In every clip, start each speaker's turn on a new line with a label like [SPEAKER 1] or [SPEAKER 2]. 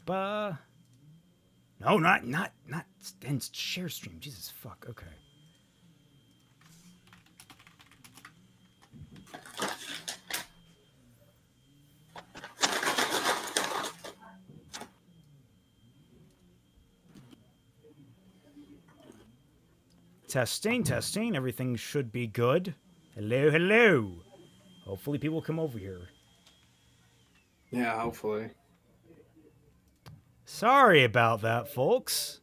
[SPEAKER 1] No, not and share stream. Jesus fuck. Okay. Testing. Everything should be good. Hello. Hopefully people come over here.
[SPEAKER 2] Yeah, hopefully.
[SPEAKER 1] Sorry about that, folks.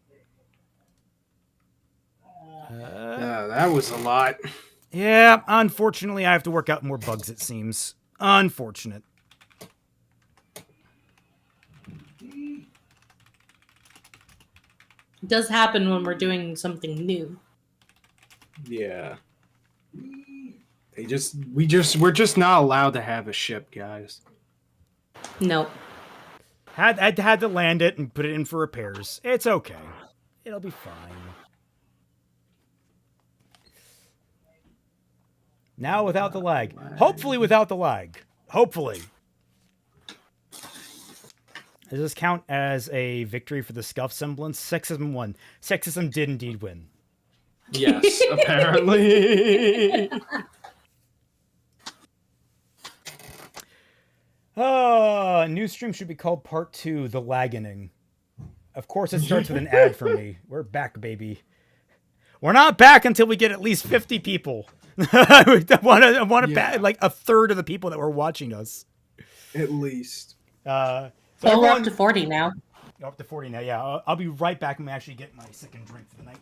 [SPEAKER 2] Yeah, that was a lot.
[SPEAKER 1] Yeah, unfortunately, I have to work out more bugs, it seems. Unfortunate.
[SPEAKER 3] It does happen when we're doing something new.
[SPEAKER 2] Yeah. We're just not allowed to have a ship, guys.
[SPEAKER 3] Nope.
[SPEAKER 1] Had to land it and put it in for repairs. It's okay. It'll be fine. Now without the lag. Hopefully without the lag. Hopefully. Does this count as a victory for the scuff semblance? Sexism won. Sexism did indeed win.
[SPEAKER 2] Yes, apparently.
[SPEAKER 1] New stream should be called Part 2, The Lagging. Of course, it starts with an ad for me. We're back, baby. We're not back until we get at least 50 people. I want to back like a third of the people that were watching us.
[SPEAKER 2] At least.
[SPEAKER 3] So we're up to 40 now.
[SPEAKER 1] Up to 40 now, yeah. I'll be right back and actually get my second drink for the night.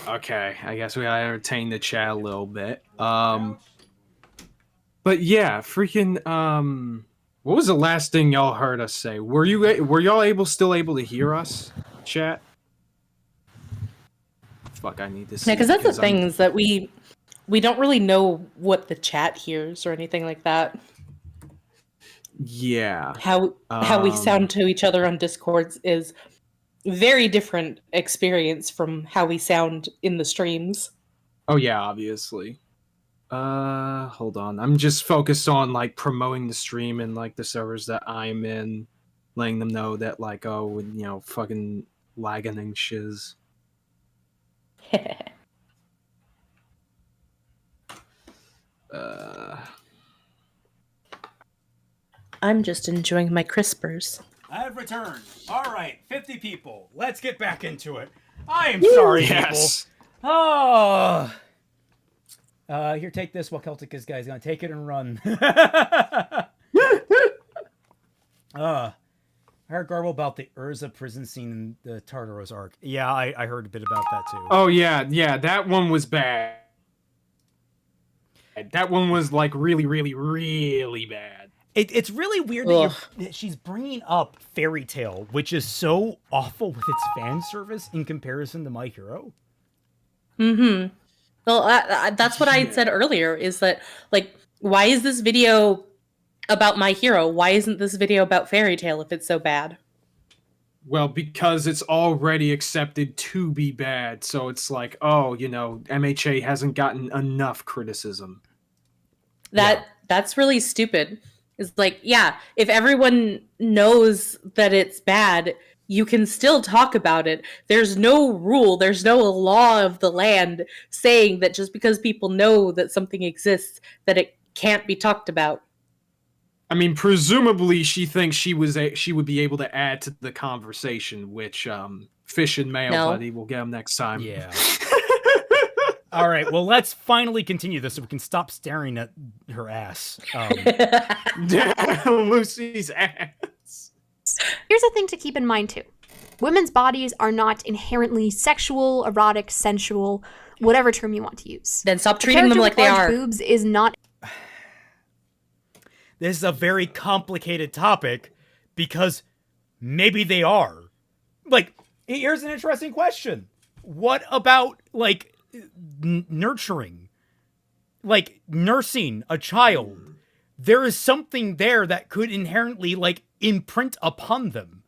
[SPEAKER 2] Okay, I guess we gotta entertain the chat a little bit. But yeah, freaking what was the last thing y'all heard us say? Were y'all still able to hear us, chat? Fuck, I need to see.
[SPEAKER 3] Yeah, because that's the thing is that we don't really know what the chat hears or anything like that.
[SPEAKER 2] Yeah.
[SPEAKER 3] How we sound to each other on Discords is very different experience from how we sound in the streams.
[SPEAKER 2] Oh yeah, obviously. Hold on. I'm just focused on like promoting the stream and like the servers that I'm in, letting them know that like, oh, you know, fucking lagging and shiz.
[SPEAKER 3] I'm just enjoying my crispers.
[SPEAKER 1] I have returned. All right, 50 people. Let's get back into it. I am sorry,
[SPEAKER 2] yes.
[SPEAKER 1] people. Oh. Here, take this while Celtic is guy's gonna take it and run. I heard garble about the Urza prison scene in the Tartaros arc. Yeah, I heard a bit about that too.
[SPEAKER 2] Oh yeah, that one was bad. That one was like really, really, really bad.
[SPEAKER 1] It's really weird that she's bringing up Fairy Tail, which is so awful with its fan service in comparison to My Hero.
[SPEAKER 3] Mm-hmm. Well, that's what I said earlier, is that, like, why is this video about My Hero? Why isn't this video about Fairy Tail if it's so bad?
[SPEAKER 2] Well, because it's already accepted to be bad, so it's like, oh, you know, MHA hasn't gotten enough criticism.
[SPEAKER 3] That's really stupid. It's like, yeah, if everyone knows that it's bad, you can still talk about it. There's no rule, there's no law of the land saying that just because people know that something exists, that it can't be talked about.
[SPEAKER 2] I mean, presumably she thinks she would be able to add to the conversation, which Fish and Mail Buddy will get him next time.
[SPEAKER 1] Yeah. All right, well, let's finally continue this so we can stop staring at her ass.
[SPEAKER 2] Lucy's ass.
[SPEAKER 4] Here's a thing to keep in mind, too. Women's bodies are not inherently sexual, erotic, sensual, whatever term you want to use.
[SPEAKER 3] Then stop treating them like they are.
[SPEAKER 4] Boobs is not...
[SPEAKER 1] This is a very complicated topic because maybe they are. Like, here's an interesting question. What about, like, nurturing? Like, nursing a child. There is something there that could inherently, like, imprint upon them.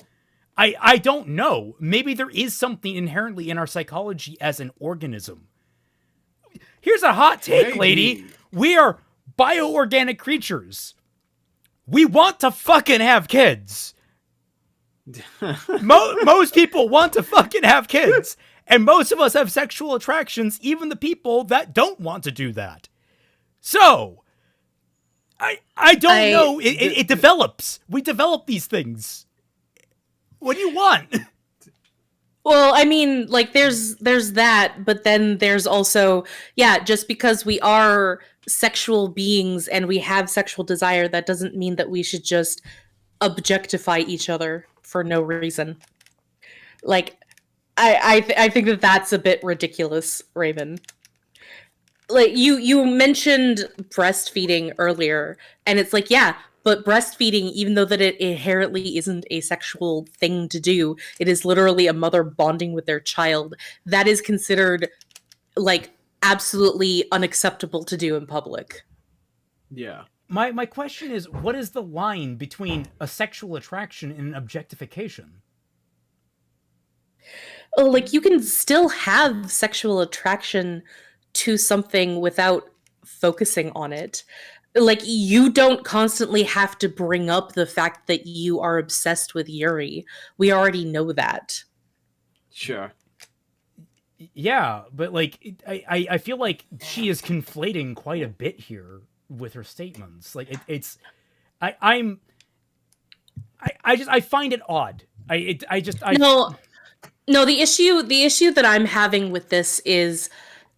[SPEAKER 1] I don't know. Maybe there is something inherently in our psychology as an organism. Here's a hot take, lady. We are bioorganic creatures. We want to fucking have kids. Most people want to fucking have kids, and most of us have sexual attractions, even the people that don't want to do that. So, I don't know. It develops. We develop these things. What do you want?
[SPEAKER 3] Well, I mean, like there's that, but then there's also, just because we are sexual beings and we have sexual desire, that doesn't mean that we should just objectify each other for no reason. Like, I think that that's a bit ridiculous, Raven. Like you mentioned breastfeeding earlier, and it's like, but breastfeeding, even though that it inherently isn't a sexual thing to do, it is literally a mother bonding with their child. That is considered, like, absolutely unacceptable to do in public.
[SPEAKER 2] Yeah.
[SPEAKER 1] My question is, what is the line between a sexual attraction and an objectification?
[SPEAKER 3] Like, you can still have sexual attraction to something without focusing on it. Like, you don't constantly have to bring up the fact that you are obsessed with Yuri. We already know that.
[SPEAKER 2] Sure.
[SPEAKER 1] Yeah, but like, I feel like she is conflating quite a bit here with her statements. Like, I find it odd.
[SPEAKER 3] No, the issue that I'm having with this is,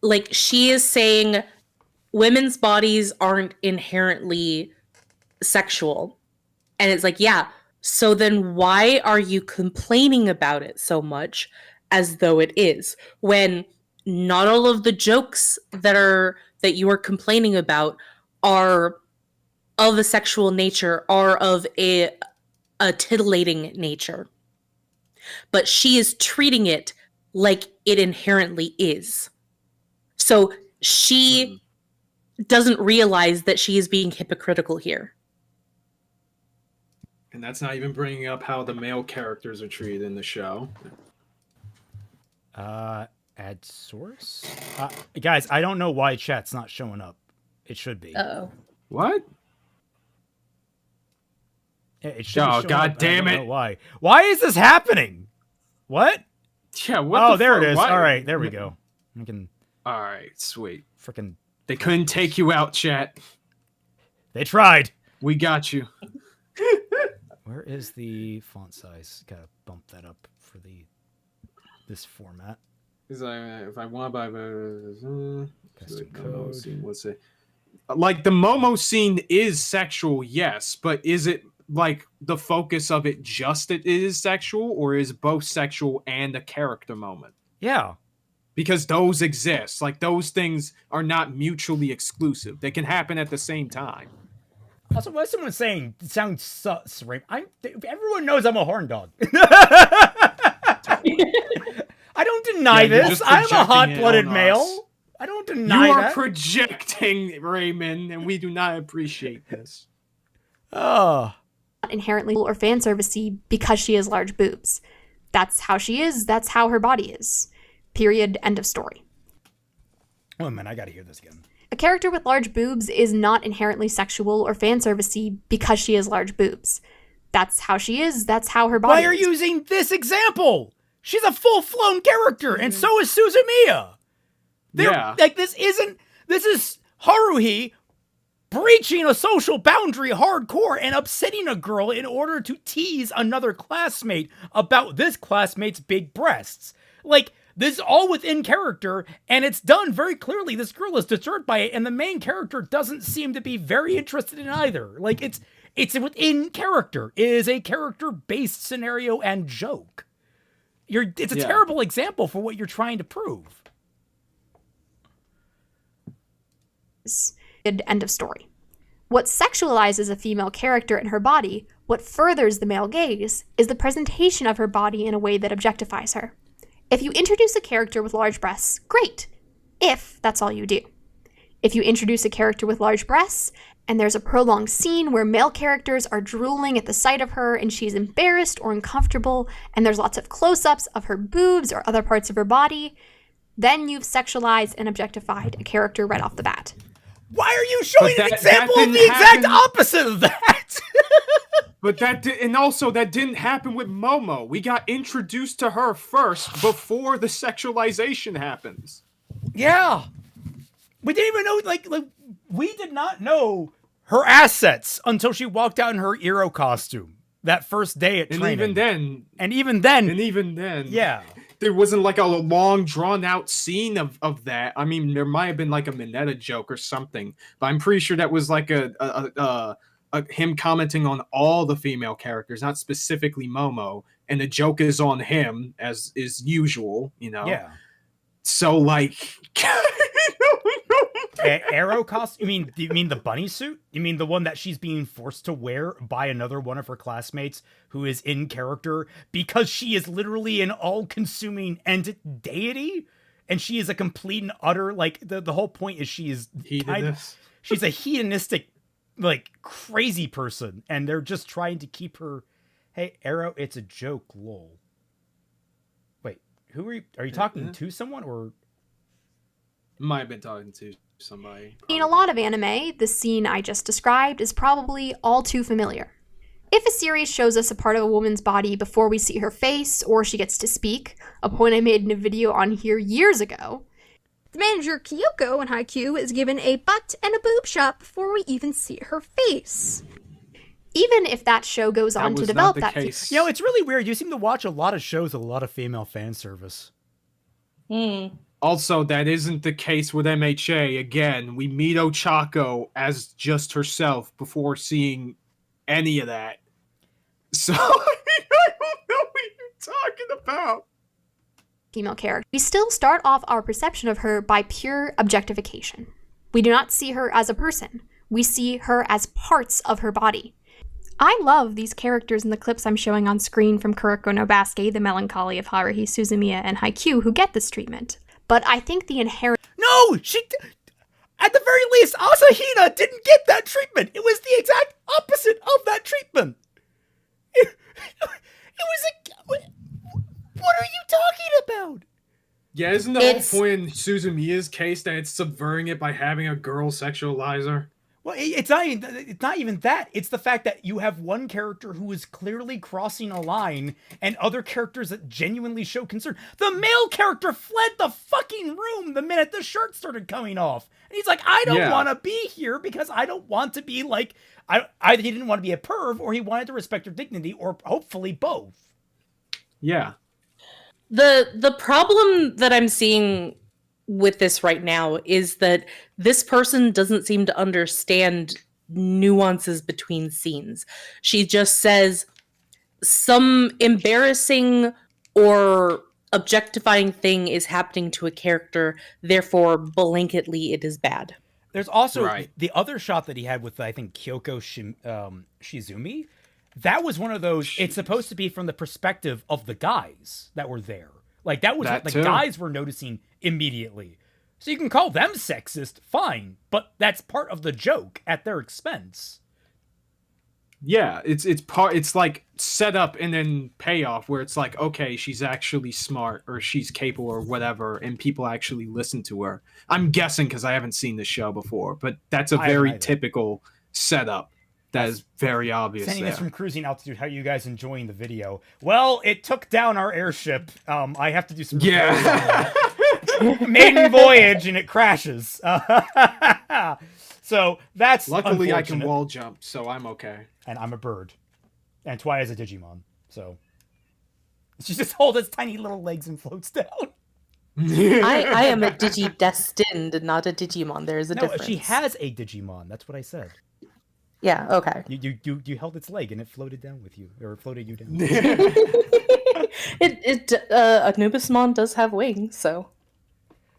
[SPEAKER 3] like, she is saying women's bodies aren't inherently sexual. And it's like, so then why are you complaining about it so much as though it is? When not all of the jokes that you are complaining about are of a sexual nature, are of a titillating nature. But she is treating it like it inherently is. So she doesn't realize that she is being hypocritical here.
[SPEAKER 2] And that's not even bringing up how the male characters are treated in the show.
[SPEAKER 1] Add source? Guys, I don't know why chat's not showing up. It should be.
[SPEAKER 3] Uh-oh.
[SPEAKER 2] What?
[SPEAKER 1] It should
[SPEAKER 2] Oh,
[SPEAKER 1] be
[SPEAKER 2] God
[SPEAKER 1] up.
[SPEAKER 2] damn
[SPEAKER 1] I
[SPEAKER 2] it.
[SPEAKER 1] don't know why. Why is this happening? What?
[SPEAKER 2] Yeah, what
[SPEAKER 1] Oh,
[SPEAKER 2] the
[SPEAKER 1] there
[SPEAKER 2] fuck?
[SPEAKER 1] it is.
[SPEAKER 2] Why?
[SPEAKER 1] All right, there we go. We can
[SPEAKER 2] All right, sweet.
[SPEAKER 1] freaking...
[SPEAKER 2] They couldn't take you out, chat.
[SPEAKER 1] They tried.
[SPEAKER 2] We got you.
[SPEAKER 1] Where is the font size? Gotta bump that up for this format.
[SPEAKER 2] If I want to buy
[SPEAKER 1] Custom code.
[SPEAKER 2] What's it? Like, the Momo scene is sexual, yes, but is it like the focus of it just it is sexual, or is both sexual and a character moment?
[SPEAKER 1] Yeah.
[SPEAKER 2] Because those exist. Like, those things are not mutually exclusive. They can happen at the same time.
[SPEAKER 1] Also, what someone's saying sounds sus, right? Everyone knows I'm a horn dog. I don't deny this. I'm a hot-blooded male. I don't deny that.
[SPEAKER 2] You are projecting, Raymond, and we do not appreciate this.
[SPEAKER 1] Oh.
[SPEAKER 4] Inherently or fan servicey because she has large boobs. That's how she is. That's how her body is. Period. End of story.
[SPEAKER 1] Oh man, I gotta hear this again.
[SPEAKER 4] A character with large boobs is not inherently sexual or fan servicey because she has large boobs. That's how she is. That's how her body is.
[SPEAKER 1] Why are you using this example? She's a full-flown character, and so is Suzumiya. Like, this is Haruhi breaching a social boundary hardcore and upsetting a girl in order to tease another classmate about this classmate's big breasts. Like, this is all within character, and it's done very clearly. This girl is disturbed by it, and the main character doesn't seem to be very interested in either. Like, it's within character. It is a character-based scenario and joke. It's a terrible example for what you're trying to prove.
[SPEAKER 4] End of story. What sexualizes a female character and her body, what furthers the male gaze, is the presentation of her body in a way that objectifies her. If you introduce a character with large breasts, great, if that's all you do. If you introduce a character with large breasts, and there's a prolonged scene where male characters are drooling at the sight of her and she's embarrassed or uncomfortable, and there's lots of close-ups of her boobs or other parts of her body, then you've sexualized and objectified a character right off the bat.
[SPEAKER 1] Why are you showing an example of the exact opposite of that?
[SPEAKER 2] But and also that didn't happen with Momo. We got introduced to her first before the sexualization happens.
[SPEAKER 1] Yeah. We didn't even know, like we did not know her assets until she walked out in her Eero costume that first day at training. And even then, yeah.
[SPEAKER 2] There wasn't like a long drawn out scene of that. I mean, there might have been like a Mineta joke or something, but I'm pretty sure that was like him commenting on all the female characters, not specifically Momo, and the joke is on him as is usual, you know.
[SPEAKER 1] Yeah.
[SPEAKER 2] So like,
[SPEAKER 1] Arrow costume? You mean the bunny suit? You mean the one that she's being forced to wear by another one of her classmates who is in character because she is literally an all-consuming deity, and she is a complete and utter, like, the whole point is she is she's a hedonistic, like, crazy person, and they're just trying to keep her. Hey, Arrow, it's a joke, lol. Wait, who are you talking to someone or?
[SPEAKER 2] Might have been talking to somebody.
[SPEAKER 4] In a lot of anime, the scene I just described is probably all too familiar. If a series shows us a part of a woman's body before we see her face or she gets to speak, a point I made in a video on here years ago, the manager Kyoko in Haikyuu is given a butt and a boob shot before we even see her face. Even if that show goes on to develop that
[SPEAKER 2] case.
[SPEAKER 1] You know, it's really weird. You seem to watch a lot of shows with a lot of female fan service.
[SPEAKER 2] Also, that isn't the case with MHA. Again, we meet Ochako as just herself before seeing any of that. So, I don't know what you're talking about.
[SPEAKER 4] Female character. We still start off our perception of her by pure objectification. We do not see her as a person. We see her as parts of her body. I love these characters in the clips I'm showing on screen from Kuroko no Basuke, The Melancholy of Haruhi Suzumiya, and Haikyuu who get this treatment. But I think the inherent...
[SPEAKER 1] No! At the very least, Asahina didn't get that treatment! It was the exact opposite of that treatment! It was a... What are you talking about?
[SPEAKER 2] Yeah, isn't the whole point in Suzumiya's case that it's subverting it by having a girl sexualizer?
[SPEAKER 1] Well, it's not even that. It's the fact that you have one character who is clearly crossing a line and other characters that genuinely show concern. The male character fled the fucking room the minute the shirt started coming off. And he's like, I don't want to be here because I don't want to be like... Either he didn't want to be a perv or he wanted to respect her dignity, or hopefully both.
[SPEAKER 2] Yeah.
[SPEAKER 3] The problem that I'm seeing with this right now is that this person doesn't seem to understand nuances between scenes. She just says some embarrassing or objectifying thing is happening to a character, therefore blanketly it is bad.
[SPEAKER 1] There's also the other shot that he had with, I think, Kyoko Shizumi. That was one of those, it's supposed to be from the perspective of the guys that were there. Like, that was what the guys were noticing immediately. So you can call them sexist, fine, but that's part of the joke at their expense.
[SPEAKER 2] Yeah, it's like set up and then payoff where it's like, okay, she's actually smart or she's capable or whatever, and people actually listen to her. I'm guessing because I haven't seen the show before, but that's a very typical setup. That is very obvious.
[SPEAKER 1] Sending this from cruising altitude. How are you guys enjoying the video? Well, it took down our airship. I have to do some repairs on that. Maiden voyage and it crashes. So that's
[SPEAKER 2] luckily I can wall jump, so I'm okay.
[SPEAKER 1] And I'm a bird, and Twilight is a Digimon. So she just holds its tiny little legs and floats down.
[SPEAKER 3] I am a Digi-destined, not a Digimon. There is a difference.
[SPEAKER 1] She has a Digimon. That's what I said.
[SPEAKER 3] Yeah, okay.
[SPEAKER 1] You held its leg and it floated down with you, or floated you down.
[SPEAKER 3] Anubismon does have wings, so.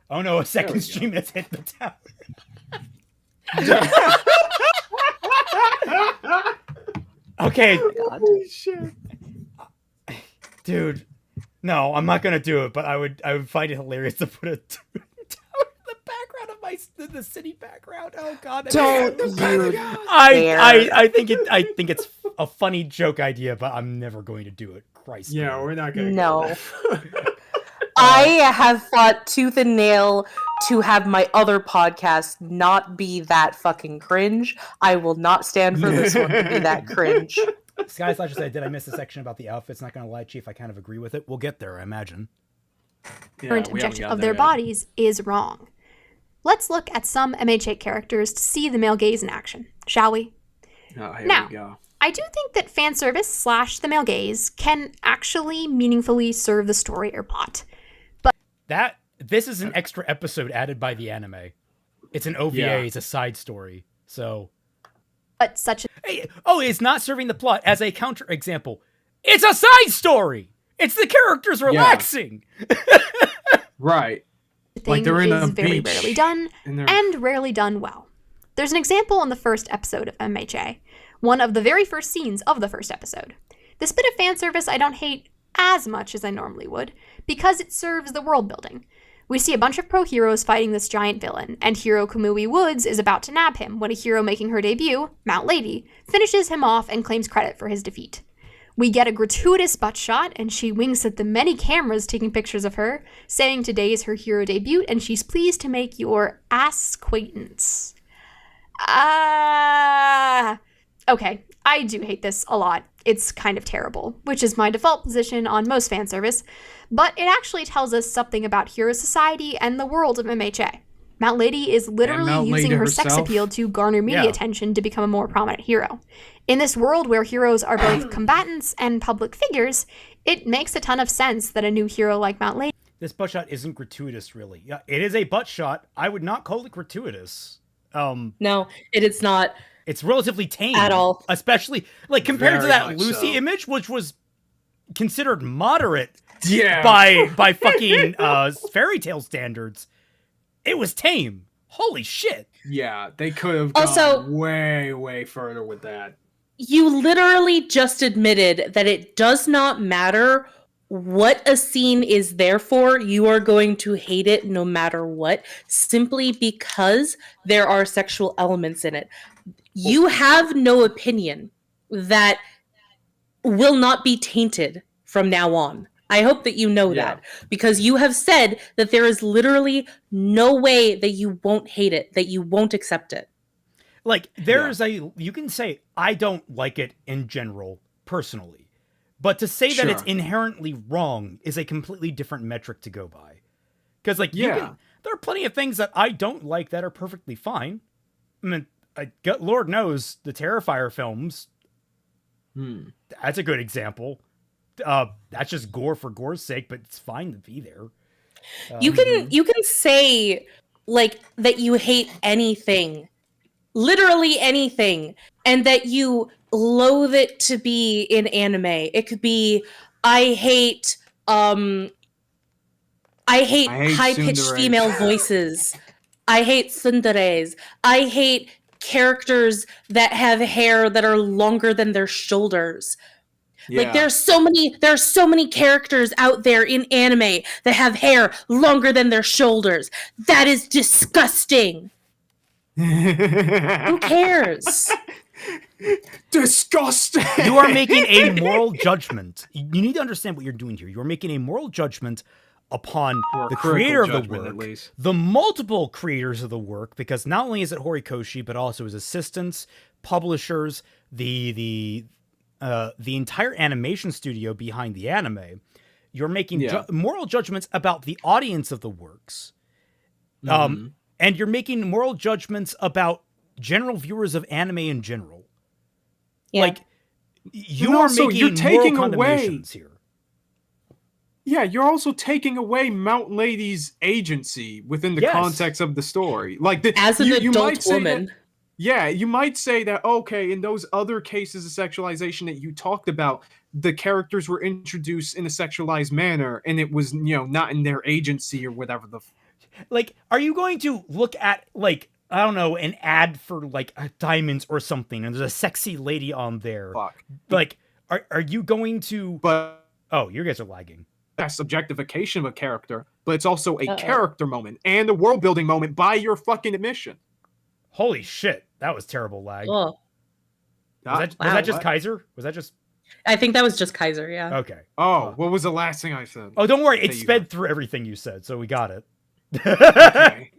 [SPEAKER 1] Oh no, a second stream has hit the tower. Okay.
[SPEAKER 2] Holy shit.
[SPEAKER 1] Dude, no, I'm not gonna do it, but I would find it hilarious to put a tower in the background of the city background. Oh god,
[SPEAKER 3] don't you
[SPEAKER 1] I think it's a funny joke idea, but I'm never going to do it. Christ.
[SPEAKER 2] Yeah,
[SPEAKER 1] man.
[SPEAKER 2] we're not gonna.
[SPEAKER 3] No. I have fought tooth and nail to have my other podcast not be that fucking cringe. I will not stand for this one to be that cringe.
[SPEAKER 1] Sky Slasher said, "Did I miss the section about the outfits?" Not gonna lie, Chief, I kind of agree with it. We'll get there, I imagine.
[SPEAKER 4] Current objection of their bodies is wrong. Let's look at some MH8 characters to see the male gaze in action, shall we?
[SPEAKER 2] Oh, here
[SPEAKER 4] Now,
[SPEAKER 2] we go.
[SPEAKER 4] I do think that fan service / the male gaze can actually meaningfully serve the story or plot.
[SPEAKER 1] This is an extra episode added by the anime. It's an OVA,
[SPEAKER 2] Yeah.
[SPEAKER 1] it's a side story. So
[SPEAKER 4] But such a
[SPEAKER 1] it's not serving the plot. As a counter example, it's a side story. It's the characters relaxing.
[SPEAKER 2] Right.
[SPEAKER 4] thing
[SPEAKER 2] Like they're in a
[SPEAKER 4] is very
[SPEAKER 2] beach,
[SPEAKER 4] rarely done
[SPEAKER 2] and
[SPEAKER 4] and rarely done well. There's an example in the first episode of MHA, one of the very first scenes of the first episode. This bit of fan service I don't hate as much as I normally would, because it serves the world building. We see a bunch of pro heroes fighting this giant villain, and hero Kamui Woods is about to nab him when a hero making her debut, Mount Lady, finishes him off and claims credit for his defeat. We get a gratuitous butt shot, and she winks at the many cameras taking pictures of her, saying today is her hero debut and she's pleased to make your ass-quaintance. Okay, I do hate this a lot. It's kind of terrible, which is my default position on most fan service, but it actually tells us something about hero society and the world of MHA. Mount Lady is literally
[SPEAKER 2] Mount
[SPEAKER 4] using
[SPEAKER 2] Lady
[SPEAKER 4] her sex
[SPEAKER 2] herself.
[SPEAKER 4] appeal to garner media attention to become a more prominent hero. In this world where heroes are both combatants and public figures, it makes a ton of sense that a new hero like Mount Lady
[SPEAKER 1] This butt shot isn't gratuitous, really. Yeah, it is a butt shot. I would not call it gratuitous.
[SPEAKER 3] No, it is not.
[SPEAKER 1] It's relatively tame
[SPEAKER 3] At all.
[SPEAKER 1] especially like compared to
[SPEAKER 2] Very
[SPEAKER 1] that
[SPEAKER 2] much
[SPEAKER 1] Lucy
[SPEAKER 2] so.
[SPEAKER 1] image, which was considered moderate
[SPEAKER 2] Yeah.
[SPEAKER 1] by fucking fairy tale standards. It was tame. Holy shit!
[SPEAKER 2] Yeah, they could have
[SPEAKER 3] Also-
[SPEAKER 2] gone way, way further with that.
[SPEAKER 3] You literally just admitted that it does not matter what a scene is there for, you are going to hate it no matter what, simply because there are sexual elements in it. You have no opinion that will not be tainted from now on. I hope that you know that, because you have said that there is literally no way that you won't hate it, that you won't accept it.
[SPEAKER 1] Like there's you can say I don't like it in general personally, but to say that it's
[SPEAKER 2] Sure.
[SPEAKER 1] inherently wrong is a completely different metric to go by. Because like you can, there are plenty of things that I don't like that are perfectly fine. I mean, Lord knows the Terrifier films. That's a good example. That's just gore for gore's sake, but it's fine to be there.
[SPEAKER 3] You can say like that you hate anything, literally anything, and that you loathe it to be in anime. It could be I hate high-pitched
[SPEAKER 2] tsundere.
[SPEAKER 3] female voices. I hate tsunderes. I hate characters that have hair that are longer than their shoulders. Like there are so many characters out there in anime that have hair longer than their shoulders. That is disgusting. Who cares?
[SPEAKER 2] Disgusting.
[SPEAKER 1] You are making a moral judgment. You need to understand what you're doing here. You're making a moral judgment upon
[SPEAKER 2] Or a
[SPEAKER 1] the
[SPEAKER 2] critical
[SPEAKER 1] creator of the
[SPEAKER 2] judgment,
[SPEAKER 1] work,
[SPEAKER 2] at least.
[SPEAKER 1] the multiple creators of the work, because not only is it Horikoshi, but also his assistants, publishers, the entire animation studio behind the anime. You're making moral judgments about the audience of the works. And you're making moral judgments about general viewers of anime in general.
[SPEAKER 3] Yeah.
[SPEAKER 1] Like, you are making
[SPEAKER 2] you're taking
[SPEAKER 1] moral
[SPEAKER 2] away
[SPEAKER 1] condemnations here.
[SPEAKER 2] Yeah, you're also taking away Mount Lady's agency within the context of the story. Like
[SPEAKER 3] as an
[SPEAKER 2] you might
[SPEAKER 3] adult
[SPEAKER 2] say
[SPEAKER 3] woman.
[SPEAKER 2] that- yeah, you might say that, okay, in those other cases of sexualization that you talked about, the characters were introduced in a sexualized manner and it was, not in their agency or whatever the...
[SPEAKER 1] Like, are you going to look at, like, I don't know, an ad for, like, diamonds or something, and there's a sexy lady on there?
[SPEAKER 2] Fuck.
[SPEAKER 1] Like, are you going to...
[SPEAKER 2] But...
[SPEAKER 1] Oh, you guys are lagging.
[SPEAKER 2] That's objectification of a character, but it's also a character moment and a world-building moment by your fucking admission.
[SPEAKER 1] Holy shit, that was terrible lag.
[SPEAKER 3] Oh,
[SPEAKER 1] Was that just Kaiser? Was that just...
[SPEAKER 3] I think that was just Kaiser, yeah.
[SPEAKER 1] Okay.
[SPEAKER 2] Oh, what was the last thing I said?
[SPEAKER 1] Oh, don't worry, it
[SPEAKER 2] There you
[SPEAKER 1] sped through everything you said, so we got it.
[SPEAKER 2] Okay.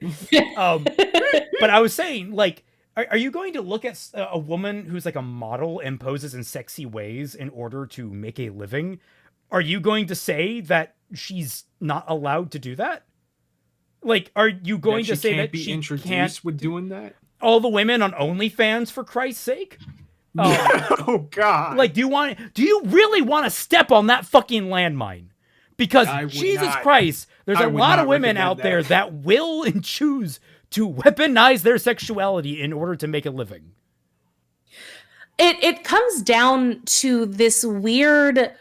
[SPEAKER 1] But I was saying, like, Are you going to look at a woman who's like a model and poses in sexy ways in order to make a living? Are you going to say that she's not allowed to do that? Like, are you going to say that she can't
[SPEAKER 2] with doing that?
[SPEAKER 1] All the women on OnlyFans, for Christ's sake?
[SPEAKER 2] Oh God!
[SPEAKER 1] Like, do you really want to step on that fucking landmine? Because Jesus Christ, there's a lot of women out there that will and choose to weaponize their sexuality in order to make a living.
[SPEAKER 3] It comes down to this weird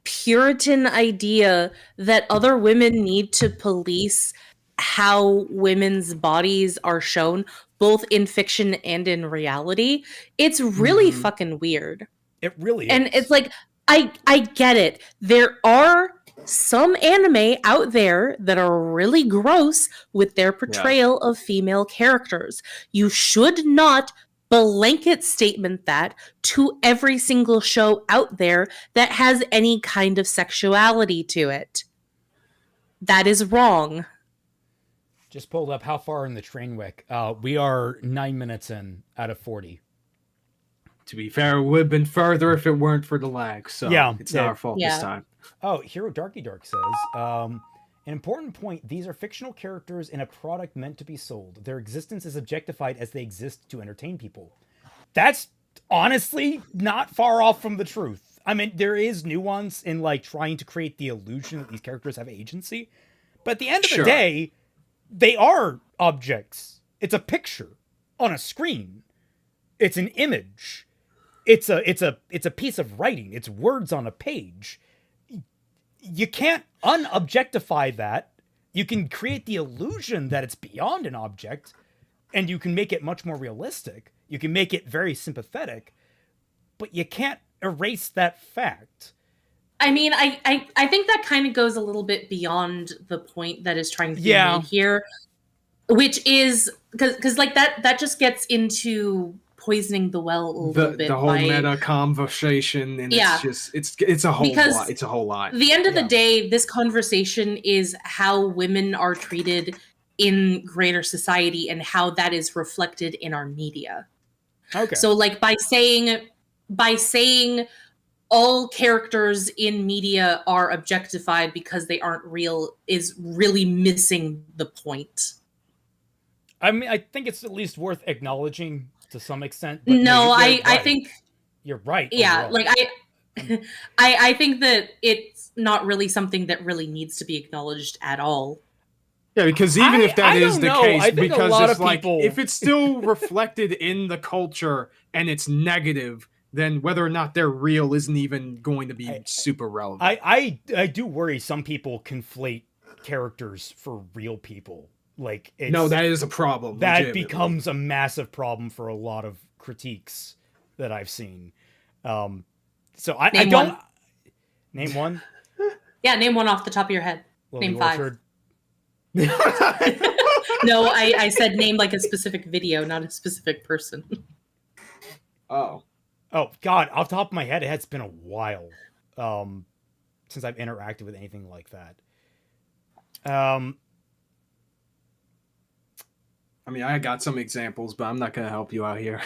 [SPEAKER 3] Puritan idea that other women need to police how women's bodies are shown, both in fiction and in reality. It's really fucking weird.
[SPEAKER 1] It really is.
[SPEAKER 3] And it's like, I get it. There are some anime out there that are really gross with their portrayal of female characters. You should not blanket statement that to every single show out there that has any kind of sexuality to it. That is wrong.
[SPEAKER 1] Just pulled up how far in the train wreck. We are 9 minutes in out of 40.
[SPEAKER 2] To be fair, it would have been further if it weren't for the lag. So it's not our fault this time.
[SPEAKER 1] Oh, Hero Darky Dark says, an important point, these are fictional characters in a product meant to be sold. Their existence is objectified as they exist to entertain people. That's honestly not far off from the truth. I mean, there is nuance in like trying to create the illusion that these characters have agency. But at the end of the day, they are objects. It's a picture on a screen. It's an image. It's a piece of writing. It's words on a page. You can't unobjectify that. You can create the illusion that it's beyond an object, and you can make it much more realistic. You can make it very sympathetic, but you can't erase that fact.
[SPEAKER 3] I mean, I think that kind of goes a little bit beyond the point that is trying to be made here, which is because like that just gets into poisoning the well a little bit.
[SPEAKER 2] The whole meta conversation, and it's just it's a whole lot. It's a whole lot.
[SPEAKER 3] At the end of the day, this conversation is how women are treated in greater society and how that is reflected in our media.
[SPEAKER 1] Okay.
[SPEAKER 3] So like by saying all characters in media are objectified because they aren't real is really missing the point.
[SPEAKER 1] I mean, I think it's at least worth acknowledging to some extent.
[SPEAKER 3] But no, I think
[SPEAKER 1] you're right.
[SPEAKER 3] Yeah, overall. Like I think that it's not really something that really needs to be acknowledged at all.
[SPEAKER 2] Yeah, because even if that is the case, because it's like
[SPEAKER 1] people...
[SPEAKER 2] if it's still reflected in the culture and it's negative, then whether or not they're real isn't even going to be super relevant.
[SPEAKER 1] I do worry some people conflate characters for real people. Like
[SPEAKER 2] no, that is a problem.
[SPEAKER 1] That becomes a massive problem for a lot of critiques that I've seen. So I don't name one.
[SPEAKER 3] Yeah, name one off the top of your head.
[SPEAKER 1] Lily
[SPEAKER 3] name 5.
[SPEAKER 1] Orchard.
[SPEAKER 3] No, I said name like a specific video, not a specific person.
[SPEAKER 2] Oh
[SPEAKER 1] God! Off the top of my head, it's been a while since I've interacted with anything like that.
[SPEAKER 2] I mean, I got some examples, but I'm not going to help you out here.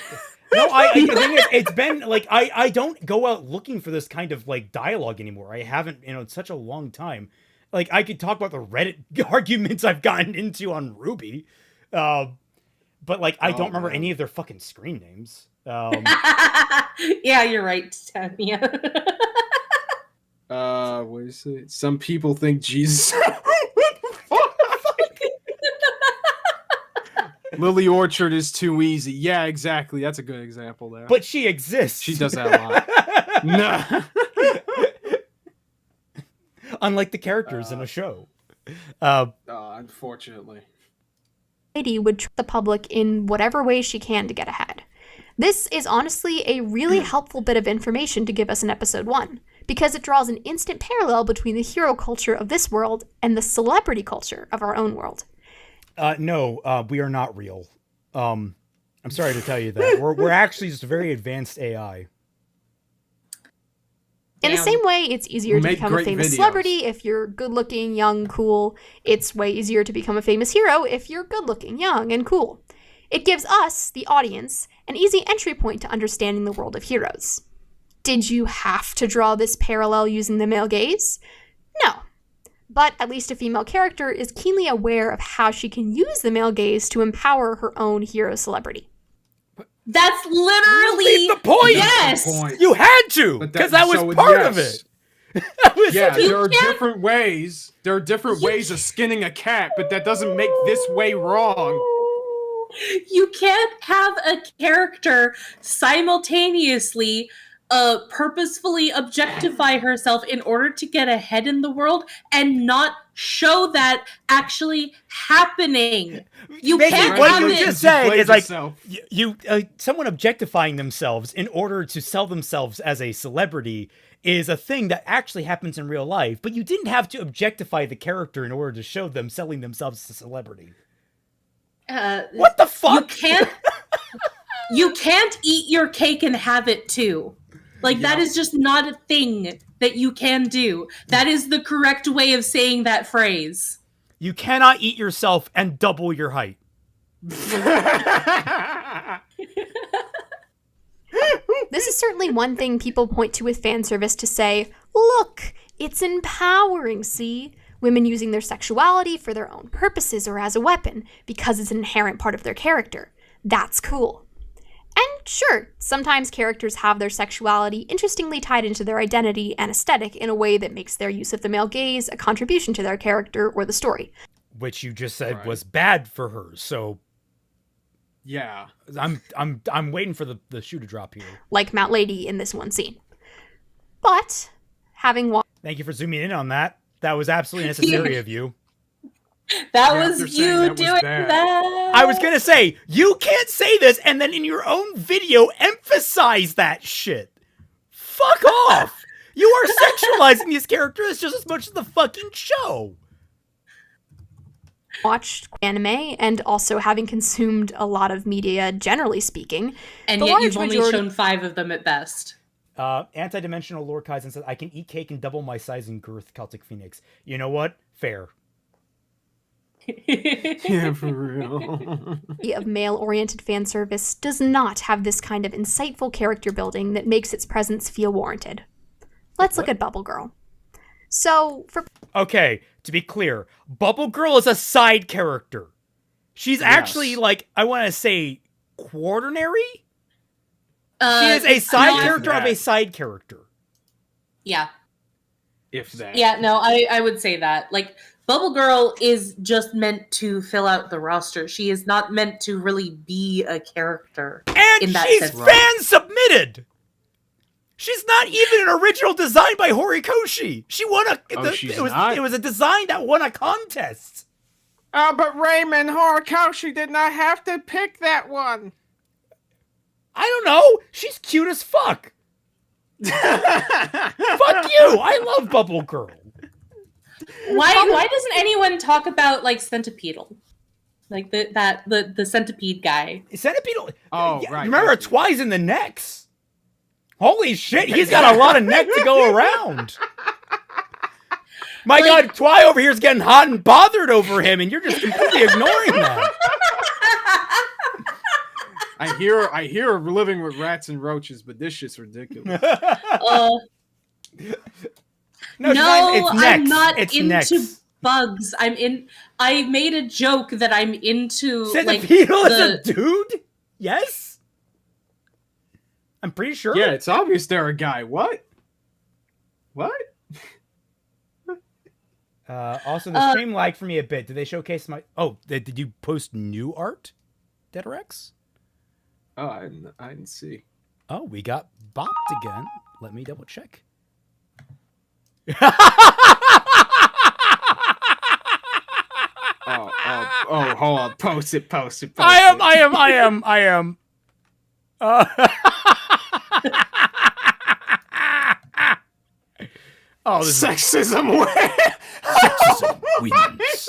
[SPEAKER 1] No, I think it's been like I don't go out looking for this kind of like dialogue anymore. I haven't, in such a long time. Like I could talk about the Reddit arguments I've gotten into on Ruby, but like I don't remember any of their fucking screen names.
[SPEAKER 3] Yeah, you're right, Tanya.
[SPEAKER 2] What is it? Some people think Jesus. Lily Orchard is too easy. Yeah, exactly. That's a good example there.
[SPEAKER 1] But she exists.
[SPEAKER 2] She does that a lot. No.
[SPEAKER 1] Unlike the characters in a show.
[SPEAKER 2] Unfortunately.
[SPEAKER 4] Lady would trick the public in whatever way she can to get ahead. This is honestly a really helpful bit of information to give us in episode 1, because it draws an instant parallel between the hero culture of this world and the celebrity culture of our own world.
[SPEAKER 1] No, we are not real. I'm sorry to tell you that. We're actually just a very advanced AI.
[SPEAKER 4] In the same way, it's easier to become a famous celebrity if you're good-looking, young, cool. It's way easier to become a famous hero if you're good-looking, young, and cool. It gives us, the audience, an easy entry point to understanding the world of heroes. Did you have to draw this parallel using the male gaze? No. But at least a female character is keenly aware of how she can use the male gaze to empower her own hero celebrity.
[SPEAKER 3] That's literally
[SPEAKER 1] the point.
[SPEAKER 3] Yes.
[SPEAKER 2] The point.
[SPEAKER 1] You had to, because that was part of it.
[SPEAKER 2] Yeah, there are different ways. There are different ways of skinning a cat, but that doesn't make this way wrong.
[SPEAKER 3] You can't have a character simultaneously purposefully objectify herself in order to get ahead in the world and not show that actually happening. You can't
[SPEAKER 1] what
[SPEAKER 3] have
[SPEAKER 1] you
[SPEAKER 3] it.
[SPEAKER 1] just said is like
[SPEAKER 2] yourself.
[SPEAKER 1] someone objectifying themselves in order to sell themselves as a celebrity is a thing that actually happens in real life, but you didn't have to objectify the character in order to show them selling themselves as a celebrity. What the fuck?
[SPEAKER 3] You can't eat your cake and have it too. Like, that is just not a thing that you can do. That is the correct way of saying that phrase.
[SPEAKER 1] You cannot eat yourself and double your height.
[SPEAKER 4] This is certainly one thing people point to with fan service to say, look, it's empowering, see? Women using their sexuality for their own purposes or as a weapon because it's an inherent part of their character. That's cool. And sure, sometimes characters have their sexuality interestingly tied into their identity and aesthetic in a way that makes their use of the male gaze a contribution to their character or the story.
[SPEAKER 1] Which you just said was bad for her, so
[SPEAKER 2] yeah.
[SPEAKER 1] I'm waiting for the shoe to drop here.
[SPEAKER 4] Like Mount Lady in this one scene. But having watched...
[SPEAKER 1] Thank you for zooming in on that. That was absolutely necessary of you.
[SPEAKER 3] That was you doing that.
[SPEAKER 1] I was gonna say, you can't say this and then in your own video emphasize that shit. Fuck off! You are sexualizing these characters just as much as the fucking show.
[SPEAKER 4] Watched anime and also having consumed a lot of media, generally speaking.
[SPEAKER 3] And yet you've only shown 5 of them at best.
[SPEAKER 1] Anti-dimensional Lord Kaizen says, I can eat cake and double my size and girth, Celtic Phoenix. You know what? Fair.
[SPEAKER 2] Yeah, for real.
[SPEAKER 4] Of male-oriented fan service does not have this kind of insightful character building that makes its presence feel warranted. Let's look at Bubble Girl. So, Okay,
[SPEAKER 1] to be clear, Bubble Girl is a side character. She's actually, like, I want to say, quaternary? She is a side character of a side character.
[SPEAKER 3] Yeah.
[SPEAKER 2] If that.
[SPEAKER 3] Yeah, no, I would say that. Like, Bubble Girl is just meant to fill out the roster. She is not meant to really be a character.
[SPEAKER 1] And
[SPEAKER 3] in that
[SPEAKER 1] she's
[SPEAKER 3] sense.
[SPEAKER 1] fan-submitted! She's not even an original design by Horikoshi. She won it was a design that won a contest.
[SPEAKER 2] Oh, but Raymond Horikoshi did not have to pick that one.
[SPEAKER 1] I don't know. She's cute as fuck. Fuck you. I love Bubble Girl.
[SPEAKER 3] Why doesn't anyone talk about, like, Centipedal? Like the centipede guy.
[SPEAKER 1] Centipedal.
[SPEAKER 2] Oh, right.
[SPEAKER 1] Remember Twice in the necks? Holy shit, he's got a lot of neck to go around. My God, Twy over here is getting hot and bothered over him, and you're just completely ignoring that.
[SPEAKER 2] I hear living with rats and roaches, but this shit's ridiculous.
[SPEAKER 3] No,
[SPEAKER 1] it's next.
[SPEAKER 3] I'm not
[SPEAKER 1] it's
[SPEAKER 3] into
[SPEAKER 1] next.
[SPEAKER 3] bugs. I made a joke that I'm into
[SPEAKER 1] Centipedal is a dude? Yes? I'm pretty sure.
[SPEAKER 2] Yeah, it's obvious they're a guy. What?
[SPEAKER 1] Also, the stream lagged for me a bit. Did they showcase my... Oh, did you post new art, Deaderex?
[SPEAKER 2] Oh, I didn't see.
[SPEAKER 1] Oh, we got bopped again. Let me double check.
[SPEAKER 2] Oh, hold on. Post it.
[SPEAKER 1] I am. Oh, this
[SPEAKER 2] sexism wins.
[SPEAKER 1] Sexism wins.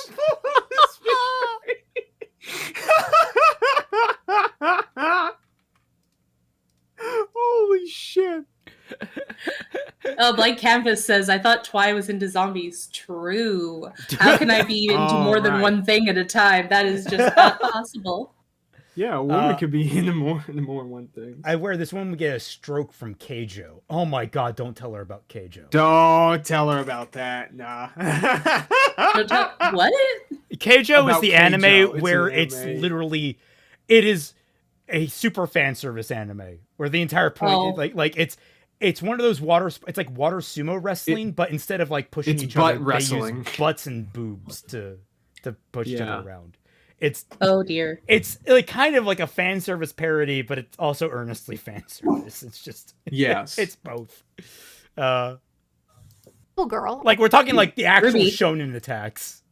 [SPEAKER 2] Holy shit.
[SPEAKER 3] Blank Canvas says, I thought Twy was into zombies. True. How can I be into more than one thing at a time? That is just not possible.
[SPEAKER 2] Yeah, a woman could be into more than one thing.
[SPEAKER 1] I wear this woman would get a stroke from Keijo. Oh my god, don't tell her about Keijo.
[SPEAKER 2] Don't tell her about that. Nah.
[SPEAKER 3] What?
[SPEAKER 1] Keijo is
[SPEAKER 2] About
[SPEAKER 1] the
[SPEAKER 2] Keijo,
[SPEAKER 1] anime where
[SPEAKER 2] an
[SPEAKER 1] it's
[SPEAKER 2] anime.
[SPEAKER 1] literally, it is a super fan service anime where the entire point, it's one of those it's like water sumo wrestling, but instead of like pushing
[SPEAKER 2] it's
[SPEAKER 1] each
[SPEAKER 2] butt
[SPEAKER 1] other,
[SPEAKER 2] wrestling.
[SPEAKER 1] they use butts and boobs to push each other around. It's
[SPEAKER 3] Oh dear.
[SPEAKER 1] It's like kind of like a fan service parody, but it's also earnestly fan service. It's just
[SPEAKER 2] Yes.
[SPEAKER 1] it's both.
[SPEAKER 4] Girl
[SPEAKER 1] Like we're talking like the actual
[SPEAKER 3] Ruby.
[SPEAKER 1] shonen attacks.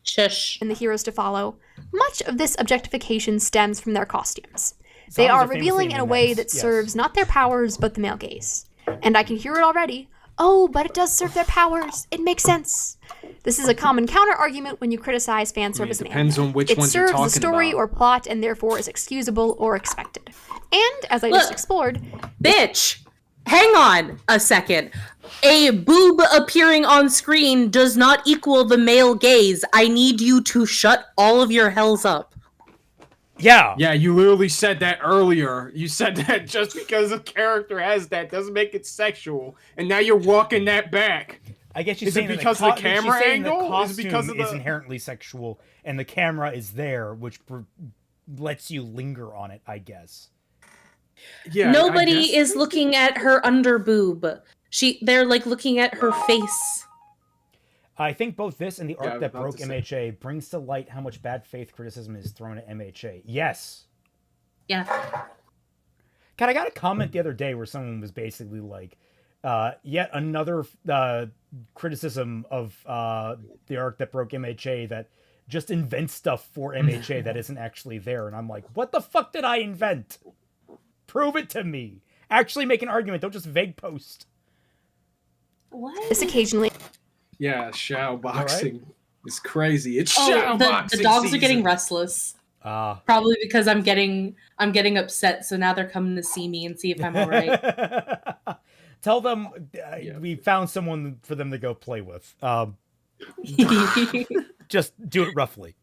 [SPEAKER 3] Shush.
[SPEAKER 4] and the heroes to follow. Much of this objectification stems from their costumes. They
[SPEAKER 1] Songs
[SPEAKER 4] are
[SPEAKER 1] famously
[SPEAKER 4] revealing in a way
[SPEAKER 1] immense,
[SPEAKER 4] that
[SPEAKER 1] yes.
[SPEAKER 4] serves not their powers, but the male gaze. And I can hear it already. Oh, but it does serve their powers. It makes sense. This is a common counter-argument when you criticize fan service in
[SPEAKER 2] depends
[SPEAKER 4] anime.
[SPEAKER 2] on which
[SPEAKER 4] it
[SPEAKER 2] ones you're
[SPEAKER 4] serves the
[SPEAKER 2] talking
[SPEAKER 4] story
[SPEAKER 2] about.
[SPEAKER 4] or plot and therefore is excusable or expected. And, as I just
[SPEAKER 3] Look.
[SPEAKER 4] explored,
[SPEAKER 3] Bitch, hang on a second. A boob appearing on screen does not equal the male gaze. I need you to shut all of your hells up.
[SPEAKER 1] Yeah.
[SPEAKER 2] Yeah, you literally said that earlier. You said that just because a character has that doesn't make it sexual, and now you're walking that back.
[SPEAKER 1] I guess she's
[SPEAKER 2] Is it
[SPEAKER 1] saying that
[SPEAKER 2] because of the
[SPEAKER 1] she's
[SPEAKER 2] camera
[SPEAKER 1] saying the
[SPEAKER 2] angle? Is it
[SPEAKER 1] costume
[SPEAKER 2] because of
[SPEAKER 1] is
[SPEAKER 2] the-
[SPEAKER 1] inherently sexual, and the camera is there, which lets you linger on it. I guess.
[SPEAKER 2] Yeah, I
[SPEAKER 3] Nobody
[SPEAKER 2] guess.
[SPEAKER 3] is looking at her under boob. They're like looking at her face.
[SPEAKER 1] I think both this and the
[SPEAKER 2] Yeah, I
[SPEAKER 1] arc
[SPEAKER 2] was
[SPEAKER 1] that
[SPEAKER 2] about
[SPEAKER 1] broke
[SPEAKER 2] to say.
[SPEAKER 1] MHA brings to light how much bad faith criticism is thrown at MHA. Yes.
[SPEAKER 3] Yeah.
[SPEAKER 1] God, I got a comment the other day where someone was basically like, yet another criticism of the arc that broke MHA that just invents stuff for MHA that isn't actually there. And I'm like, what the fuck did I invent? Prove it to me. Actually make an argument. Don't just vague post.
[SPEAKER 3] What?
[SPEAKER 4] this occasionally
[SPEAKER 2] Yeah, shadow boxing is crazy. It's
[SPEAKER 3] Oh,
[SPEAKER 2] shadow
[SPEAKER 3] the
[SPEAKER 2] boxing
[SPEAKER 3] dogs are
[SPEAKER 2] season.
[SPEAKER 3] getting restless. Probably because I'm getting upset. So now they're coming to see me and see if I'm all right.
[SPEAKER 1] Tell them
[SPEAKER 2] Yeah.
[SPEAKER 1] we found someone for them to go play with. Just do it roughly.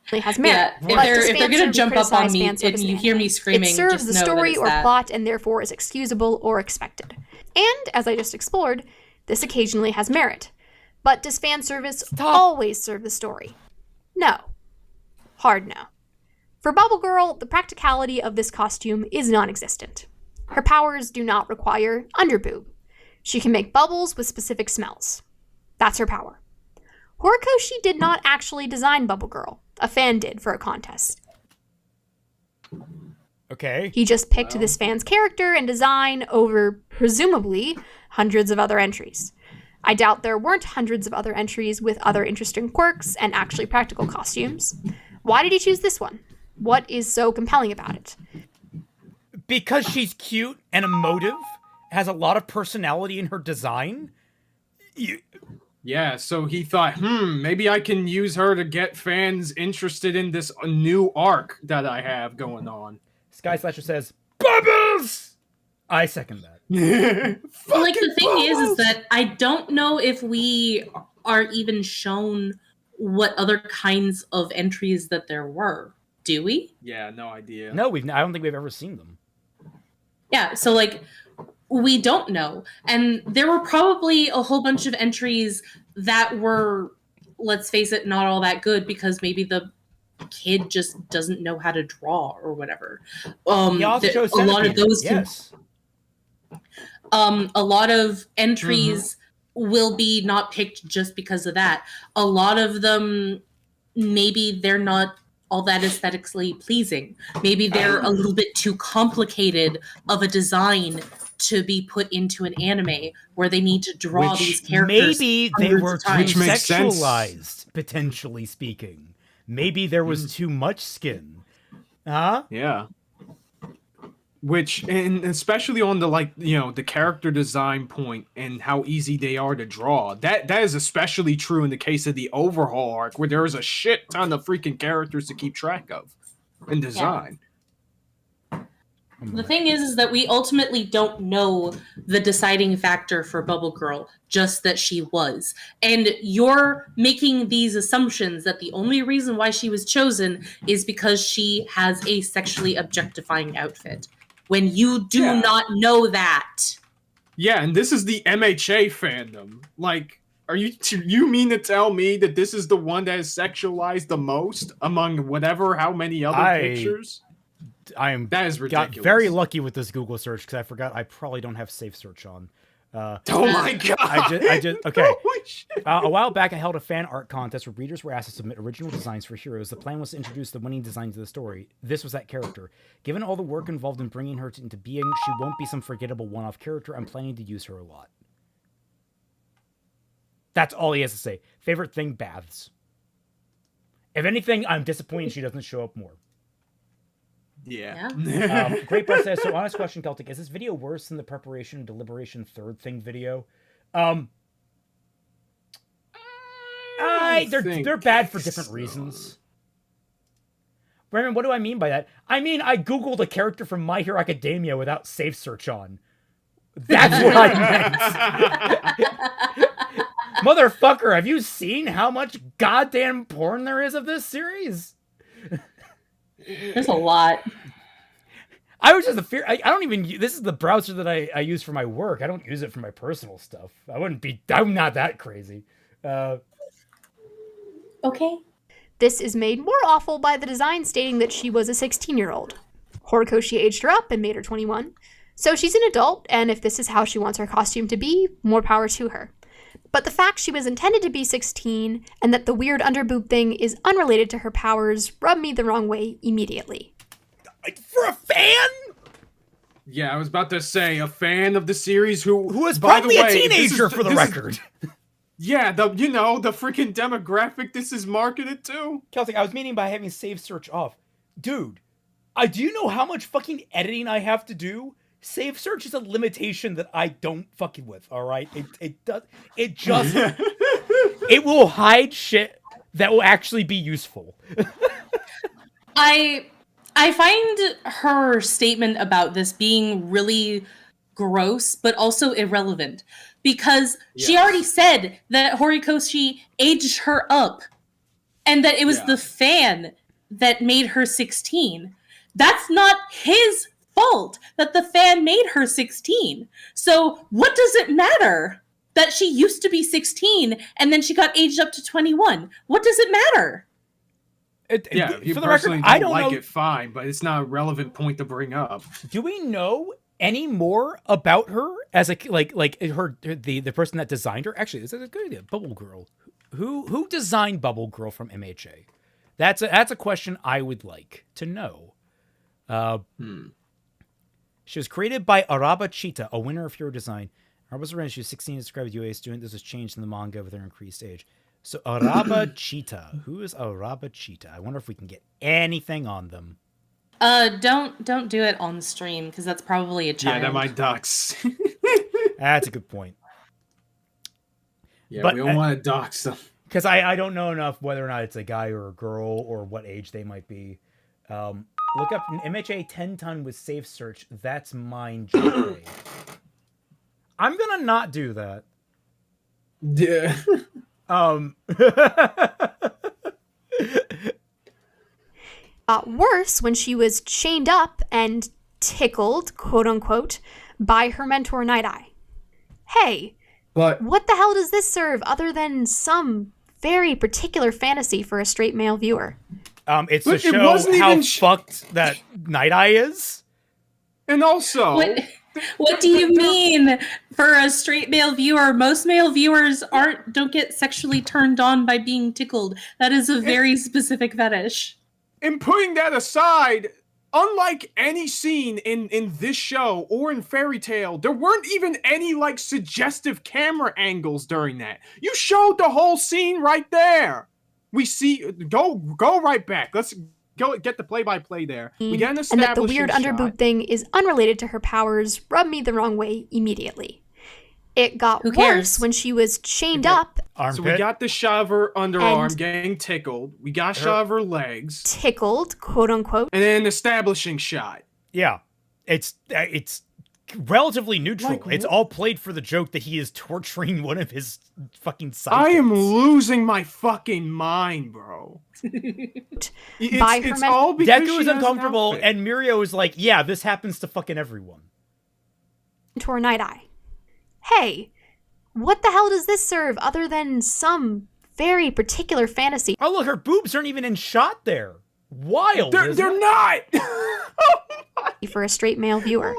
[SPEAKER 4] has merit.
[SPEAKER 3] Yeah,
[SPEAKER 4] But
[SPEAKER 3] if they're
[SPEAKER 4] to
[SPEAKER 3] gonna jump up on
[SPEAKER 4] criticize
[SPEAKER 3] me
[SPEAKER 4] fan
[SPEAKER 3] and
[SPEAKER 4] service
[SPEAKER 3] you
[SPEAKER 4] in
[SPEAKER 3] hear me
[SPEAKER 4] anime,
[SPEAKER 3] screaming,
[SPEAKER 4] it serves
[SPEAKER 3] just
[SPEAKER 4] the
[SPEAKER 3] know that
[SPEAKER 4] story
[SPEAKER 3] it's
[SPEAKER 4] or
[SPEAKER 3] that.
[SPEAKER 4] plot and therefore is excusable or expected. And, as I just explored, this occasionally has merit. But does fan service always serve the story? No. Hard no. For Bubble Girl, the practicality of this costume is non-existent. Her powers do not require underboob. She can make bubbles with specific smells. That's her power. Horikoshi did not actually design Bubble Girl. A fan did for a contest.
[SPEAKER 1] Okay.
[SPEAKER 4] He just picked this fan's character and design over, presumably, hundreds of other entries. I doubt there weren't hundreds of other entries with other interesting quirks and actually practical costumes. Why did he choose this one? What is so compelling about it?
[SPEAKER 1] Because she's cute and emotive, has a lot of personality in her design.
[SPEAKER 2] Yeah, so he thought, maybe I can use her to get fans interested in this new arc that I have going on.
[SPEAKER 1] Sky Slasher says, Bubbles! I second that.
[SPEAKER 3] Like the thing is that I don't know if we are even shown what other kinds of entries that there were. Do we?
[SPEAKER 2] Yeah, no idea.
[SPEAKER 1] No, I don't think we've ever seen them.
[SPEAKER 3] Yeah, so like we don't know. And there were probably a whole bunch of entries that were, let's face it, not all that good because maybe the kid just doesn't know how to draw or whatever.
[SPEAKER 1] He also chose
[SPEAKER 3] a lot of
[SPEAKER 1] Centipede.
[SPEAKER 3] those
[SPEAKER 1] Yes.
[SPEAKER 3] a lot of entries will be not picked just because of that. A lot of them, maybe they're not all that aesthetically pleasing. Maybe they're a little bit too complicated of a design to be put into an anime where they need to draw these characters.
[SPEAKER 1] Maybe they
[SPEAKER 3] hundreds
[SPEAKER 1] were
[SPEAKER 3] of
[SPEAKER 1] too
[SPEAKER 3] times.
[SPEAKER 2] Which makes sense.
[SPEAKER 1] sexualized, potentially speaking. Maybe there was too much skin. Huh?
[SPEAKER 2] Yeah. Which, and especially on the, like, you know, the character design point and how easy they are to draw. That is especially true in the case of the overhaul arc, where there is a shit ton of freaking characters to keep track of and design.
[SPEAKER 3] The thing is that we ultimately don't know the deciding factor for Bubble Girl, just that she was. And you're making these assumptions that the only reason why she was chosen is because she has a sexually objectifying outfit, when you do not know that.
[SPEAKER 2] Yeah, and this is the MHA fandom. Like, you mean to tell me that this is the one that is sexualized the most among how many other pictures? That is ridiculous.
[SPEAKER 1] Got very lucky with this Google search because I forgot I probably don't have safe search on.
[SPEAKER 2] Oh my god!
[SPEAKER 1] I just okay. A while back, I held a fan art contest where readers were asked to submit original designs for heroes. The plan was to introduce the winning design to the story. This was that character. Given all the work involved in bringing her into being, she won't be some forgettable one-off character. I'm planning to use her a lot. That's all he has to say. Favorite thing: baths. If anything, I'm disappointed she doesn't show up more.
[SPEAKER 2] Yeah.
[SPEAKER 1] Great Brett says, so honest question, Celtic, is this video worse than the preparation and deliberation third thing video? They're bad for different reasons. Brandon, what do I mean by that? I mean, I Googled a character from My Hero Academia without safe search on. That's what I meant. Motherfucker, have you seen how much goddamn porn there is of this series?
[SPEAKER 3] There's a lot.
[SPEAKER 1] I was just I don't even. This is the browser that I use for my work. I don't use it for my personal stuff. I'm not that crazy.
[SPEAKER 3] Okay.
[SPEAKER 4] This is made more awful by the design stating that she was a 16-year-old. Horikoshi aged her up and made her 21. So she's an adult, and if this is how she wants her costume to be, more power to her. But the fact she was intended to be 16 and that the weird underboob thing is unrelated to her powers rubbed me the wrong way immediately.
[SPEAKER 1] For a fan?
[SPEAKER 2] Yeah, I was about to say, a fan of the series who
[SPEAKER 1] was probably a teenager for the record.
[SPEAKER 2] Yeah, the freaking demographic this is marketed to.
[SPEAKER 1] Celtic, I was meaning by having save search off. Dude, do you know how much fucking editing I have to do? Save search is a limitation that I don't fucking with, all right? It will hide shit that will actually be useful.
[SPEAKER 3] I find her statement about this being really gross, but also irrelevant. Because she already said that Horikoshi aged her up. And that it was the fan that made her 16. That's not his fault that the fan made her 16. So what does it matter that she used to be 16 and then she got aged up to 21? What does it matter?
[SPEAKER 2] For the record, I don't like it fine, but it's not a relevant point to bring up.
[SPEAKER 1] Do we know any more about her as the person that designed her? Actually, this is a good idea. Bubble Girl. Who designed Bubble Girl from MHA? That's a question I would like to know. She was created by Araba Cheetah, a winner of Hero Design. Araba's originally she was 16 and described as UA student. This was changed in the manga with her increased age. So Araba Cheetah. Who is Araba Cheetah? I wonder if we can get anything on them.
[SPEAKER 3] Don't do it on stream because that's probably a child.
[SPEAKER 2] Yeah, that might dox.
[SPEAKER 1] That's a good point.
[SPEAKER 2] Yeah, but we don't want to dox them.
[SPEAKER 1] Because I don't know enough whether or not it's a guy or a girl or what age they might be. Look up MHA 10 ton with safe search. That's mine. JK. I'm gonna not do that.
[SPEAKER 2] Yeah.
[SPEAKER 4] Worse, when she was chained up and tickled, quote unquote, by her mentor Night Eye. Hey,
[SPEAKER 2] but
[SPEAKER 4] what the hell does this serve other than some very particular fantasy for a straight male viewer?
[SPEAKER 1] It's to show how fucked that Night Eye is.
[SPEAKER 2] And also...
[SPEAKER 3] What do you mean for a straight male viewer? Most male viewers don't get sexually turned on by being tickled. That is a very specific fetish.
[SPEAKER 2] And putting that aside, unlike any scene in this show or in Fairy Tail, there weren't even any suggestive camera angles during that. You showed the whole scene right there. We see go right back. Let's go get the play-by-play there. We get an establishing
[SPEAKER 4] and that the weird
[SPEAKER 2] shot.
[SPEAKER 4] underboob thing is unrelated to her powers rubbed me the wrong way immediately. It got worse when she was chained up.
[SPEAKER 1] Armpit.
[SPEAKER 2] So we got the shot of her underarm getting tickled. We got shot of her legs.
[SPEAKER 4] Tickled, quote unquote.
[SPEAKER 2] And then an establishing shot.
[SPEAKER 1] Yeah. It's relatively neutral.
[SPEAKER 2] Like,
[SPEAKER 1] it's all played for the joke that he is torturing one of his fucking sidekicks.
[SPEAKER 2] I am losing my fucking mind, bro. It's all because
[SPEAKER 1] Deku is uncomfortable, and Mirio is like, yeah, this happens to fucking everyone.
[SPEAKER 4] To her Night Eye. Hey, what the hell does this serve other than some very particular fantasy?
[SPEAKER 1] Oh, look, her boobs aren't even in shot there. Wild.
[SPEAKER 2] They're not!
[SPEAKER 4] For a straight male viewer.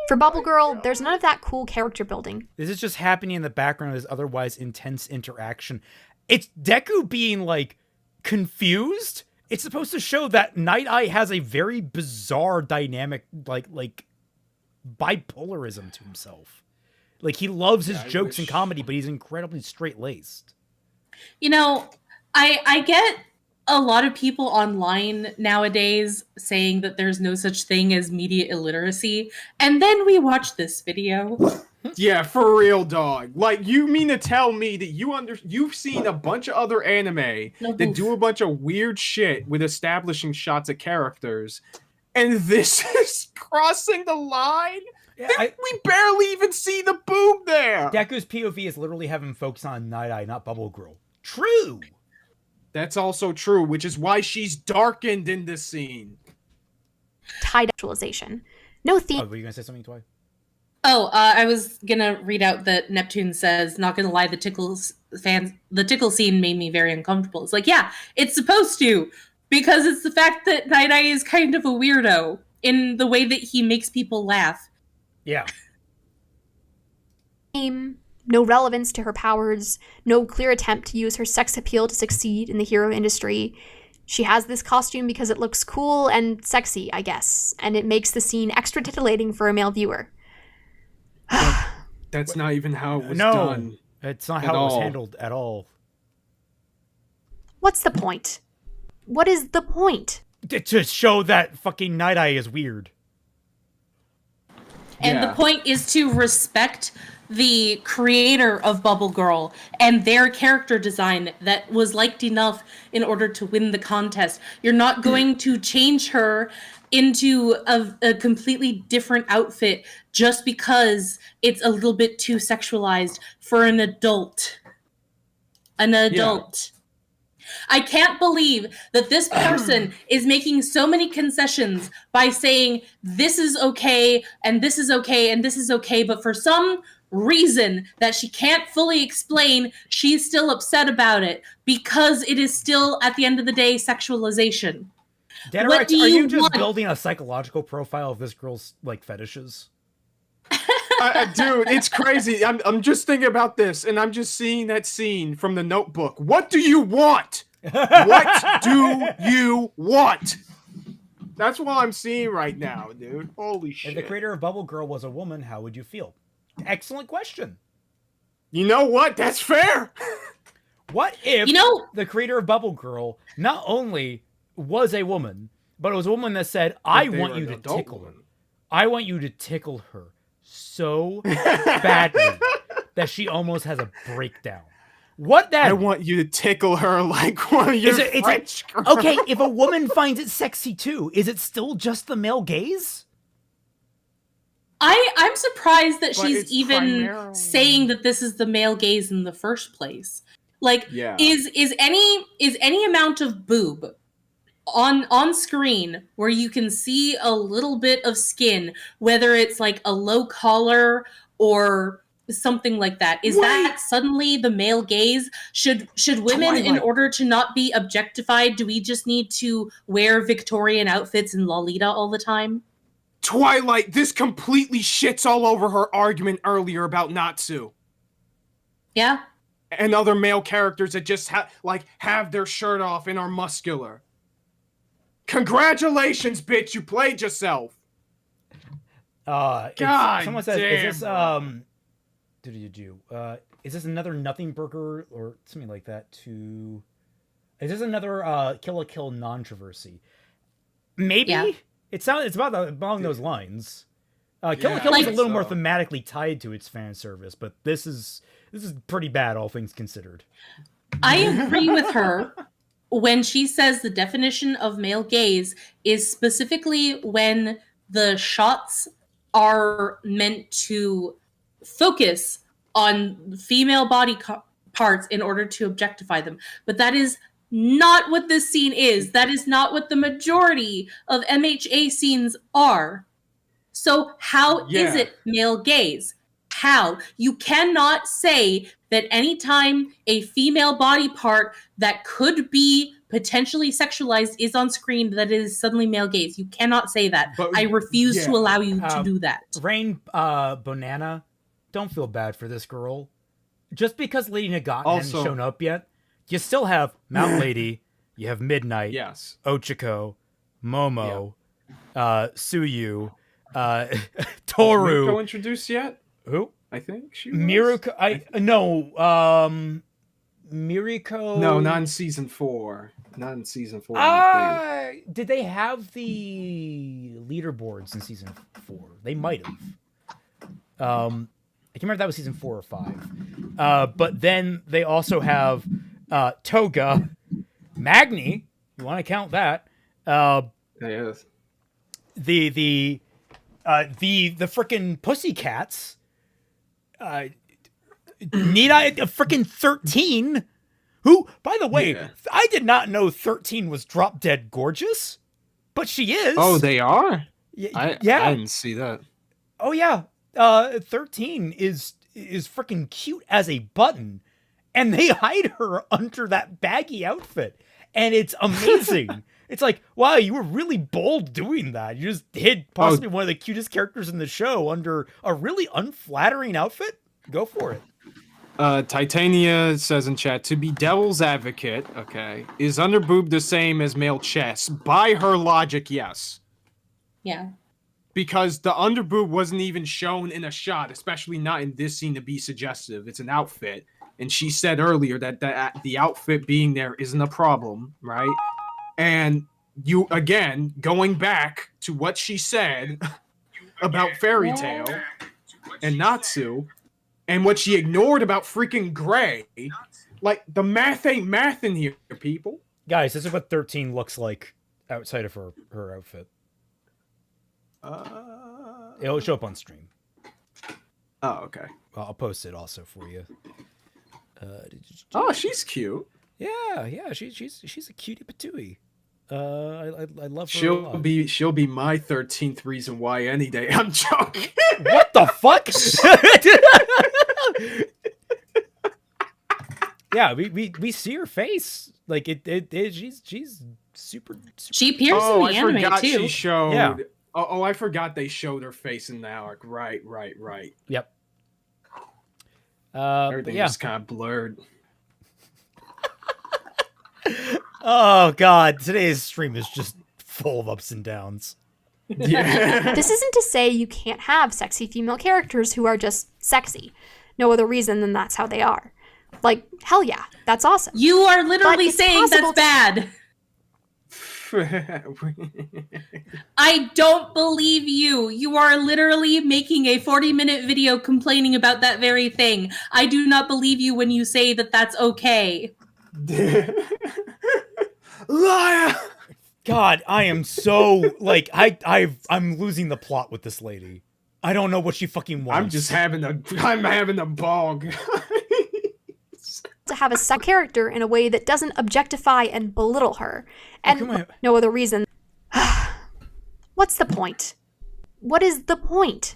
[SPEAKER 4] For Bubble Girl, there's none of that cool character building.
[SPEAKER 1] This is just happening in the background of this otherwise intense interaction. It's Deku being, like, confused. It's supposed to show that Night Eye has a very bizarre dynamic, like bipolarism to himself. Like, he loves his jokes and comedy, but he's incredibly straight-laced.
[SPEAKER 3] You know, I get a lot of people online nowadays saying that there's no such thing as media illiteracy, and then we watch this video.
[SPEAKER 2] Yeah, for real, dog. Like, you mean to tell me that you've seen a bunch of other anime that do a bunch of weird shit with establishing shots of characters, and this is crossing the line?
[SPEAKER 1] Yeah,
[SPEAKER 2] we barely even see the boob there!
[SPEAKER 1] Deku's POV is literally having focus on Night Eye, not Bubble Girl. True!
[SPEAKER 2] That's also true, which is why she's darkened in this scene.
[SPEAKER 4] Tied actualization. No theme.
[SPEAKER 1] Oh, were you gonna say something, Twi?
[SPEAKER 3] Oh, I was gonna read out that Neptune says, not gonna lie, the tickle scene made me very uncomfortable. It's like, yeah, it's supposed to, because it's the fact that Night Eye is kind of a weirdo in the way that he makes people laugh.
[SPEAKER 1] Yeah.
[SPEAKER 4] No relevance to her powers, no clear attempt to use her sex appeal to succeed in the hero industry. She has this costume because it looks cool and sexy, I guess, and it makes the scene extra titillating for a male viewer.
[SPEAKER 2] That's not even how it was done.
[SPEAKER 1] It's not how it was handled at all.
[SPEAKER 4] What's the point? What is the point?
[SPEAKER 1] To show that fucking Night Eye is weird.
[SPEAKER 3] And the point is to respect the creator of Bubble Girl and their character design that was liked enough in order to win the contest. You're not going to change her into a completely different outfit just because it's a little bit too sexualized for an adult. I can't believe that this person is making so many concessions by saying this is okay and this is okay and this is okay, but for some reason that she can't fully explain, she's still upset about it because it is still, at the end of the day, sexualization.
[SPEAKER 1] Are you just building a psychological profile of this girl's, like, fetishes?
[SPEAKER 2] Dude, it's crazy. I'm just thinking about this, and I'm just seeing that scene from The Notebook. What do you want? What do you want? That's what I'm seeing right now, dude. Holy shit.
[SPEAKER 1] If the creator of Bubble Girl was a woman, how would you feel? Excellent question.
[SPEAKER 2] You know what? That's fair.
[SPEAKER 1] What if the creator of Bubble Girl not only was a woman, but it was a woman that said, I want you to tickle her. I want you to tickle her so badly that she almost has a breakdown. What that?
[SPEAKER 2] I want you to tickle her like one of your French girls.
[SPEAKER 1] Okay, if a woman finds it sexy too, is it still just the male gaze?
[SPEAKER 3] I'm surprised that she's even saying that this is the male gaze in the first place. Like, is any amount of boob on screen where you can see a little bit of skin, whether it's like a low collar or something like that, is that suddenly the male gaze? Should women, Twilight, in order to not be objectified, do we just need to wear Victorian outfits and Lolita all the time?
[SPEAKER 2] Twilight, this completely shits all over her argument earlier about Natsu.
[SPEAKER 3] Yeah.
[SPEAKER 2] And other male characters that just have their shirt off and are muscular. Congratulations, bitch, you played yourself.
[SPEAKER 1] God, someone says, is this is this another Nothing Burger or something like that? Is this another Kill la Kill non-traversy? Maybe. Yeah. It's about along those lines. Kill la Kill is a little more thematically tied to its fan service, but this is pretty bad, all things considered.
[SPEAKER 3] I agree with her when she says the definition of male gaze is specifically when the shots are meant to focus on female body parts in order to objectify them. But that is not what this scene is. That is not what the majority of MHA scenes are. So how is it male gaze? How? You cannot say that anytime a female body part that could be potentially sexualized is on screen, that it is suddenly male gaze. You cannot say that. But, I refuse to allow you to do that.
[SPEAKER 1] Rain Bonana, don't feel bad for this girl. Just because Lady Nagant hasn't shown up yet, you still have Mount Lady, you have Midnight, Ochiko, Momo, Suyu, Toru.
[SPEAKER 2] Miruko introduced yet?
[SPEAKER 1] Who?
[SPEAKER 2] I think she was.
[SPEAKER 1] Miruko. Miruko.
[SPEAKER 2] No, not in season 4. Not in season 4.
[SPEAKER 1] Did they have the leaderboards in season 4? They might have. I can't remember if that was season 4 or 5. But then they also have Toga, Magni. You want to count that?
[SPEAKER 2] Yes.
[SPEAKER 1] The frickin' Pussycats. Nina, frickin' 13. Who, by the way, I did not know 13 was drop dead gorgeous, but she is.
[SPEAKER 2] Oh, they are?
[SPEAKER 1] I
[SPEAKER 2] didn't see that.
[SPEAKER 1] Oh yeah, 13 is frickin' cute as a button, and they hide her under that baggy outfit, and it's amazing. It's like, wow, you were really bold doing that. You just hid possibly one of the cutest characters in the show under a really unflattering outfit. Go for it.
[SPEAKER 2] Titania says in chat, to be devil's advocate, is underboob the same as male chest? By her logic, yes.
[SPEAKER 3] Yeah.
[SPEAKER 2] Because the underboob wasn't even shown in a shot, especially not in this scene to be suggestive. It's an outfit. And she said earlier that the outfit being there isn't a problem, right? And you, again, going back to what she said about Fairy Tail and Natsu, and what she ignored about freaking Gray, like, the math ain't math in here, people.
[SPEAKER 1] Guys, this is what 13 looks like outside of her outfit. It'll show up on stream.
[SPEAKER 2] Oh, okay.
[SPEAKER 1] Well, I'll post it also for you.
[SPEAKER 2] Oh, she's cute.
[SPEAKER 1] Yeah, she's a cutie patooey. I love her a lot.
[SPEAKER 2] She'll be my 13th reason why any day. I'm joking.
[SPEAKER 1] What the fuck? Yeah, we see her face. Like she's super.
[SPEAKER 3] She appears in the anime
[SPEAKER 2] forgot
[SPEAKER 3] too.
[SPEAKER 2] She showed.
[SPEAKER 1] Yeah.
[SPEAKER 2] Oh, I forgot they showed her face in the arc. Right.
[SPEAKER 1] Yep.
[SPEAKER 2] Everything was kind of blurred.
[SPEAKER 1] Oh god, today's stream is just full of ups and downs.
[SPEAKER 2] Yeah.
[SPEAKER 4] This isn't to say you can't have sexy female characters who are just sexy. No other reason than that's how they are. Like, hell yeah, that's awesome.
[SPEAKER 3] You are literally saying that's bad. I don't believe you. You are literally making a 40-minute video complaining about that very thing. I do not believe you when you say that that's okay.
[SPEAKER 2] Liar!
[SPEAKER 1] God, I am so like I'm losing the plot with this lady. I don't know what she fucking wants.
[SPEAKER 2] I'm having a bog.
[SPEAKER 4] To have a sex character in a way that doesn't objectify and belittle her. And no other reason. What's the point? What is the point?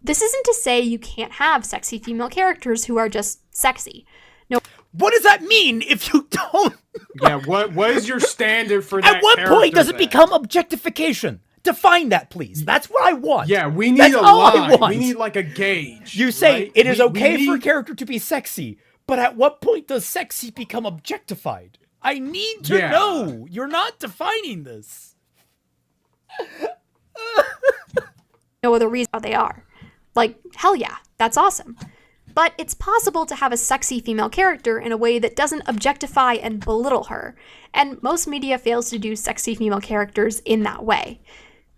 [SPEAKER 4] This isn't to say you can't have sexy female characters who are just sexy. No.
[SPEAKER 1] What does that mean if you don't?
[SPEAKER 2] Yeah, what is your standard for that?
[SPEAKER 1] At what point does it become objectification? Define that, please. That's what I want.
[SPEAKER 2] Yeah, we need a line. We need like a gauge.
[SPEAKER 1] You say it is okay for a character to be sexy, but at what point does sexy become objectified? I need to know. You're not defining this.
[SPEAKER 4] No other reason how they are. Like, hell yeah, that's awesome. But it's possible to have a sexy female character in a way that doesn't objectify and belittle her, and most media fails to do sexy female characters in that way.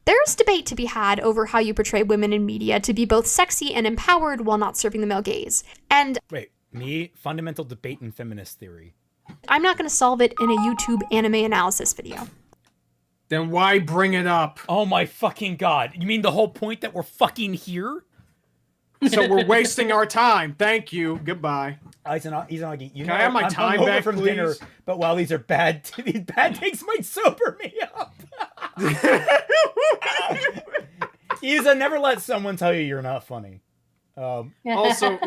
[SPEAKER 4] There's debate to be had over how you portray women in media to be both sexy and empowered while not serving the male gaze. And
[SPEAKER 1] fundamental debate in feminist theory.
[SPEAKER 4] I'm not going to solve it in a YouTube anime analysis video.
[SPEAKER 2] Then why bring it up?
[SPEAKER 1] Oh my fucking god. You mean the whole point that we're fucking here?
[SPEAKER 2] So we're wasting our time. Thank you. Goodbye.
[SPEAKER 1] Izanagi, you
[SPEAKER 2] Can I have my time
[SPEAKER 1] hungover
[SPEAKER 2] back,
[SPEAKER 1] from
[SPEAKER 2] please?
[SPEAKER 1] dinner, but while these bad takes might sober me up. Iza, never let someone tell you you're not funny.
[SPEAKER 2] Also,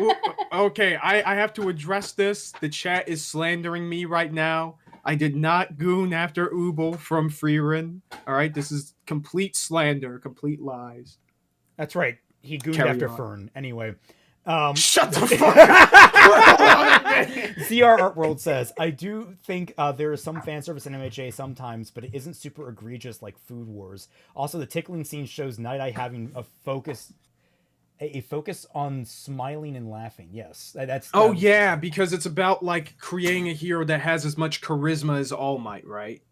[SPEAKER 2] okay, I have to address this. The chat is slandering me right now. I did not goon after Ubel from Freerin. All right, this is complete slander, complete lies.
[SPEAKER 1] That's right. He gooned
[SPEAKER 2] Carry
[SPEAKER 1] after
[SPEAKER 2] on.
[SPEAKER 1] Fern. Anyway.
[SPEAKER 2] Shut the fuck up!
[SPEAKER 1] CR Art World says, I do think there is some fan service in MHA sometimes, but it isn't super egregious like Food Wars. Also, the tickling scene shows Night Eye having a focus on smiling and laughing. Yes, that's.
[SPEAKER 2] Oh yeah, because it's about like creating a hero that has as much charisma as All Might, right?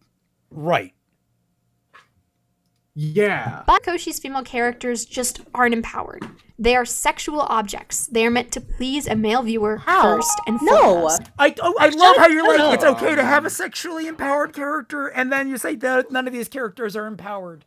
[SPEAKER 1] Right.
[SPEAKER 2] Yeah.
[SPEAKER 4] But Koshi's female characters just aren't empowered. They are sexual objects. They are meant to please a male viewer first and foremost.
[SPEAKER 1] I love how you're like, it's okay to have a sexually empowered character, and then you say that none of these characters are empowered.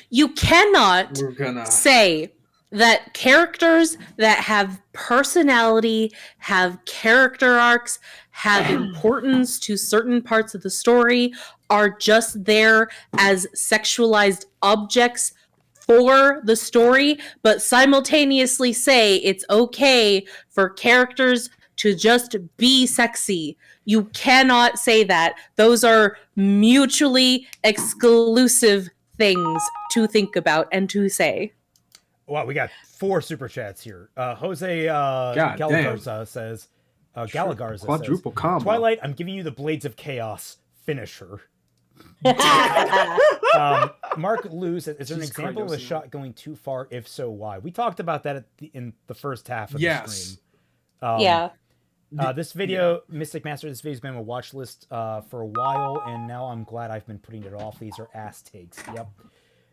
[SPEAKER 3] You cannot
[SPEAKER 2] We're gonna
[SPEAKER 3] say that characters that have personality, have character arcs, have importance to certain parts of the story are just there as sexualized objects for the story, but simultaneously say it's okay for characters to just be sexy. You cannot say that. Those are mutually exclusive things to think about and to say.
[SPEAKER 1] Wow, we got 4 super chats here. Jose
[SPEAKER 2] damn.
[SPEAKER 1] Galagarza says, Galagarza
[SPEAKER 2] Quadruple
[SPEAKER 1] says,
[SPEAKER 2] combo.
[SPEAKER 1] Twilight, I'm giving you the Blades of Chaos. Finish her. Mark Lou says, is there an
[SPEAKER 2] Jesus
[SPEAKER 1] example of a
[SPEAKER 2] Christ.
[SPEAKER 1] shot going too far? If so, why? We talked about that in the first half of the stream.
[SPEAKER 3] Yeah.
[SPEAKER 1] This video, Mystic Master, this video's been on a watch list for a while, and now I'm glad I've been putting it off. These are ass takes. Yep.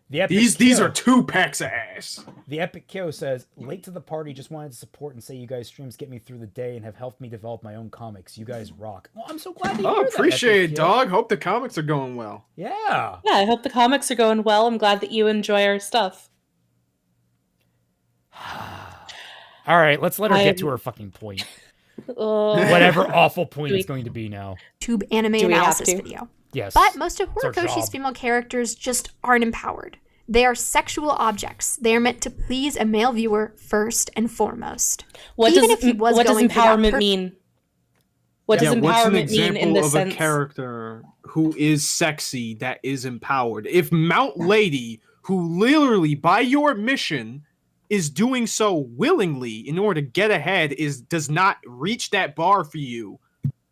[SPEAKER 1] The Epic
[SPEAKER 2] These
[SPEAKER 1] Kyo-
[SPEAKER 2] are 2 packs of ass.
[SPEAKER 1] The Epic Kyo says, late to the party, just wanted to support and say you guys' streams get me through the day and have helped me develop my own comics. You guys rock. Well, I'm so glad to hear
[SPEAKER 2] Oh,
[SPEAKER 1] that,
[SPEAKER 2] appreciate
[SPEAKER 1] Epic
[SPEAKER 2] it,
[SPEAKER 1] Kyo.
[SPEAKER 2] dog. Hope the comics are going well.
[SPEAKER 1] Yeah.
[SPEAKER 3] Yeah, I hope the comics are going well. I'm glad that you enjoy our stuff.
[SPEAKER 1] All right, let's let her get
[SPEAKER 3] I'm-
[SPEAKER 1] to her fucking point.
[SPEAKER 3] Uh,
[SPEAKER 1] Whatever awful point
[SPEAKER 3] Do we-
[SPEAKER 1] it's going to be now.
[SPEAKER 4] YouTube anime
[SPEAKER 3] Do we have
[SPEAKER 4] analysis
[SPEAKER 3] to?
[SPEAKER 4] video.
[SPEAKER 1] Yes.
[SPEAKER 4] But most of
[SPEAKER 1] It's our
[SPEAKER 4] Horikoshi's
[SPEAKER 1] job.
[SPEAKER 4] female characters just aren't empowered. They are sexual objects. They are meant to please a male viewer first and foremost.
[SPEAKER 3] what
[SPEAKER 4] Even
[SPEAKER 3] does
[SPEAKER 4] if he was
[SPEAKER 3] what does
[SPEAKER 4] going for that
[SPEAKER 3] empowerment mean? What does
[SPEAKER 2] What's an
[SPEAKER 3] empowerment mean in
[SPEAKER 2] example
[SPEAKER 3] the
[SPEAKER 2] of
[SPEAKER 3] sense?
[SPEAKER 2] a character who is sexy that is empowered? If Mount Lady, who literally by your admission is doing so willingly in order to get ahead, does not reach that bar for you,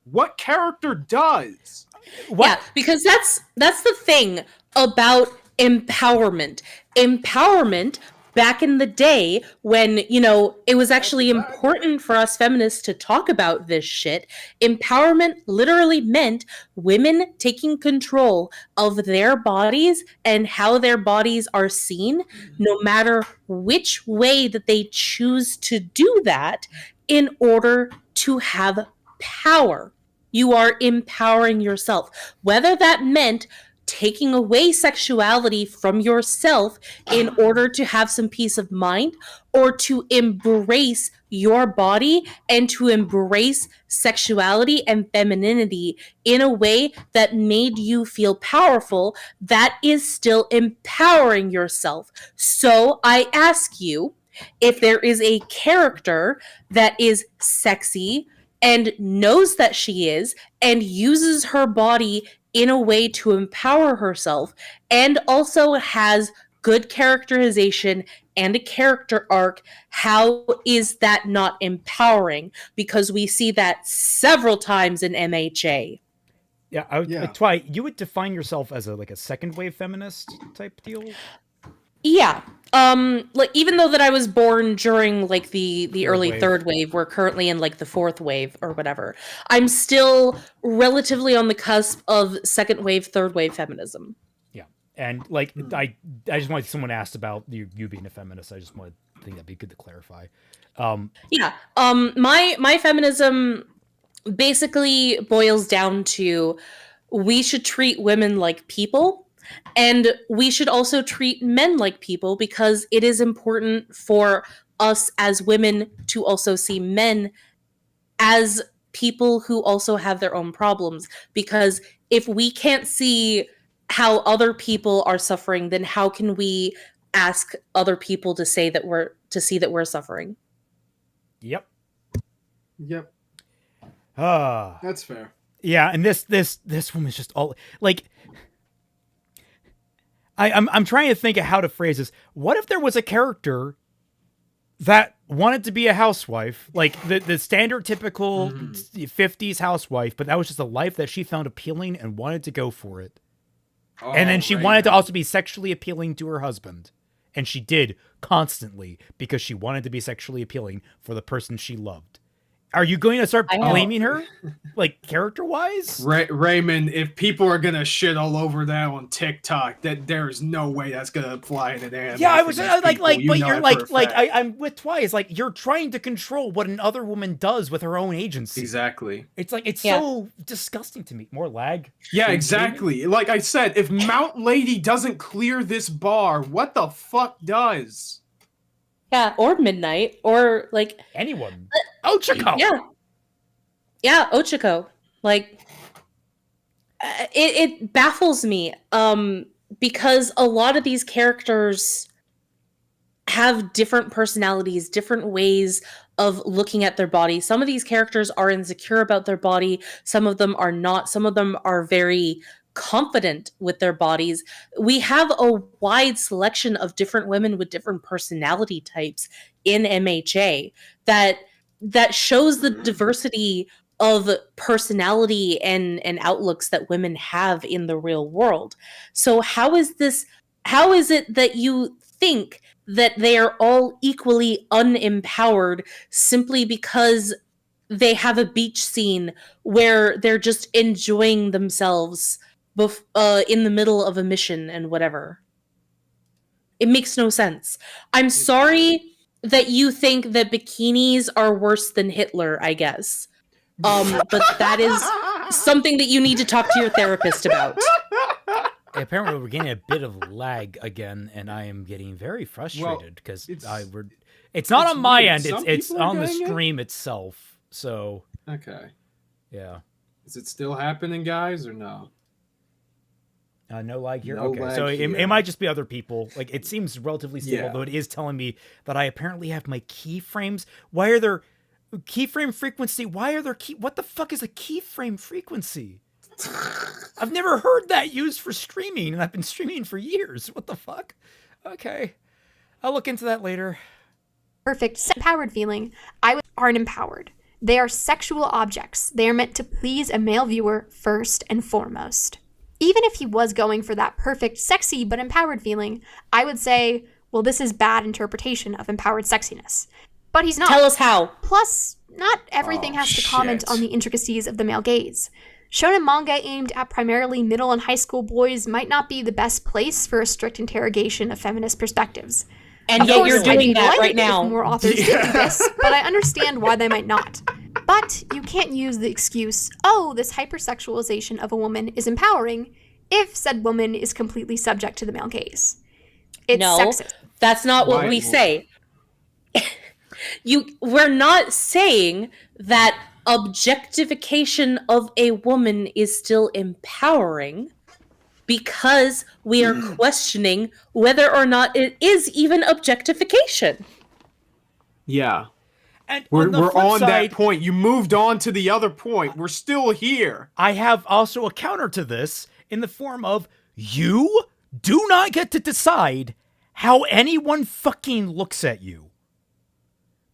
[SPEAKER 2] what character does?
[SPEAKER 1] What?
[SPEAKER 3] Yeah, because that's the thing about empowerment. Empowerment back in the day when, it was actually important for us feminists to talk about this shit. Empowerment literally meant women taking control of their bodies and how their bodies are seen, no matter which way that they choose to do that in order to have power. You are empowering yourself. Whether that meant taking away sexuality from yourself in order to have some peace of mind, or to embrace your body and to embrace sexuality and femininity in a way that made you feel powerful, that is still empowering yourself. So I ask you, if there is a character that is sexy and knows that she is and uses her body in a way to empower herself, and also has good characterization and a character arc, how is that not empowering? Because we see that several times in MHA.
[SPEAKER 1] Yeah, Twilight, you would define yourself as a second wave feminist type deal?
[SPEAKER 3] Yeah. Even though that I was born during the early
[SPEAKER 1] wave.
[SPEAKER 3] third wave, we're currently in the fourth wave or whatever. I'm still relatively on the cusp of second wave, third wave feminism.
[SPEAKER 1] Yeah. And I just wanted someone asked about you being a feminist. I just think that'd be good to clarify.
[SPEAKER 3] Yeah. My feminism basically boils down to we should treat women like people. And we should also treat men like people, because it is important for us as women to also see men as people who also have their own problems. Because if we can't see how other people are suffering, then how can we ask other people to see that we're suffering?
[SPEAKER 1] Yep.
[SPEAKER 2] Yep.
[SPEAKER 1] Ah.
[SPEAKER 2] That's fair.
[SPEAKER 1] Yeah, and this woman's just all like. I'm trying to think of how to phrase this. What if there was a character that wanted to be a housewife, like the standard typical 50s housewife, but that was just a life that she found appealing and wanted to go for it. And then she wanted to also be sexually appealing to her husband. And she did constantly because she wanted to be sexually appealing for the person she loved. Are you going to start blaming her, like character-wise?
[SPEAKER 2] Raymond, if people are gonna shit all over that on TikTok, that there's no way that's gonna fly in an anime.
[SPEAKER 1] Yeah, I was like, but you're like, I'm with Twice. Like, you're trying to control what another woman does with her own agency.
[SPEAKER 2] Exactly.
[SPEAKER 1] It's like it's so disgusting to me. More lag.
[SPEAKER 2] Yeah, exactly. Like I said, if Mount Lady doesn't clear this bar, what the fuck does?
[SPEAKER 3] Yeah, or Midnight, or like
[SPEAKER 1] anyone. Ochako.
[SPEAKER 3] Yeah, Ochako. Like, it baffles me, because a lot of these characters have different personalities, different ways of looking at their body. Some of these characters are insecure about their body. Some of them are not. Some of them are very confident with their bodies. We have a wide selection of different women with different personality types in MHA that shows the diversity of personality and outlooks that women have in the real world. So how is it that you think that they are all equally unempowered simply because they have a beach scene where they're just enjoying themselves in the middle of a mission and whatever? It makes no sense. I'm sorry that you think that bikinis are worse than Hitler, I guess. But that is something that you need to talk to your therapist about.
[SPEAKER 1] Apparently, we're getting a bit of lag again, and I am getting very frustrated because it's not on my end. It's on the stream itself. So
[SPEAKER 2] okay,
[SPEAKER 1] yeah.
[SPEAKER 2] Is it still happening, guys, or no?
[SPEAKER 1] No lag here?
[SPEAKER 2] No
[SPEAKER 1] okay,
[SPEAKER 2] lag
[SPEAKER 1] so
[SPEAKER 2] here.
[SPEAKER 1] It might just be other people. Like, it seems relatively stable,
[SPEAKER 2] Yeah.
[SPEAKER 1] though it is telling me that I apparently have my keyframes. Why are there keyframe frequency? Why are there what the fuck is a keyframe frequency? I've never heard that used for streaming, and I've been streaming for years. What the fuck? Okay, I'll look into that later.
[SPEAKER 4] Perfect empowered feeling, aren't empowered. They are sexual objects. They are meant to please a male viewer first and foremost. Even if he was going for that perfect, sexy, but empowered feeling, I would say, well, this is bad interpretation of empowered sexiness. But he's not.
[SPEAKER 3] Tell us how.
[SPEAKER 4] Plus, not everything has to comment on the intricacies of the male gaze. Shonen manga aimed at primarily middle and high school boys might not be the best place for a strict interrogation of feminist perspectives.
[SPEAKER 3] And yet you're doing that right now.
[SPEAKER 4] If more authors did do this, but I understand why they might not. But you can't use the excuse, oh, this hypersexualization of a woman is empowering, if said woman is completely subject to the male gaze. It's sexist.
[SPEAKER 3] That's not what we say. We're not saying that objectification of a woman is still empowering, because we are questioning whether or not it is even objectification.
[SPEAKER 2] Yeah.
[SPEAKER 1] And
[SPEAKER 2] we're on
[SPEAKER 1] side,
[SPEAKER 2] that point. You moved on to the other point. We're still here.
[SPEAKER 1] I have also a counter to this in the form of, you do not get to decide how anyone fucking looks at you.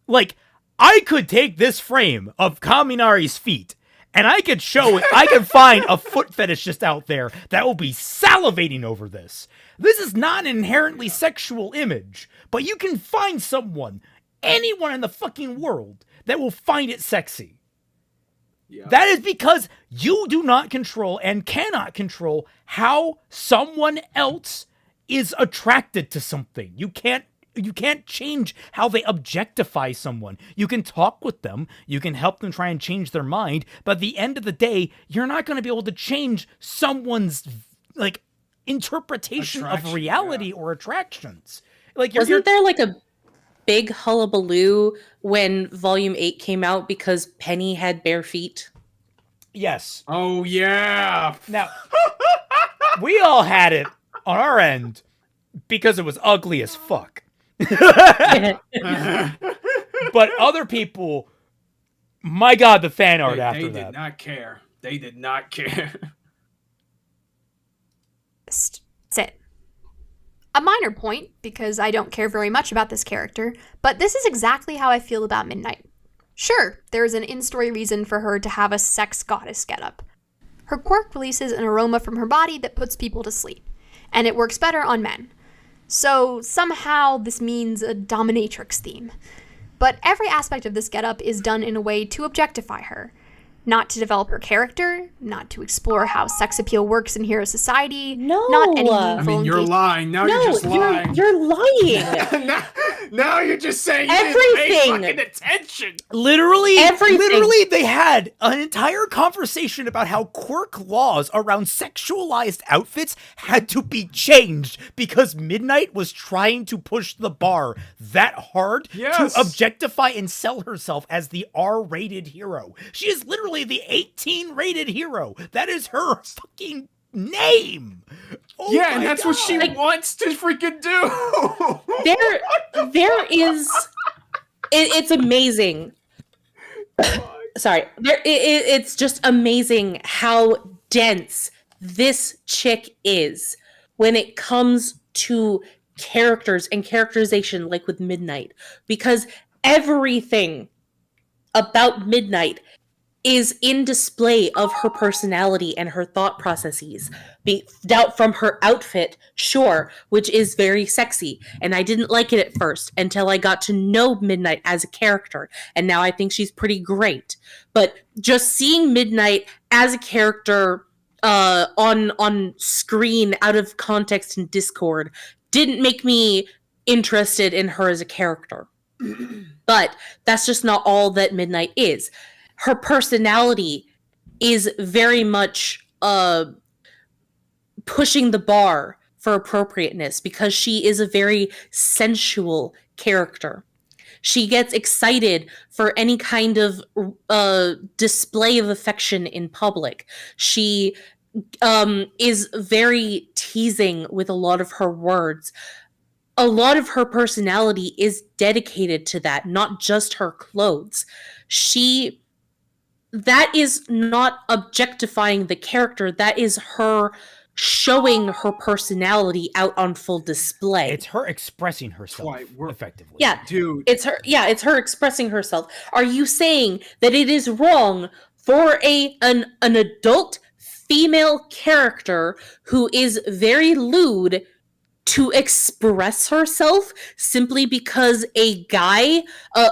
[SPEAKER 1] Like, I could take this frame of Kaminari's feet, and I could find a foot fetishist out there that will be salivating over this. This is not an inherently sexual image, but you can find anyone in the fucking world that will find it sexy. Yeah. That is because you do not control and cannot control how someone else is attracted to something. You can't change how they objectify someone. You can talk with them, you can help them try and change their mind, but at the end of the day, you're not going to be able to change someone's interpretation
[SPEAKER 2] Attraction,
[SPEAKER 1] of reality or attractions. Like, you're,
[SPEAKER 3] Wasn't there like a big hullabaloo when Volume 8 came out because Penny had bare feet?
[SPEAKER 1] yes.
[SPEAKER 2] Oh yeah.
[SPEAKER 1] Now, we all had it on our end because it was ugly as fuck. But other people, my God, the fan art after
[SPEAKER 2] they
[SPEAKER 1] that.
[SPEAKER 2] did not care. They did not care.
[SPEAKER 4] That's it. A minor point, because I don't care very much about this character, but this is exactly how I feel about Midnight. Sure, there's an in-story reason for her to have a sex goddess getup. Her quirk releases an aroma from her body that puts people to sleep, and it works better on men. So somehow this means a dominatrix theme. But every aspect of this getup is done in a way to objectify her. Not to develop her character, not to explore how sex appeal works in hero society,
[SPEAKER 3] No.
[SPEAKER 4] not any
[SPEAKER 2] I
[SPEAKER 4] meaningful
[SPEAKER 2] mean, you're
[SPEAKER 4] engagement.
[SPEAKER 2] lying. Now you're just lying.
[SPEAKER 3] You're lying.
[SPEAKER 2] now you're just saying you
[SPEAKER 3] Everything.
[SPEAKER 2] didn't pay fucking attention.
[SPEAKER 1] Literally,
[SPEAKER 3] Everything.
[SPEAKER 1] they had an entire conversation about how quirk laws around sexualized outfits had to be changed because Midnight was trying to push the bar that hard
[SPEAKER 2] Yes.
[SPEAKER 1] to objectify and sell herself as the R-rated hero. She is literally the 18-rated hero. That is her fucking name. Oh
[SPEAKER 2] Yeah, and
[SPEAKER 1] my
[SPEAKER 2] that's what she
[SPEAKER 1] God.
[SPEAKER 2] wants to freaking do.
[SPEAKER 3] There is. It's amazing. Sorry. It's just amazing how dense this chick is when it comes to characters and characterization, like with Midnight. Because everything about Midnight is in display of her personality and her thought processes. Out from her outfit, sure, which is very sexy. And I didn't like it at first until I got to know Midnight as a character. And now I think she's pretty great. But just seeing Midnight as a character on screen out of context in Discord didn't make me interested in her as a character. But that's just not all that Midnight is. Her personality is very much pushing the bar for appropriateness because she is a very sensual character. She gets excited for any kind of display of affection in public. She is very teasing with a lot of her words. A lot of her personality is dedicated to that, not just her clothes. That is not objectifying the character. That is her showing her personality out on full display.
[SPEAKER 1] It's her expressing herself effectively.
[SPEAKER 3] Yeah,
[SPEAKER 2] Dude.
[SPEAKER 3] It's her expressing herself. Are you saying that it is wrong for an adult female character who is very lewd to express herself simply because a guy,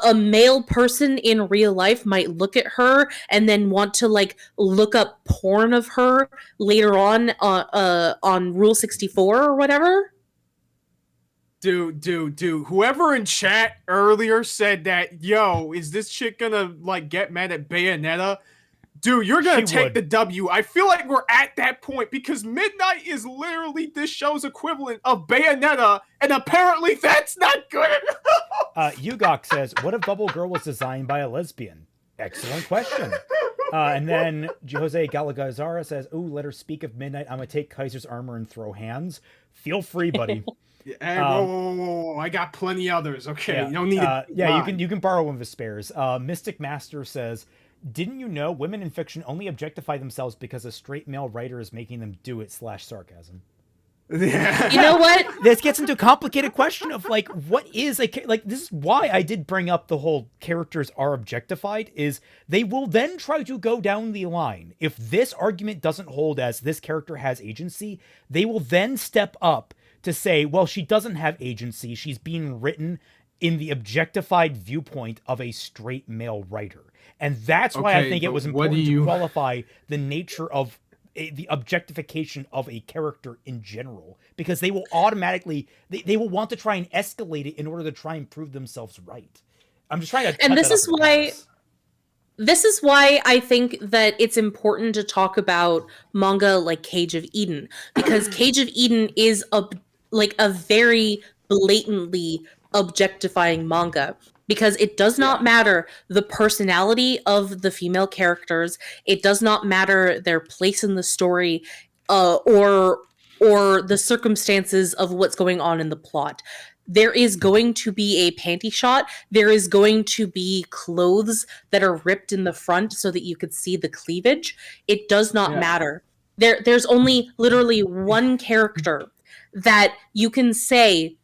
[SPEAKER 3] a male person in real life might look at her and then want to like look up porn of her later on Rule 64 or whatever?
[SPEAKER 2] Dude. Whoever in chat earlier said that, yo, is this chick gonna like get mad at Bayonetta? Dude, you're gonna take the W. I feel like we're at that point because Midnight is literally this show's equivalent of Bayonetta, and apparently that's not good enough.
[SPEAKER 1] Yugok says, what if Bubble Girl was designed by a lesbian? Excellent question. And then Jose Galagazara says, ooh, let her speak of Midnight. I'm gonna take Kaiser's armor and throw hands. Feel free, buddy.
[SPEAKER 2] Hey, whoa. I got plenty others, okay?
[SPEAKER 1] Yeah,
[SPEAKER 2] You don't need to
[SPEAKER 1] you can borrow one of his spares. Mystic Master says, didn't you know women in fiction only objectify themselves because a straight male writer is making them do it /sarcasm?
[SPEAKER 2] Yeah.
[SPEAKER 3] You know what?
[SPEAKER 1] This gets into a complicated question of like, what is like, this is why I did bring up the whole characters are objectified, is they will then try to go down the line. If this argument doesn't hold as this character has agency, they will then step up to say, well, she doesn't have agency. She's being written in the objectified viewpoint of a straight male writer. And that's why I think it was important to qualify the nature of the objectification of a character in general, because they will automatically, they will want to try and escalate it in order to try and prove themselves right. I'm just trying to.
[SPEAKER 3] And this is why This is why I think that it's important to talk about manga like Cage of Eden, because Cage of Eden is a very blatantly objectifying manga, because it does not matter the personality of the female characters, it does not matter their place in the story, or the circumstances of what's going on in the plot. There is going to be a panty shot. There is going to be clothes that are ripped in the front so that you could see the cleavage. It does not matter. There's only literally one character that you can say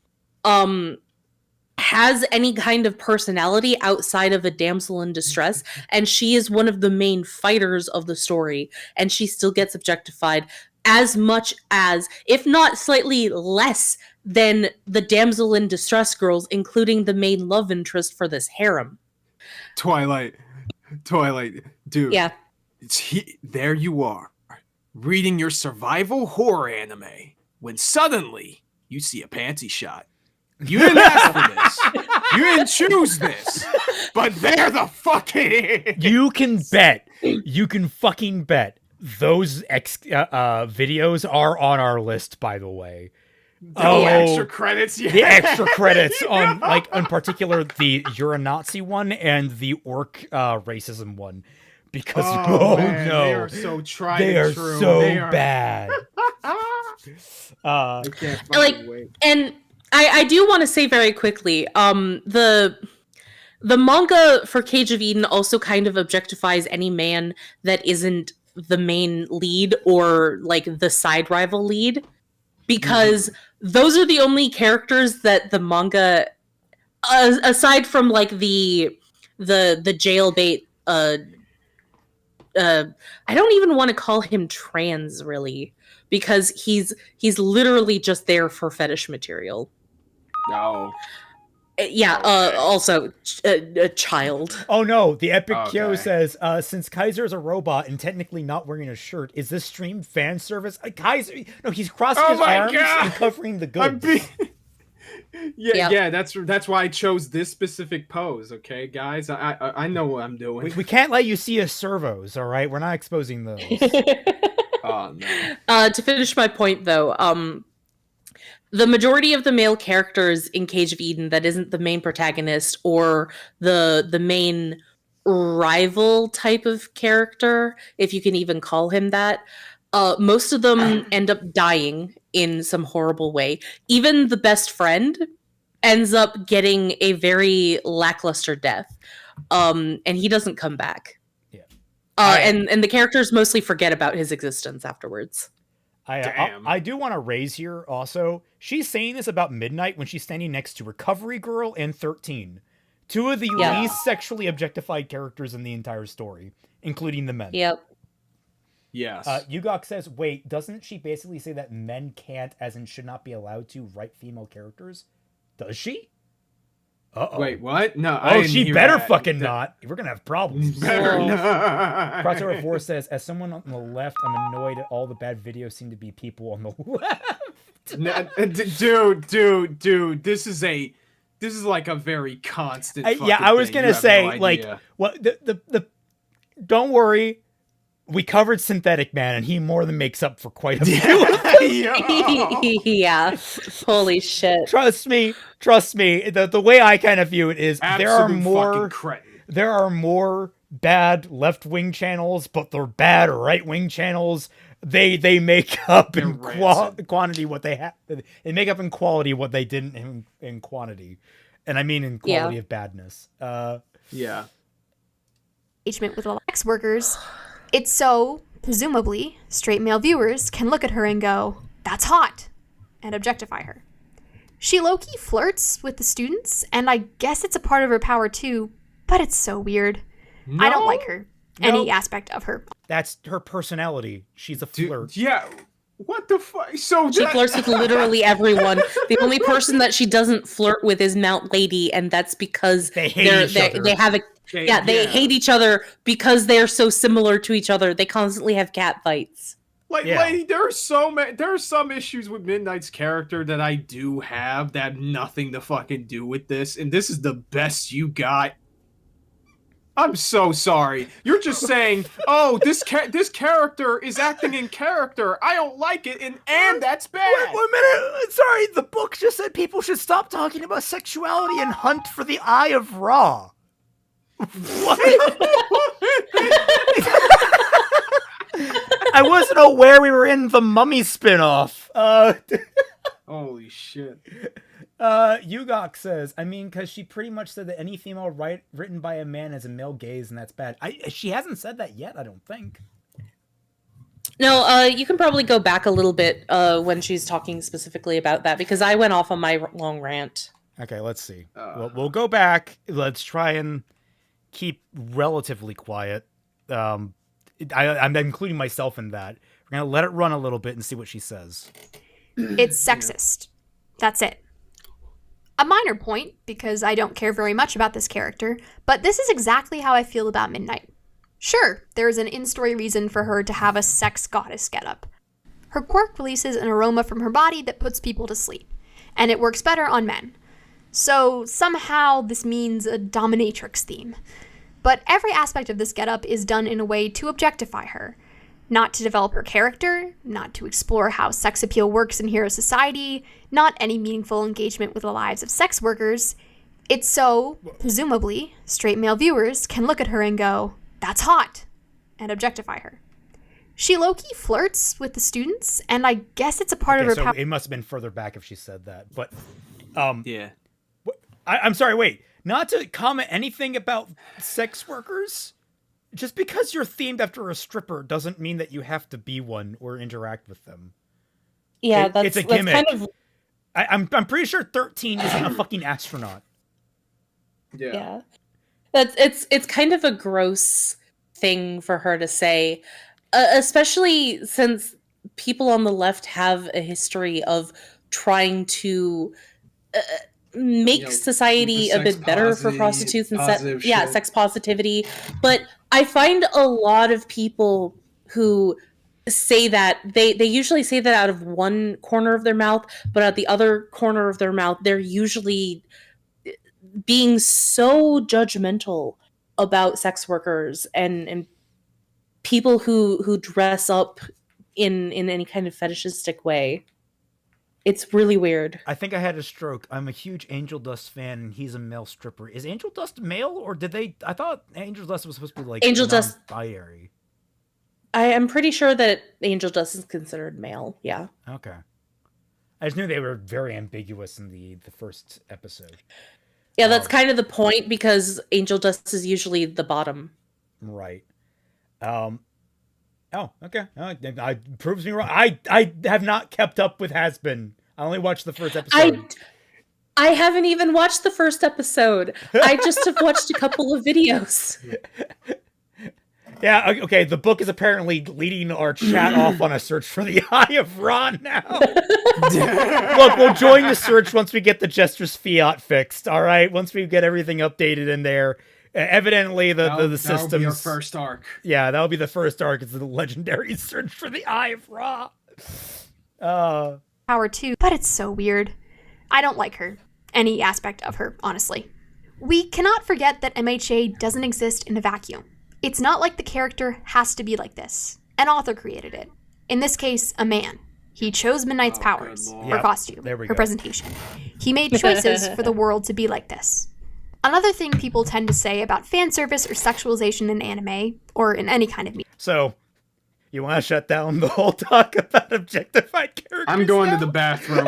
[SPEAKER 3] has any kind of personality outside of a damsel in distress, and she is one of the main fighters of the story, and she still gets objectified as much as, if not slightly less than the damsel in distress girls, including the main love interest for this harem.
[SPEAKER 2] Twilight, dude.
[SPEAKER 3] Yeah.
[SPEAKER 2] There you are, reading your survival horror anime, when suddenly you see a panty shot. You didn't ask for this. You didn't choose this. But they're the fucking...
[SPEAKER 1] You can fucking bet. Those videos are on our list, by the way.
[SPEAKER 2] Extra credits,
[SPEAKER 1] The extra credits on, like, in particular, the You're a Nazi one and the orc racism one. Because,
[SPEAKER 2] man,
[SPEAKER 1] no.
[SPEAKER 2] they are so tried
[SPEAKER 1] They
[SPEAKER 2] and
[SPEAKER 1] are
[SPEAKER 2] true.
[SPEAKER 1] so
[SPEAKER 2] They are...
[SPEAKER 1] bad.
[SPEAKER 2] I can't fucking wait.
[SPEAKER 3] And I do want to say very quickly, the manga for Cage of Eden also kind of objectifies any man that isn't the main lead or like the side rival lead, because those are the only characters that the manga, aside from like the jailbait, I don't even want to call him trans really, because he's literally just there for fetish material.
[SPEAKER 2] No.
[SPEAKER 3] Also a child.
[SPEAKER 1] Oh no, the Epic Kyo says, since Kaiser is a robot and technically not wearing a shirt, is this stream fan service? Kaiser, no, he's crossing his arms and covering the goods.
[SPEAKER 2] Yeah, that's why I chose this specific pose, okay, guys? I know what I'm doing.
[SPEAKER 1] We can't let you see his servos, all right? We're not exposing those.
[SPEAKER 2] Oh, no.
[SPEAKER 3] To finish my point, though, the majority of the male characters in Cage of Eden that isn't the main protagonist or the main rival type of character, if you can even call him that, most of them end up dying in some horrible way. Even the best friend ends up getting a very lackluster death, and he doesn't come back.
[SPEAKER 1] Yeah.
[SPEAKER 3] And the characters mostly forget about his existence afterwards.
[SPEAKER 1] I do want to raise here also, she's saying this about Midnight when she's standing next to Recovery Girl and 13. Two of the least sexually objectified characters in the entire story, including the men.
[SPEAKER 3] Yep.
[SPEAKER 2] Yes.
[SPEAKER 1] Yugok says, wait, doesn't she basically say that men can't, as in should not be allowed to, write female characters? Does she? Uh-oh.
[SPEAKER 2] Wait, what? No,
[SPEAKER 1] Oh, she better fucking not. We're going to have problems.
[SPEAKER 2] Better not.
[SPEAKER 1] Crossover 4 says, as someone on the left, I'm annoyed at all the bad videos seem to be people on the left.
[SPEAKER 2] Dude, this is like a very constant
[SPEAKER 1] I was going to say, like, what the don't worry. We covered Synthetic Man, and he more than makes up for quite a few.
[SPEAKER 3] Yeah. Holy shit.
[SPEAKER 1] Trust me. The way I kind of view it is there are more bad left-wing channels, but they're bad right-wing channels. They make up in quantity what they have. They make up in quality what they didn't in quantity, and I mean in quality of badness.
[SPEAKER 2] Yeah.
[SPEAKER 4] Engagement with X workers. It's so, presumably, straight male viewers can look at her and go, that's hot, and objectify her. She low-key flirts with the students, and I guess it's a part of her power too, but it's so weird.
[SPEAKER 2] No,
[SPEAKER 4] I don't like her. Any aspect of her.
[SPEAKER 1] That's her personality. She's a flirt.
[SPEAKER 2] Yeah. What the fuck? So
[SPEAKER 3] she flirts with literally everyone. The only person that she doesn't flirt with is Mount Lady, and that's because they hate each other because they're so similar to each other. They constantly have cat fights.
[SPEAKER 2] Lady, there are some issues with Midnight's character that I do have that have nothing to fucking do with this, and this is the best you got. I'm so sorry. You're just saying, oh, this character is acting in character. I don't like it, and that's bad.
[SPEAKER 1] Wait, 1 minute. Sorry, the book just said people should stop talking about sexuality and hunt for the Eye of Ra. What? I wasn't aware we were in the Mummy spinoff.
[SPEAKER 2] Holy shit.
[SPEAKER 1] Yugok says, I mean, because she pretty much said that any female written by a man has a male gaze, and that's bad. She hasn't said that yet, I don't think.
[SPEAKER 3] No, you can probably go back a little bit when she's talking specifically about that, because I went off on my long rant.
[SPEAKER 1] Okay, let's see. We'll go back. Let's try and keep relatively quiet. I'm including myself in that. We're going to let it run a little bit and see what she says.
[SPEAKER 4] It's sexist. That's it. A minor point, because I don't care very much about this character, but this is exactly how I feel about Midnight. Sure, there's an in-story reason for her to have a sex goddess getup. Her quirk releases an aroma from her body that puts people to sleep, and it works better on men. So somehow this means a dominatrix theme. But every aspect of this getup is done in a way to objectify her. Not to develop her character, not to explore how sex appeal works in hero society, not any meaningful engagement with the lives of sex workers. It's so, presumably, straight male viewers can look at her and go, that's hot, and objectify her. She low-key flirts with the students, and I guess it's a part of her power.
[SPEAKER 1] It must have been further back if she said that. But,
[SPEAKER 2] yeah.
[SPEAKER 1] I'm sorry, wait. Not to comment anything about sex workers, just because you're themed after a stripper doesn't mean that you have to be one or interact with them.
[SPEAKER 3] Yeah,
[SPEAKER 1] it's a gimmick.
[SPEAKER 3] Kind of...
[SPEAKER 1] I'm pretty sure 13 isn't a fucking astronaut.
[SPEAKER 2] Yeah.
[SPEAKER 3] It's kind of a gross thing for her to say, especially since people on the left have a history of trying to make society a bit better for prostitutes and sex positivity. But I find a lot of people who say that they usually say that out of one corner of their mouth, but at the other corner of their mouth they're usually being so judgmental about sex workers and people who dress up in any kind of fetishistic way. It's really weird.
[SPEAKER 1] I think I had a stroke. I'm a huge Angel Dust fan, and he's a male stripper. Is Angel Dust male, or did they... I thought Angel Dust was supposed to be, like,
[SPEAKER 3] Angel Dust...
[SPEAKER 1] binary.
[SPEAKER 3] I am pretty sure that Angel Dust is considered male, yeah.
[SPEAKER 1] Okay. I just knew they were very ambiguous in the first episode.
[SPEAKER 3] Yeah, that's kind of the point, because Angel Dust is usually the bottom.
[SPEAKER 1] Right. Oh, okay. It proves me wrong. I have not kept up with Has Been. I only watched the first episode.
[SPEAKER 3] I haven't even watched the first episode. I just have watched a couple of videos.
[SPEAKER 1] Yeah, okay. The book is apparently leading our chat off on a search for the Eye of Ra now. Look, we'll join the search once we get the Jester's Fiat fixed, all right? Once we get everything updated in there. Evidently, the systems... That'll be
[SPEAKER 2] our first arc.
[SPEAKER 1] Yeah, that'll be the first arc. It's the legendary search for the Eye of Ra.
[SPEAKER 4] Power too, but it's so weird. I don't like her. Any aspect of her, honestly. We cannot forget that MHA doesn't exist in a vacuum. It's not like the character has to be like this. An author created it. In this case, a man. He chose Midnight's powers, her costume, her presentation. He made choices for the world to be like this. Another thing people tend to say about fan service or sexualization in anime, or in any kind of media.
[SPEAKER 1] So, you want to shut down the whole talk about objectified characters?
[SPEAKER 2] I'm going to the bathroom.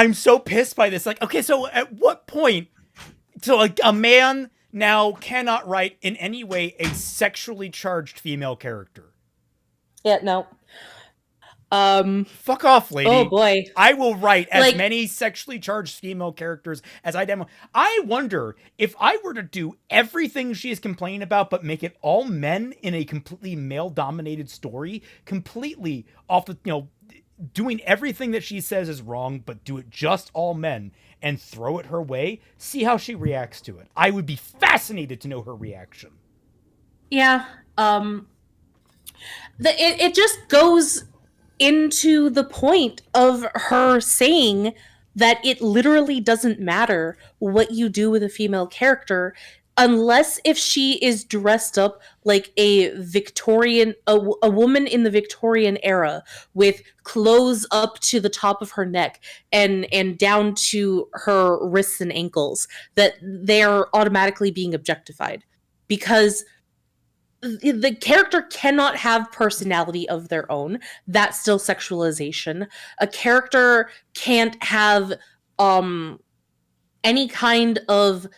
[SPEAKER 1] I'm so pissed by this. Like, okay, so at what point, so like a man now cannot write in any way a sexually charged female character?
[SPEAKER 3] Yeah, no.
[SPEAKER 1] Fuck off, lady.
[SPEAKER 3] Oh boy.
[SPEAKER 1] I will write as many sexually charged female characters as I demo. I wonder if I were to do everything she is complaining about, but make it all men in a completely male dominated story, completely off the, doing everything that she says is wrong, but do it just all men and throw it her way, see how she reacts to it. I would be fascinated to know her reaction.
[SPEAKER 3] Yeah. It just goes into the point of her saying that it literally doesn't matter what you do with a female character unless if she is dressed up like a a woman in the Victorian era with clothes up to the top of her neck and down to her wrists and ankles, that they're automatically being objectified, because the character cannot have personality of their own. That's still sexualization. A character can't have any kind of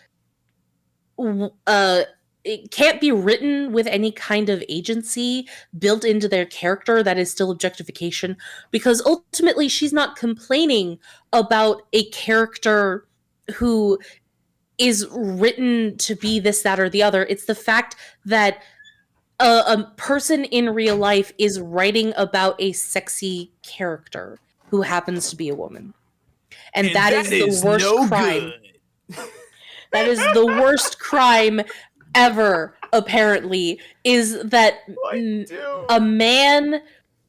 [SPEAKER 3] it can't be written with any kind of agency built into their character. That is still objectification, because ultimately she's not complaining about a character who is written to be this, that, or the other. It's the fact that a person in real life is writing about a sexy character who happens to be a woman. And that is the worst crime. That is the worst crime ever, apparently, is that a man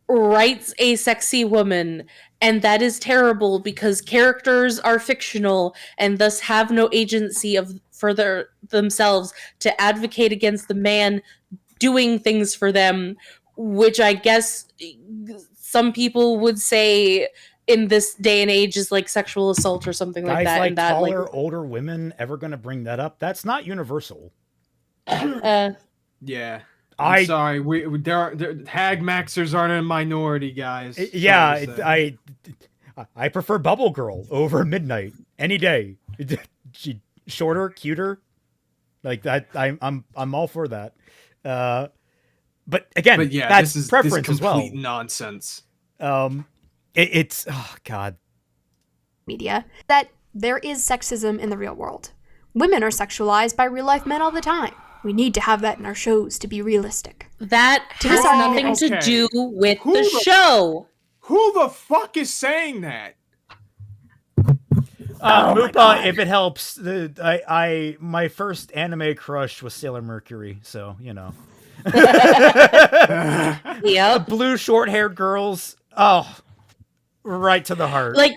[SPEAKER 3] writes a sexy woman, and that is terrible because characters are fictional and thus have no agency for themselves to advocate against the man doing things for them, which I guess some people would say in this day and age is like sexual assault or something like that.
[SPEAKER 1] Like
[SPEAKER 3] and that,
[SPEAKER 1] taller, older women ever going to bring that up? That's not universal.
[SPEAKER 2] Yeah. I'm sorry. Hag maxers aren't a minority, guys.
[SPEAKER 1] Yeah, I prefer Bubble Girl over Midnight any day. She shorter, cuter, like that. I'm all for that. But again, that's preference as well.
[SPEAKER 2] Nonsense.
[SPEAKER 1] It's oh god.
[SPEAKER 4] Media that there is sexism in the real world. Women are sexualized by real life men all the time. We need to have that in our shows to be realistic.
[SPEAKER 3] That has nothing to do with the show.
[SPEAKER 2] Who the fuck is saying that?
[SPEAKER 1] Mupa, if it helps, my first anime crush was Sailor Mercury, so you know.
[SPEAKER 3] Yep.
[SPEAKER 1] Blue short-haired girls. Oh, right to the heart.
[SPEAKER 3] Like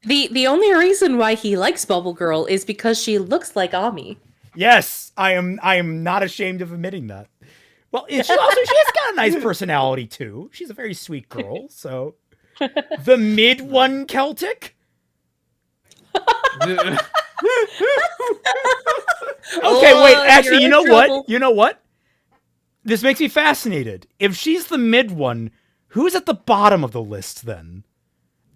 [SPEAKER 3] the only reason why he likes Bubble Girl is because she looks like Ami.
[SPEAKER 1] Yes, I am not ashamed of admitting that. Well, she has got a nice personality too. She's a very sweet girl. So, the mid one Celtic. Okay, wait. Actually, you know what? You know what? This makes me fascinated. If she's the mid one, who's at the bottom of the list then?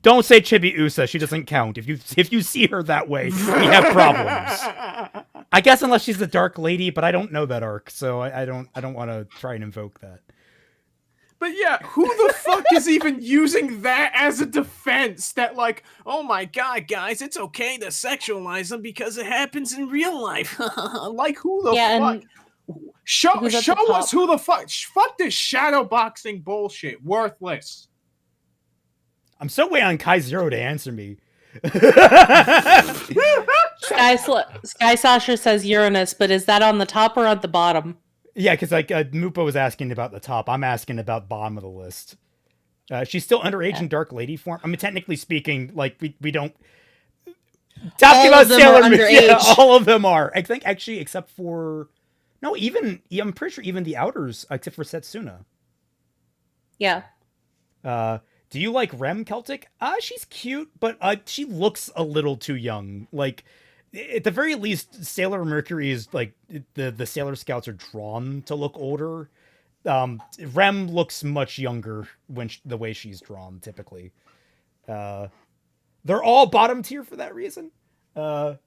[SPEAKER 1] Don't say Chibiusa. She doesn't count. If you see her that way, we have problems. I guess unless she's the Dark Lady, but I don't know that arc, so I don't want to try and invoke that.
[SPEAKER 2] But yeah, who the fuck is even using that as a defense? That like, oh my god, guys, it's okay to sexualize them because it happens in real life. Like who the fuck? Show us who the fuck. Fuck this shadow boxing bullshit. Worthless.
[SPEAKER 1] I'm so waiting on Kaiser to answer me.
[SPEAKER 3] Sky Sasha says Uranus, but is that on the top or on the bottom?
[SPEAKER 1] Yeah, because like Mupa was asking about the top. I'm asking about bottom of the list. She's still underage in Dark Lady form. I mean, technically speaking, like we don't. Talking about Sailor Moon, yeah, all of them are. I think actually, except for I'm pretty sure even the outers, except for Setsuna.
[SPEAKER 3] Yeah.
[SPEAKER 1] Do you like Rem Celtic? She's cute, but she looks a little too young. Like, at the very least, Sailor Mercury is like the Sailor Scouts are drawn to look older. Rem looks much younger the way she's drawn typically. They're all bottom tier for that reason. Okay,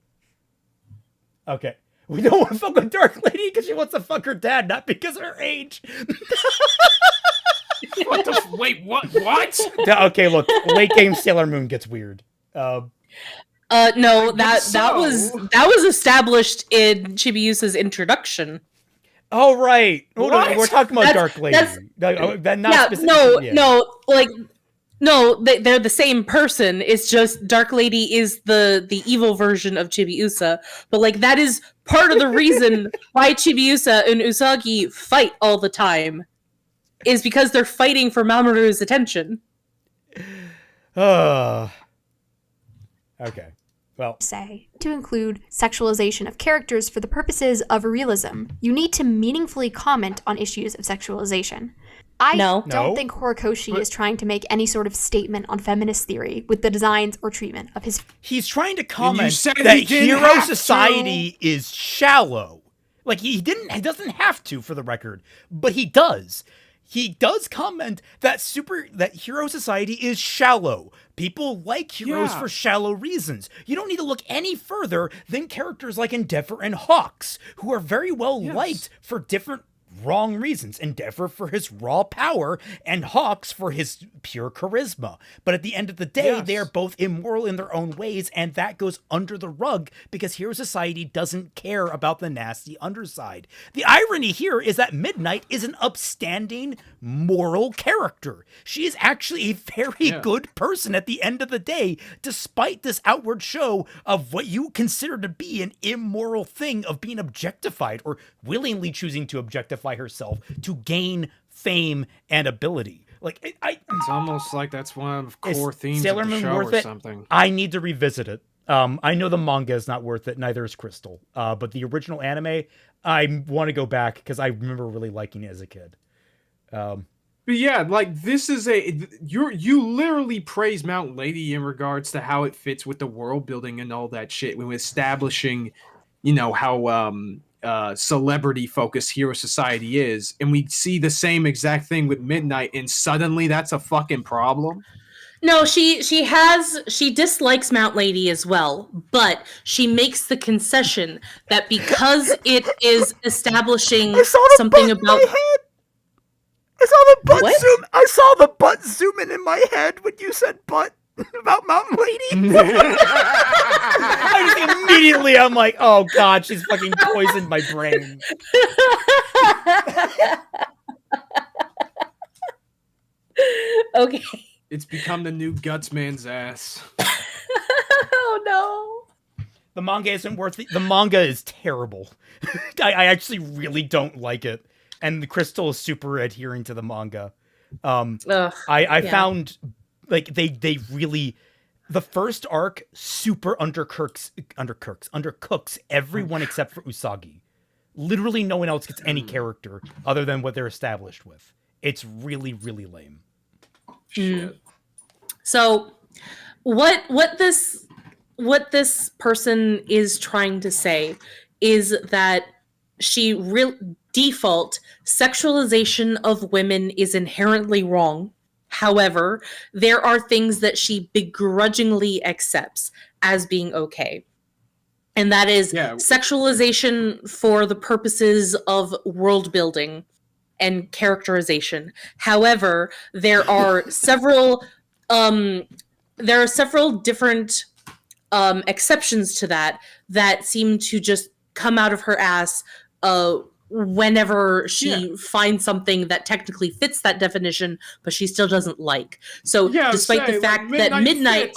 [SPEAKER 1] we don't want to fuck with Dark Lady because she wants to fuck her dad, not because of her age.
[SPEAKER 2] Wait, what?
[SPEAKER 1] Okay, look, late game Sailor Moon gets weird.
[SPEAKER 3] No, that was established in Chibiusa's introduction.
[SPEAKER 1] Oh right, we're talking about Dark Lady.
[SPEAKER 3] They're the same person. It's just Dark Lady is the evil version of Chibiusa, but like that is part of the reason why Chibiusa and Usagi fight all the time. Is because they're fighting for Mamoru's attention.
[SPEAKER 1] Okay, Okay. Well,
[SPEAKER 4] say to include sexualization of characters for the purposes of realism. You need to meaningfully comment on issues of sexualization. I
[SPEAKER 3] No.
[SPEAKER 4] don't think Horikoshi is trying to make any sort of statement on feminist theory with the designs or treatment of his.
[SPEAKER 1] he's trying to comment
[SPEAKER 2] said
[SPEAKER 1] that
[SPEAKER 2] he didn't
[SPEAKER 1] hero
[SPEAKER 2] have
[SPEAKER 1] society is shallow. Like he doesn't have to, for the record, but he does. He does comment that hero society is shallow. People like heroes
[SPEAKER 2] Yeah.
[SPEAKER 1] for shallow reasons. You don't need to look any further than characters like Endeavor and Hawks, who are very well liked for different wrong reasons. Endeavor for his raw power and Hawks for his pure charisma. But at the end of the day, they are both immoral in their own ways, and that goes under the rug because Hero Society doesn't care about the nasty underside. The irony here is that Midnight is an upstanding, moral character. She is actually a very good person at the end of the day, despite this outward show of what you consider to be an immoral thing of being objectified or willingly choosing to objectify herself to gain fame and ability. Like
[SPEAKER 2] It's almost like that's one of the core themes
[SPEAKER 1] Sailor
[SPEAKER 2] of the
[SPEAKER 1] Moon
[SPEAKER 2] show
[SPEAKER 1] worth
[SPEAKER 2] or
[SPEAKER 1] it?
[SPEAKER 2] something.
[SPEAKER 1] I need to revisit it. I know the manga is not worth it, neither is Crystal. But the original anime, I want to go back because I remember really liking it as a kid.
[SPEAKER 2] But yeah, like this is you literally praise Mount Lady in regards to how it fits with the world building and all that shit when establishing, how celebrity focused Hero Society is, and we see the same exact thing with Midnight, and suddenly that's a fucking problem.
[SPEAKER 3] No, she dislikes Mount Lady as well, but she makes the concession that because it is establishing something about.
[SPEAKER 1] I saw the butt
[SPEAKER 3] What?
[SPEAKER 1] zoom. I saw the butt zooming in my head when you said butt about Mountain Lady. I just immediately, I'm like, oh god, she's fucking poisoned my brain.
[SPEAKER 3] Okay.
[SPEAKER 2] It's become the new Guts Man's ass.
[SPEAKER 3] Oh no.
[SPEAKER 1] The manga isn't worth it. The manga is terrible. I actually really don't like it. And the Crystal is super adhering to the manga. I found like they really, the first arc super undercooks everyone except for Usagi. Literally no one else gets any character other than what they're established with. It's really, really lame.
[SPEAKER 2] Shit.
[SPEAKER 3] So what this person is trying to say is that default sexualization of women is inherently wrong. However, there are things that she begrudgingly accepts as being okay. And that is sexualization for the purposes of world building and characterization. However, there are several different exceptions to that seem to just come out of her ass whenever she finds something that technically fits that definition, but she still doesn't like. So despite the fact that Midnight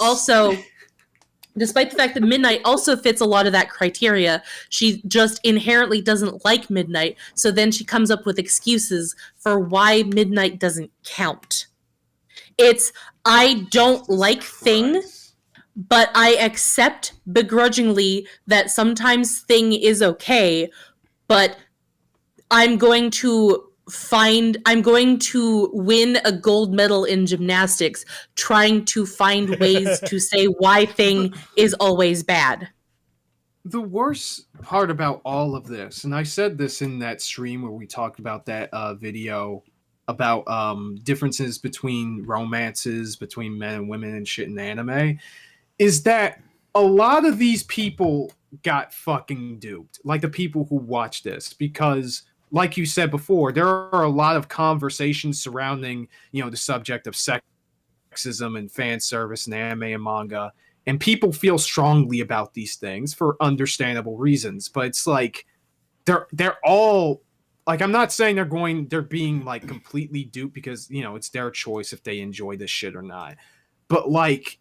[SPEAKER 3] also fits a lot of that criteria, she just inherently doesn't like Midnight. So then she comes up with excuses for why Midnight doesn't count. It's, I don't like Thing, but I accept begrudgingly that sometimes Thing is okay, but I'm going to win a gold medal in gymnastics trying to find ways to say why Thing is always bad.
[SPEAKER 2] The worst part about all of this, and I said this in that stream where we talked about that video about differences between romances between men and women and shit in anime, is that a lot of these people got fucking duped. Like the people who watch this, because like you said before, there are a lot of conversations surrounding, the subject of sexism and fan service and anime and manga, and people feel strongly about these things for understandable reasons. But it's like they're all like, I'm not saying they're being like completely duped because it's their choice if they enjoy this shit or not. But like,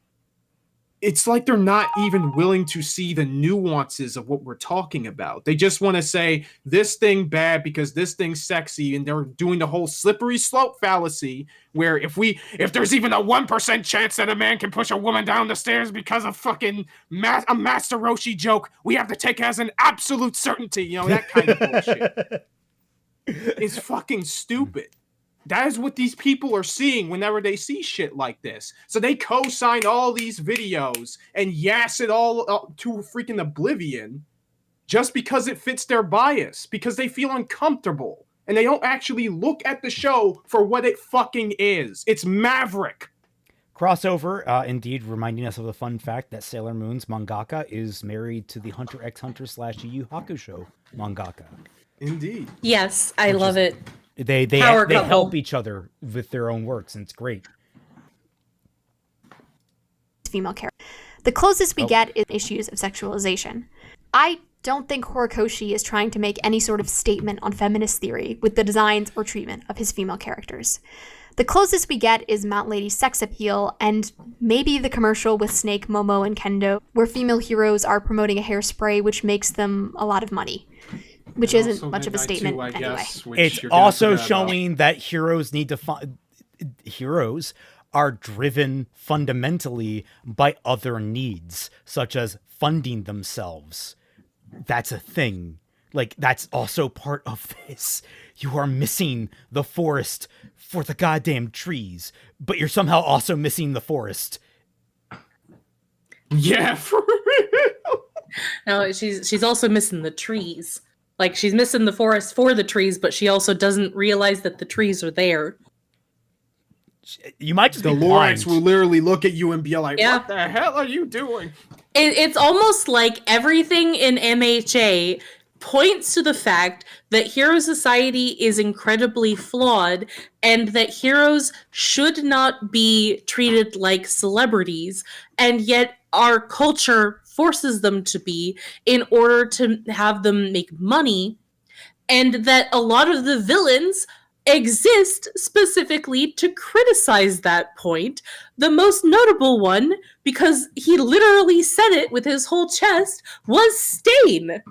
[SPEAKER 2] it's like they're not even willing to see the nuances of what we're talking about. They just want to say this thing bad because this thing's sexy, and they're doing the whole slippery slope fallacy where if there's even a 1% chance that a man can push a woman down the stairs because of fucking a Master Roshi joke, we have to take it as an absolute certainty. You know, that kind of bullshit. It's fucking stupid. That is what these people are seeing whenever they see shit like this. So they co-sign all these videos and yass it all up to freaking oblivion just because it fits their bias, because they feel uncomfortable. And they don't actually look at the show for what it fucking is. It's Maverick.
[SPEAKER 1] Crossover, indeed, reminding us of the fun fact that Sailor Moon's mangaka is married to the Hunter x Hunter / Yu Yu Hakusho mangaka.
[SPEAKER 2] Indeed.
[SPEAKER 3] Yes, I love it.
[SPEAKER 1] They
[SPEAKER 3] couple.
[SPEAKER 1] help each other with their own works, and it's great.
[SPEAKER 4] Female character. The closest we get is issues of sexualization. I don't think Horikoshi is trying to make any sort of statement on feminist theory with the designs or treatment of his female characters. The closest we get is Mount Lady's sex appeal, and maybe the commercial with Snake, Momo, and Kendo, where female heroes are promoting a hairspray which makes them a lot of money. Which isn't much of a statement anyway.
[SPEAKER 1] It's also showing that heroes need to heroes are driven fundamentally by other needs, such as funding themselves. That's a thing. Like, that's also part of this. You are missing the forest for the goddamn trees, but you're somehow also missing the forest.
[SPEAKER 2] Yeah, for real.
[SPEAKER 3] No, she's also missing the trees. Like, she's missing the forest for the trees, but she also doesn't realize that the trees are there.
[SPEAKER 1] You might just
[SPEAKER 2] the
[SPEAKER 1] be blind.
[SPEAKER 2] Lorax will literally look at you and be like,
[SPEAKER 3] Yeah.
[SPEAKER 2] what the hell are you doing?
[SPEAKER 3] It's almost like everything in MHA points to the fact that hero society is incredibly flawed and that heroes should not be treated like celebrities, and yet our culture forces them to be in order to have them make money, and that a lot of the villains exist specifically to criticize that point. The most notable one, because he literally said it with his whole chest, was Stain.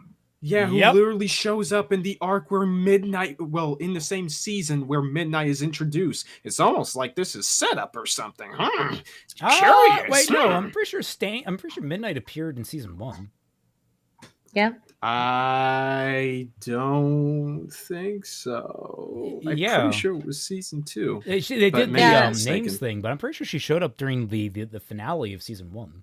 [SPEAKER 2] Yeah, who literally shows up in the arc where Midnight, well, in the same season where Midnight is introduced. It's almost like this is set up or something. Curious.
[SPEAKER 1] Wait, no, I'm pretty sure Midnight appeared in season 1.
[SPEAKER 3] Yeah.
[SPEAKER 2] I don't think so. I'm pretty sure it was season 2.
[SPEAKER 1] They did the names thing, but I'm pretty sure she showed up during the finale of season 1.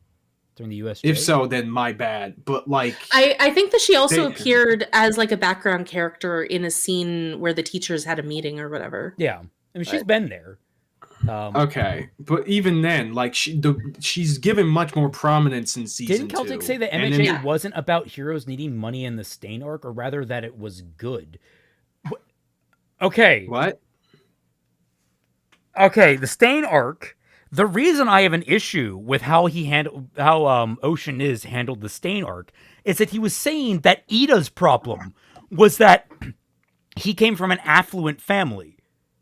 [SPEAKER 1] During the USJ.
[SPEAKER 2] If so, then my bad. But like,
[SPEAKER 3] I think that she also appeared as like a background character in a scene where the teachers had a meeting or whatever.
[SPEAKER 1] Yeah, I mean, she's been there.
[SPEAKER 2] Okay, but even then, like she's given much more prominence in season 2.
[SPEAKER 1] Didn't Celtic say that MHA wasn't about heroes needing money in the Stain arc, or rather that it was good? Okay.
[SPEAKER 2] What?
[SPEAKER 1] Okay, the Stain arc. The reason I have an issue with how Ocean is handled the Stain arc is that he was saying that Ida's problem was that he came from an affluent family,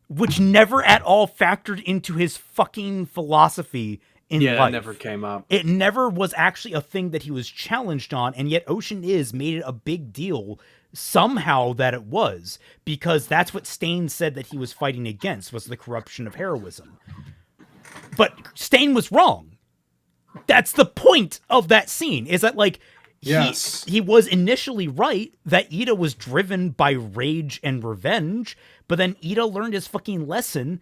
[SPEAKER 1] which never at all factored into his fucking philosophy in life.
[SPEAKER 2] Yeah, it never came up.
[SPEAKER 1] It never was actually a thing that he was challenged on, and yet Ocean made it a big deal somehow that it was, because that's what Stain said that he was fighting against, was the corruption of heroism. But Stain was wrong. That's the point of that scene, is that, like, he was initially right that Ida was driven by rage and revenge, but then Ida learned his fucking lesson,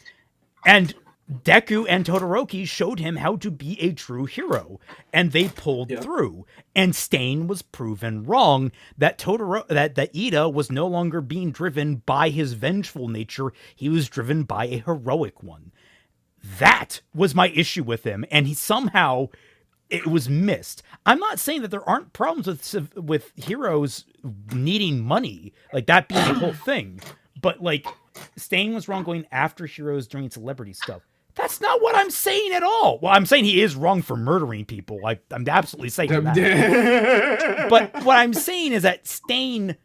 [SPEAKER 1] and Deku and Todoroki showed him how to be a true hero, and they pulled through. And Stain was proven wrong that that Ida was no longer being driven by his vengeful nature, he was driven by a heroic one. That was my issue with him, and it was missed. I'm not saying that there aren't problems with heroes needing money, like that being the whole thing, but like Stain was wrong going after heroes during celebrity stuff. That's not what I'm saying at all. Well, I'm saying he is wrong for murdering people. I'm absolutely saying that. But what I'm saying is that Stain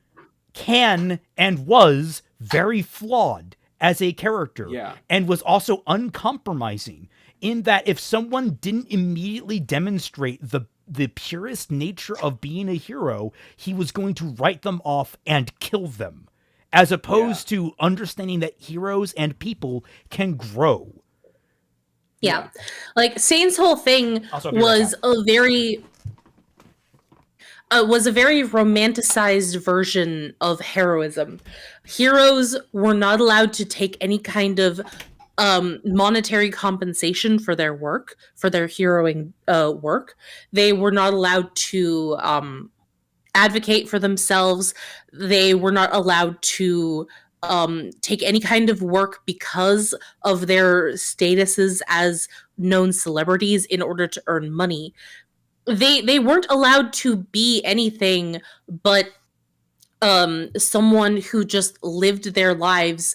[SPEAKER 1] can and was very flawed as a character, and was also uncompromising in that if someone didn't immediately demonstrate the purest nature of being a hero, he was going to write them off and kill them, as opposed to understanding that heroes and people can grow.
[SPEAKER 3] Yeah. Like Sane's whole thing
[SPEAKER 1] Also, be
[SPEAKER 3] was
[SPEAKER 1] right
[SPEAKER 3] a very romanticized version of heroism. Heroes were not allowed to take any kind of monetary compensation for their work, for their heroing work. They were not allowed to advocate for themselves. They were not allowed to take any kind of work because of their statuses as known celebrities in order to earn money. They weren't allowed to be anything but someone who just lived their lives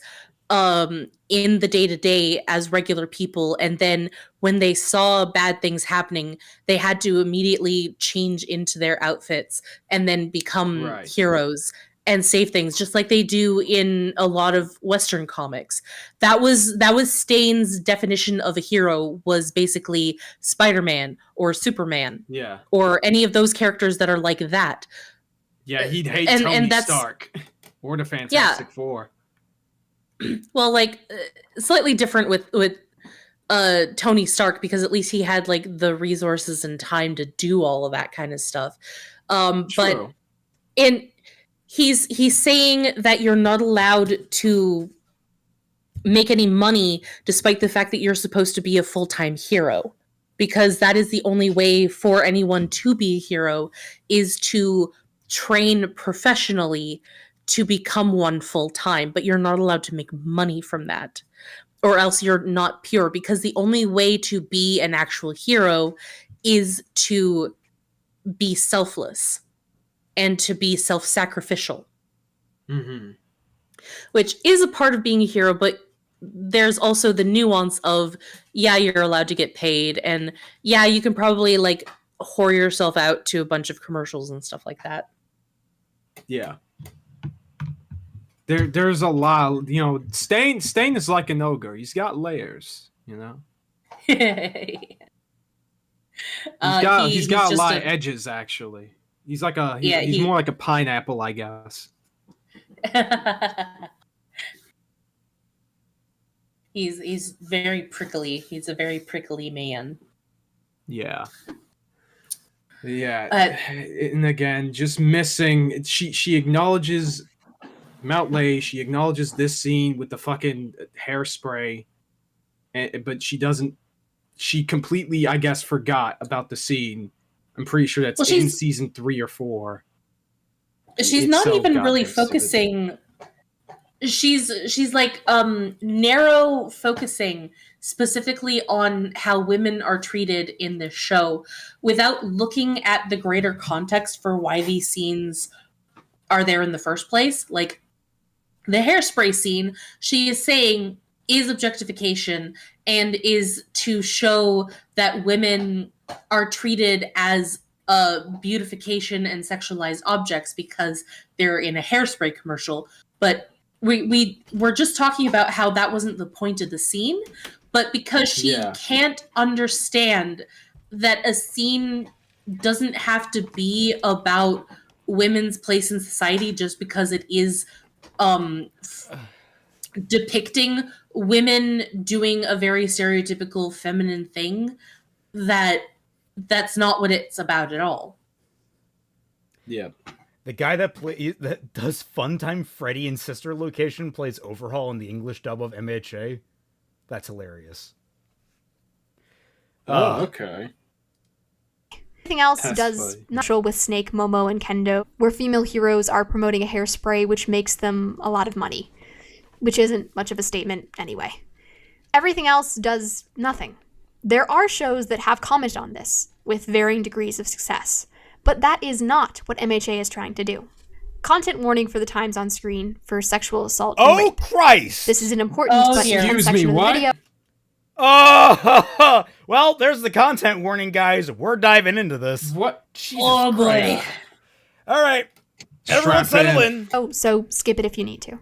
[SPEAKER 3] in the day-to-day as regular people, and then when they saw bad things happening, they had to immediately change into their outfits and then become heroes and save things, just like they do in a lot of Western comics. That was Stain's definition of a hero, was basically Spider-Man or Superman.
[SPEAKER 2] Yeah.
[SPEAKER 3] Or any of those characters that are like that.
[SPEAKER 2] Yeah, he'd hate Tony Stark or the Fantastic Four.
[SPEAKER 3] Well, like slightly different with Tony Stark, because at least he had like the resources and time to do all of that kind of stuff. But he's saying that you're not allowed to make any money despite the fact that you're supposed to be a full-time hero, because that is the only way for anyone to be a hero, is to train professionally to become one full-time, but you're not allowed to make money from that, or else you're not pure, because the only way to be an actual hero is to be selfless and to be self-sacrificial.
[SPEAKER 2] Mm-hmm.
[SPEAKER 3] Which is a part of being a hero, but there's also the nuance of, yeah, you're allowed to get paid, and yeah, you can probably like whore yourself out to a bunch of commercials and stuff like that.
[SPEAKER 2] Yeah. There's a lot, you know. Stain is like an ogre. He's got layers, you know. He's got a lot of edges, actually. He's like he's more like a pineapple, I guess.
[SPEAKER 3] He's very prickly. He's a very prickly man.
[SPEAKER 2] Yeah. Yeah. And again, just missing. She acknowledges Mount Lay. She acknowledges this scene with the fucking hairspray, but she doesn't. She completely, I guess, forgot about the scene. I'm pretty sure that's in season 3 or 4.
[SPEAKER 3] She's not even really focusing. She's like narrow focusing specifically on how women are treated in this show, without looking at the greater context for why these scenes are there in the first place. Like the hairspray scene, she is saying is objectification and is to show that women are treated as beautification and sexualized objects because they're in a hairspray commercial. But we're just talking about how that wasn't the point of the scene, but because she can't understand that a scene doesn't have to be about women's place in society just because it is depicting women doing a very stereotypical feminine thing, that's not what it's about at all.
[SPEAKER 2] Yeah.
[SPEAKER 1] The guy that does Funtime Freddy in Sister Location plays Overhaul in the English dub of MHA. That's hilarious.
[SPEAKER 2] Okay.
[SPEAKER 4] Everything else does natural with Snake, Momo, and Kendo, where female heroes are promoting a hairspray which makes them a lot of money, which isn't much of a statement anyway. Everything else does nothing. There are shows that have commented on this, with varying degrees of success, but that is not what MHA is trying to do. Content warning for the times on screen for sexual assault and rape.
[SPEAKER 1] Christ!
[SPEAKER 4] This is an important but intense section of the video.
[SPEAKER 1] Oh, well, there's the content warning, guys. We're diving into this.
[SPEAKER 2] What?
[SPEAKER 1] Jesus boy. All right. Everyone settle in.
[SPEAKER 4] Oh, so skip it if you need to.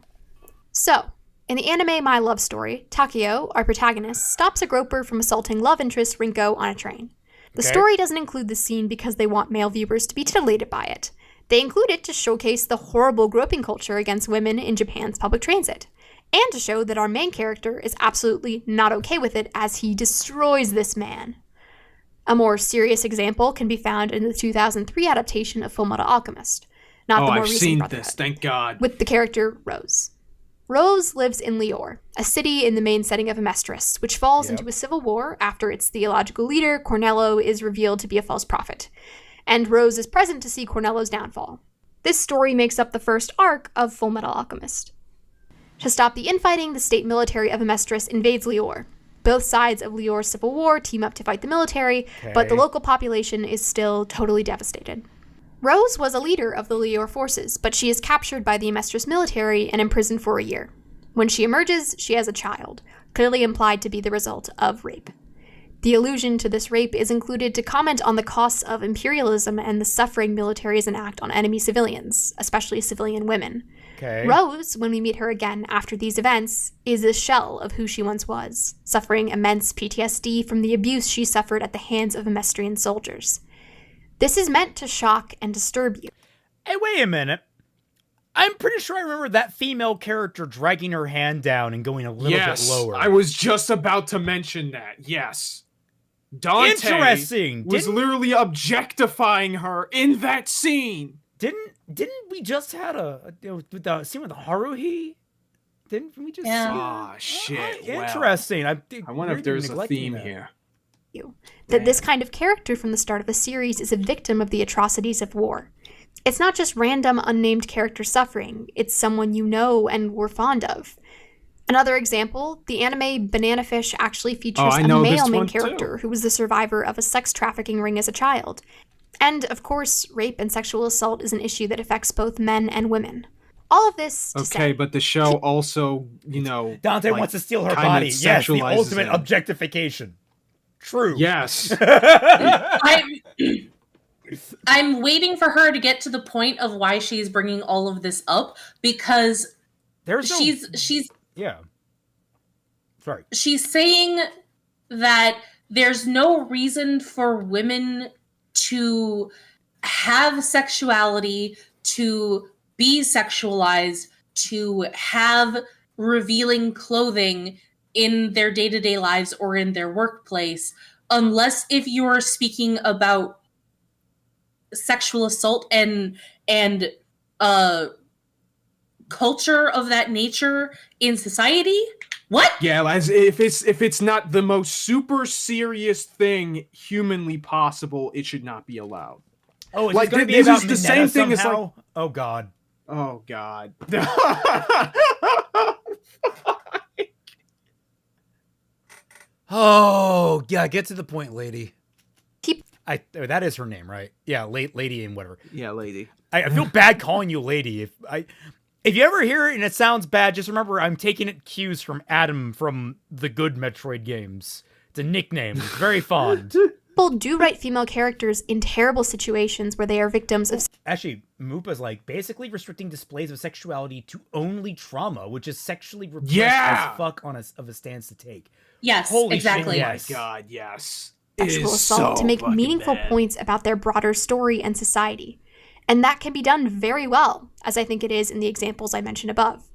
[SPEAKER 4] So, In the anime My Love Story, Takeo, our protagonist, stops a groper from assaulting love interest Rinko on a train. The story doesn't include this scene because they want male viewers to be titillated by it. They include it to showcase the horrible groping culture against women in Japan's public transit, and to show that our main character is absolutely not okay with it as he destroys this man. A more serious example can be found in the 2003 adaptation of Fullmetal Alchemist, not the more
[SPEAKER 2] I've
[SPEAKER 4] recent
[SPEAKER 2] seen
[SPEAKER 4] Brotherhood,
[SPEAKER 2] this, thank God.
[SPEAKER 4] with the character Rose. Rose lives in Lior, a city in the main setting of Amestris, which falls into a civil war after its theological leader, Cornello, is revealed to be a false prophet, and Rose is present to see Cornello's downfall. This story makes up the first arc of Fullmetal Alchemist. To stop the infighting, the state military of Amestris invades Lior. Both sides of Lior's civil war team up to fight the military, but the local population is still totally devastated. Rose was a leader of the Lior forces, but she is captured by the Amestris military and imprisoned for a year. When she emerges, she has a child, clearly implied to be the result of rape. The allusion to this rape is included to comment on the costs of imperialism and the suffering militaries enact on enemy civilians, especially civilian women. Rose, when we meet her again after these events, is a shell of who she once was, suffering immense PTSD from the abuse she suffered at the hands of Amestrian soldiers. This is meant to shock and disturb you.
[SPEAKER 1] Hey, wait a minute. I'm pretty sure I remember that female character dragging her hand down and going a little bit lower.
[SPEAKER 2] I was just about to mention that. Yes. Dante
[SPEAKER 1] Interesting.
[SPEAKER 2] was literally objectifying her in that scene.
[SPEAKER 1] Didn't we just had a scene with Haruhi? Didn't we just?
[SPEAKER 3] Yeah.
[SPEAKER 2] Ah, shit.
[SPEAKER 1] Interesting.
[SPEAKER 2] I wonder if there's a theme here.
[SPEAKER 4] That this kind of character from the start of the series is a victim of the atrocities of war. It's not just random unnamed character suffering, it's someone you know and were fond of. Another example, the anime Banana Fish actually features a male main character who was the survivor of a sex trafficking ring as a child. And, of course, rape and sexual assault is an issue that affects both men and women. All of this to say,
[SPEAKER 2] but the show also,
[SPEAKER 1] Dante wants to steal her body. Yes, the ultimate objectification. True.
[SPEAKER 2] Yes.
[SPEAKER 3] I'm waiting for her to get to the point of why she's bringing all of this up, because she's
[SPEAKER 1] yeah. Sorry.
[SPEAKER 3] She's saying that there's no reason for women to have sexuality, to be sexualized, to have revealing clothing in their day-to-day lives or in their workplace, unless if you're speaking about sexual assault and culture of that nature in society. What?
[SPEAKER 2] Yeah, as if it's not the most super serious thing humanly possible, it should not be allowed.
[SPEAKER 1] Oh, it's going to be about the same thing as like. Oh God.
[SPEAKER 2] Oh God.
[SPEAKER 1] Oh yeah, get to the point, lady. That is her name, right? Yeah, lady and whatever.
[SPEAKER 2] Yeah, lady.
[SPEAKER 1] I feel bad calling you lady. If you ever hear it and it sounds bad, just remember I'm taking it cues from Adam from the good Metroid games. It's a nickname. It's very fond.
[SPEAKER 4] People do write female characters in terrible situations where they are victims of...
[SPEAKER 1] Actually, Moopa's like basically restricting displays of sexuality to only trauma, which is sexually repressed as fuck of a stance to take.
[SPEAKER 3] Yes,
[SPEAKER 1] Holy
[SPEAKER 3] exactly.
[SPEAKER 1] Shit, yes.
[SPEAKER 2] Oh my God, yes.
[SPEAKER 4] Sexual assault to make meaningful points about their broader story and society. And that can be done very well, as I think it is in the examples I mentioned above.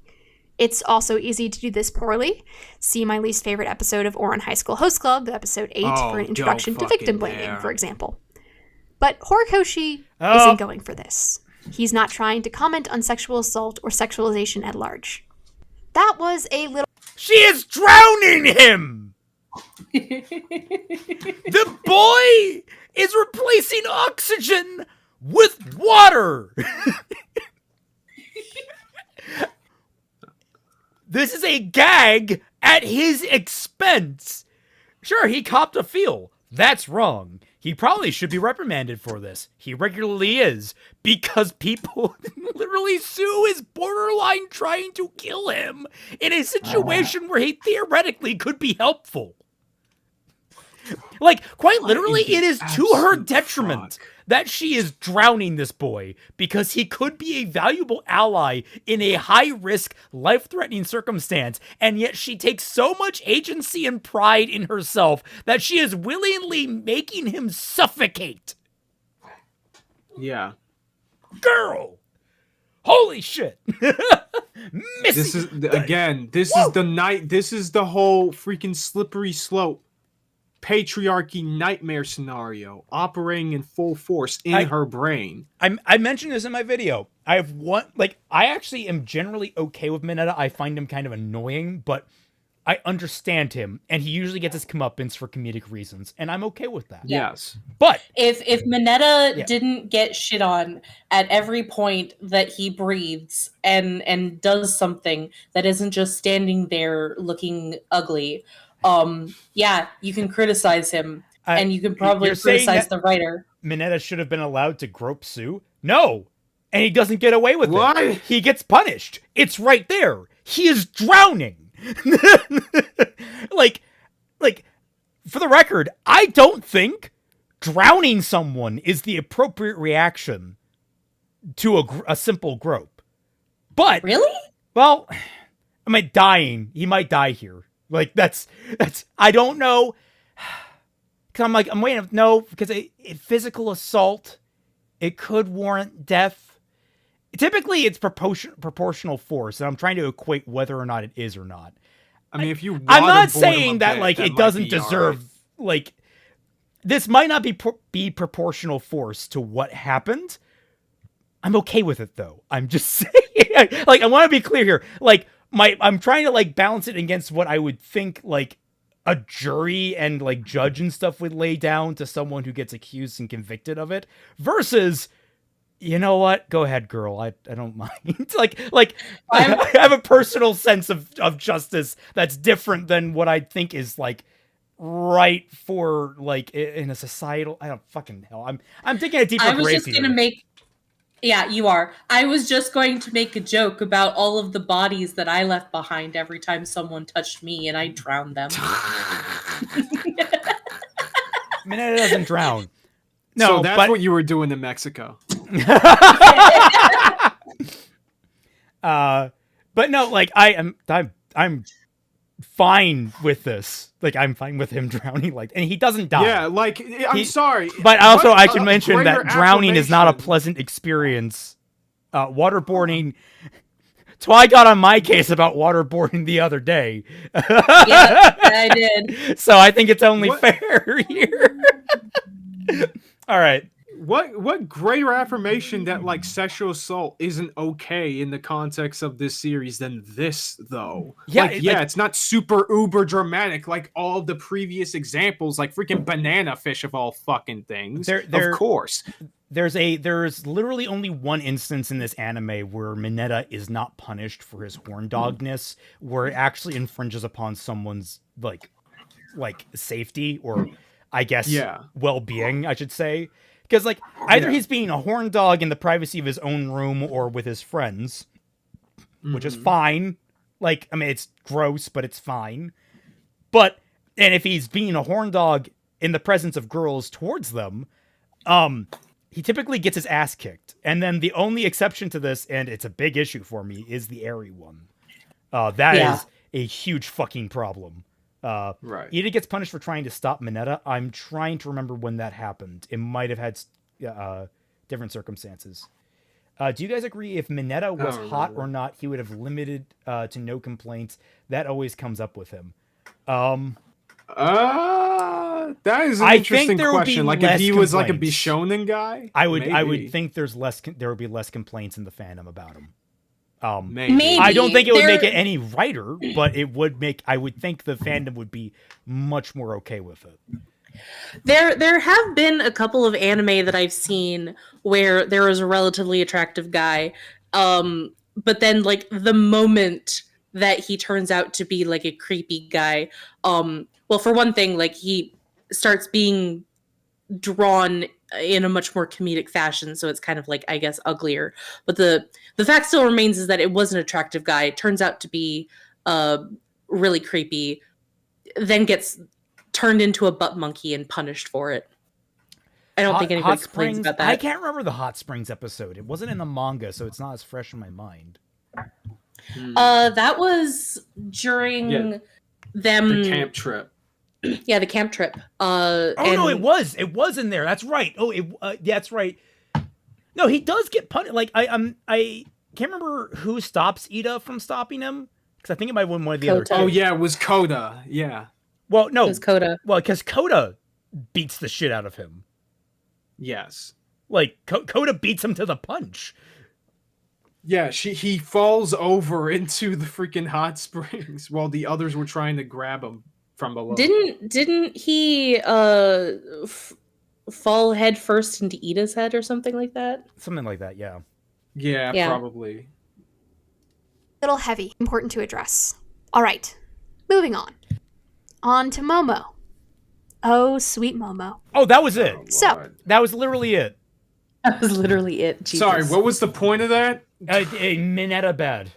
[SPEAKER 4] It's also easy to do this poorly. See my least favorite episode of Ouran High School Host Club, episode 8, for an introduction to victim blaming, for example. But Horikoshi isn't going for this. He's not trying to comment on sexual assault or sexualization at large. That was a little...
[SPEAKER 1] She is drowning him! The boy is replacing oxygen with water! This is a gag at his expense. Sure, he copped a feel. That's wrong. He probably should be reprimanded for this. He regularly is, because people literally Sue is borderline trying to kill him in a situation where he theoretically could be helpful. Like, quite
[SPEAKER 2] What
[SPEAKER 1] literally,
[SPEAKER 2] in the
[SPEAKER 1] it is to her
[SPEAKER 2] absolute
[SPEAKER 1] detriment
[SPEAKER 2] fuck?
[SPEAKER 1] that she is drowning this boy because he could be a valuable ally in a high-risk, life-threatening circumstance, and yet she takes so much agency and pride in herself that she is willingly making him suffocate.
[SPEAKER 2] Yeah.
[SPEAKER 1] Girl! Holy shit! Missy!
[SPEAKER 2] This is again. This is the night. This is the whole freaking slippery slope, patriarchy nightmare scenario operating in full force in her brain.
[SPEAKER 1] I mentioned this in my video. I have one, like, I actually am generally okay with Mineta. I find him kind of annoying, but I understand him, and he usually gets his comeuppance for comedic reasons, and I'm okay with that.
[SPEAKER 2] Yes.
[SPEAKER 1] But
[SPEAKER 3] if Mineta
[SPEAKER 1] Yeah.
[SPEAKER 3] didn't get shit on at every point that he breathes and does something that isn't just standing there looking ugly, yeah, you can criticize him, and you can probably
[SPEAKER 1] you're saying
[SPEAKER 3] criticize
[SPEAKER 1] that
[SPEAKER 3] the writer.
[SPEAKER 1] Mineta should have been allowed to grope Sue? No! And he doesn't get away with
[SPEAKER 2] What?
[SPEAKER 1] it. He gets punished. It's right there. He is drowning. like, for the record, I don't think drowning someone is the appropriate reaction to a simple grope. But,
[SPEAKER 3] Really?
[SPEAKER 1] well, I mean, dying. He might die here. Like, that's, I don't know. Cause I'm waiting. No, because a physical assault, it could warrant death. Typically, it's proportional force, and I'm trying to equate whether or not it is or not.
[SPEAKER 2] I mean, if you
[SPEAKER 1] I'm not
[SPEAKER 2] waterboard
[SPEAKER 1] saying
[SPEAKER 2] him a
[SPEAKER 1] that
[SPEAKER 2] bit,
[SPEAKER 1] like
[SPEAKER 2] that
[SPEAKER 1] it
[SPEAKER 2] might
[SPEAKER 1] doesn't
[SPEAKER 2] be
[SPEAKER 1] deserve
[SPEAKER 2] alright.
[SPEAKER 1] like this might not be proportional force to what happened. I'm okay with it though. I'm just saying, like, I want to be clear here. Like, I'm trying to like balance it against what I would think like a jury and like judge and stuff would lay down to someone who gets accused and convicted of it versus, you know what? Go ahead, girl. I don't mind. like I have a personal sense of justice that's different than what I think is like right for like in a societal. I don't fucking hell. I'm taking a deeper
[SPEAKER 3] I was
[SPEAKER 1] grave
[SPEAKER 3] just
[SPEAKER 1] here.
[SPEAKER 3] gonna make. Yeah, you are. I was just going to make a joke about all of the bodies that I left behind every time someone touched me, and I drowned them.
[SPEAKER 1] Mineta doesn't drown. No,
[SPEAKER 2] So that's
[SPEAKER 1] but
[SPEAKER 2] what you were doing in Mexico.
[SPEAKER 1] but no, like I'm fine with this. Like I'm fine with him drowning, like, and he doesn't die.
[SPEAKER 2] Yeah, like I'm sorry,
[SPEAKER 1] But also
[SPEAKER 2] what
[SPEAKER 1] I should
[SPEAKER 2] a
[SPEAKER 1] mention
[SPEAKER 2] greater
[SPEAKER 1] that drowning is not a
[SPEAKER 2] affirmation.
[SPEAKER 1] pleasant experience. Waterboarding. So I got on my case about waterboarding the other day.
[SPEAKER 3] Yeah, I did.
[SPEAKER 1] So I think it's only
[SPEAKER 2] What-
[SPEAKER 1] fair here. All right.
[SPEAKER 2] What greater affirmation that like sexual assault isn't okay in the context of this series than this though?
[SPEAKER 1] Yeah,
[SPEAKER 2] like,
[SPEAKER 1] like-
[SPEAKER 2] it's not super uber dramatic like all the previous examples, like freaking banana fish of all fucking things.
[SPEAKER 1] There-
[SPEAKER 2] of course.
[SPEAKER 1] There's literally only one instance in this anime where Mineta is not punished for his horn dogness, where it actually infringes upon someone's like safety or I guess
[SPEAKER 2] Yeah.
[SPEAKER 1] well-being, I should say. Because like either
[SPEAKER 2] Yeah.
[SPEAKER 1] he's being a horn dog in the privacy of his own room or with his friends, which is
[SPEAKER 2] Mhm.
[SPEAKER 1] fine. Like, I mean, it's gross, but it's fine. But and if he's being a horn dog in the presence of girls towards them, he typically gets his ass kicked. And then the only exception to this, and it's a big issue for me, is the airy one. That
[SPEAKER 3] Yeah.
[SPEAKER 1] is a huge fucking problem.
[SPEAKER 2] Right.
[SPEAKER 1] Ida gets punished for trying to stop Mineta. I'm trying to remember when that happened. It might have had different circumstances. Do you guys agree if Mineta was
[SPEAKER 2] don't
[SPEAKER 1] hot
[SPEAKER 2] remember.
[SPEAKER 1] or not, he would have limited to no complaints? That always comes up with him.
[SPEAKER 2] That is an
[SPEAKER 1] I think
[SPEAKER 2] interesting
[SPEAKER 1] there would be
[SPEAKER 2] question. Like
[SPEAKER 1] less
[SPEAKER 2] if he was like a
[SPEAKER 1] complaints.
[SPEAKER 2] Bishonen guy,
[SPEAKER 1] I would
[SPEAKER 2] maybe.
[SPEAKER 1] think there would be less complaints in the fandom about him.
[SPEAKER 2] Maybe.
[SPEAKER 1] I don't think it would make
[SPEAKER 3] There-
[SPEAKER 1] it any righter, but it would make. I would think the fandom would be much more okay with it.
[SPEAKER 3] There have been a couple of anime that I've seen where there was a relatively attractive guy, but then like the moment that he turns out to be like a creepy guy, well, for one thing, like he starts being drawn in a much more comedic fashion, so it's kind of like, I guess, uglier. But the fact still remains is that it was an attractive guy. It turns out to be really creepy, then gets turned into a butt monkey and punished for it. I don't think anybody complains about that.
[SPEAKER 1] I can't remember the Hot Springs episode. It wasn't in the manga, so it's not as fresh in my mind.
[SPEAKER 3] That was during them
[SPEAKER 2] the camp trip.
[SPEAKER 3] Yeah, the camp trip.
[SPEAKER 1] No, it was. It was in there. That's right. Oh, that's right. No, he does get punished. Like I can't remember who stops Ida from stopping him, because I think it might have been one of the other two.
[SPEAKER 2] Oh yeah, it was Coda. Yeah.
[SPEAKER 1] Well, no,
[SPEAKER 3] it was Coda.
[SPEAKER 1] Well, because Coda beats the shit out of him.
[SPEAKER 2] Yes.
[SPEAKER 1] Like Coda beats him to the punch.
[SPEAKER 2] Yeah, he falls over into the freaking hot springs while the others were trying to grab him from below.
[SPEAKER 3] Didn't he fall head first into Ida's head or something like that?
[SPEAKER 1] Something like that, yeah.
[SPEAKER 2] Yeah, probably.
[SPEAKER 4] Little heavy, important to address. All right, moving on. On to Momo. Oh, sweet Momo.
[SPEAKER 1] Oh, that was it.
[SPEAKER 4] So
[SPEAKER 1] that was literally it.
[SPEAKER 3] That was literally it. Jesus.
[SPEAKER 2] Sorry, what was the point of that?
[SPEAKER 1] A Minetta bed.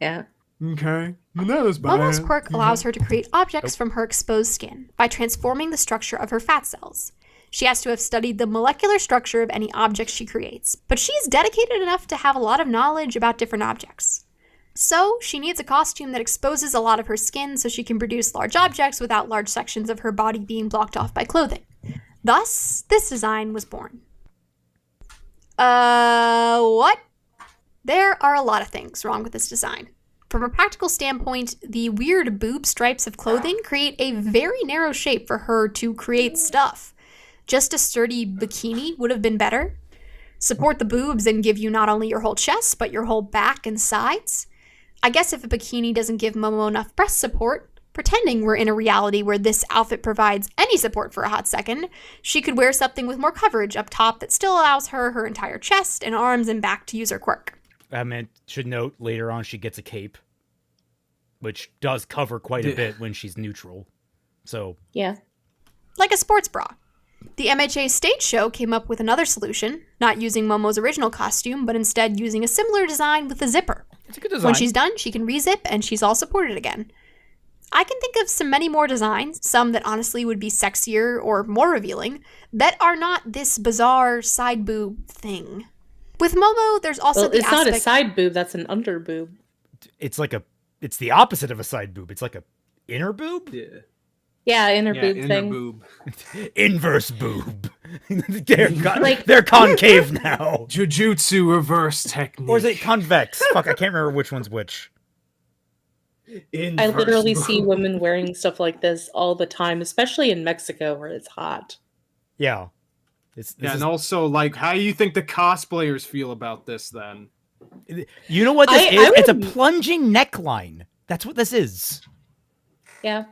[SPEAKER 3] Yeah.
[SPEAKER 2] Okay. Minetta's bad.
[SPEAKER 4] Momo's quirk allows her to create objects from her exposed skin by transforming the structure of her fat cells. She has to have studied the molecular structure of any objects she creates, but she is dedicated enough to have a lot of knowledge about different objects. So, she needs a costume that exposes a lot of her skin so she can produce large objects without large sections of her body being blocked off by clothing. Thus, this design was born. What? There are a lot of things wrong with this design. From a practical standpoint, the weird boob stripes of clothing create a very narrow shape for her to create stuff. Just a sturdy bikini would have been better. Support the boobs and give you not only your whole chest, but your whole back and sides. I guess if a bikini doesn't give Momo enough breast support, pretending we're in a reality where this outfit provides any support for a hot second, she could wear something with more coverage up top that still allows her entire chest and arms and back to use her quirk.
[SPEAKER 1] Should note later on she gets a cape, which does cover quite a bit when she's neutral. So
[SPEAKER 3] yeah,
[SPEAKER 4] like a sports bra. The MHA stage show came up with another solution, not using Momo's original costume, but instead using a similar design with a zipper.
[SPEAKER 1] It's a good design.
[SPEAKER 4] When she's done, she can re-zip and she's all supported again. I can think of many more designs, some that honestly would be sexier or more revealing, that are not this bizarre side boob thing. With Momo, there's also the
[SPEAKER 3] aspect...
[SPEAKER 4] It's
[SPEAKER 3] not a side boob, that's an under boob.
[SPEAKER 1] It's the opposite of a side boob. It's like a inner boob?
[SPEAKER 3] Yeah, inner boob
[SPEAKER 2] inner
[SPEAKER 3] thing.
[SPEAKER 2] Boob.
[SPEAKER 1] Inverse boob. They're concave now.
[SPEAKER 2] Jujutsu reverse technique.
[SPEAKER 1] Or is it convex? Fuck, I can't remember which one's which.
[SPEAKER 3] I literally see women wearing stuff like this all the time, especially in Mexico where it's hot.
[SPEAKER 1] Yeah.
[SPEAKER 2] And also, like, how do you think the cosplayers feel about this then?
[SPEAKER 1] You know what this is? It's a plunging neckline. That's what this is.
[SPEAKER 3] Yeah.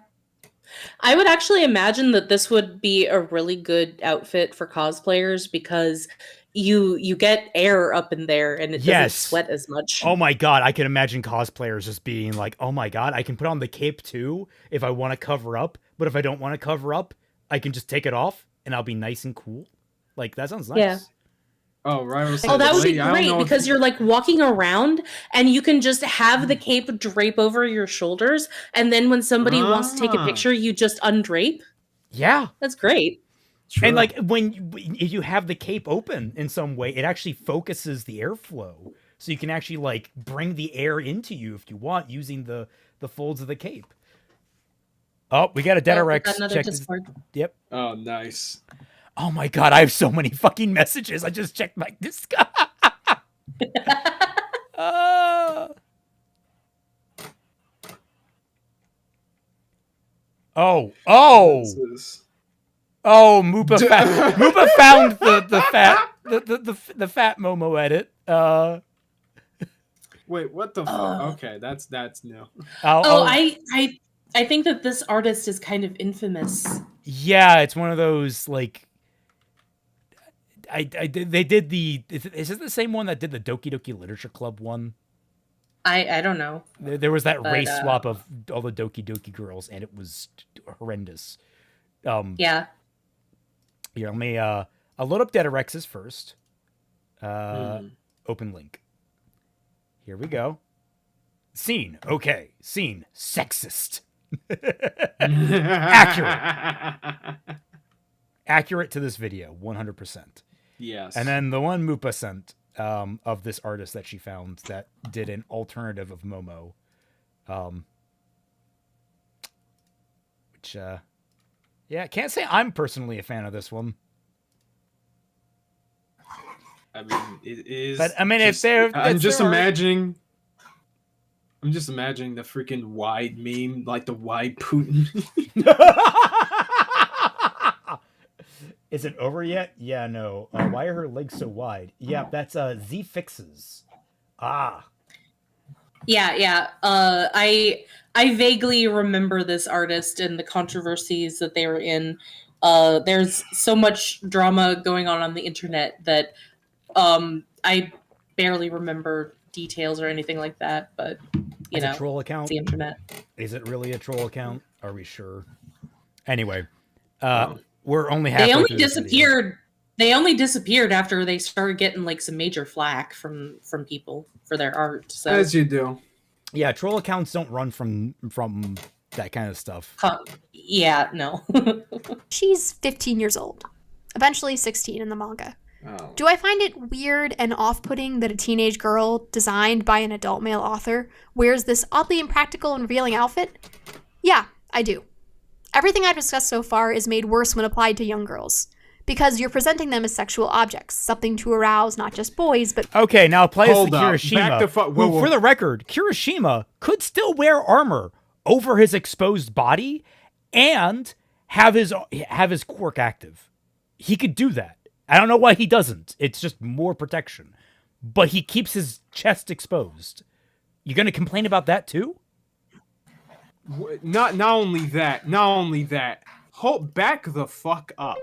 [SPEAKER 3] I would actually imagine that this would be a really good outfit for cosplayers because you get air up in there and it doesn't sweat as much.
[SPEAKER 1] Oh my god, I can imagine cosplayers just being like, oh my god, I can put on the cape too if I want to cover up, but if I don't want to cover up, I can just take it off and I'll be nice and cool. Like, that sounds nice.
[SPEAKER 3] Yeah.
[SPEAKER 2] Oh, right.
[SPEAKER 3] That would be great because you're like walking around and you can just have the cape drape over your shoulders. And then when somebody wants to take a picture, you just undrape.
[SPEAKER 1] Yeah.
[SPEAKER 3] That's great.
[SPEAKER 1] True. And like if you have the cape open in some way, it actually focuses the airflow. So you can actually like bring the air into you if you want using the folds of the cape. Oh, we got a Dedarex. Check this. Yep.
[SPEAKER 2] Oh, nice.
[SPEAKER 1] Oh my god, I have so many fucking messages. I just checked my disc. Oh, Moopa found the fat Momo edit.
[SPEAKER 2] Wait, what the fuck? Okay, that's new.
[SPEAKER 3] I think that this artist is kind of infamous.
[SPEAKER 1] Yeah, it's one of those like. They did is it the same one that did the Doki Doki Literature Club one?
[SPEAKER 3] I don't know.
[SPEAKER 1] There was that race swap of all the Doki Doki girls, and it was horrendous.
[SPEAKER 3] Yeah.
[SPEAKER 1] Here, let me I'll load up Dedarex's first. Open link. Here we go. Scene. Okay. Scene. Sexist. Accurate to this video, 100%.
[SPEAKER 2] Yes.
[SPEAKER 1] And then the one Mupa sent of this artist that she found that did an alternative of Momo, which, yeah, can't say I'm personally a fan of this one.
[SPEAKER 2] I mean, it is.
[SPEAKER 1] But I mean, if they're,
[SPEAKER 2] I'm just imagining the freaking wide meme, like the wide Putin.
[SPEAKER 1] Is it over yet? Yeah, no. Why are her legs so wide? Yeah, that's Z Fixes. Ah.
[SPEAKER 3] Yeah. I vaguely remember this artist and the controversies that they were in. There's so much drama going on the internet that I barely remember details or anything like that. But you know,
[SPEAKER 1] a troll account.
[SPEAKER 3] It's the internet.
[SPEAKER 1] Is it really a troll account? Are we sure? Anyway, we're only halfway
[SPEAKER 3] They only
[SPEAKER 1] through this
[SPEAKER 3] disappeared.
[SPEAKER 1] video.
[SPEAKER 3] They only disappeared after they started getting like some major flack from people for their art. So
[SPEAKER 2] As you do.
[SPEAKER 1] Yeah, troll accounts don't run from that kind of stuff.
[SPEAKER 3] Yeah, no.
[SPEAKER 4] She's 15 years old, eventually 16 in the manga.
[SPEAKER 2] Oh.
[SPEAKER 4] Do I find it weird and off-putting that a teenage girl, designed by an adult male author, wears this oddly impractical and revealing outfit? Yeah, I do. Everything I've discussed so far is made worse when applied to young girls, because you're presenting them as sexual objects, something to arouse not just boys, but...
[SPEAKER 1] Okay, now play as the
[SPEAKER 2] Hold up.
[SPEAKER 1] Kirishima,
[SPEAKER 2] Back the
[SPEAKER 1] who, for the record, Kirishima could still wear armor over his exposed body and have his quirk active. He could do that. I don't know why he doesn't. It's just more protection. But he keeps his chest exposed. You gonna complain about that too?
[SPEAKER 2] Not only that. Hold back the fuck up.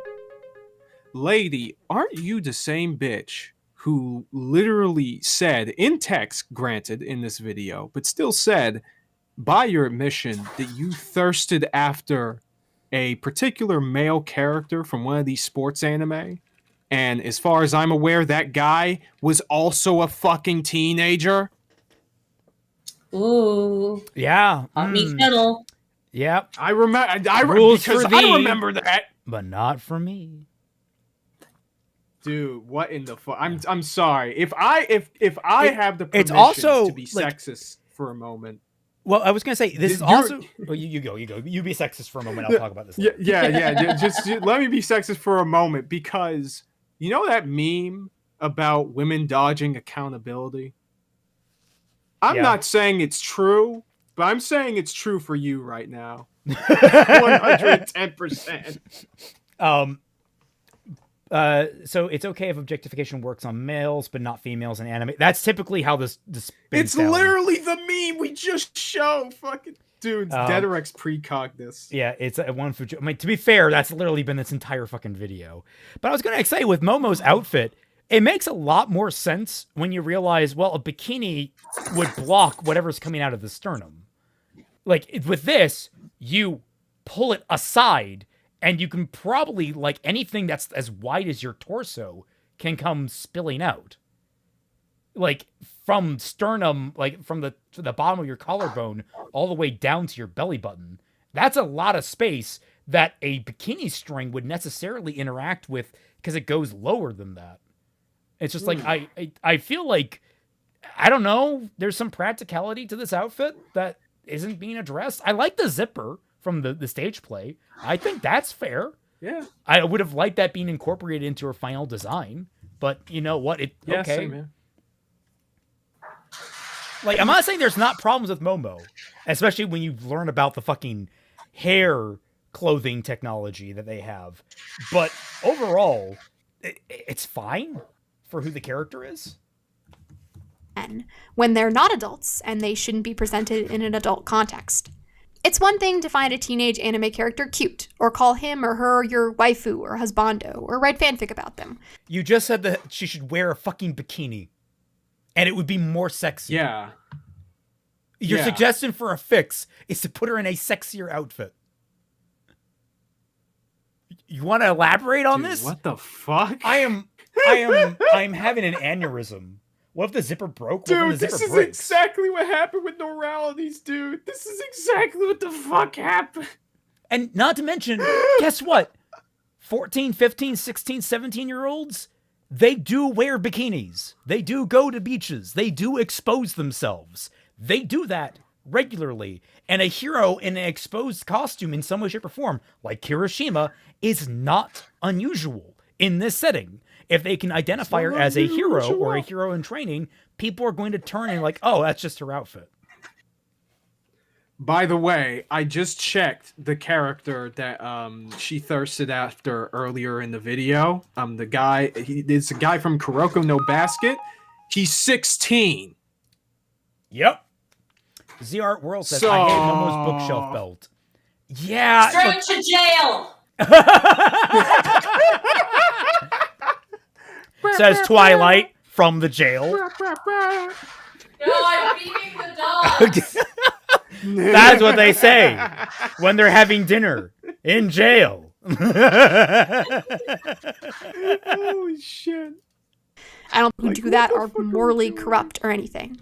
[SPEAKER 2] Lady, aren't you the same bitch who literally said, in text, granted, in this video, but still said, by your admission, that you thirsted after a particular male character from one of these sports anime? And as far as I'm aware, that guy was also a fucking teenager?
[SPEAKER 3] Ooh.
[SPEAKER 1] Yeah.
[SPEAKER 3] Hot meat kettle.
[SPEAKER 1] Yeah.
[SPEAKER 2] I remember. I remember that.
[SPEAKER 1] But not for me.
[SPEAKER 2] Dude, what in the fuck? I'm sorry. If I have the permission
[SPEAKER 1] it's also,
[SPEAKER 2] to be sexist for a moment.
[SPEAKER 1] Well, I was gonna say this is also. Well, you go. You be sexist for a moment. I'll talk about this.
[SPEAKER 2] Yeah. just let me be sexist for a moment, because you know that meme about women dodging accountability? I'm not saying it's true, but I'm saying it's true for you right now. 110%.
[SPEAKER 1] So it's okay if objectification works on males but not females in anime. That's typically how this
[SPEAKER 2] It's
[SPEAKER 1] down.
[SPEAKER 2] literally the meme we just show. Fucking dude, Dedorex precog this.
[SPEAKER 1] Yeah, it's a one for. I mean, to be fair, that's literally been this entire fucking video. But I was gonna say, with Momo's outfit, it makes a lot more sense when you realize, well, a bikini would block whatever's coming out of the sternum. Like with this, you pull it aside. And you can probably, like, anything that's as wide as your torso can come spilling out. Like, from sternum, like, from the bottom of your collarbone all the way down to your belly button. That's a lot of space that a bikini string would necessarily interact with because it goes lower than that. It's just like, I feel like, I don't know, there's some practicality to this outfit that isn't being addressed. I like the zipper from the stage play. I think that's fair.
[SPEAKER 2] Yeah.
[SPEAKER 1] I would have liked that being incorporated into her final design, but you know what? Okay.
[SPEAKER 2] Same, man.
[SPEAKER 1] Like, I'm not saying there's not problems with Momo, especially when you learn about the fucking hair clothing technology that they have. But overall, it's fine for who the character is.
[SPEAKER 4] When they're not adults and they shouldn't be presented in an adult context. It's one thing to find a teenage anime character cute, or call him or her your waifu or husbando, or write fanfic about them.
[SPEAKER 1] You just said that she should wear a fucking bikini, and it would be more sexy.
[SPEAKER 2] Yeah.
[SPEAKER 1] Your suggestion for a fix is to put her in a sexier outfit. You want to elaborate on this?
[SPEAKER 2] What the fuck?
[SPEAKER 1] I'm having an aneurysm What if the zipper broke? What if
[SPEAKER 2] Dude,
[SPEAKER 1] the zipper
[SPEAKER 2] this is
[SPEAKER 1] breaks?
[SPEAKER 2] exactly what happened with Normalities, dude. This is exactly what the fuck happened.
[SPEAKER 1] And not to mention, guess what? 14, 15, 16, 17-year-olds, they do wear bikinis. They do go to beaches. They do expose themselves. They do that regularly. And a hero in an exposed costume in some way, shape, or form, like Kirishima, is not unusual in this setting. If they can identify her as a hero or a hero in training, people are going to turn and like, oh, that's just her outfit.
[SPEAKER 2] By the way, I just checked the character that she thirsted after earlier in the video. The guy, it's a guy from Kuroko no Basket. He's 16.
[SPEAKER 1] Yep. Z Art World says, I hate Momo's bookshelf belt. Yeah.
[SPEAKER 3] Straight to jail.
[SPEAKER 1] Says Twilight from the jail.
[SPEAKER 3] No, I'm beating the dogs.
[SPEAKER 1] That's what they say when they're having dinner in jail.
[SPEAKER 2] Holy shit.
[SPEAKER 4] I don't think who do that are morally corrupt or anything.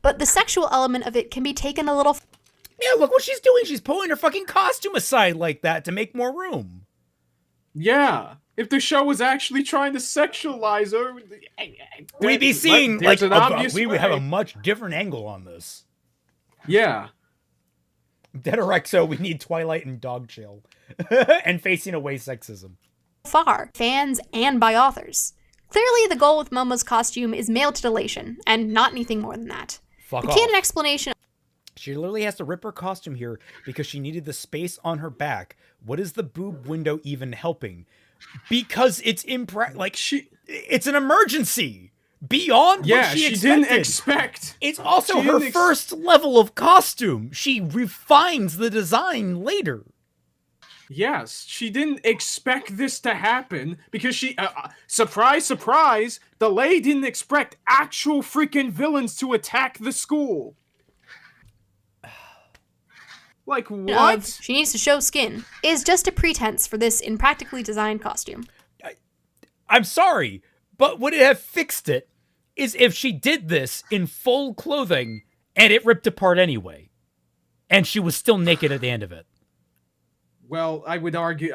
[SPEAKER 4] But the sexual element of it can be taken a little...
[SPEAKER 1] Yeah, look what she's doing. She's pulling her fucking costume aside like that to make more room.
[SPEAKER 2] Yeah. If the show was actually trying to sexualize her...
[SPEAKER 1] We'd be seeing,
[SPEAKER 2] there's
[SPEAKER 1] like,
[SPEAKER 2] an obvious
[SPEAKER 1] we would
[SPEAKER 2] way.
[SPEAKER 1] have a much different angle on this.
[SPEAKER 2] Yeah.
[SPEAKER 1] Dead or Exo, we need Twilight and dog chill. And facing away sexism.
[SPEAKER 4] far, fans and by authors. Clearly, the goal with Momo's costume is male titillation, and not anything more than that.
[SPEAKER 1] Fuck
[SPEAKER 4] The
[SPEAKER 1] off.
[SPEAKER 4] canon explanation...
[SPEAKER 1] She literally has to rip her costume here because she needed the space on her back. What is the boob window even helping? Because it's it's an emergency beyond what she expected.
[SPEAKER 2] Didn't expect.
[SPEAKER 1] It's also her first level of costume. She refines the design later.
[SPEAKER 2] Yes, she didn't expect this to happen because she, surprise, surprise, the lady didn't expect actual freaking villains to attack the school. Like, what?
[SPEAKER 4] She needs to show skin is just a pretense for this impractically designed costume.
[SPEAKER 1] I'm sorry, but would it have fixed it is if she did this in full clothing and it ripped apart anyway. And she was still naked at the end of it.
[SPEAKER 2] Well, I would argue,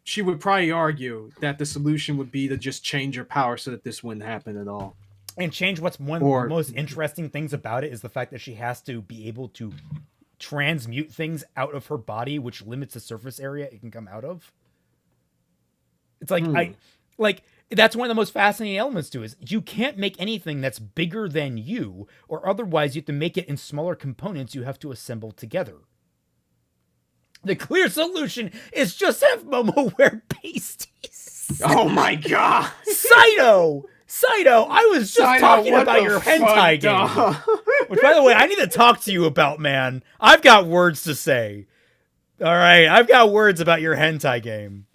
[SPEAKER 2] she would probably argue that the solution would be to just change her power so that this wouldn't happen at all.
[SPEAKER 1] And change what's one of the most interesting things about it is the fact that she has to be able to transmute things out of her body, which limits the surface area it can come out of. It's like, that's one of the most fascinating elements to it, is you can't make anything that's bigger than you, or otherwise you have to make it in smaller components you have to assemble together. The clear solution is just have Momo wear pasties.
[SPEAKER 2] Oh my god!
[SPEAKER 1] Saito, I was just talking about your hentai game. Which, by the way, I need to talk to you about, man. I've got words to say. All right, I've got words about your hentai game.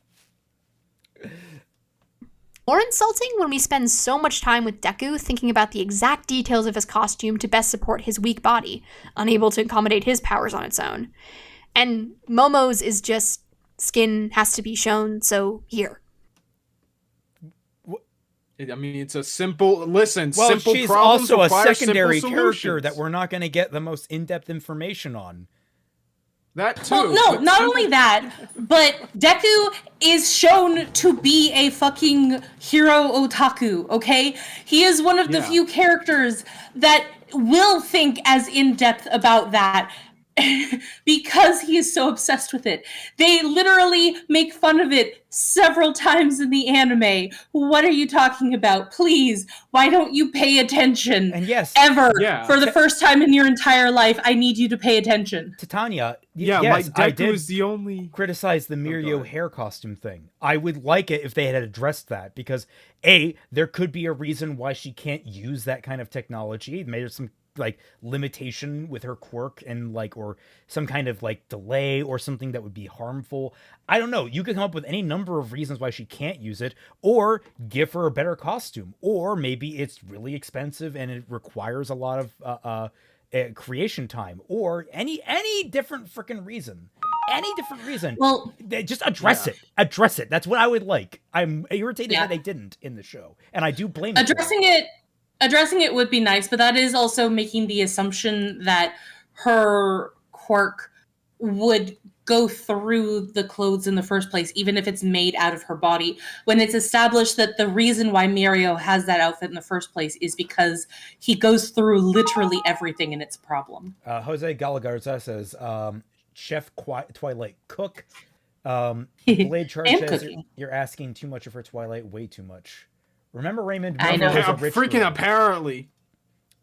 [SPEAKER 4] More insulting when we spend so much time with Deku thinking about the exact details of his costume to best support his weak body, unable to accommodate his powers on its own. And Momo's is just skin has to be shown, so here.
[SPEAKER 2] I mean, it's a simple,
[SPEAKER 1] Well,
[SPEAKER 2] simple
[SPEAKER 1] she's
[SPEAKER 2] problems
[SPEAKER 1] also a
[SPEAKER 2] require
[SPEAKER 1] secondary
[SPEAKER 2] simple
[SPEAKER 1] character
[SPEAKER 2] solutions.
[SPEAKER 1] that we're not going to get the most in-depth information on.
[SPEAKER 2] That too.
[SPEAKER 3] Well, no,
[SPEAKER 2] but
[SPEAKER 3] not
[SPEAKER 2] simple-
[SPEAKER 3] only that, but Deku is shown to be a fucking hero otaku, okay? He is one of the few characters that will think as in-depth about that because he is so obsessed with it. They literally make fun of it several times in the anime. What are you talking about? Please, why don't you pay attention?
[SPEAKER 1] And yes,
[SPEAKER 3] Ever. For the first time in your entire life, I need you to pay attention.
[SPEAKER 1] Titania,
[SPEAKER 2] Yeah,
[SPEAKER 1] yes,
[SPEAKER 2] like
[SPEAKER 1] I
[SPEAKER 2] Deku
[SPEAKER 1] did
[SPEAKER 2] is the only.
[SPEAKER 1] criticize the Mirio hair costume thing. I would like it if they had addressed that, because A, there could be a reason why she can't use that kind of technology. Maybe there's some like limitation with her quirk and like, or some kind of like delay or something that would be harmful. I don't know. You could come up with any number of reasons why she can't use it, or give her a better costume, or maybe it's really expensive and it requires a lot of creation time, or any different freaking reason. Any different reason.
[SPEAKER 3] Well,
[SPEAKER 1] just address it. Address it. That's what I would like. I'm irritated that they didn't in the show, and I do blame them for
[SPEAKER 3] Addressing it addressing it would be nice, but that is also making the assumption that her quirk would go through the clothes in the first place, even if it's made out of her body, when it's established that the reason why Mirio has that outfit in the first place is because he goes through literally everything and it's a problem.
[SPEAKER 1] Jose Galagarza says, Chef Twilight Cook. Blade Charge says, you're asking too much of her Twilight, way too much. Remember Raymond?
[SPEAKER 3] I know.
[SPEAKER 2] Freaking apparently.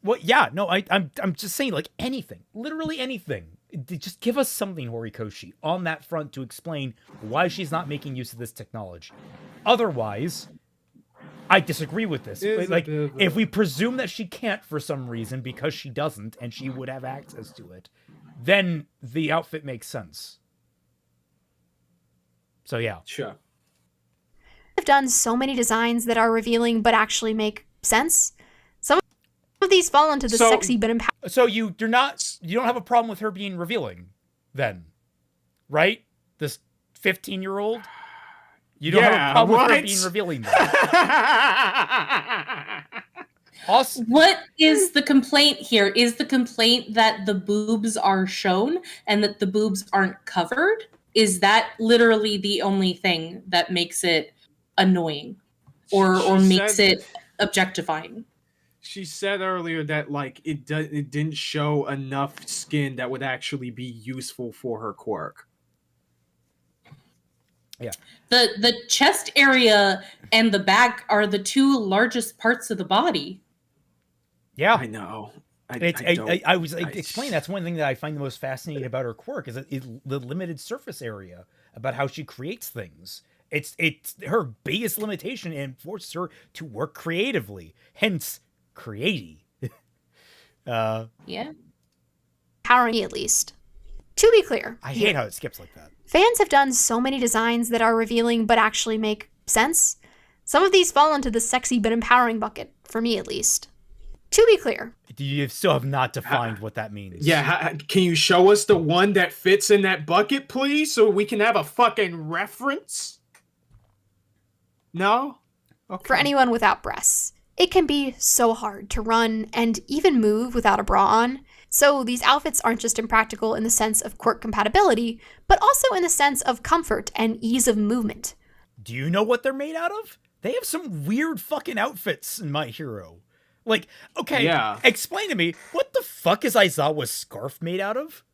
[SPEAKER 1] Well, yeah, no, I'm just saying, like, anything, literally anything. Just give us something, Horikoshi, on that front to explain why she's not making use of this technology. Otherwise, I disagree with this. Like, if we presume that she can't for some reason because she doesn't and she would have access to it, then the outfit makes sense. So, yeah.
[SPEAKER 2] Sure.
[SPEAKER 4] I've done so many designs that are revealing but actually make sense. Some of these fall into the sexy but empowering.
[SPEAKER 1] So you don't have a problem with her being revealing, then, right? This 15-year-old, you don't have a problem with her being revealing. Awesome.
[SPEAKER 3] What is the complaint here? Is the complaint that the boobs are shown and that the boobs aren't covered? Is that literally the only thing that makes it annoying or makes it objectifying?
[SPEAKER 2] She said earlier that like it didn't show enough skin that would actually be useful for her quirk.
[SPEAKER 1] Yeah.
[SPEAKER 3] The chest area and the back are the two largest parts of the body.
[SPEAKER 1] Yeah.
[SPEAKER 2] I know.
[SPEAKER 1] I was explaining that's one thing that I find the most fascinating about her quirk is the limited surface area about how she creates things. It's her biggest limitation and forces her to work creatively. Hence, creaty.
[SPEAKER 3] Yeah.
[SPEAKER 4] Empowering me, at least. To be clear,
[SPEAKER 1] I hate how it skips like that.
[SPEAKER 4] Fans have done so many designs that are revealing but actually make sense. Some of these fall into the sexy but empowering bucket, for me at least. To be clear.
[SPEAKER 1] You still have not defined what that means.
[SPEAKER 2] Yeah, can you show us the one that fits in that bucket, please, so we can have a fucking reference? No? Okay.
[SPEAKER 4] For anyone without breasts, it can be so hard to run and even move without a bra on. So these outfits aren't just impractical in the sense of quirk compatibility, but also in the sense of comfort and ease of movement.
[SPEAKER 1] Do you know what they're made out of? They have some weird fucking outfits in My Hero. Like, okay,
[SPEAKER 2] yeah.
[SPEAKER 1] Explain to me, what the fuck is Aizawa's scarf made out of?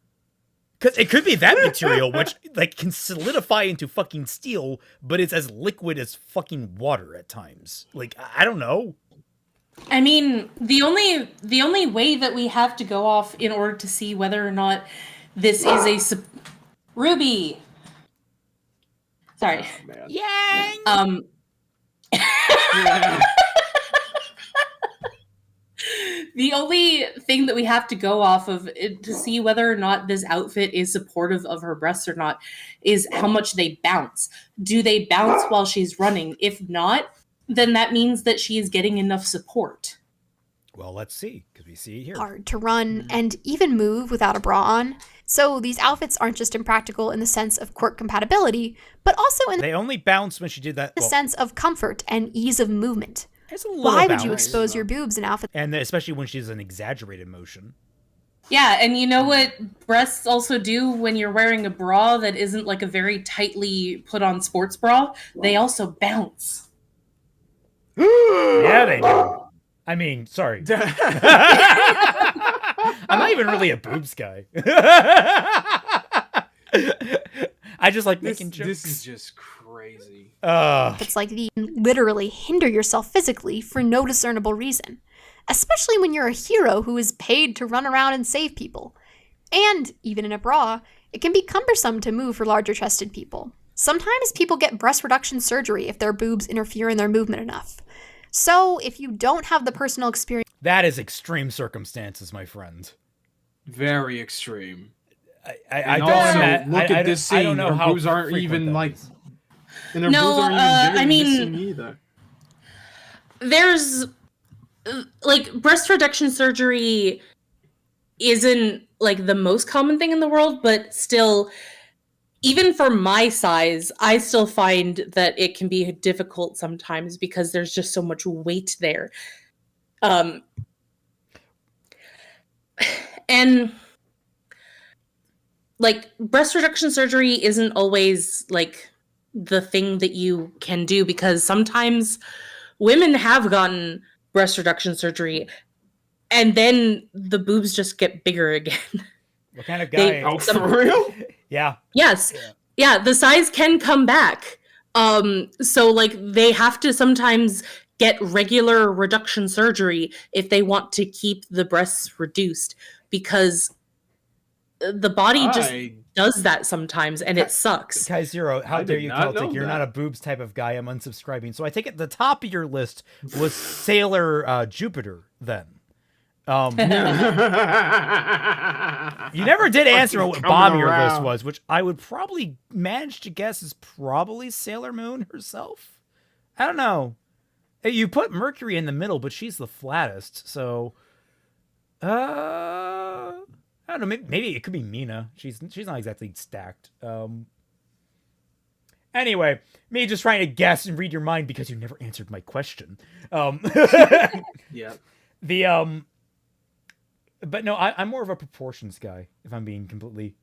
[SPEAKER 1] Because it could be that material, which like can solidify into fucking steel, but it's as liquid as fucking water at times. Like, I don't know.
[SPEAKER 3] I mean, the only way that we have to go off in order to see whether or not this is a Ruby. Sorry.
[SPEAKER 2] Oh,
[SPEAKER 1] Yang.
[SPEAKER 3] The only thing that we have to go off of to see whether or not this outfit is supportive of her breasts or not is how much they bounce. Do they bounce while she's running? If not, then that means that she is getting enough support.
[SPEAKER 1] Well, let's see, because we see it here.
[SPEAKER 4] Hard to run and even move without a bra on. So these outfits aren't just impractical in the sense of quirk compatibility, but also in
[SPEAKER 1] They only bounce when she did that.
[SPEAKER 4] the sense of comfort and ease of movement.
[SPEAKER 1] It's a little
[SPEAKER 4] Why would
[SPEAKER 1] bounce.
[SPEAKER 4] you expose your boobs in outfits?
[SPEAKER 1] And especially when she's an exaggerated motion.
[SPEAKER 3] Yeah, and you know what breasts also do when you're wearing a bra that isn't like a very tightly put on sports bra? They also bounce.
[SPEAKER 1] Yeah, they do. I mean, sorry. I'm not even really a boobs guy. I just like making jokes.
[SPEAKER 2] This is just crazy.
[SPEAKER 4] It's like the literally hinder yourself physically for no discernible reason, especially when you're a hero who is paid to run around and save people. And even in a bra, it can be cumbersome to move for larger chested people. Sometimes people get breast reduction surgery if their boobs interfere in their movement enough. So if you don't have the personal experience,
[SPEAKER 1] that is extreme circumstances, my friend.
[SPEAKER 2] Very extreme.
[SPEAKER 1] I
[SPEAKER 2] also,
[SPEAKER 1] don't
[SPEAKER 2] look at this scene.
[SPEAKER 1] I don't know
[SPEAKER 2] her
[SPEAKER 1] how
[SPEAKER 2] boobs aren't
[SPEAKER 1] frequent
[SPEAKER 2] even
[SPEAKER 1] that
[SPEAKER 2] like.
[SPEAKER 1] is.
[SPEAKER 2] And her
[SPEAKER 3] No,
[SPEAKER 2] boobs aren't even
[SPEAKER 3] I mean-
[SPEAKER 2] missing either.
[SPEAKER 3] There's like breast reduction surgery isn't like the most common thing in the world, but still, even for my size, I still find that it can be difficult sometimes because there's just so much weight there. And like breast reduction surgery isn't always like the thing that you can do, because sometimes women have gotten breast reduction surgery and then the boobs just get bigger again.
[SPEAKER 1] What kind of guy?
[SPEAKER 2] Oh, for real?
[SPEAKER 1] Yeah.
[SPEAKER 3] Yes. Yeah, the size can come back. So like they have to sometimes get regular reduction surgery if they want to keep the breasts reduced, because the body just does that sometimes and it sucks.
[SPEAKER 1] Kaiser, how dare you, Celtic? You're
[SPEAKER 2] that.
[SPEAKER 1] not a boobs type of guy. I'm unsubscribing. So I take it the top of your list was Sailor Jupiter then. You never did answer what bottom of your list was, which I would probably manage to guess is probably Sailor Moon herself. I don't know. You put Mercury in the middle, but she's the flattest. So, I don't know. Maybe it could be Mina. She's not exactly stacked. Anyway, me just trying to guess and read your mind because you never answered my question.
[SPEAKER 2] Yeah.
[SPEAKER 1] But no, I'm more of a proportions guy. If I'm being completely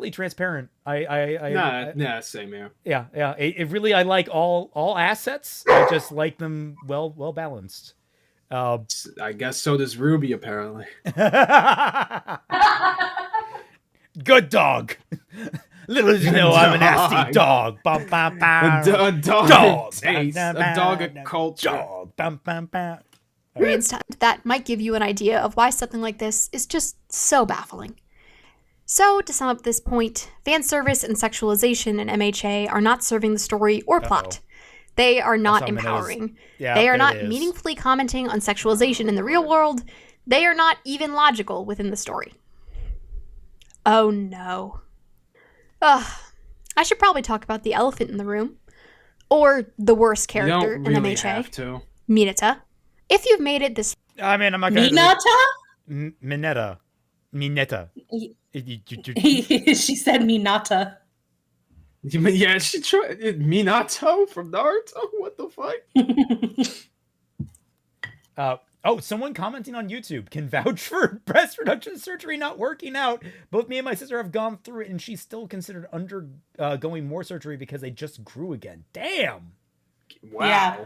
[SPEAKER 1] transparent,
[SPEAKER 2] Nah, same here.
[SPEAKER 1] Yeah. It really, I like all assets. I just like them well balanced.
[SPEAKER 2] I guess so does Ruby, apparently.
[SPEAKER 1] Good dog. Little did you know I'm a nasty dog. Bum, bum, bum.
[SPEAKER 2] A dog.
[SPEAKER 1] Dog.
[SPEAKER 2] Taste. A dog of culture.
[SPEAKER 1] Dog. Bum, bum, bum.
[SPEAKER 4] That might give you an idea of why something like this is just so baffling. So, to sum up this point, fan service and sexualization in MHA are not serving the story or plot. They are not empowering. They are not meaningfully commenting on sexualization in the real world. They are not even logical within the story. Oh no. I should probably talk about the elephant in the room. Or the worst character in MHA.
[SPEAKER 2] Have to.
[SPEAKER 4] Mineta. If you've made it this...
[SPEAKER 1] I mean, I'm not going
[SPEAKER 3] to...
[SPEAKER 1] Mineta.
[SPEAKER 3] She said Minata.
[SPEAKER 2] Yeah, she tried. Minato from Naruto? What the fuck?
[SPEAKER 1] Someone commenting on YouTube can vouch for breast reduction surgery not working out. Both me and my sister have gone through it, and she's still considered undergoing more surgery because they just grew again. Damn.
[SPEAKER 2] Wow.
[SPEAKER 3] Yeah.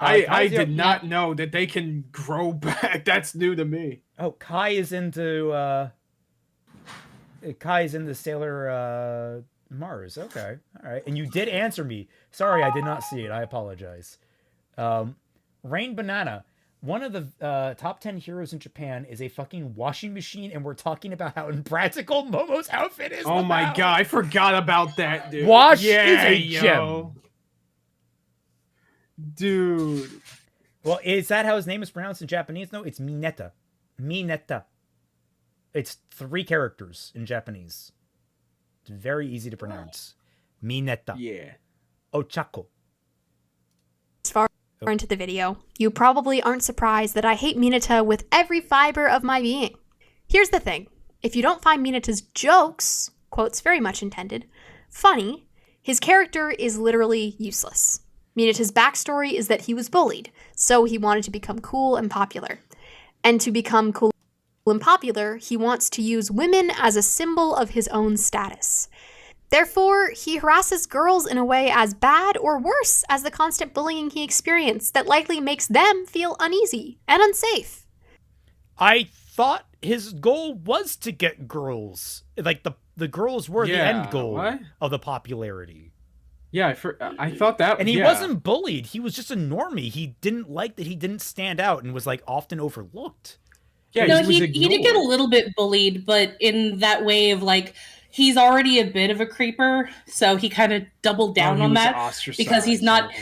[SPEAKER 2] I did not know that they can grow back. That's new to me.
[SPEAKER 1] Oh, Kai is into Sailor Mars. Okay. All right. And you did answer me. Sorry, I did not see it. I apologize. Rain Banana. One of the top 10 heroes in Japan is a fucking washing machine, and we're talking about how impractical Momo's outfit is.
[SPEAKER 2] Oh my god, I forgot about that, dude.
[SPEAKER 1] Wash is a gem.
[SPEAKER 2] Dude.
[SPEAKER 1] Well, is that how his name is pronounced in Japanese? No, it's Mineta. Mineta. It's 3 characters in Japanese. It's very easy to pronounce. Mineta.
[SPEAKER 2] Yeah.
[SPEAKER 1] Ochako.
[SPEAKER 4] As far into the video, you probably aren't surprised that I hate Mineta with every fiber of my being. Here's the thing. If you don't find Mineta's jokes, quotes very much intended, funny, his character is literally useless. Mineta's backstory is that he was bullied, so he wanted to become cool and popular. And to become cool and popular, he wants to use women as a symbol of his own status. Therefore, he harasses girls in a way as bad or worse as the constant bullying he experienced that likely makes them feel uneasy and unsafe.
[SPEAKER 1] I thought his goal was to get girls. Like, the girls were the end goal of the popularity.
[SPEAKER 2] Yeah, I thought that.
[SPEAKER 1] And he wasn't bullied. He was just a normie. He didn't like that he didn't stand out and was like often overlooked.
[SPEAKER 3] Yeah, no, he did get a little bit bullied, but in that way of like, he's already a bit of a creeper, so he kind of doubled down on that because he's not.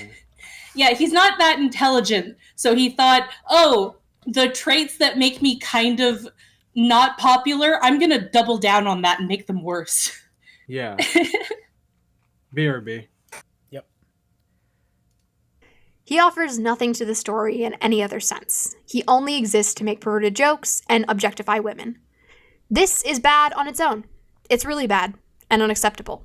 [SPEAKER 3] Yeah, he's not that intelligent. So he thought, oh, the traits that make me kind of not popular, I'm gonna double down on that and make them worse.
[SPEAKER 2] Yeah. BRB.
[SPEAKER 4] He offers nothing to the story in any other sense. He only exists to make perverted jokes and objectify women. This is bad on its own. It's really bad and unacceptable.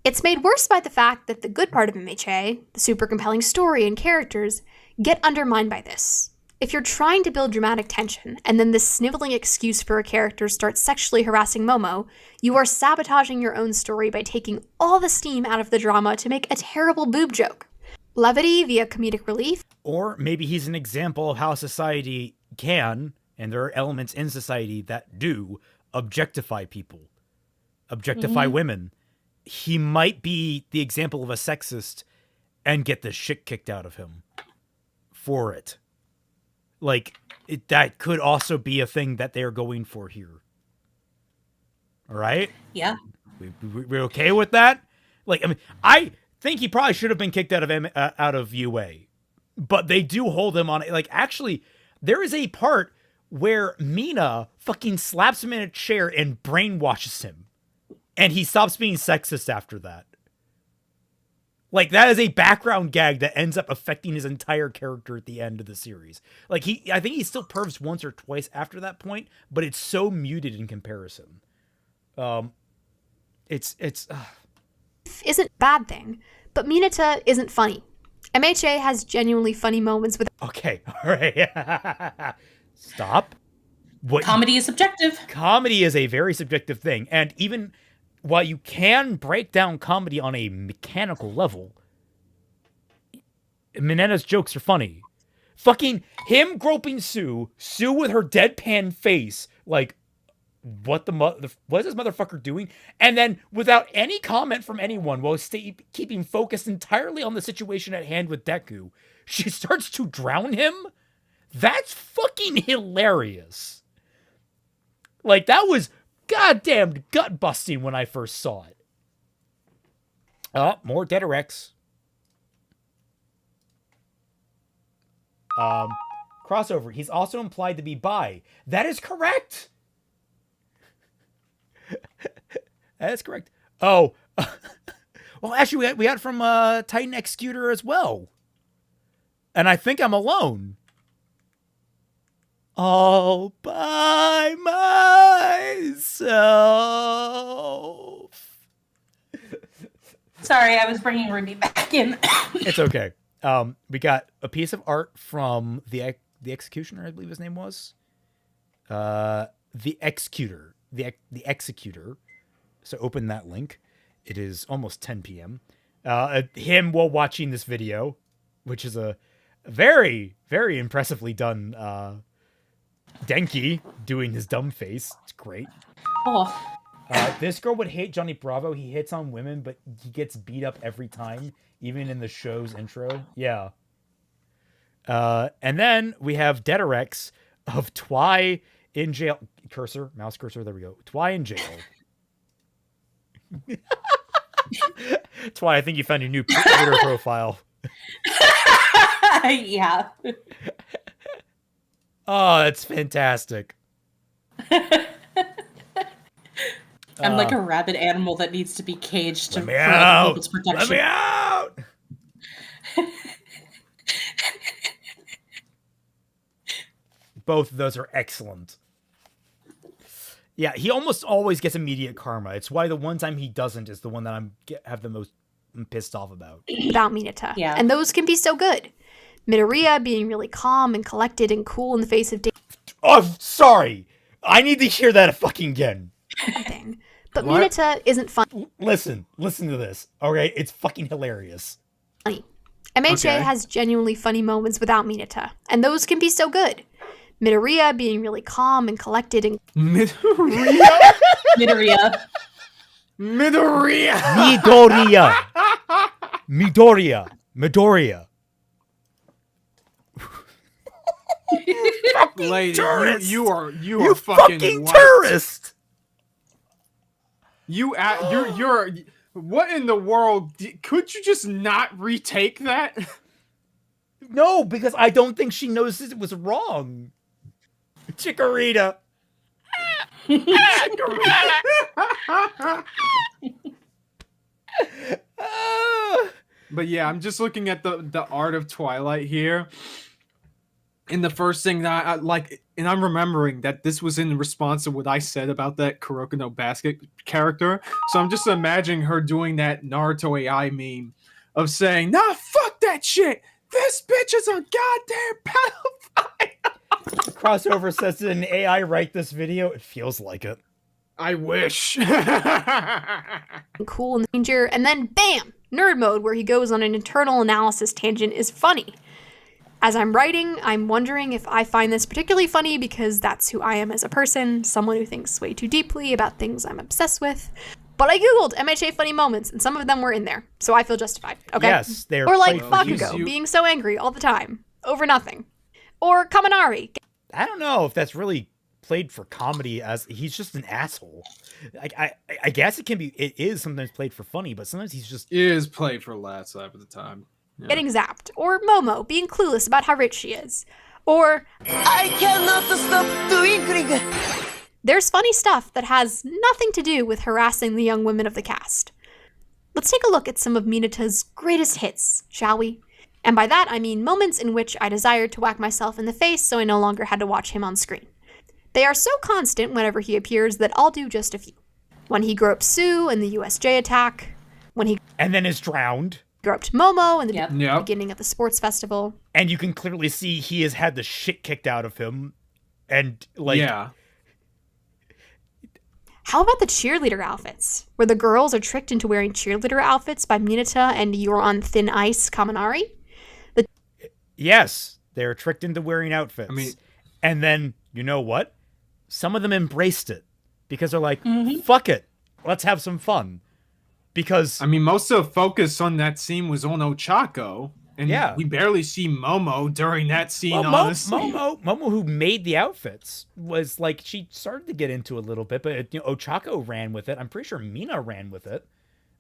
[SPEAKER 4] It's made worse by the fact that the good part of MHA, the super compelling story and characters, get undermined by this. If you're trying to build dramatic tension, and then this sniveling excuse for a character starts sexually harassing Momo, you are sabotaging your own story by taking all the steam out of the drama to make a terrible boob joke. Levity via comedic relief.
[SPEAKER 1] Or maybe he's an example of how society can, and there are elements in society that do, objectify people, objectify women. He might be the example of a sexist and get the shit kicked out of him for it. Like, that could also be a thing that they're going for here. All right?
[SPEAKER 3] Yeah.
[SPEAKER 1] We okay with that? Like, I mean, I think he probably should have been kicked out of UA. But they do hold him on. Like, actually, there is a part where Mina fucking slaps him in a chair and brainwashes him. And he stops being sexist after that. Like, that is a background gag that ends up affecting his entire character at the end of the series. Like, I think he still pervs once or twice after that point, but it's so muted in comparison. It's
[SPEAKER 4] Isn't a bad thing, but Minata isn't funny. MHA has genuinely funny moments with.
[SPEAKER 1] okay, all right. Stop. What
[SPEAKER 3] Comedy is subjective.
[SPEAKER 1] comedy is a very subjective thing, and even while you can break down comedy on a mechanical level, Minetta's jokes are funny. Fucking him groping Sue with her deadpan face, like, what is this motherfucker doing? And then, without any comment from anyone, while keeping focused entirely on the situation at hand with Deku, she starts to drown him? That's fucking hilarious. Like, that was goddamn gut-busting when I first saw it. Oh, more Deaderex. Crossover. He's also implied to be bi. That is correct! That is correct. Oh. Well, actually, we got from Titan Executor as well. And I think I'm alone. All by myself.
[SPEAKER 3] Sorry, I was bringing Ruby back in.
[SPEAKER 1] It's okay. We got a piece of art from the Executioner, I believe his name was. The Executor. The Executor. So open that link. It is almost 10 p.m. Him while watching this video, which is a very, very impressively done Denki doing his dumb face. It's great.
[SPEAKER 3] Oh.
[SPEAKER 1] This girl would hate Johnny Bravo. He hits on women, but he gets beat up every time, even in the show's intro. Yeah. And then we have Deaderex of Twy in jail. Cursor, mouse cursor, there we go. Twy in jail. Twy, I think you found your new Twitter profile.
[SPEAKER 3] Yeah.
[SPEAKER 1] Oh, that's fantastic.
[SPEAKER 3] I'm like a rabid animal that needs to be caged for other
[SPEAKER 1] out.
[SPEAKER 3] people's protection.
[SPEAKER 1] Let me out! Both of those are excellent. Yeah, he almost always gets immediate karma. It's why the one time he doesn't is the one that have the most pissed off about.
[SPEAKER 4] Without Minata.
[SPEAKER 3] Yeah.
[SPEAKER 4] And those can be so good. Midoriya being really calm and collected and cool in the face of
[SPEAKER 1] Oh, sorry. I need to hear that fucking again.
[SPEAKER 4] thing. But
[SPEAKER 2] What?
[SPEAKER 4] Minata isn't funny.
[SPEAKER 1] Listen to this. Okay, it's fucking hilarious.
[SPEAKER 4] MHA
[SPEAKER 2] Okay.
[SPEAKER 4] has genuinely funny moments without Minata. And those can be so good. Midoriya being really calm and collected and
[SPEAKER 2] Midoriya?
[SPEAKER 3] Midoriya.
[SPEAKER 2] Midoriya!
[SPEAKER 1] Midoriya.
[SPEAKER 2] Lady,
[SPEAKER 1] tourist!
[SPEAKER 2] you are
[SPEAKER 1] You
[SPEAKER 2] fucking what?
[SPEAKER 1] tourist!
[SPEAKER 2] You're what in the world? Could you just not retake that?
[SPEAKER 1] No, because I don't think she knows it was wrong. Chikorita.
[SPEAKER 2] But yeah, I'm just looking at the art of Twilight here. And the first thing that I like, and I'm remembering that this was in response to what I said about that Kuroko no Basket character. So I'm just imagining her doing that Naruto AI meme of saying, nah, fuck that shit. This bitch is a goddamn pedophile.
[SPEAKER 1] Crossover says, did an AI write this video? It feels like it.
[SPEAKER 2] I wish.
[SPEAKER 4] Cool and danger, and then bam! Nerd mode, where he goes on an internal analysis tangent, is funny. As I'm writing, I'm wondering if I find this particularly funny because that's who I am as a person, someone who thinks way too deeply about things I'm obsessed with. But I googled MHA funny moments, and some of them were in there, so I feel justified, okay?
[SPEAKER 1] Yes, they're
[SPEAKER 4] Or like
[SPEAKER 1] played for
[SPEAKER 4] Bakugo,
[SPEAKER 1] you.
[SPEAKER 4] being so angry all the time, over nothing. Or Kaminari.
[SPEAKER 1] I don't know if that's really played for comedy, as he's just an asshole. I guess it is sometimes played for funny, but sometimes he's just...
[SPEAKER 2] It is played for laughs half of the time. Yeah.
[SPEAKER 4] Getting zapped. Or Momo, being clueless about how rich she is. Or...
[SPEAKER 5] I cannot stop twinkling.
[SPEAKER 4] There's funny stuff that has nothing to do with harassing the young women of the cast. Let's take a look at some of Minata's greatest hits, shall we? And by that, I mean moments in which I desired to whack myself in the face so I no longer had to watch him on screen. They are so constant whenever he appears that I'll do just a few. When he groped Sue in the USJ attack, when he
[SPEAKER 1] And then is drowned.
[SPEAKER 4] groped Momo in the
[SPEAKER 3] Yep.
[SPEAKER 4] beginning of the sports festival.
[SPEAKER 1] And you can clearly see he has had the shit kicked out of him. And, like...
[SPEAKER 2] Yeah.
[SPEAKER 4] How about the cheerleader outfits, where the girls are tricked into wearing cheerleader outfits by Minata and You're on Thin Ice Kaminari?
[SPEAKER 1] Yes, they're tricked into wearing outfits.
[SPEAKER 2] I mean-
[SPEAKER 1] and then, you know what? Some of them embraced it. Because they're like, fuck it. Let's have some fun. Because...
[SPEAKER 2] I mean, most of the focus on that scene was on Ochako. And
[SPEAKER 1] Yeah.
[SPEAKER 2] we barely see Momo during that scene,
[SPEAKER 1] Well,
[SPEAKER 2] honestly.
[SPEAKER 1] Momo, who made the outfits, was like, she started to get into a little bit, but Ochako ran with it. I'm pretty sure Mina ran with it.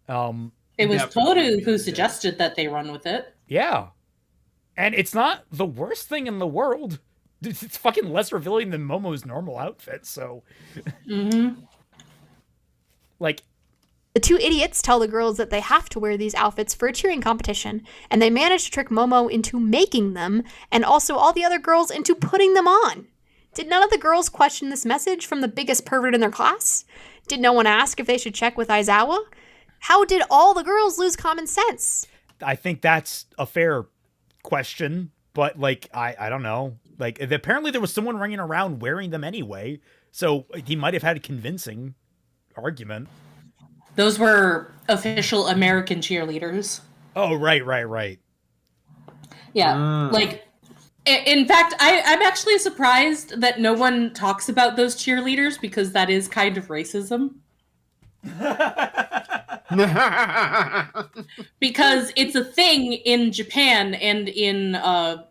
[SPEAKER 3] It was
[SPEAKER 2] Definitely
[SPEAKER 3] Toru
[SPEAKER 2] did.
[SPEAKER 3] who suggested that they run with it.
[SPEAKER 1] Yeah. And it's not the worst thing in the world. It's fucking less revealing than Momo's normal outfit, so...
[SPEAKER 3] Mm-hmm.
[SPEAKER 1] Like,
[SPEAKER 4] The two idiots tell the girls that they have to wear these outfits for a cheering competition, and they manage to trick Momo into making them, and also all the other girls into putting them on. Did none of the girls question this message from the biggest pervert in their class? Did no one ask if they should check with Aizawa? How did all the girls lose common sense?
[SPEAKER 1] I think that's a fair question, but, like, I don't know. Like, apparently there was someone running around wearing them anyway, so he might have had a convincing argument.
[SPEAKER 3] Those were official American cheerleaders.
[SPEAKER 1] Oh, right.
[SPEAKER 3] Yeah, like, in fact, I'm actually surprised that no one talks about those cheerleaders because that is kind of racism. Because it's a thing in Japan and in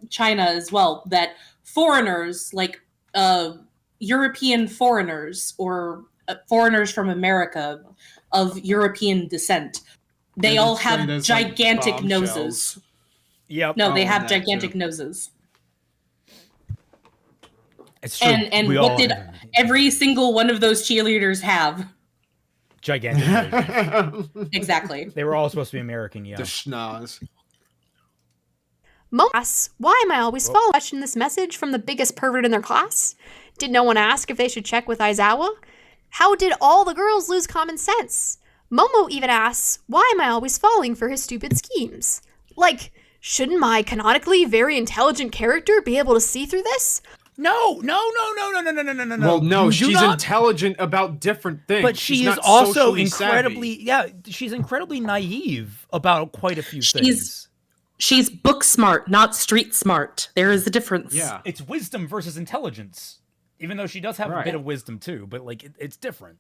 [SPEAKER 3] China as well that foreigners, like European foreigners or foreigners from America of European descent, they all have
[SPEAKER 2] portrayed as, like,
[SPEAKER 3] gigantic
[SPEAKER 2] bombshells.
[SPEAKER 3] noses.
[SPEAKER 1] Yep.
[SPEAKER 3] No, they
[SPEAKER 2] Oh,
[SPEAKER 3] have
[SPEAKER 2] that
[SPEAKER 3] gigantic
[SPEAKER 2] too.
[SPEAKER 3] noses.
[SPEAKER 1] It's true.
[SPEAKER 3] And
[SPEAKER 1] We
[SPEAKER 3] what
[SPEAKER 1] all
[SPEAKER 3] did every single one of those cheerleaders have?
[SPEAKER 1] gigantic noses.
[SPEAKER 3] Exactly.
[SPEAKER 1] They were all supposed to be American, yeah.
[SPEAKER 2] The schnoz.
[SPEAKER 4] Momo asks, why am I always following? Question this message from the biggest pervert in their class? Did no one ask if they should check with Aizawa? How did all the girls lose common sense? Momo even asks, why am I always falling for his stupid schemes? Like, shouldn't my canonically very intelligent character be able to see through this?
[SPEAKER 1] No.
[SPEAKER 2] Well, no,
[SPEAKER 1] You do
[SPEAKER 2] she's
[SPEAKER 1] not-
[SPEAKER 2] intelligent about different things.
[SPEAKER 1] But
[SPEAKER 2] She's
[SPEAKER 1] she is
[SPEAKER 2] not
[SPEAKER 1] also
[SPEAKER 2] socially
[SPEAKER 1] incredibly,
[SPEAKER 2] savvy.
[SPEAKER 1] she's incredibly naive about quite a few things.
[SPEAKER 3] She's book smart, not street smart. There is a difference.
[SPEAKER 2] Yeah.
[SPEAKER 1] It's wisdom versus intelligence. Even though she does have a
[SPEAKER 2] Right.
[SPEAKER 1] bit of wisdom too, but like it's different.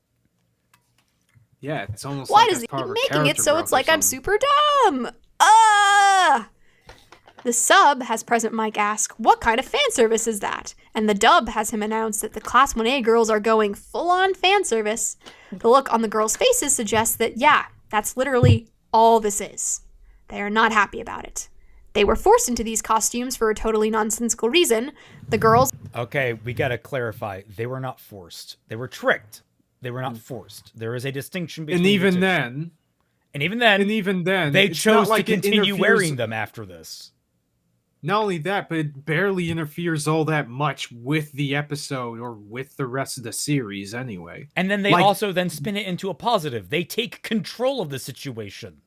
[SPEAKER 2] Yeah, it's almost
[SPEAKER 4] Why
[SPEAKER 2] like
[SPEAKER 4] does
[SPEAKER 2] that's
[SPEAKER 4] he
[SPEAKER 2] part
[SPEAKER 4] keep
[SPEAKER 2] of her
[SPEAKER 4] making it
[SPEAKER 2] character
[SPEAKER 4] so
[SPEAKER 2] growth
[SPEAKER 4] it's
[SPEAKER 2] or
[SPEAKER 4] like I'm
[SPEAKER 2] something.
[SPEAKER 4] super dumb? The sub has President Mike ask, what kind of fan service is that? And the dub has him announce that the Class 1A girls are going full-on fan service. The look on the girls' faces suggests that, yeah, that's literally all this is. They are not happy about it. They were forced into these costumes for a totally nonsensical reason. The girls...
[SPEAKER 1] Okay, we gotta clarify. They were not forced. They were tricked. They were not forced. There is a distinction between
[SPEAKER 2] And
[SPEAKER 1] the
[SPEAKER 2] even
[SPEAKER 1] two.
[SPEAKER 2] then,
[SPEAKER 1] And even then, they
[SPEAKER 2] it's
[SPEAKER 1] chose
[SPEAKER 2] not like
[SPEAKER 1] to
[SPEAKER 2] it
[SPEAKER 1] continue
[SPEAKER 2] interferes-
[SPEAKER 1] wearing them after this.
[SPEAKER 2] Not only that, but it barely interferes all that much with the episode or with the rest of the series anyway.
[SPEAKER 1] And then they
[SPEAKER 2] Like-
[SPEAKER 1] also then spin it into a positive. They take control of the situation.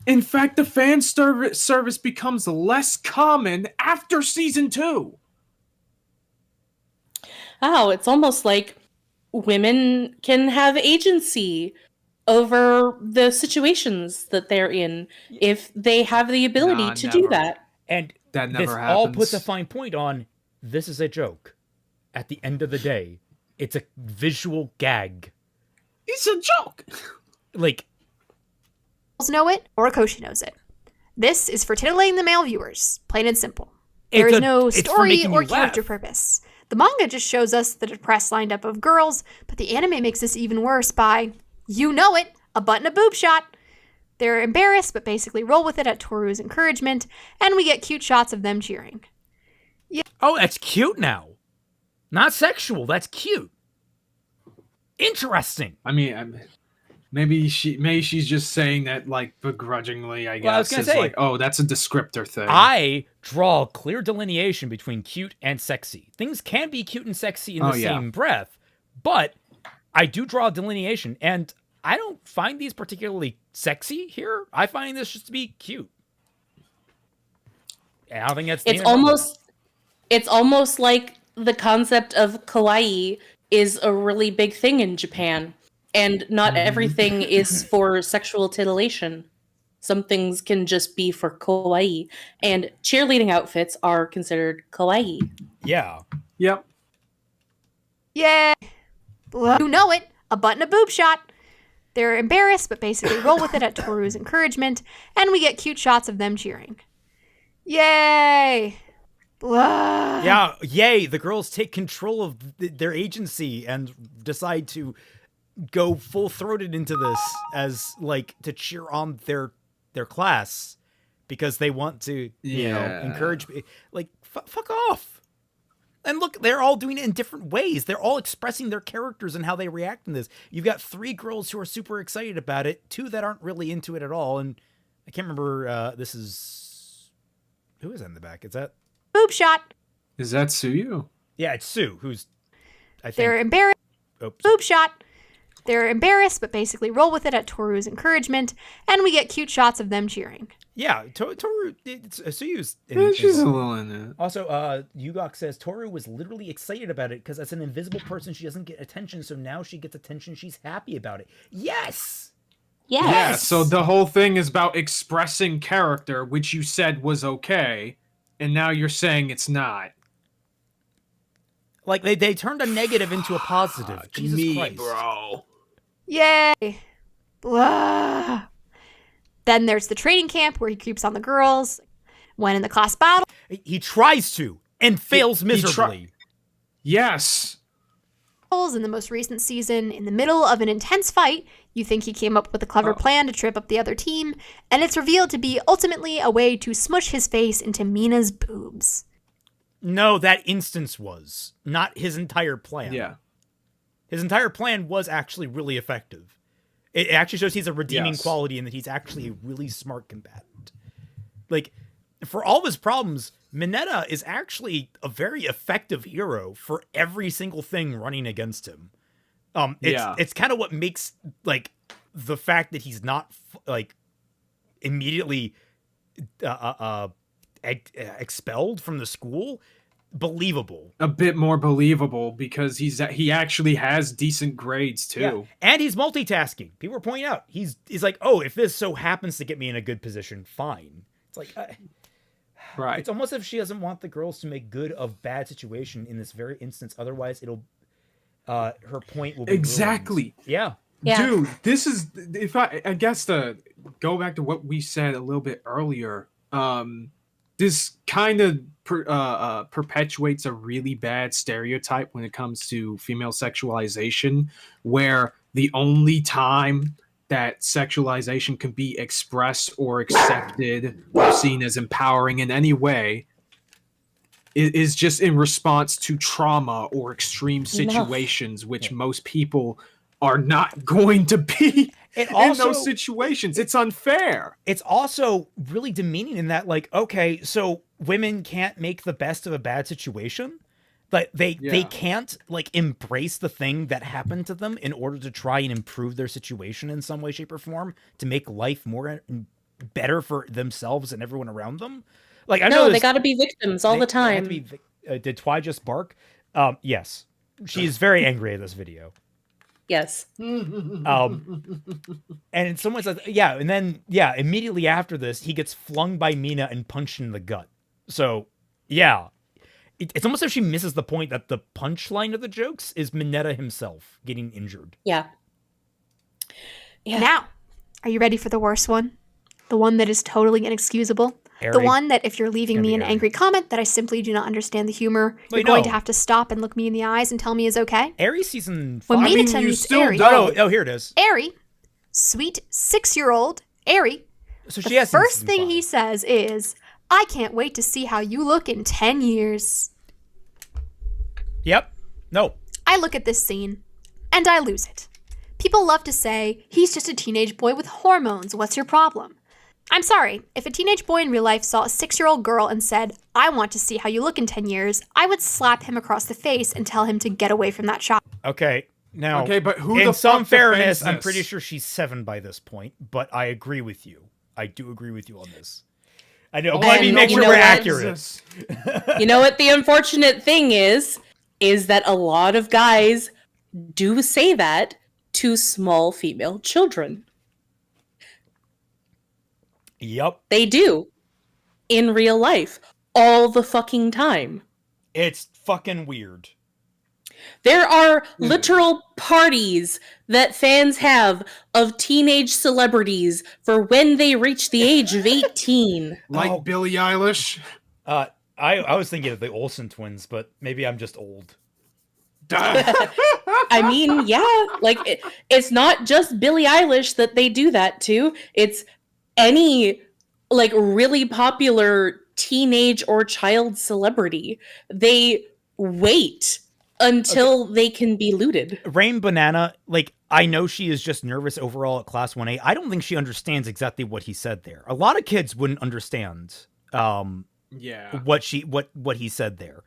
[SPEAKER 2] In fact, the fan service becomes less common after season 2.
[SPEAKER 3] Oh, it's almost like women can have agency over the situations that they're in if they have the ability
[SPEAKER 2] Nah,
[SPEAKER 3] to do
[SPEAKER 2] never.
[SPEAKER 3] that.
[SPEAKER 1] And
[SPEAKER 2] That
[SPEAKER 1] this
[SPEAKER 2] never
[SPEAKER 1] all
[SPEAKER 2] happens.
[SPEAKER 1] puts a fine point on this is a joke. At the end of the day, it's a visual gag.
[SPEAKER 2] It's a joke.
[SPEAKER 1] Like,
[SPEAKER 4] Girls know it, or Koshi knows it. This is for titillating the male viewers, plain and simple.
[SPEAKER 1] It's
[SPEAKER 4] There is
[SPEAKER 1] a-
[SPEAKER 4] no
[SPEAKER 1] it's for
[SPEAKER 4] story
[SPEAKER 1] making
[SPEAKER 4] or
[SPEAKER 1] you
[SPEAKER 4] character
[SPEAKER 1] laugh.
[SPEAKER 4] purpose. The manga just shows us the depressed lineup of girls, but the anime makes this even worse by, you know it, a butt and a boob shot. They're embarrassed, but basically roll with it at Toru's encouragement, and we get cute shots of them cheering.
[SPEAKER 1] oh, that's cute now. Not sexual, that's cute. Interesting.
[SPEAKER 2] I mean, maybe she's just saying that like begrudgingly. I guess
[SPEAKER 1] Well, I was gonna
[SPEAKER 2] it's
[SPEAKER 1] say-
[SPEAKER 2] like, oh, that's a descriptor thing.
[SPEAKER 1] I draw a clear delineation between cute and sexy. Things can be cute and sexy in the same breath, but I do draw a delineation, and I don't find these particularly sexy here. I find this just to be cute. And I don't think that's the
[SPEAKER 3] It's
[SPEAKER 1] end of it.
[SPEAKER 3] almost like the concept of kawaii is a really big thing in Japan, and not everything is for sexual titillation. Some things can just be for kawaii, and cheerleading outfits are considered kawaii.
[SPEAKER 1] Yeah.
[SPEAKER 2] Yep.
[SPEAKER 4] Yay! You know it, a butt and a boob shot. They're embarrassed, but basically roll with it at Toru's encouragement, and we get cute shots of them cheering. Yay! Blah.
[SPEAKER 1] Yeah, yay, the girls take control of their agency and decide to go full-throated into this as, like, to cheer on their class because they want to, you know,
[SPEAKER 2] Yeah.
[SPEAKER 1] encourage, like, fuck off. And look, they're all doing it in different ways. They're all expressing their characters and how they react in this. You've got 3 girls who are super excited about it, 2 that aren't really into it at all, and I can't remember, this is... Who is that in the back? Is that...
[SPEAKER 4] Boob shot.
[SPEAKER 2] Is that Suyu?
[SPEAKER 1] Yeah, it's Sue, who's, I think...
[SPEAKER 4] They're embarrassed.
[SPEAKER 1] Oops.
[SPEAKER 4] Boob shot. They're embarrassed, but basically roll with it at Toru's encouragement, and we get cute shots of them cheering.
[SPEAKER 1] Yeah, Toru, Suyu's...
[SPEAKER 2] Yeah, she's a little in it.
[SPEAKER 1] Also, Yugok says Toru was literally excited about it because as an invisible person, she doesn't get attention, so now she gets attention, she's happy about it. Yes!
[SPEAKER 3] Yes.
[SPEAKER 2] Yeah, so the whole thing is about expressing character, which you said was okay, and now you're saying it's not.
[SPEAKER 1] Like, they turned a negative into a positive. Jesus Christ.
[SPEAKER 2] bro.
[SPEAKER 4] Yay! Blah. Then there's the training camp where he creeps on the girls. When in the class battle,
[SPEAKER 1] He tries to, and fails
[SPEAKER 2] he
[SPEAKER 1] miserably.
[SPEAKER 2] Yes.
[SPEAKER 4] in the most recent season, in the middle of an intense fight, you think he came up with a clever plan to trip up the other team, and it's revealed to be ultimately a way to smush his face into Mina's boobs.
[SPEAKER 1] No, that instance was, not his entire plan.
[SPEAKER 2] Yeah.
[SPEAKER 1] His entire plan was actually really effective. It actually shows he's a redeeming
[SPEAKER 2] Yes.
[SPEAKER 1] quality and that he's actually a really smart combatant. Like, for all of his problems, Mineta is actually a very effective hero for every single thing running against him. It's kind of what makes, like, the fact that he's not, like, immediately expelled from the school believable.
[SPEAKER 2] A bit more believable because he actually has decent grades too.
[SPEAKER 1] Yeah. And he's multitasking. People are pointing out he's like, oh, if this so happens to get me in a good position, fine. It's like,
[SPEAKER 2] Right.
[SPEAKER 1] it's almost as if she doesn't want the girls to make good of bad situation in this very instance. Otherwise, it'll her point will be
[SPEAKER 2] Exactly.
[SPEAKER 1] ruined. Yeah.
[SPEAKER 3] Yeah.
[SPEAKER 2] Dude, this is if I guess to go back to what we said a little bit earlier. This kind of perpetuates a really bad stereotype when it comes to female sexualization, where the only time that sexualization can be expressed or accepted or seen as empowering in any way is just in response to trauma or extreme situations, which most people are not going to be
[SPEAKER 1] It
[SPEAKER 2] in
[SPEAKER 1] also-
[SPEAKER 2] those situations. It's unfair.
[SPEAKER 1] It's also really demeaning in that, like, okay, so women can't make the best of a bad situation. Like they can't like embrace the thing that happened to them in order to try and improve their situation in some way, shape, or form to make life more better for themselves and everyone around them. Like I
[SPEAKER 3] No,
[SPEAKER 1] know
[SPEAKER 3] they got to be victims all the
[SPEAKER 1] They have
[SPEAKER 3] time.
[SPEAKER 1] to be did Twi just bark? Yes. She's very angry at this video.
[SPEAKER 3] Yes.
[SPEAKER 1] And someone says, yeah, and then immediately after this, he gets flung by Mina and punched in the gut. So, yeah. It's almost as if she misses the point that the punchline of the jokes is Mineta himself getting injured.
[SPEAKER 3] Yeah. Yeah.
[SPEAKER 4] Now, are you ready for the worst one? The one that is totally inexcusable? The
[SPEAKER 1] Airy.
[SPEAKER 4] one that if you're leaving
[SPEAKER 1] Gonna
[SPEAKER 4] me
[SPEAKER 1] be
[SPEAKER 4] an
[SPEAKER 1] airy.
[SPEAKER 4] angry comment that I simply do not understand the humor,
[SPEAKER 1] Wait,
[SPEAKER 4] you're going to
[SPEAKER 1] no.
[SPEAKER 4] have to stop and look me in the eyes and tell me is okay?
[SPEAKER 1] Aries season 5.
[SPEAKER 4] When
[SPEAKER 2] I mean,
[SPEAKER 4] Mineta
[SPEAKER 2] you
[SPEAKER 4] meets
[SPEAKER 2] still
[SPEAKER 4] Aerie,
[SPEAKER 2] don't.
[SPEAKER 1] Oh, here it is.
[SPEAKER 4] Aerie, sweet 6-year-old Aerie,
[SPEAKER 1] So
[SPEAKER 4] the
[SPEAKER 1] she has
[SPEAKER 4] first
[SPEAKER 1] season
[SPEAKER 4] thing
[SPEAKER 1] 5.
[SPEAKER 4] he says is, I can't wait to see how you look in 10 years.
[SPEAKER 1] Yep. No.
[SPEAKER 4] I look at this scene, and I lose it. People love to say, he's just a teenage boy with hormones, what's your problem? I'm sorry, if a teenage boy in real life saw a 6-year-old girl and said, I want to see how you look in 10 years, I would slap him across the face and tell him to get away from that shot.
[SPEAKER 1] Okay. Now,
[SPEAKER 2] Okay, but who
[SPEAKER 1] in
[SPEAKER 2] the
[SPEAKER 1] some
[SPEAKER 2] fuck
[SPEAKER 1] fairness,
[SPEAKER 2] defends
[SPEAKER 1] I'm
[SPEAKER 2] this?
[SPEAKER 1] pretty sure she's 7 by this point, but I agree with you. I do agree with you on this. I know. Let me
[SPEAKER 3] And
[SPEAKER 1] make
[SPEAKER 3] you
[SPEAKER 1] sure
[SPEAKER 3] know
[SPEAKER 1] we're
[SPEAKER 3] what?
[SPEAKER 1] accurate.
[SPEAKER 3] You know what the unfortunate thing is that a lot of guys do say that to small female children.
[SPEAKER 1] Yep.
[SPEAKER 3] They do. In real life. All the fucking time.
[SPEAKER 1] It's fucking weird.
[SPEAKER 3] There are literal parties that fans have of teenage celebrities for when they reach the age of 18.
[SPEAKER 2] Like
[SPEAKER 1] Oh.
[SPEAKER 2] Billie Eilish.
[SPEAKER 1] I was thinking of the Olsen twins, but maybe I'm just old.
[SPEAKER 3] I mean, yeah, like it's not just Billie Eilish that they do that to. It's any like really popular teenage or child celebrity. They wait until they can be looted.
[SPEAKER 1] Rain Banana, like, I know she is just nervous overall at Class 1A. I don't think she understands exactly what he said there. A lot of kids wouldn't understand
[SPEAKER 2] Yeah.
[SPEAKER 1] what he said there.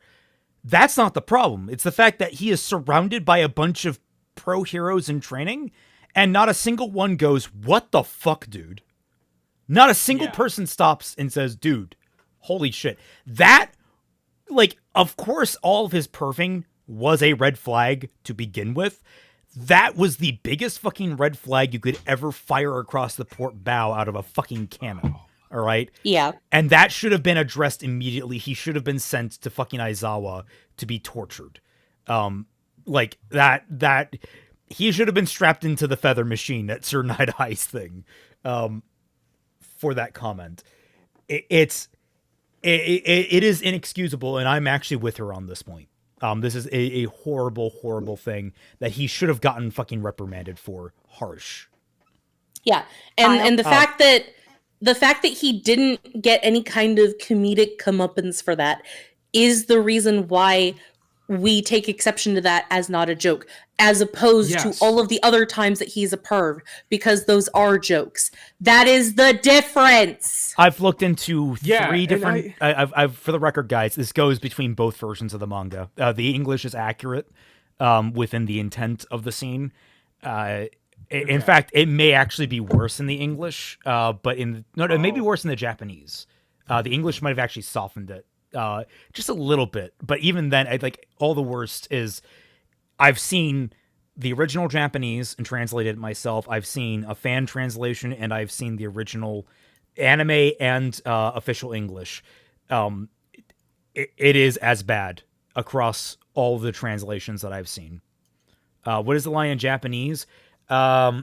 [SPEAKER 1] That's not the problem. It's the fact that he is surrounded by a bunch of pro heroes in training, and not a single one goes, "What the fuck, dude?" Not a single person stops and says, "Dude, holy shit." That, like, of course, all of his perving was a red flag to begin with. That was the biggest fucking red flag you could ever fire across the port bow out of a fucking cannon. All right?
[SPEAKER 3] Yeah.
[SPEAKER 1] And that should have been addressed immediately. He should have been sent to fucking Aizawa to be tortured. Like that he should have been strapped into the feather machine at Sir Night Eyes thing. For that comment. It is inexcusable, and I'm actually with her on this point. This is a horrible, horrible thing that he should have gotten fucking reprimanded for. Harsh.
[SPEAKER 3] Yeah. And the fact that he didn't get any kind of comedic comeuppance for that is the reason why we take exception to that as not a joke, as opposed to all of the other times that he's a perv, because those are jokes. That is the difference.
[SPEAKER 1] I've looked into
[SPEAKER 2] Yeah,
[SPEAKER 1] three
[SPEAKER 2] and
[SPEAKER 1] different. I've for the record, guys, this goes between both versions of the manga. The English is accurate within the intent of the scene. In fact, it may actually be worse in the English, but it may be worse in the Japanese. The English might have actually softened it just a little bit, but even then, all the worst is I've seen the original Japanese and translated it myself. I've seen a fan translation, and I've seen the original anime and official English. It is as bad across all the translations that I've seen. What is the line in Japanese? I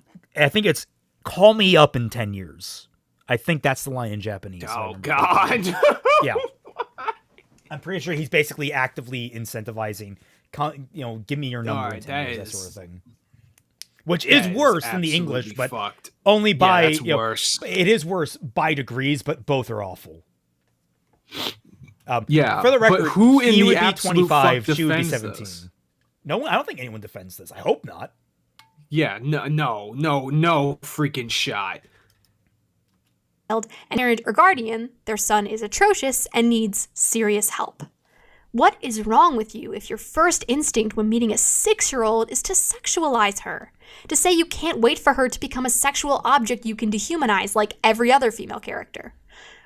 [SPEAKER 1] think it's "Call me up in 10 years." I think that's the line in Japanese.
[SPEAKER 2] Oh God.
[SPEAKER 1] Yeah. I'm pretty sure he's basically actively incentivizing, give me your number in 10 years, that sort of thing. Which is worse than the English, but only by,
[SPEAKER 2] that's worse.
[SPEAKER 1] It is worse by degrees, but both are awful.
[SPEAKER 2] Yeah,
[SPEAKER 1] For the record,
[SPEAKER 2] but who in
[SPEAKER 1] he
[SPEAKER 2] the
[SPEAKER 1] would be
[SPEAKER 2] absolute
[SPEAKER 1] 25,
[SPEAKER 2] fuck
[SPEAKER 1] she would be
[SPEAKER 2] defends
[SPEAKER 1] 17.
[SPEAKER 2] this?
[SPEAKER 1] No, I don't think anyone defends this. I hope not.
[SPEAKER 2] Yeah, no freaking shot.
[SPEAKER 4] And parent or guardian, their son is atrocious and needs serious help. What is wrong with you if your first instinct when meeting a 6-year-old is to sexualize her? To say you can't wait for her to become a sexual object you can dehumanize like every other female character?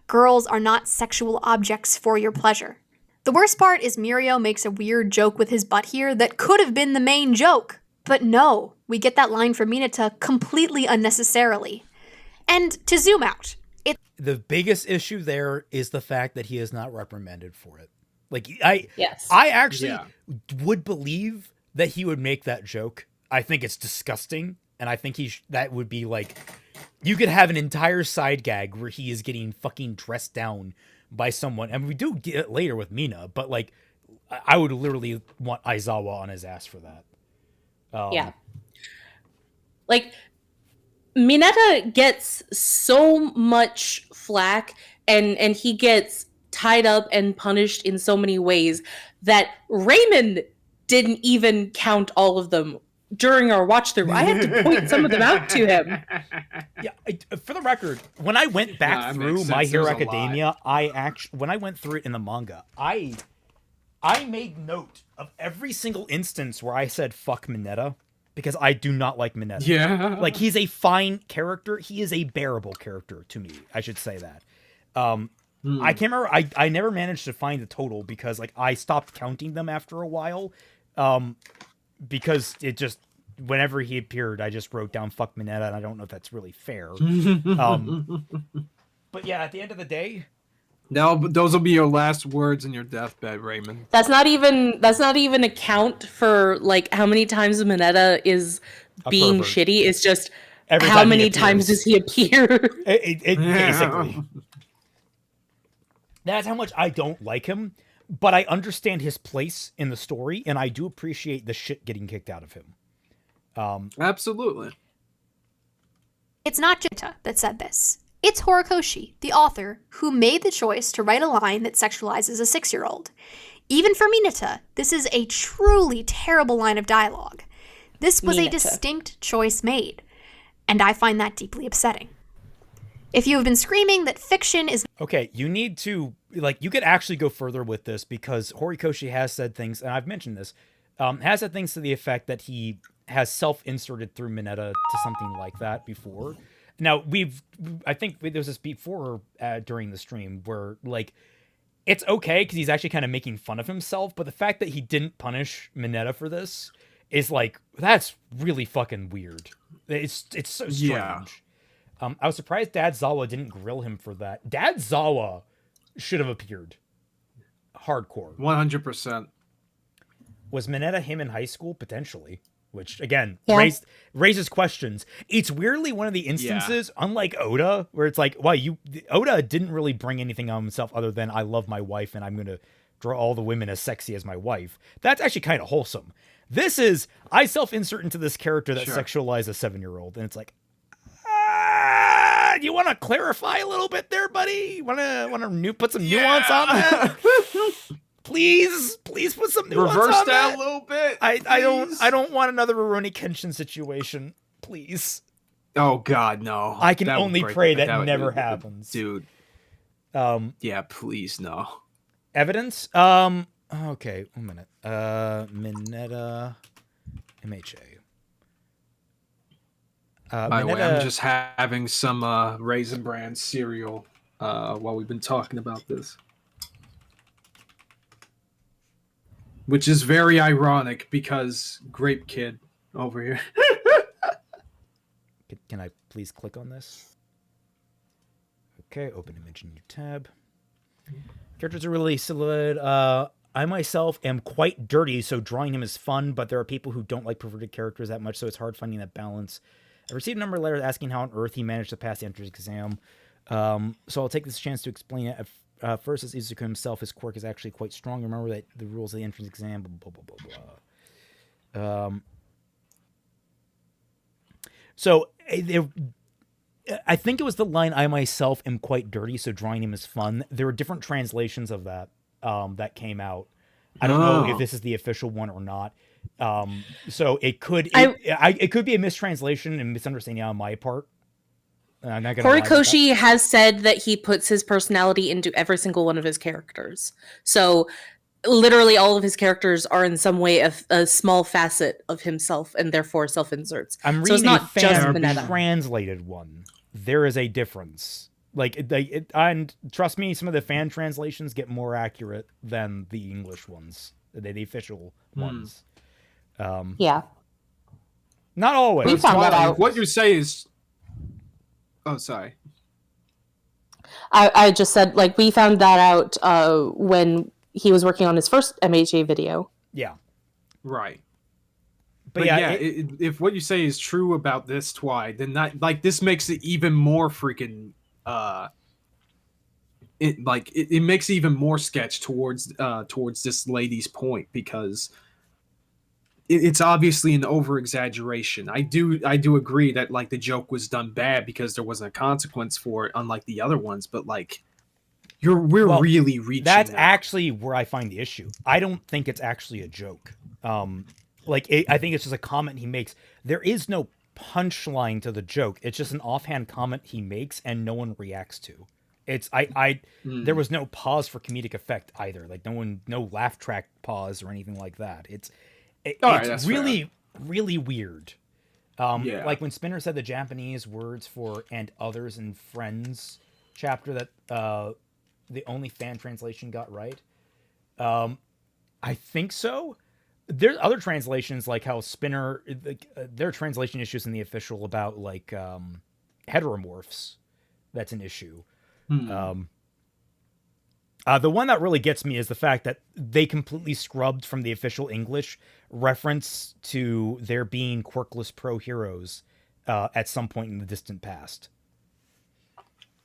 [SPEAKER 4] Girls are not sexual objects for your pleasure. The worst part is Mirio makes a weird joke with his butt here that could have been the main joke. But no, we get that line from Mineta completely unnecessarily. And to zoom out,
[SPEAKER 1] the biggest issue there is the fact that he is not reprimanded for it. Like, I actually would believe that he would make that joke. I think it's disgusting, and I think that would be like, you could have an entire side gag where he is getting fucking dressed down by someone, and we do get it later with Mina, but like, I would literally want Aizawa on his ass for that.
[SPEAKER 3] Like, Mineta gets so much flack, and he gets tied up and punished in so many ways that Raymond didn't even count all of them during our watch through. I had to point some of them out to him.
[SPEAKER 1] Yeah, for the record, when I went back through My Hero Academia, when I went through it in the manga, I made note of every single instance where I said fuck Mineta, because I do not like Mineta.
[SPEAKER 2] Yeah.
[SPEAKER 1] Like, he's a fine character. He is a bearable character to me. I should say that. I can't remember. I never managed to find the total because, like, I stopped counting them after a while. Because it just, whenever he appeared, I just wrote down fuck Mineta, and I don't know if that's really fair. But yeah, at the end of the day,
[SPEAKER 2] no, but those will be your last words in your deathbed, Raymond.
[SPEAKER 3] That's not even a count for like how many times Mineta is being shitty. It's just how many times does he appear?
[SPEAKER 1] Basically. That's how much I don't like him, but I understand his place in the story, and I do appreciate the shit getting kicked out of him.
[SPEAKER 2] Absolutely.
[SPEAKER 4] It's not Jinta that said this. It's Horikoshi, the author, who made the choice to write a line that sexualizes a 6-year-old. Even for Mineta, this is a truly terrible line of dialogue. This was a distinct choice made, and I find that deeply upsetting. If you have been screaming that fiction is...
[SPEAKER 1] Okay, you need to, like, you could actually go further with this, because Horikoshi has said things, and I've mentioned this, has said things to the effect that he has self-inserted through Mineta to something like that before. Now, I think there was this before during the stream where, like, it's okay because he's actually kind of making fun of himself, but the fact that he didn't punish Mineta for this is, like, that's really fucking weird. It's so strange.
[SPEAKER 2] Yeah.
[SPEAKER 1] I was surprised Dad Zawa didn't grill him for that. Dad Zawa should have appeared. Hardcore.
[SPEAKER 2] 100%.
[SPEAKER 1] Was Mineta him in high school? Potentially. Which, again, raises questions. It's weirdly one of the instances, unlike Oda, where it's like, wow, Oda didn't really bring anything on himself other than I love my wife and I'm going to draw all the women as sexy as my wife. That's actually kind of wholesome. This is, I self-insert into this character that sexualizes a 7-year-old, and it's like, you want to clarify a little bit there, buddy? Want to put some nuance on that? Please put some nuance
[SPEAKER 2] Reverse
[SPEAKER 1] on
[SPEAKER 2] that a little bit.
[SPEAKER 1] I don't want another Rurouni Kenshin situation. Please.
[SPEAKER 2] Oh God, no.
[SPEAKER 1] I can only pray that never happens,
[SPEAKER 2] dude. Yeah, please no.
[SPEAKER 1] Evidence. Okay, 1 minute. Mineta, MHA.
[SPEAKER 2] By the way, I'm just having some Raisin Bran cereal while we've been talking about this. Which is very ironic because Grape Kid over here.
[SPEAKER 1] Can I please click on this? Okay, open image in new tab. Characters are really solid. I myself am quite dirty, so drawing him is fun, but there are people who don't like perverted characters that much, so it's hard finding that balance. I received a number of letters asking how on earth he managed to pass the entrance exam. So I'll take this chance to explain it. First, as Izuku himself, his quirk is actually quite strong. Remember that the rules of the entrance exam, blah, blah, blah, blah. So I think it was the line, I myself am quite dirty, so drawing him is fun. There were different translations of that that came out. I don't know if this is the official one or not. So it could it could be a mistranslation and misunderstanding on my part.
[SPEAKER 3] Horikoshi has said that he puts his personality into every single one of his characters. So literally all of his characters are in some way a small facet of himself and therefore self-inserts.
[SPEAKER 1] I'm reading
[SPEAKER 3] So it's not
[SPEAKER 1] a
[SPEAKER 3] just
[SPEAKER 1] fan
[SPEAKER 3] Mineta.
[SPEAKER 1] translated one. There is a difference. Like, and trust me, some of the fan translations get more accurate than the English ones, the official ones.
[SPEAKER 3] Yeah.
[SPEAKER 1] Not always.
[SPEAKER 3] We found that out.
[SPEAKER 2] What you say is... Oh, sorry.
[SPEAKER 3] I just said, like, we found that out when he was working on his first MHA video.
[SPEAKER 1] Yeah.
[SPEAKER 2] Right.
[SPEAKER 1] But
[SPEAKER 2] yeah,
[SPEAKER 1] yeah,
[SPEAKER 2] if what you say is true about this Twi, then that, like, this makes it even more freaking it makes even more sketch towards this lady's point, because it's obviously an over exaggeration. I do agree that, like, the joke was done bad because there wasn't a consequence for it, unlike the other ones. But, like, we're really reaching.
[SPEAKER 1] That's
[SPEAKER 2] now.
[SPEAKER 1] actually where I find the issue. I don't think it's actually a joke. I think it's just a comment he makes. There is no punchline to the joke. It's just an offhand comment he makes and no one reacts to. It's there was no pause for comedic effect either. Like, no laugh track pause or anything like that. It's really really weird. Like when Spinner said the Japanese words for "and others" and "friends" chapter that the only fan translation got right. I think so. There's other translations, like how Spinner, there are translation issues in the official about, like, heteromorphs. That's an issue. The one that really gets me is the fact that they completely scrubbed from the official English reference to there being quirkless pro heroes at some point in the distant past.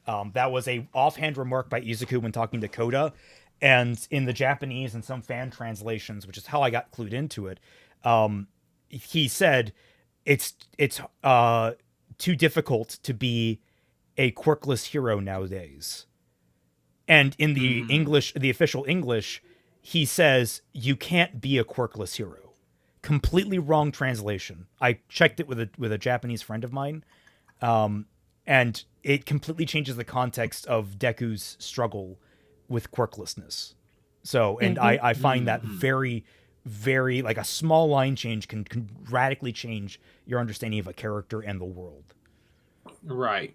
[SPEAKER 1] That was a offhand remark by Izuku when talking to Koda, and in the Japanese and some fan translations, which is how I got clued into it, he said it's too difficult to be a quirkless hero nowadays. And in the English, the official English, he says you can't be a quirkless hero. Completely wrong translation. I checked it with a Japanese friend of mine, and it completely changes the context of Deku's struggle with quirklessness. So, and I find that very, very, like, a small line change can radically change your understanding of a character and the world.
[SPEAKER 2] Right.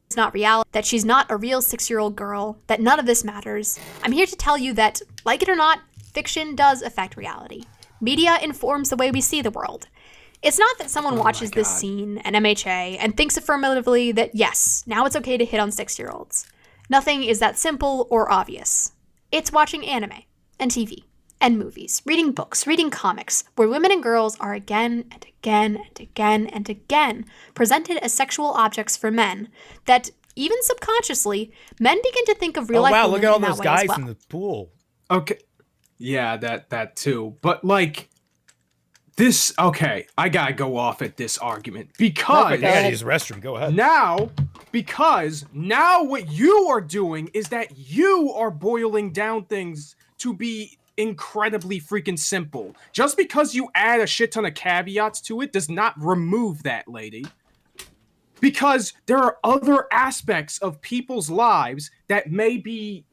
[SPEAKER 4] It's not reality, that she's not a real 6-year-old girl, that none of this matters. I'm here to tell you that, like it or not, fiction does affect reality. Media informs the way we see the world. It's not that someone watches this scene, an MHA, and thinks affirmatively that, yes, now it's okay to hit on 6-year-olds. Nothing is that simple or obvious. It's watching anime, and TV, and movies, reading books, reading comics, where women and girls are again and again and again and again presented as sexual objects for men, that even subconsciously, men begin to think of real life.
[SPEAKER 1] Oh wow,
[SPEAKER 4] women
[SPEAKER 1] look at all
[SPEAKER 4] in that
[SPEAKER 1] those
[SPEAKER 4] way as
[SPEAKER 1] guys
[SPEAKER 4] well.
[SPEAKER 1] in the pool.
[SPEAKER 2] Okay. Yeah, that too. But, like, this, okay, I gotta go off at this argument because
[SPEAKER 1] Yeah, use the restroom. Go ahead.
[SPEAKER 2] Because now what you are doing is that you are boiling down things to be incredibly freaking simple. Just because you add a shit ton of caveats to it does not remove that, lady. Because there are other aspects of people's lives that may be,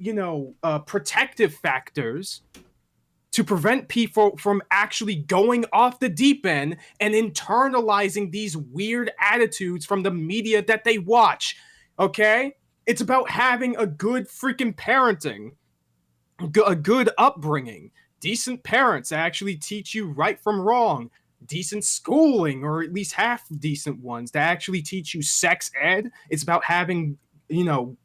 [SPEAKER 2] protective factors to prevent people from actually going off the deep end and internalizing these weird attitudes from the media that they watch. Okay? It's about having a good freaking parenting, a good upbringing, decent parents that actually teach you right from wrong, decent schooling, or at least half decent ones that actually teach you sex ed. It's about having,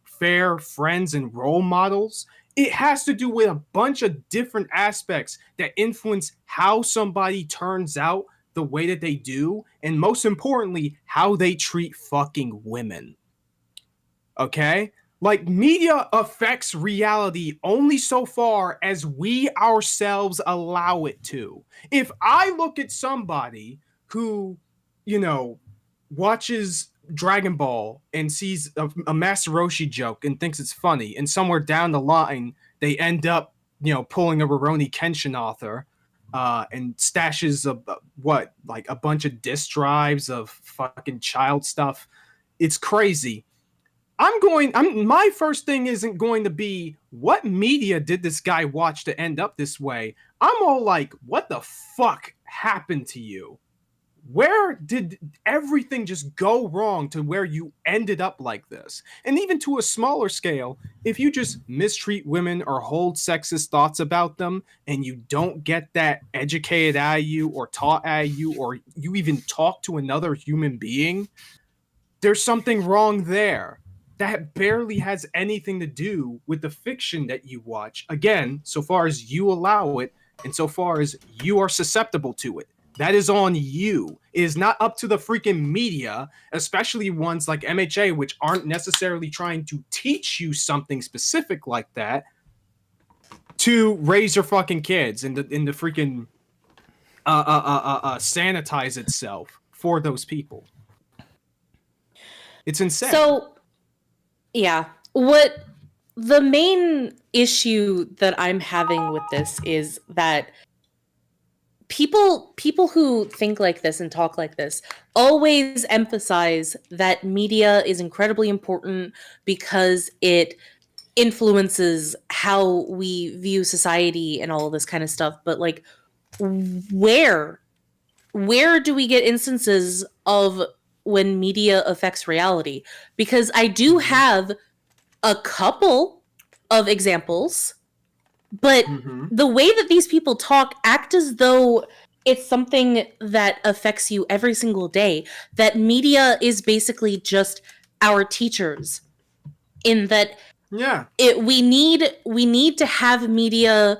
[SPEAKER 2] fair friends and role models. It has to do with a bunch of different aspects that influence how somebody turns out the way that they do, and most importantly, how they treat fucking women. Okay? Like, media affects reality only so far as we ourselves allow it to. If I look at somebody who, watches Dragon Ball and sees a Master Roshi joke and thinks it's funny, and somewhere down the line they end up, pulling a Rurouni Kenshin author and stashes a bunch of disk drives of fucking child stuff. It's crazy. my first thing isn't going to be what media did this guy watch to end up this way. I'm all like, what the fuck happened to you? Where did everything just go wrong to where you ended up like this? And even to a smaller scale, if you just mistreat women or hold sexist thoughts about them and you don't get that educated out of you or taught at you, or you even talk to another human being, there's something wrong there. That barely has anything to do with the fiction that you watch. Again, so far as you allow it and so far as you are susceptible to it. That is on you. It is not up to the freaking media, especially ones like MHA, which aren't necessarily trying to teach you something specific like that, to raise your fucking kids and the freaking sanitize itself for those people. It's insane.
[SPEAKER 3] So, yeah. What the main issue that I'm having with this is that people who think like this and talk like this always emphasize that media is incredibly important because it influences how we view society and all of this kind of stuff. But like, where do we get instances of when media affects reality? Because I do have a couple of examples, but the way that these people talk act as though it's something that affects you every single day, that media is basically just our teachers, in that we need to have media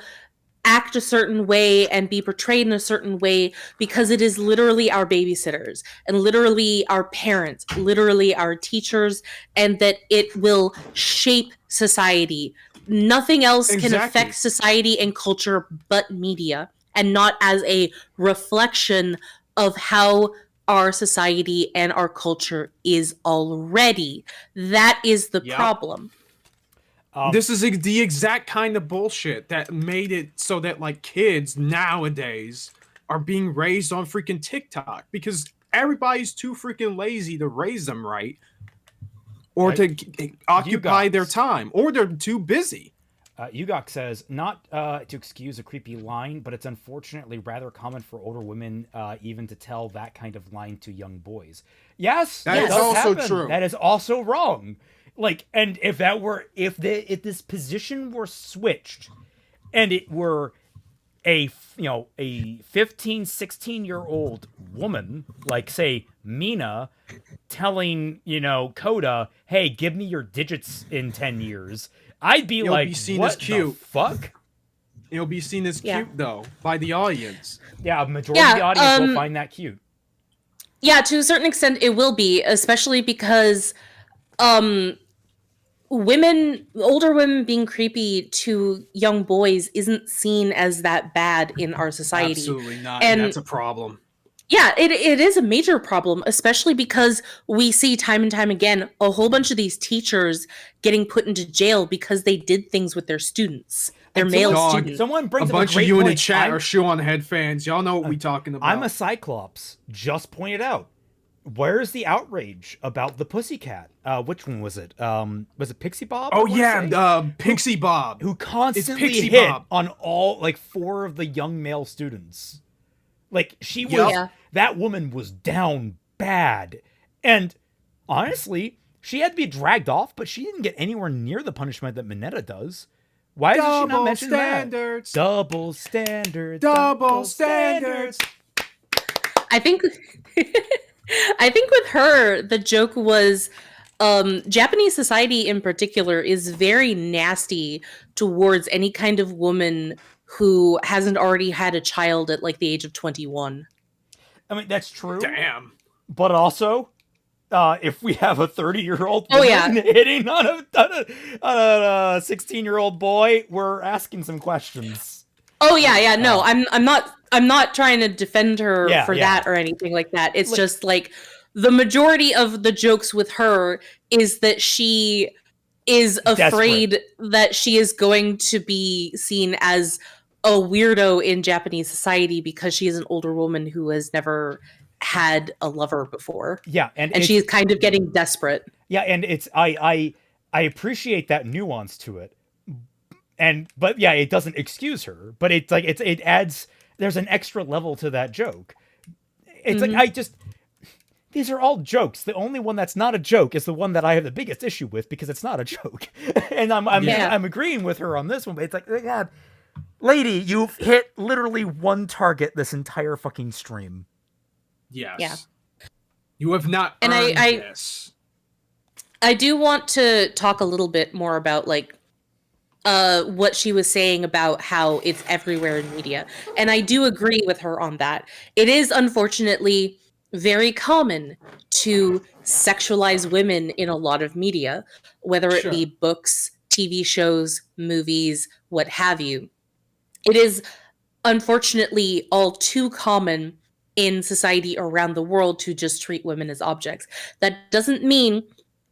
[SPEAKER 3] act a certain way and be portrayed in a certain way because it is literally our babysitters and literally our parents, literally our teachers, and that it will shape society. Nothing else can affect society and culture but media, and not as a reflection of how our society and our culture is already. That is the problem.
[SPEAKER 2] This is the exact kind of bullshit that made it so that like kids nowadays are being raised on freaking TikTok because everybody's too freaking lazy to raise them right, or to occupy their time, or they're too busy.
[SPEAKER 1] Yugok says, not to excuse a creepy line, but it's unfortunately rather common for older women even to tell that kind of line to young boys. Yes,
[SPEAKER 2] that is also
[SPEAKER 1] happen.
[SPEAKER 2] true.
[SPEAKER 1] That is also wrong. Like, and if this position were switched, and it were a 15, 16-year-old woman, like say Mina, telling Coda, hey, give me your digits in 10 years. I'd be
[SPEAKER 2] It'll
[SPEAKER 1] like,
[SPEAKER 2] be seen
[SPEAKER 1] what
[SPEAKER 2] as cute.
[SPEAKER 1] The fuck?
[SPEAKER 2] It'll be seen as cute, though, by the audience.
[SPEAKER 1] Yeah, a majority of the audience will find that cute.
[SPEAKER 3] Yeah, to a certain extent, it will be, especially because older women being creepy to young boys isn't seen as that bad in our society.
[SPEAKER 2] Absolutely not, and that's a problem.
[SPEAKER 3] Yeah, it is a major problem, especially because we see time and time again a whole bunch of these teachers getting put into jail because they did things with their students, their male students.
[SPEAKER 1] Someone brings
[SPEAKER 2] a bunch of you in the chat are shoe on head fans. Y'all know what we talking about.
[SPEAKER 1] I'm a Cyclops. Just pointed out. Where's the outrage about the pussycat? Which one was it? Was it Pixie Bob?
[SPEAKER 2] Oh yeah, Pixie Bob,
[SPEAKER 1] who constantly hit on all 4 of the young male students. Like she was, that woman was down bad, and honestly, she had to be dragged off, but she didn't get anywhere near the punishment that Mineta does. Why did she not mention that? Double standards.
[SPEAKER 2] Double standards.
[SPEAKER 3] I think with her, the joke was Japanese society in particular is very nasty towards any kind of woman who hasn't already had a child at the age of 21.
[SPEAKER 1] I mean, that's true.
[SPEAKER 2] Damn.
[SPEAKER 1] But also, if we have a 30-year-old woman hitting on a 16-year-old boy, we're asking some questions.
[SPEAKER 3] Oh yeah. No, I'm not trying to defend her for that or anything like that. It's just the majority of the jokes with her is that she is afraid that she is going to be seen as a weirdo in Japanese society because she is an older woman who has never had a lover before.
[SPEAKER 1] Yeah,
[SPEAKER 3] and she's kind of getting desperate.
[SPEAKER 1] Yeah, and it's I appreciate that nuance to it. But yeah, it doesn't excuse her, but it's like it adds, there's an extra level to that joke. It's like these are all jokes. The only one that's not a joke is the one that I have the biggest issue with, because it's not a joke. And I'm agreeing with her on this one, but it's like, God, lady, you've hit literally one target this entire fucking stream.
[SPEAKER 2] Yes.
[SPEAKER 3] Yeah.
[SPEAKER 2] You have not
[SPEAKER 3] And
[SPEAKER 2] earned this.
[SPEAKER 3] I do want to talk a little bit more about like what she was saying about how it's everywhere in media. And I do agree with her on that. It is unfortunately very common to sexualize women in a lot of media, whether it be books, TV shows, movies, what have you. It is unfortunately all too common in society around the world to just treat women as objects. That doesn't mean,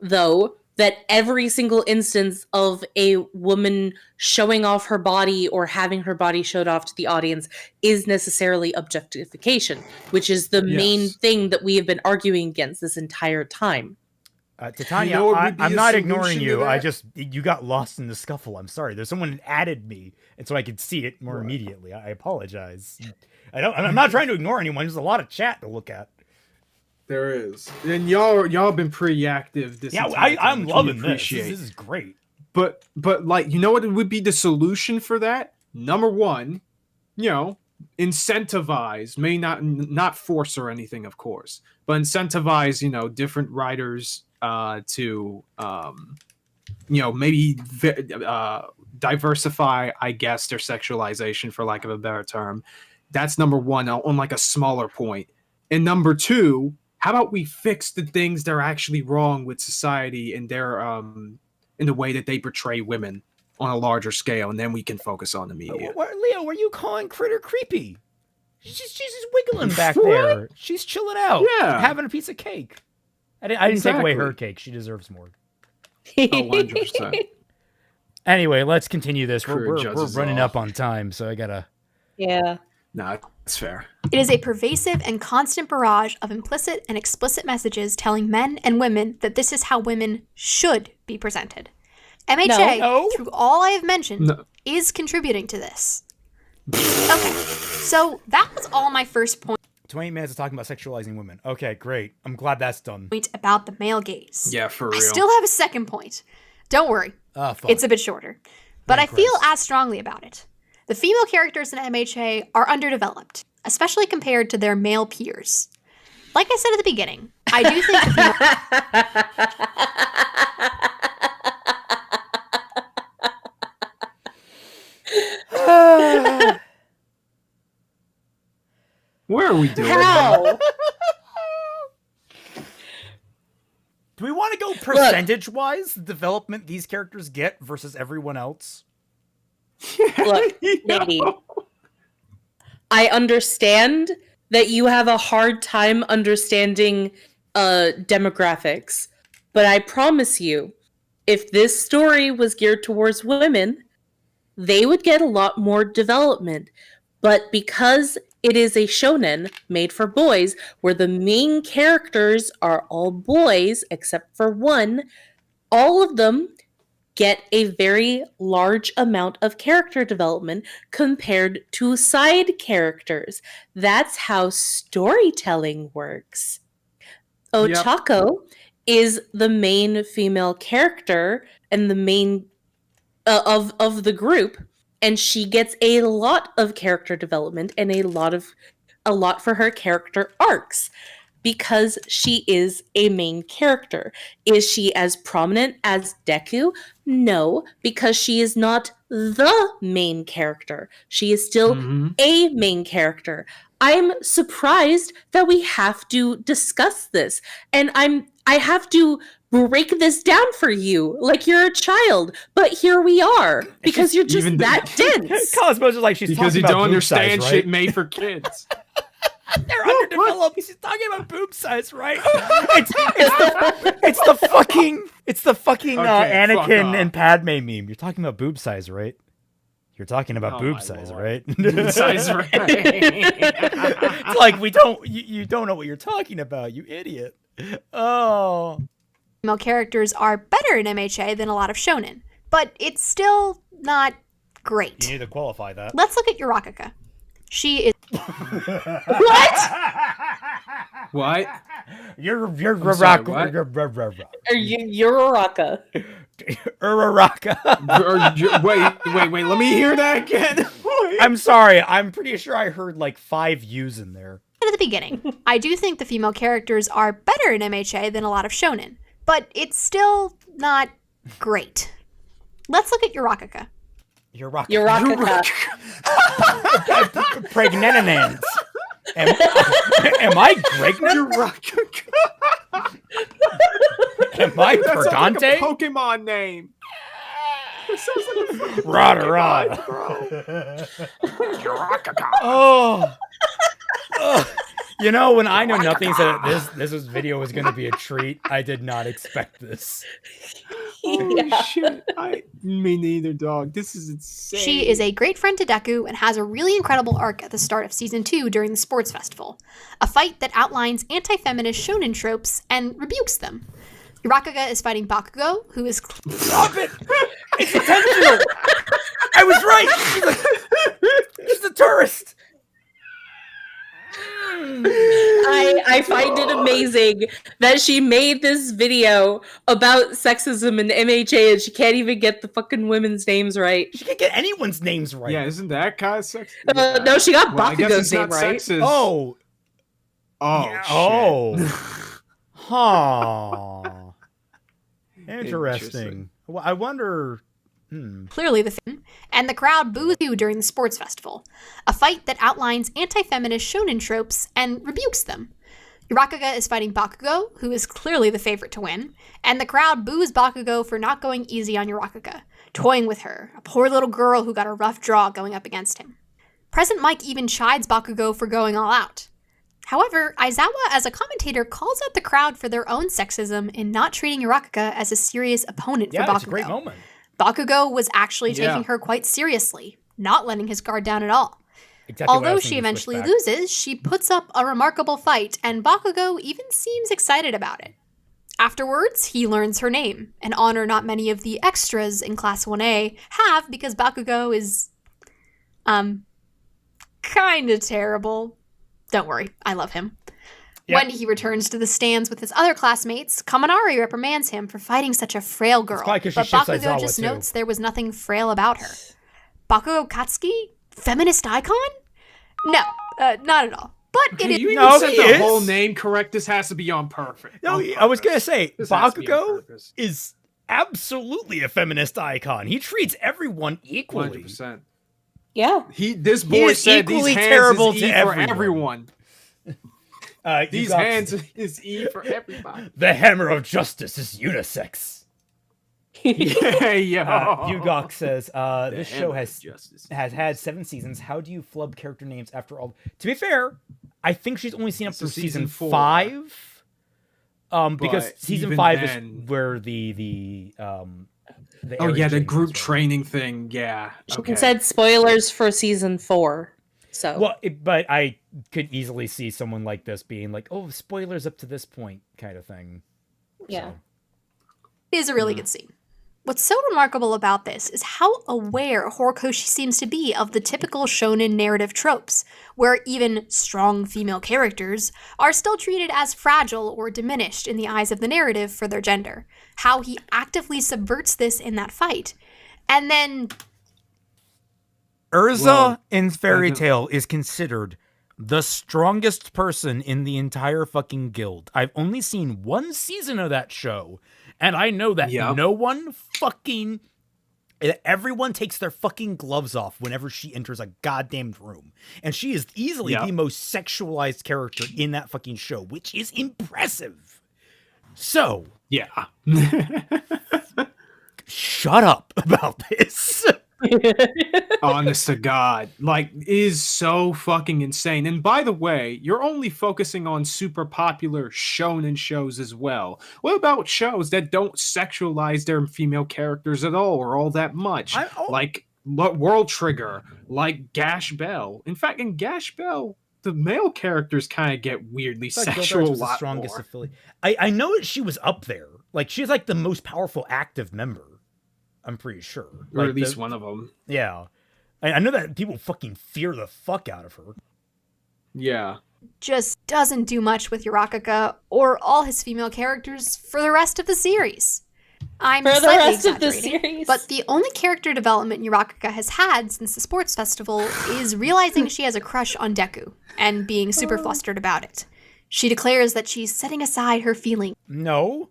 [SPEAKER 3] though, that every single instance of a woman showing off her body or having her body showed off to the audience is necessarily objectification, which is the main thing that we have been arguing against this entire time.
[SPEAKER 1] Titania, I'm not ignoring you. You got lost in the scuffle. I'm sorry. There's someone that added me, and so I could see it more immediately. I apologize. I'm not trying to ignore anyone. There's a lot of chat to look at.
[SPEAKER 2] There is, and y'all been pretty active.
[SPEAKER 1] I'm loving this. This is great.
[SPEAKER 2] But like, you know what would be the solution for that? Number one, incentivize, may not force or anything, of course, but incentivize, different writers to maybe diversify, I guess, their sexualization, for lack of a better term. That's number one on like a smaller point. And number two, how about we fix the things that are actually wrong with society and their in the way that they portray women on a larger scale, and then we can focus on the media.
[SPEAKER 1] Leo, were you calling Critter creepy? She's just wiggling back there. She's chilling out. Yeah, having a piece of cake. I didn't take away her cake. She deserves more.
[SPEAKER 2] 100%.
[SPEAKER 1] Anyway, let's continue this. We're running up on time, so I gotta.
[SPEAKER 3] Yeah.
[SPEAKER 2] No, that's fair.
[SPEAKER 4] It is a pervasive and constant barrage of implicit and explicit messages telling men and women that this is how women should be presented. MHA, through all I have mentioned, is contributing to this. Okay, so that was all my first point.
[SPEAKER 1] 20 minutes of talking about sexualizing women. Okay, great. I'm glad that's done.
[SPEAKER 4] About the male gaze.
[SPEAKER 2] Yeah, for real.
[SPEAKER 4] I still have a second point. Don't worry. It's a bit shorter. But I feel as strongly about it. The female characters in MHA are underdeveloped, especially compared to their male peers. Like I said at the beginning, I do think the
[SPEAKER 2] Where are we doing?
[SPEAKER 3] How?
[SPEAKER 1] Do we want to go percentage-wise, the development these characters get versus everyone else?
[SPEAKER 3] Look, lady, I understand that you have a hard time understanding demographics, but I promise you, if this story was geared towards women, they would get a lot more development. But because it is a shonen made for boys, where the main characters are all boys except for one, all of them get a very large amount of character development compared to side characters. That's how storytelling works. Ochako is the main female character and the main of the group, and she gets a lot of character development and a lot for her character arcs. Because she is a main character. Is she as prominent as Deku? No, because she is not the main character. She is still a main character. I'm surprised that we have to discuss this. And I have to break this down for you like you're a child. But here we are. Because you're just that dense.
[SPEAKER 1] Cosmo's just like she's
[SPEAKER 2] because
[SPEAKER 1] talking
[SPEAKER 2] you
[SPEAKER 1] about
[SPEAKER 2] don't understand
[SPEAKER 1] size,
[SPEAKER 2] shit
[SPEAKER 1] right?
[SPEAKER 2] made for kids.
[SPEAKER 1] They're underdeveloped. She's talking about boob size, right? It's the fucking Anakin and Padme meme. You're talking about boob size, right? You're talking about
[SPEAKER 2] Oh
[SPEAKER 1] boob
[SPEAKER 2] my
[SPEAKER 1] size,
[SPEAKER 2] lord.
[SPEAKER 1] right?
[SPEAKER 2] Boob size, right?
[SPEAKER 1] It's like you don't know what you're talking about, you idiot. Oh.
[SPEAKER 4] Female characters are better in MHA than a lot of shonen, but it's still not great.
[SPEAKER 1] You need to qualify that.
[SPEAKER 4] Let's look at Yurakaka. She is
[SPEAKER 3] What?
[SPEAKER 2] What?
[SPEAKER 1] You're
[SPEAKER 2] I'm sorry, what?
[SPEAKER 3] Are you Uraraka?
[SPEAKER 1] Uraraka.
[SPEAKER 2] Wait. Let me hear that again.
[SPEAKER 1] I'm sorry. I'm pretty sure I heard like 5 U's in there.
[SPEAKER 4] at the beginning. I do think the female characters are better in MHA than a lot of shonen, but it's still not great. Let's look at Yurakaka.
[SPEAKER 3] Yurakaka.
[SPEAKER 1] Pregnant. Am I pregnant? Am I
[SPEAKER 2] That sounds like a
[SPEAKER 1] Pregante?
[SPEAKER 2] Pokemon name. That sounds like a fucking
[SPEAKER 1] Rada
[SPEAKER 2] Pokemon,
[SPEAKER 1] rada.
[SPEAKER 2] bro.
[SPEAKER 1] Oh. You know, when I know nothing said that this video was going to be a treat, I did not expect this.
[SPEAKER 2] Holy shit. Me neither, dog. This is insane.
[SPEAKER 4] She is a great friend to Deku and has a really incredible arc at the start of Season 2 during the sports festival. A fight that outlines anti-feminist shonen tropes and rebukes them. Yurakaka is fighting Bakugo, who is...
[SPEAKER 1] Stop it! It's intentional! I was right! She's a tourist!
[SPEAKER 3] I find it amazing that she made this video about sexism in MHA and she can't even get the fucking women's names right.
[SPEAKER 1] She can't get anyone's names right.
[SPEAKER 2] Yeah, isn't that kind of sex?
[SPEAKER 3] No, she got
[SPEAKER 2] Well, I guess
[SPEAKER 3] Bakugo's
[SPEAKER 2] it's not
[SPEAKER 3] name right.
[SPEAKER 2] sexist.
[SPEAKER 1] Oh.
[SPEAKER 2] Oh,
[SPEAKER 1] Yeah,
[SPEAKER 2] shit.
[SPEAKER 1] Oh. Huh. Interesting. Well, I wonder...
[SPEAKER 4] clearly the film, and the crowd boos you during the sports festival. A fight that outlines anti-feminist shonen tropes and rebukes them. Yurakaka is fighting Bakugo, who is clearly the favorite to win, and the crowd boos Bakugo for not going easy on Yurakaka, toying with her, a poor little girl who got a rough draw going up against him. Present Mike even chides Bakugo for going all out. However, Aizawa as a commentator calls out the crowd for their own sexism in not treating Yurakaka as a serious opponent
[SPEAKER 1] Yeah,
[SPEAKER 4] for Bakugo.
[SPEAKER 1] that's a great moment.
[SPEAKER 4] Bakugo was actually
[SPEAKER 2] Yeah.
[SPEAKER 4] taking her quite seriously, not letting his guard down at all.
[SPEAKER 1] Exactly what I
[SPEAKER 4] Although
[SPEAKER 1] was
[SPEAKER 4] she
[SPEAKER 1] thinking,
[SPEAKER 4] eventually
[SPEAKER 1] switch back.
[SPEAKER 4] loses, she puts up a remarkable fight, and Bakugo even seems excited about it. Afterwards, he learns her name, an honor not many of the extras in Class 1A have because Bakugo is, kinda terrible. Don't worry, I love him.
[SPEAKER 1] Yep.
[SPEAKER 4] When he returns to the stands with his other classmates, Kaminari reprimands him for fighting such a frail girl,
[SPEAKER 1] probably 'cause she
[SPEAKER 4] but
[SPEAKER 1] ships
[SPEAKER 4] Bakugo
[SPEAKER 1] Aizawa,
[SPEAKER 4] just
[SPEAKER 1] too.
[SPEAKER 4] notes there was nothing frail about her. Bakugo Katsuki? Feminist icon? No, not at all. But
[SPEAKER 2] Okay,
[SPEAKER 4] it is...
[SPEAKER 2] you even
[SPEAKER 1] No,
[SPEAKER 2] said
[SPEAKER 1] he
[SPEAKER 2] the
[SPEAKER 1] is.
[SPEAKER 2] whole name correct. This has to be on perfect.
[SPEAKER 1] No,
[SPEAKER 2] On
[SPEAKER 1] I was
[SPEAKER 2] purpose.
[SPEAKER 1] gonna say
[SPEAKER 2] This has to be on
[SPEAKER 1] Bakugo
[SPEAKER 2] purpose.
[SPEAKER 1] is absolutely a feminist icon. He treats everyone equally.
[SPEAKER 2] 100%.
[SPEAKER 3] Yeah.
[SPEAKER 2] This boy
[SPEAKER 1] is
[SPEAKER 2] said these
[SPEAKER 1] equally
[SPEAKER 2] hands
[SPEAKER 1] terrible
[SPEAKER 2] is
[SPEAKER 1] to
[SPEAKER 2] E
[SPEAKER 1] everyone.
[SPEAKER 2] for everyone.
[SPEAKER 1] You
[SPEAKER 2] These
[SPEAKER 1] got-
[SPEAKER 2] hands is E for everybody.
[SPEAKER 1] The hammer of justice is unisex.
[SPEAKER 2] Yeah, yo.
[SPEAKER 1] Yugok says, this show
[SPEAKER 2] hammer
[SPEAKER 1] has
[SPEAKER 2] of justice.
[SPEAKER 1] had 7 seasons. How do you flub character names after all? To be fair, I think she's only seen up
[SPEAKER 2] So
[SPEAKER 1] through season
[SPEAKER 2] season
[SPEAKER 1] 5. Because
[SPEAKER 2] But
[SPEAKER 1] season
[SPEAKER 2] even
[SPEAKER 1] 5
[SPEAKER 2] then-
[SPEAKER 1] is where the
[SPEAKER 2] Oh yeah, the
[SPEAKER 1] Aries
[SPEAKER 2] group
[SPEAKER 1] changes, right?
[SPEAKER 2] training thing. Yeah.
[SPEAKER 3] She
[SPEAKER 2] Okay.
[SPEAKER 3] said spoilers for season 4. So
[SPEAKER 1] Well, but I could easily see someone like this being like, "Oh, spoilers up to this point," kind of thing.
[SPEAKER 3] yeah.
[SPEAKER 4] It is a really good scene. What's so remarkable about this is how aware Horikoshi seems to be of the typical shonen narrative tropes, where even strong female characters are still treated as fragile or diminished in the eyes of the narrative for their gender. How he actively subverts this in that fight. And then
[SPEAKER 1] Urza
[SPEAKER 2] Well,
[SPEAKER 1] in Fairy
[SPEAKER 2] I don't-
[SPEAKER 1] Tail is considered the strongest person in the entire fucking guild. I've only seen 1 season of that show, and I know that
[SPEAKER 2] Yep.
[SPEAKER 1] no one fucking... Everyone takes their fucking gloves off whenever she enters a goddamn room. And she is easily
[SPEAKER 2] Yep.
[SPEAKER 1] the most sexualized character in that fucking show, which is impressive. So,
[SPEAKER 2] Yeah.
[SPEAKER 1] shut up about this.
[SPEAKER 2] Honest to God, like, it is so fucking insane. And by the way, you're only focusing on super popular shonen shows as well. What about shows that don't sexualize their female characters at all or all that much?
[SPEAKER 1] I- oh.
[SPEAKER 2] Like World Trigger, like Gash Bell. In fact, in Gash Bell, the male characters kind of get weirdly
[SPEAKER 1] I thought
[SPEAKER 2] sexual
[SPEAKER 1] Gildarts
[SPEAKER 2] a
[SPEAKER 1] was the
[SPEAKER 2] lot
[SPEAKER 1] strongest
[SPEAKER 2] more.
[SPEAKER 1] affiliate. I know that she was up there. Like, she's like the most powerful active member. I'm pretty sure.
[SPEAKER 2] Or
[SPEAKER 1] Like,
[SPEAKER 2] at least one of them.
[SPEAKER 1] Yeah. I know that people fucking fear the fuck out of her.
[SPEAKER 2] Yeah.
[SPEAKER 4] Just doesn't do much with Yurakaka or all his female characters for the rest of the series. I'm
[SPEAKER 3] For the
[SPEAKER 4] slightly
[SPEAKER 3] rest of the
[SPEAKER 4] exaggerating,
[SPEAKER 3] series.
[SPEAKER 4] but the only character development Yurakaka has had since the sports festival is realizing she has a crush on Deku and being super flustered about it. She declares that she's setting aside her feelings.
[SPEAKER 1] No.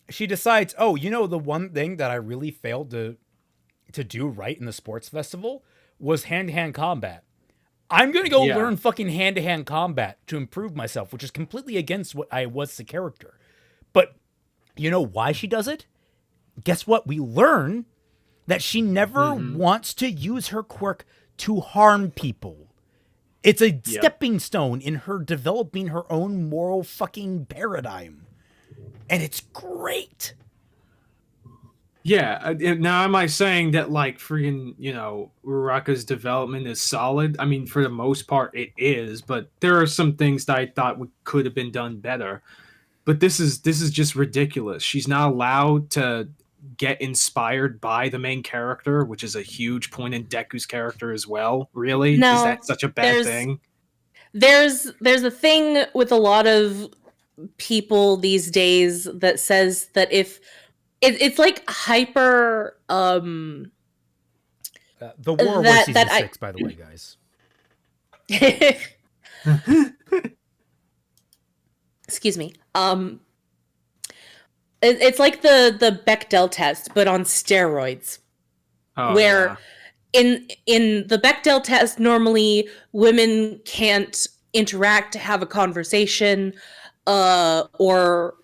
[SPEAKER 1] She decides, oh, you know, the one thing that I really failed to do right in the sports festival was hand-to-hand combat. I'm going to go learn fucking hand-to-hand combat to improve myself, which is completely against what I was as a character. But you know why she does it? Guess what? We learn that she never wants to use her quirk to harm people. It's a stepping stone in her developing her own moral fucking paradigm. And it's great.
[SPEAKER 2] Yeah. Now, am I saying that, like, freaking, you know, Uraraka's development is solid? I mean, for the most part, it is. But there are some things that I thought could have been done better. But this is just ridiculous. She's not allowed to get inspired by the main character, which is a huge point in Deku's character as well. Really?
[SPEAKER 3] No,
[SPEAKER 2] is that such a bad thing?
[SPEAKER 3] There's a thing with a lot of people these days that says that if it's like hyper
[SPEAKER 1] The war was season 6, by the way, guys.
[SPEAKER 3] Excuse me. It's like the Bechdel test, but on steroids.
[SPEAKER 2] Oh,
[SPEAKER 3] where in the Bechdel test, normally women can't interact, have a conversation, or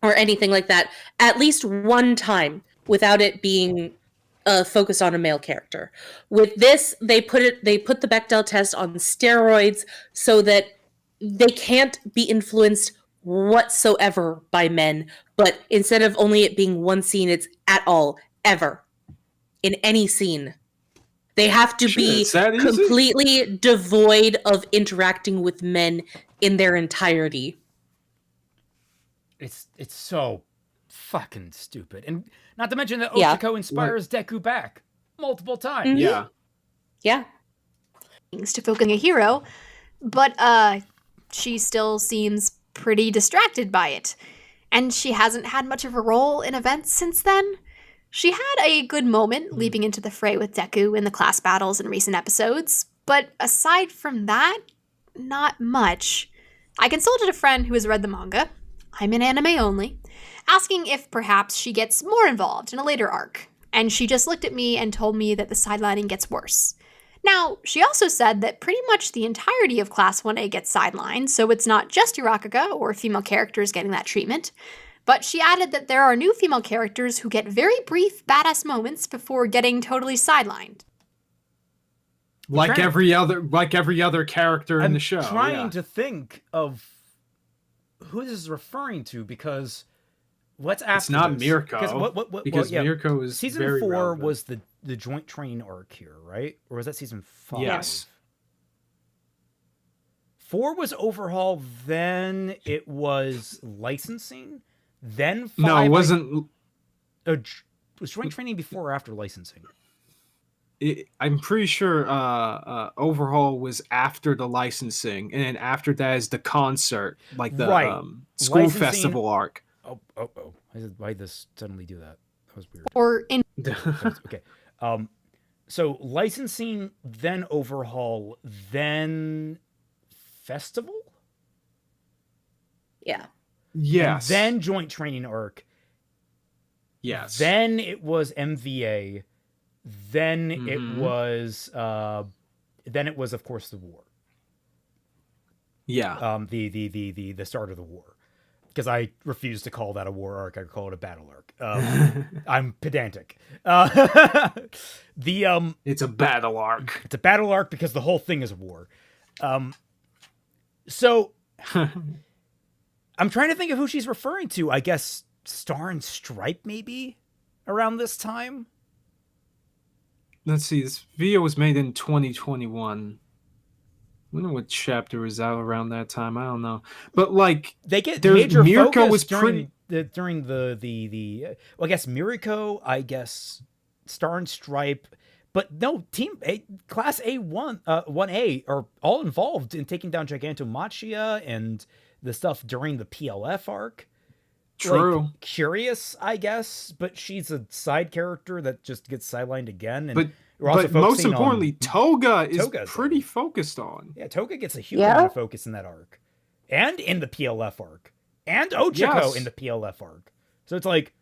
[SPEAKER 3] anything like that, at least one time without it being focused on a male character. With this, they put the Bechdel test on steroids so that they can't be influenced whatsoever by men, but instead of only it being one scene, it's at all, ever, in any scene. They have to be completely devoid of interacting with men in their entirety.
[SPEAKER 1] It's so fucking stupid. And not to mention that Ochako inspires Deku back multiple times.
[SPEAKER 3] Mm-hmm. Yeah.
[SPEAKER 4] Things to focus on a hero, but she still seems pretty distracted by it. And she hasn't had much of a role in events since then. She had a good moment leaping into the fray with Deku in the class battles in recent episodes, but aside from that, not much. I consulted a friend who has read the manga, I'm in anime only, asking if perhaps she gets more involved in a later arc, and she just looked at me and told me that the sidelining gets worse. Now, she also said that pretty much the entirety of Class 1A gets sidelined, so it's not just Uraraka or female characters getting that treatment, but she added that there are new female characters who get very brief badass moments before getting totally sidelined.
[SPEAKER 2] Like every other character in the show.
[SPEAKER 1] I'm trying to think of who this is referring to, because what's after
[SPEAKER 2] it's not
[SPEAKER 1] this?
[SPEAKER 2] Mirko. Because Mirko is
[SPEAKER 1] season
[SPEAKER 2] very
[SPEAKER 1] 4
[SPEAKER 2] relevant.
[SPEAKER 1] was the joint training arc here, right? Or was that season 5?
[SPEAKER 2] Yes.
[SPEAKER 1] 4 was overhaul, then it was licensing, then 5...
[SPEAKER 2] No, it wasn't...
[SPEAKER 1] was joint training before or after licensing?
[SPEAKER 2] I'm pretty sure overhaul was after the licensing, and then after that is the concert, like the school
[SPEAKER 1] licensing...
[SPEAKER 2] festival arc.
[SPEAKER 1] Oh. Why did this suddenly do that? That was weird.
[SPEAKER 4] Or in...
[SPEAKER 1] Okay. So licensing, then overhaul, then festival?
[SPEAKER 3] Yeah.
[SPEAKER 2] Yes.
[SPEAKER 1] And then joint training arc.
[SPEAKER 2] Yes.
[SPEAKER 1] Then it was MVA. Then it was of course the war.
[SPEAKER 2] Yeah.
[SPEAKER 1] The start of the war. Because I refuse to call that a war arc, I call it a battle arc. I'm pedantic.
[SPEAKER 2] It's a battle arc.
[SPEAKER 1] It's a battle arc because the whole thing is a war. So I'm trying to think of who she's referring to. I guess Star and Stripe maybe around this time.
[SPEAKER 2] let's see. This video was made in 2021. I wonder what chapter was out around that time. I don't know, but like
[SPEAKER 1] they get
[SPEAKER 2] there's
[SPEAKER 1] major
[SPEAKER 2] Mirko
[SPEAKER 1] focus
[SPEAKER 2] was
[SPEAKER 1] during
[SPEAKER 2] pretty.
[SPEAKER 1] during the well, I guess Mirko, I guess Star and Stripe, but no, Class A1 1A are all involved in taking down Gigantomachia and the stuff during the PLF arc.
[SPEAKER 2] True.
[SPEAKER 1] Like, Curious, I guess, but she's a side character that just gets sidelined again. And
[SPEAKER 2] But
[SPEAKER 1] we're also
[SPEAKER 2] but most
[SPEAKER 1] focusing
[SPEAKER 2] importantly,
[SPEAKER 1] on,
[SPEAKER 2] Toga is
[SPEAKER 1] Toga's
[SPEAKER 2] pretty
[SPEAKER 1] there.
[SPEAKER 2] focused on.
[SPEAKER 1] Yeah, Toga gets a huge
[SPEAKER 3] Yeah.
[SPEAKER 1] amount of focus in that arc, and in the PLF arc, and Ochako
[SPEAKER 2] Yes.
[SPEAKER 1] in the PLF arc. So it's like,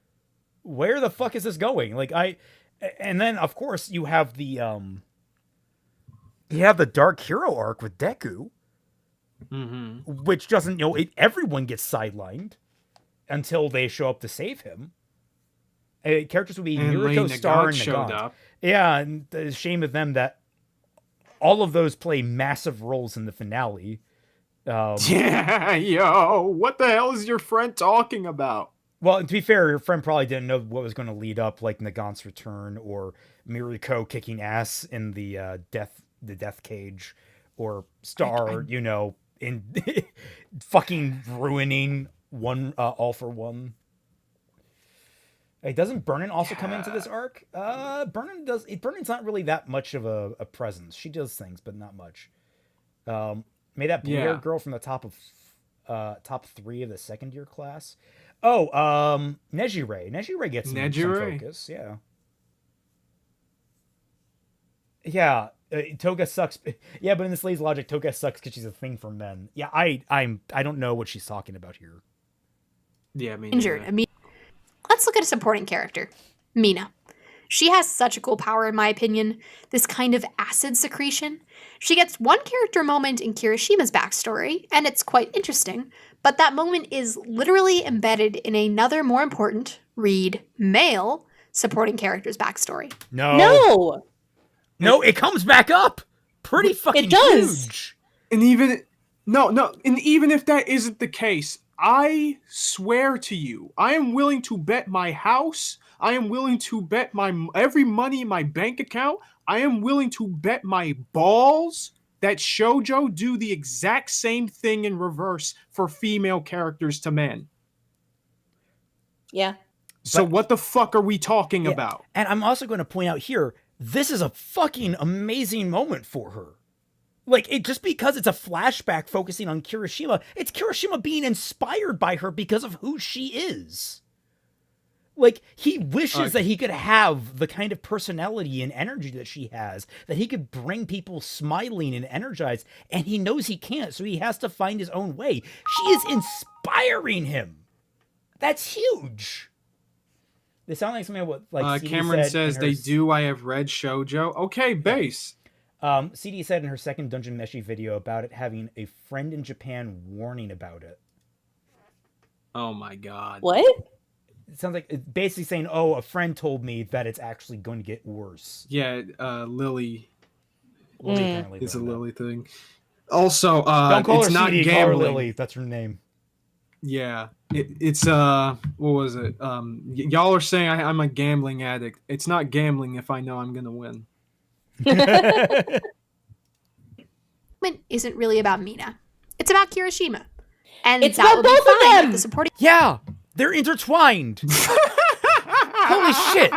[SPEAKER 1] where the fuck is this going? Like and then of course you have the Dark Hero arc with Deku, which doesn't, everyone gets sidelined until they show up to save him. Characters would be
[SPEAKER 2] And
[SPEAKER 1] Mirko,
[SPEAKER 2] Lane
[SPEAKER 1] Star, and
[SPEAKER 2] Nagant showed
[SPEAKER 1] Nagant.
[SPEAKER 2] up.
[SPEAKER 1] Yeah, and the shame of them that all of those play massive roles in the finale.
[SPEAKER 2] Yeah, yo, what the hell is your friend talking about?
[SPEAKER 1] Well, to be fair, your friend probably didn't know what was going to lead up, like Nagant's return or Mirko kicking ass in the death cage, or Star, in fucking ruining All for One. Hey, doesn't Burnin also come into this arc? Burnin's not really that much of a presence. She does things, but not much. Made that blue-haired girl from the top 3 of the second year class. Oh, Nejire. Nejire gets some focus. Yeah. Yeah, Toga sucks. Yeah, but in this lady's logic, Toga sucks because she's a thing for men. Yeah, I don't know what she's talking about here.
[SPEAKER 2] Yeah, I mean,
[SPEAKER 4] Injured. Let's look at a supporting character, Mina. She has such a cool power, in my opinion, this kind of acid secretion. She gets one character moment in Kirishima's backstory, and it's quite interesting, but that moment is literally embedded in another more important, read male, supporting character's backstory.
[SPEAKER 1] No, it comes back up. Pretty fucking
[SPEAKER 3] It does.
[SPEAKER 1] huge.
[SPEAKER 2] and even if that isn't the case, I swear to you, I am willing to bet my house. I am willing to bet every money in my bank account. I am willing to bet my balls that shoujo do the exact same thing in reverse for female characters to men.
[SPEAKER 3] Yeah.
[SPEAKER 2] So
[SPEAKER 1] But-
[SPEAKER 2] what the fuck are we talking about?
[SPEAKER 1] And I'm also going to point out here, this is a fucking amazing moment for her. Like, just because it's a flashback focusing on Kirishima, it's Kirishima being inspired by her because of who she is. Like, he wishes that he could have the kind of personality and energy that she has, that he could bring people smiling and energized, and he knows he can't, so he has to find his own way. She is inspiring him. That's huge. They sound like something what CD
[SPEAKER 2] Cameron
[SPEAKER 1] said
[SPEAKER 2] says
[SPEAKER 1] in her
[SPEAKER 2] they do. I have read shoujo. Okay, base.
[SPEAKER 1] CD said in her second Dungeon Meshi video about it having a friend in Japan warning about it.
[SPEAKER 2] Oh my god.
[SPEAKER 3] What?
[SPEAKER 1] It sounds like it's basically saying, "Oh, a friend told me that it's actually going to get worse."
[SPEAKER 2] Yeah, Lily
[SPEAKER 1] Apparently
[SPEAKER 2] is a
[SPEAKER 1] learned that.
[SPEAKER 2] Lily thing. Also,
[SPEAKER 1] Don't call
[SPEAKER 2] it's
[SPEAKER 1] her
[SPEAKER 2] not
[SPEAKER 1] CD, call her
[SPEAKER 2] gambling.
[SPEAKER 1] Lily. That's her name.
[SPEAKER 2] Yeah, it's what was it? Y'all are saying I'm a gambling addict. It's not gambling if I know I'm gonna win.
[SPEAKER 4] Moment isn't really about Mina. It's about Kirishima. And
[SPEAKER 3] It's
[SPEAKER 4] that
[SPEAKER 3] about
[SPEAKER 4] would be
[SPEAKER 3] both of
[SPEAKER 4] fine if
[SPEAKER 3] them!
[SPEAKER 4] the supporting
[SPEAKER 1] Yeah, they're intertwined. Holy shit!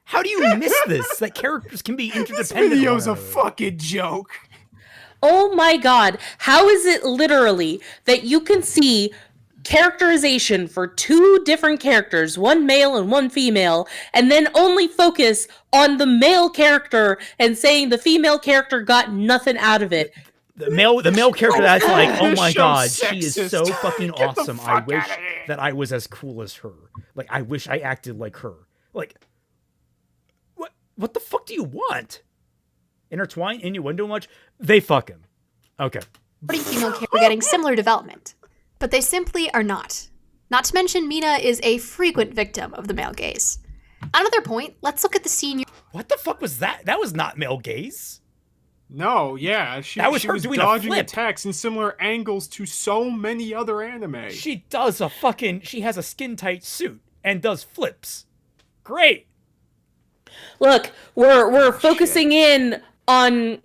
[SPEAKER 1] How do you miss this? That characters can be interdependent.
[SPEAKER 2] This video's
[SPEAKER 1] with
[SPEAKER 2] a
[SPEAKER 1] one another.
[SPEAKER 2] fucking joke.
[SPEAKER 3] Oh my god. How is it literally that you can see characterization for two different characters, one male and one female, and then only focus on the male character and saying the female character got nothing out of it?
[SPEAKER 1] The male character that's like, oh
[SPEAKER 2] This
[SPEAKER 1] my
[SPEAKER 2] show's
[SPEAKER 1] god, she is
[SPEAKER 2] sexist.
[SPEAKER 1] so fucking
[SPEAKER 2] Get the
[SPEAKER 1] awesome. I
[SPEAKER 2] fuck
[SPEAKER 1] wish
[SPEAKER 2] outta here.
[SPEAKER 1] that I was as cool as her. Like, I wish I acted like her. Like, what the fuck do you want? Intertwine innuendo much? They fuck him. Okay.
[SPEAKER 4] female character are getting similar development. But they simply are not. Not to mention, Mina is a frequent victim of the male gaze. Another point, let's look at the senior.
[SPEAKER 1] What the fuck was that? That was not male gaze.
[SPEAKER 2] No, yeah,
[SPEAKER 1] That was
[SPEAKER 2] she
[SPEAKER 1] her
[SPEAKER 2] was
[SPEAKER 1] doing a
[SPEAKER 2] dodging
[SPEAKER 1] flip.
[SPEAKER 2] attacks in similar angles to so many other anime.
[SPEAKER 1] She does she has a skin tight suit and does flips. Great.
[SPEAKER 3] Look, we're focusing in on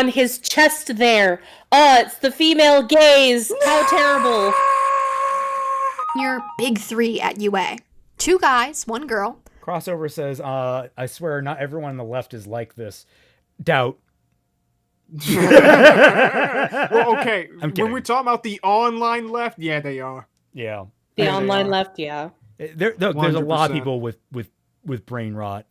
[SPEAKER 3] his chest there. It's the female gaze. How terrible.
[SPEAKER 4] Your big three at UA. 2 guys, 1 girl.
[SPEAKER 1] Crossover says, I swear not everyone on the left is like this. Doubt.
[SPEAKER 2] Well, okay.
[SPEAKER 1] I'm
[SPEAKER 2] When
[SPEAKER 1] kidding.
[SPEAKER 2] we're talking about the online left, yeah, they are.
[SPEAKER 1] Yeah.
[SPEAKER 3] The
[SPEAKER 2] There they
[SPEAKER 3] online
[SPEAKER 2] are.
[SPEAKER 3] left, yeah.
[SPEAKER 1] There's a lot of
[SPEAKER 2] 100%.
[SPEAKER 1] people with brain rot.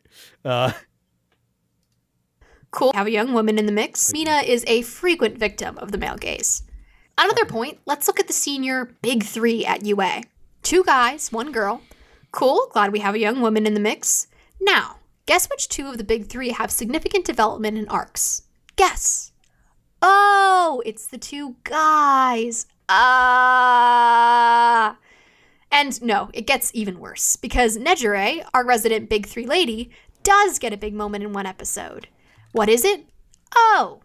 [SPEAKER 4] Cool. Have a young woman in the mix. Mina is a frequent victim of the male gaze. Another point, let's look at the senior big three at UA. 2 guys, 1 girl. Cool, glad we have a young woman in the mix. Now, guess which 2 of the big 3 have significant development and arcs? Guess. Oh, it's the 2 guys. And no, it gets even worse, because Nejire, our resident big 3 lady, does get a big moment in one episode. What is it? Oh,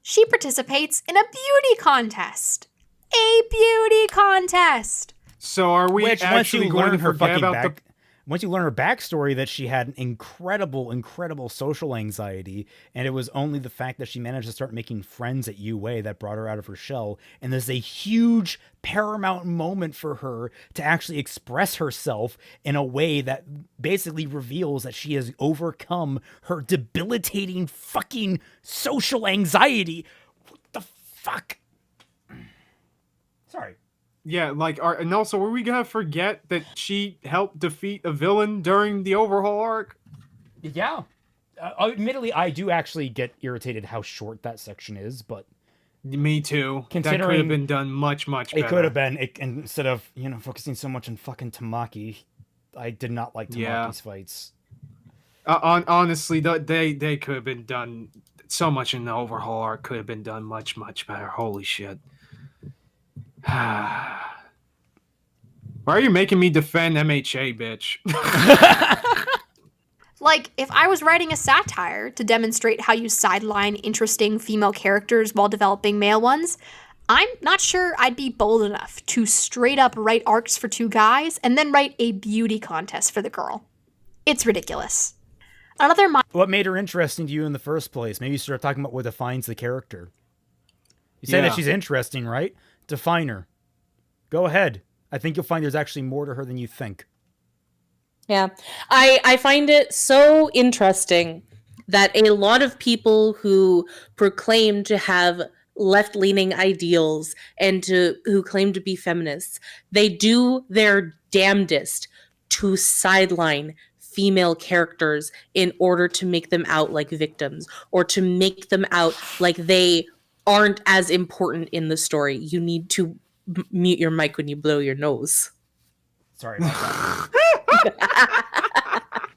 [SPEAKER 4] she participates in a beauty contest. A beauty contest.
[SPEAKER 2] So are we
[SPEAKER 1] Which
[SPEAKER 2] actually going to forget about the...
[SPEAKER 1] once you learn her backstory, that she had an incredible social anxiety, and it was only the fact that she managed to start making friends at UA that brought her out of her shell. And there's a huge paramount moment for her to actually express herself in a way that basically reveals that she has overcome her debilitating fucking social anxiety. What the fuck? Sorry.
[SPEAKER 2] Yeah, like, and also, are we gonna forget that she helped defeat a villain during the overhaul arc?
[SPEAKER 1] Yeah. Admittedly, I do actually get irritated how short that section is, but
[SPEAKER 2] Me too. That could
[SPEAKER 1] Considering
[SPEAKER 2] have been done much better.
[SPEAKER 1] it could have been. Instead of, focusing so much on fucking Tamaki, I did not like Tamaki's
[SPEAKER 2] Yeah.
[SPEAKER 1] fights.
[SPEAKER 2] Honestly, they could have been done. So much in the overhaul arc could have been done much better. Holy shit. Why are you making me defend MHA, bitch?
[SPEAKER 4] Like, if I was writing a satire to demonstrate how you sideline interesting female characters while developing male ones, I'm not sure I'd be bold enough to straight up write arcs for 2 guys and then write a beauty contest for the girl. It's ridiculous. Another
[SPEAKER 1] What made her interesting to you in the first place? Maybe you start talking about what defines the character. You say that
[SPEAKER 2] Yeah.
[SPEAKER 1] she's interesting, right? Define her. Go ahead. I think you'll find there's actually more to her than you think.
[SPEAKER 3] Yeah. I find it so interesting that a lot of people who proclaim to have left-leaning ideals and who claim to be feminists, they do their damnedest to sideline female characters in order to make them out like victims or to make them out like they aren't as important in the story. You need to mute your mic when you blow your nose.
[SPEAKER 1] Sorry about that.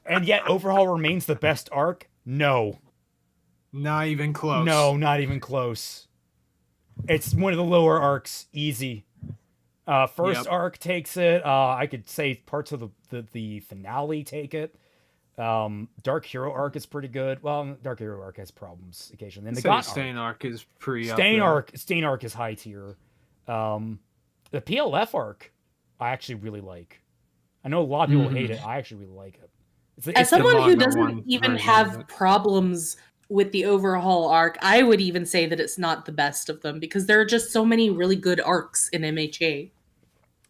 [SPEAKER 1] And yet, Overhaul remains the best arc? No.
[SPEAKER 2] Not even close.
[SPEAKER 1] No, not even close. It's one of the lower arcs, easy. First
[SPEAKER 2] Yep.
[SPEAKER 1] arc takes it. I could say parts of the finale take it. Dark Hero arc is pretty good. Well, Dark Hero arc has problems occasionally. And the Got
[SPEAKER 2] Stain arc is pretty up
[SPEAKER 1] Stain
[SPEAKER 2] there.
[SPEAKER 1] Stain arc is high tier. The PLF arc, I actually really like. I know a lot of people hate it. I actually really like it.
[SPEAKER 3] As someone who
[SPEAKER 2] manga
[SPEAKER 3] doesn't
[SPEAKER 2] one
[SPEAKER 3] even
[SPEAKER 2] version of
[SPEAKER 3] have
[SPEAKER 2] it.
[SPEAKER 3] problems with the overhaul arc, I would even say that it's not the best of them because there are just so many really good arcs in MHA.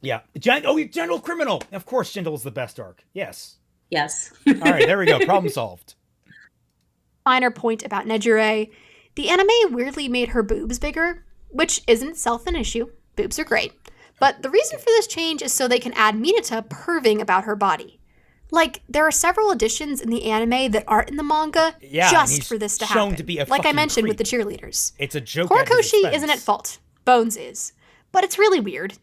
[SPEAKER 1] Yeah. General Criminal. Of course, Gentle is the best arc. Yes.
[SPEAKER 3] Yes.
[SPEAKER 1] All right, there we go. Problem solved.
[SPEAKER 4] minor point about Nejire. The anime weirdly made her boobs bigger, which isn't itself an issue. Boobs are great. But the reason for this change is so they can add Minata perving about her body. Like, there are several additions in the anime that aren't in the manga
[SPEAKER 1] Yeah, and
[SPEAKER 4] just
[SPEAKER 1] he's
[SPEAKER 4] for this to
[SPEAKER 1] shown
[SPEAKER 4] happen.
[SPEAKER 1] to be a
[SPEAKER 4] like I
[SPEAKER 1] fucking
[SPEAKER 4] mentioned with the
[SPEAKER 1] creep.
[SPEAKER 4] cheerleaders.
[SPEAKER 1] It's a joke. at his
[SPEAKER 4] Horikoshi
[SPEAKER 1] expense.
[SPEAKER 4] isn't at fault. Bones is. But it's really weird.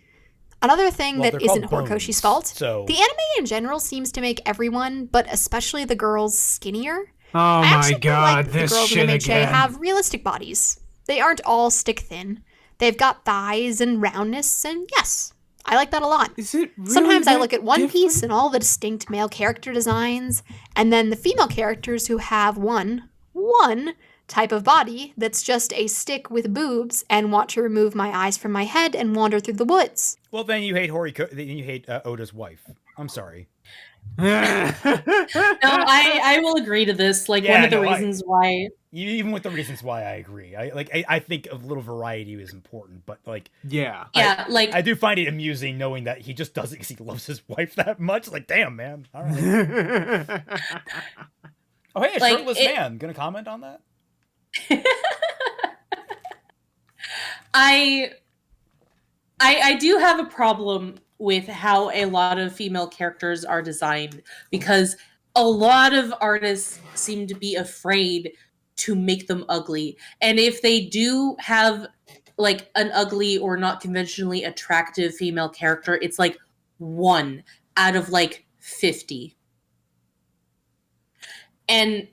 [SPEAKER 4] Another thing
[SPEAKER 1] Well,
[SPEAKER 4] that
[SPEAKER 1] they're
[SPEAKER 4] isn't
[SPEAKER 1] called
[SPEAKER 4] Horikoshi's
[SPEAKER 1] bones,
[SPEAKER 4] fault,
[SPEAKER 1] so-
[SPEAKER 4] the anime in general seems to make everyone, but especially the girls, skinnier.
[SPEAKER 2] Oh
[SPEAKER 4] I
[SPEAKER 2] my
[SPEAKER 4] actually feel
[SPEAKER 2] god,
[SPEAKER 4] like the
[SPEAKER 2] this
[SPEAKER 4] girls
[SPEAKER 2] shit
[SPEAKER 4] in MHA
[SPEAKER 2] again.
[SPEAKER 4] have realistic bodies. They aren't all stick thin. They've got thighs and roundness, and yes, I like that a lot.
[SPEAKER 2] Is it really
[SPEAKER 4] Sometimes I
[SPEAKER 2] that
[SPEAKER 4] look at One Piece
[SPEAKER 2] different?
[SPEAKER 4] and all the distinct male character designs, and then the female characters who have one type of body that's just a stick with boobs and want to remove my eyes from my head and wander through the woods.
[SPEAKER 1] Well, then you hate Then you hate Oda's wife. I'm sorry.
[SPEAKER 3] No, I will agree to this. Like,
[SPEAKER 1] Yeah,
[SPEAKER 3] one of the
[SPEAKER 1] no,
[SPEAKER 3] reasons why.
[SPEAKER 1] Even with the reasons why I agree, I think a little variety is important, but like,
[SPEAKER 2] Yeah.
[SPEAKER 3] Yeah, like,
[SPEAKER 1] I do find it amusing knowing that he just doesn't, because he loves his wife that much. Like, damn, man. All right. Oh, hey, a
[SPEAKER 3] Like,
[SPEAKER 1] shirtless man. Gonna comment on that?
[SPEAKER 3] I do have a problem with how a lot of female characters are designed, because a lot of artists seem to be afraid to make them ugly. And if they do have like an ugly or not conventionally attractive female character, it's like 1 out of like 50. And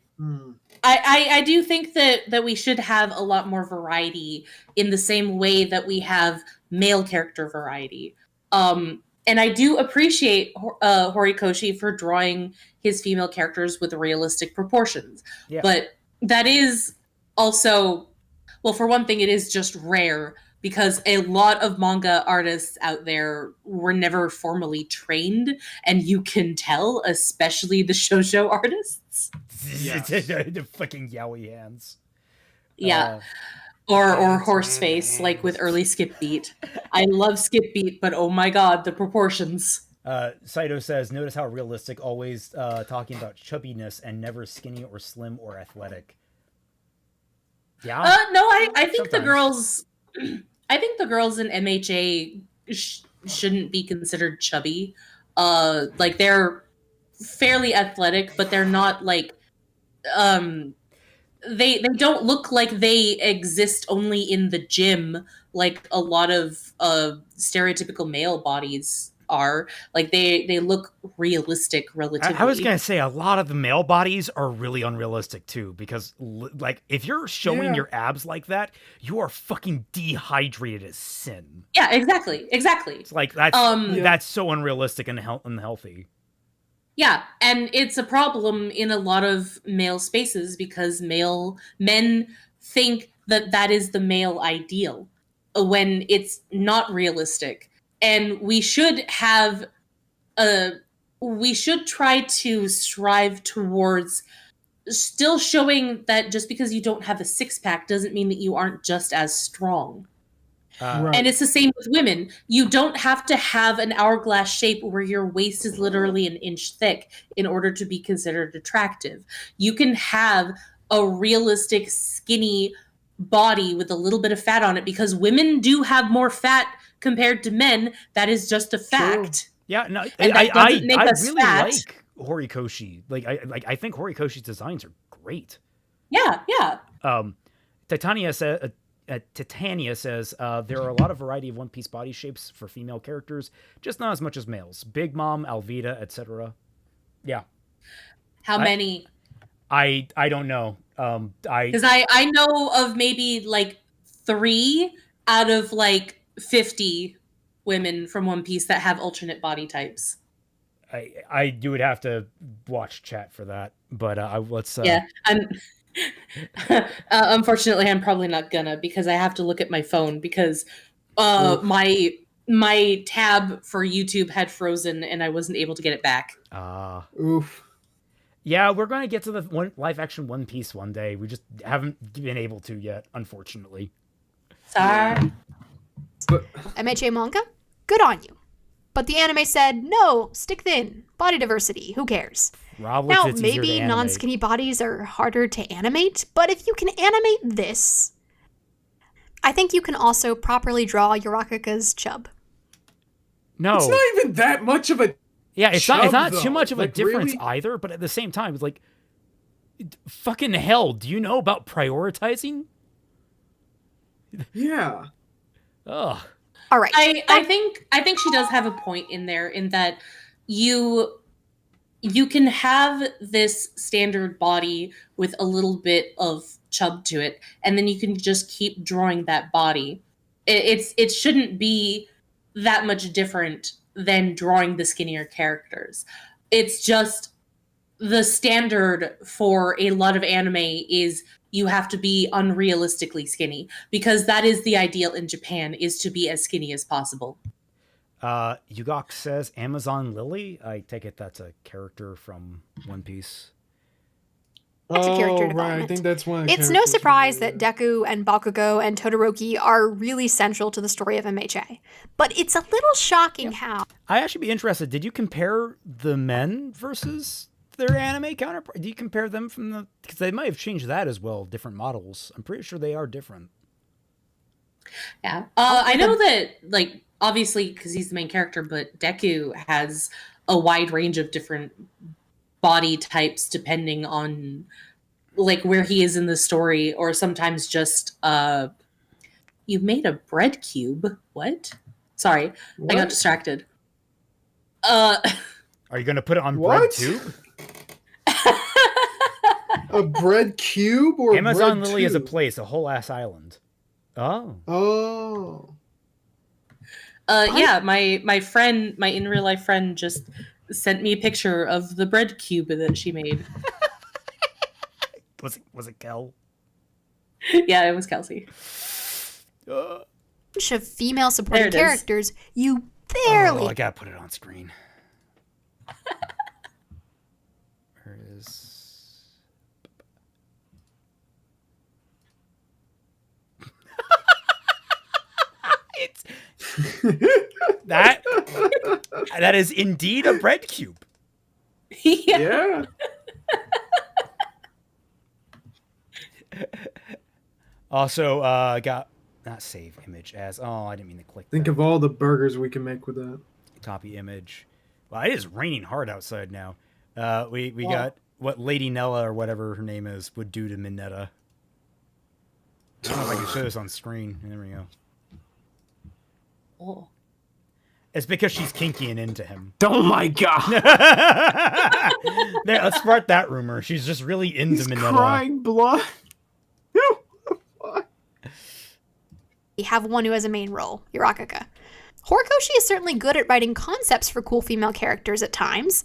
[SPEAKER 3] I do think that we should have a lot more variety in the same way that we have male character variety. And I do appreciate Horikoshi for drawing his female characters with realistic proportions.
[SPEAKER 1] Yeah.
[SPEAKER 3] But that is also, well, for one thing, it is just rare, because a lot of manga artists out there were never formally trained, and you can tell, especially the shoujo artists.
[SPEAKER 2] Yes.
[SPEAKER 1] The fucking yaoi hands.
[SPEAKER 3] Yeah. Or horse face, like with early skip beat. I love skip beat, but oh my god, the proportions.
[SPEAKER 1] Saito says, notice how realistic, always talking about chubbiness and never skinny or slim or athletic. Yeah.
[SPEAKER 3] No, I think the
[SPEAKER 1] Sometimes.
[SPEAKER 3] girls, I think the girls in MHA shouldn't be considered chubby. Like, they're fairly athletic, but they're not like, they don't look like they exist only in the gym like a lot of stereotypical male bodies are. Like, they look realistic relatively.
[SPEAKER 1] I was gonna say a lot of the male bodies are really unrealistic too, because like if you're showing your abs like that, you are fucking dehydrated as sin.
[SPEAKER 3] Yeah, exactly.
[SPEAKER 1] It's like that's so unrealistic and unhealthy.
[SPEAKER 3] Yeah, and it's a problem in a lot of male spaces, because men think that is the male ideal when it's not realistic. And we should try to strive towards still showing that just because you don't have a six-pack doesn't mean that you aren't just as strong.
[SPEAKER 2] Right.
[SPEAKER 3] And it's the same with women. You don't have to have an hourglass shape where your waist is literally an inch thick in order to be considered attractive. You can have a realistic, skinny body with a little bit of fat on it, because women do have more fat compared to men. That is just a fact.
[SPEAKER 1] Yeah, no,
[SPEAKER 3] And that doesn't make us
[SPEAKER 1] really
[SPEAKER 3] fat.
[SPEAKER 1] like Horikoshi. I think Horikoshi's designs are great.
[SPEAKER 3] Yeah.
[SPEAKER 1] Titania says there are a lot of variety of One Piece body shapes for female characters, just not as much as males. Big Mom, Alvida, etc. Yeah.
[SPEAKER 3] How many?
[SPEAKER 1] I don't know.
[SPEAKER 3] Because I know of maybe like 3 out of like 50 women from One Piece that have alternate body types.
[SPEAKER 1] You would have to watch chat for that, but let's.
[SPEAKER 3] Yeah, I'm. Unfortunately, I'm probably not gonna, because I have to look at my phone, because my tab for YouTube had frozen and I wasn't able to get it back.
[SPEAKER 2] Oof.
[SPEAKER 1] Yeah, we're going to get to the live action One Piece one day. We just haven't been able to yet, unfortunately.
[SPEAKER 3] Sorry.
[SPEAKER 4] MHA manga? Good on you. But the anime said, no, stick thin. Body diversity. Who cares?
[SPEAKER 1] Rob,
[SPEAKER 4] Now,
[SPEAKER 1] it's easier to
[SPEAKER 4] maybe
[SPEAKER 1] animate.
[SPEAKER 4] non-skinny bodies are harder to animate, but if you can animate this, I think you can also properly draw Yorakaka's chub.
[SPEAKER 1] No.
[SPEAKER 2] It's not even that much of a
[SPEAKER 1] it's
[SPEAKER 2] chub,
[SPEAKER 1] not
[SPEAKER 2] though.
[SPEAKER 1] too much of a
[SPEAKER 2] Like,
[SPEAKER 1] difference
[SPEAKER 2] really?
[SPEAKER 1] either, but at the same time, it's like, fucking hell, do you know about prioritizing?
[SPEAKER 2] Yeah.
[SPEAKER 1] Ugh.
[SPEAKER 4] All right.
[SPEAKER 3] I think she does have a point in there, in that you can have this standard body with a little bit of chub to it, and then you can just keep drawing that body. It shouldn't be that much different than drawing the skinnier characters. It's just the standard for a lot of anime is you have to be unrealistically skinny, because that is the ideal in Japan, is to be as skinny as possible.
[SPEAKER 1] Yugok says Amazon Lily. I take it that's a character from One Piece.
[SPEAKER 4] That's a character
[SPEAKER 2] Right.
[SPEAKER 4] development.
[SPEAKER 2] I think that's one. Of the
[SPEAKER 4] It's no
[SPEAKER 2] characters
[SPEAKER 4] surprise
[SPEAKER 2] from
[SPEAKER 4] that Deku and Bakugo and Todoroki are really central to the story of MHA. But it's a little shocking how.
[SPEAKER 1] I actually be interested. Did you compare the men versus their anime counterpart? Do you compare them from the? Because they might have changed that as well. Different models. I'm pretty sure they are different.
[SPEAKER 3] Yeah. I know that, like, obviously, because he's the main character, but Deku has a wide range of different body types depending on, like, where he is in the story, or sometimes just, you made a bread cube. What? Sorry, I got distracted.
[SPEAKER 1] Are you going to put it on bread
[SPEAKER 2] What?
[SPEAKER 1] tube?
[SPEAKER 2] A bread cube or
[SPEAKER 1] Amazon
[SPEAKER 2] bread
[SPEAKER 1] Lily is a
[SPEAKER 2] tube?
[SPEAKER 1] place, a whole ass island. Oh.
[SPEAKER 2] Oh.
[SPEAKER 3] Yeah, my friend, my in real life friend, just sent me a picture of the bread cube that she made.
[SPEAKER 1] Was it Kel?
[SPEAKER 3] Yeah, it was Kelsey.
[SPEAKER 4] Bunch of female supporting
[SPEAKER 3] There it is.
[SPEAKER 4] characters, you barely.
[SPEAKER 1] Oh, I gotta put it on screen. Where is? It's that is indeed a bread cube.
[SPEAKER 3] Yeah.
[SPEAKER 2] Yeah.
[SPEAKER 1] Also, got not save image as. Oh, I didn't mean to click.
[SPEAKER 2] Think
[SPEAKER 1] that.
[SPEAKER 2] of all the burgers we can make with that.
[SPEAKER 1] Copy image. Well, it is raining hard outside now. We
[SPEAKER 2] Wow.
[SPEAKER 1] got what Lady Nella or whatever her name is would do to Minetta. I don't know if I can show this on screen. There we go.
[SPEAKER 3] Oh.
[SPEAKER 1] It's because she's kinky and into him.
[SPEAKER 2] Oh my god!
[SPEAKER 1] There, let's start that rumor. She's just really into
[SPEAKER 2] He's
[SPEAKER 1] Minetta.
[SPEAKER 2] crying blood.
[SPEAKER 4] We have one who has a main role, Yurakaka. Horikoshi is certainly good at writing concepts for cool female characters at times.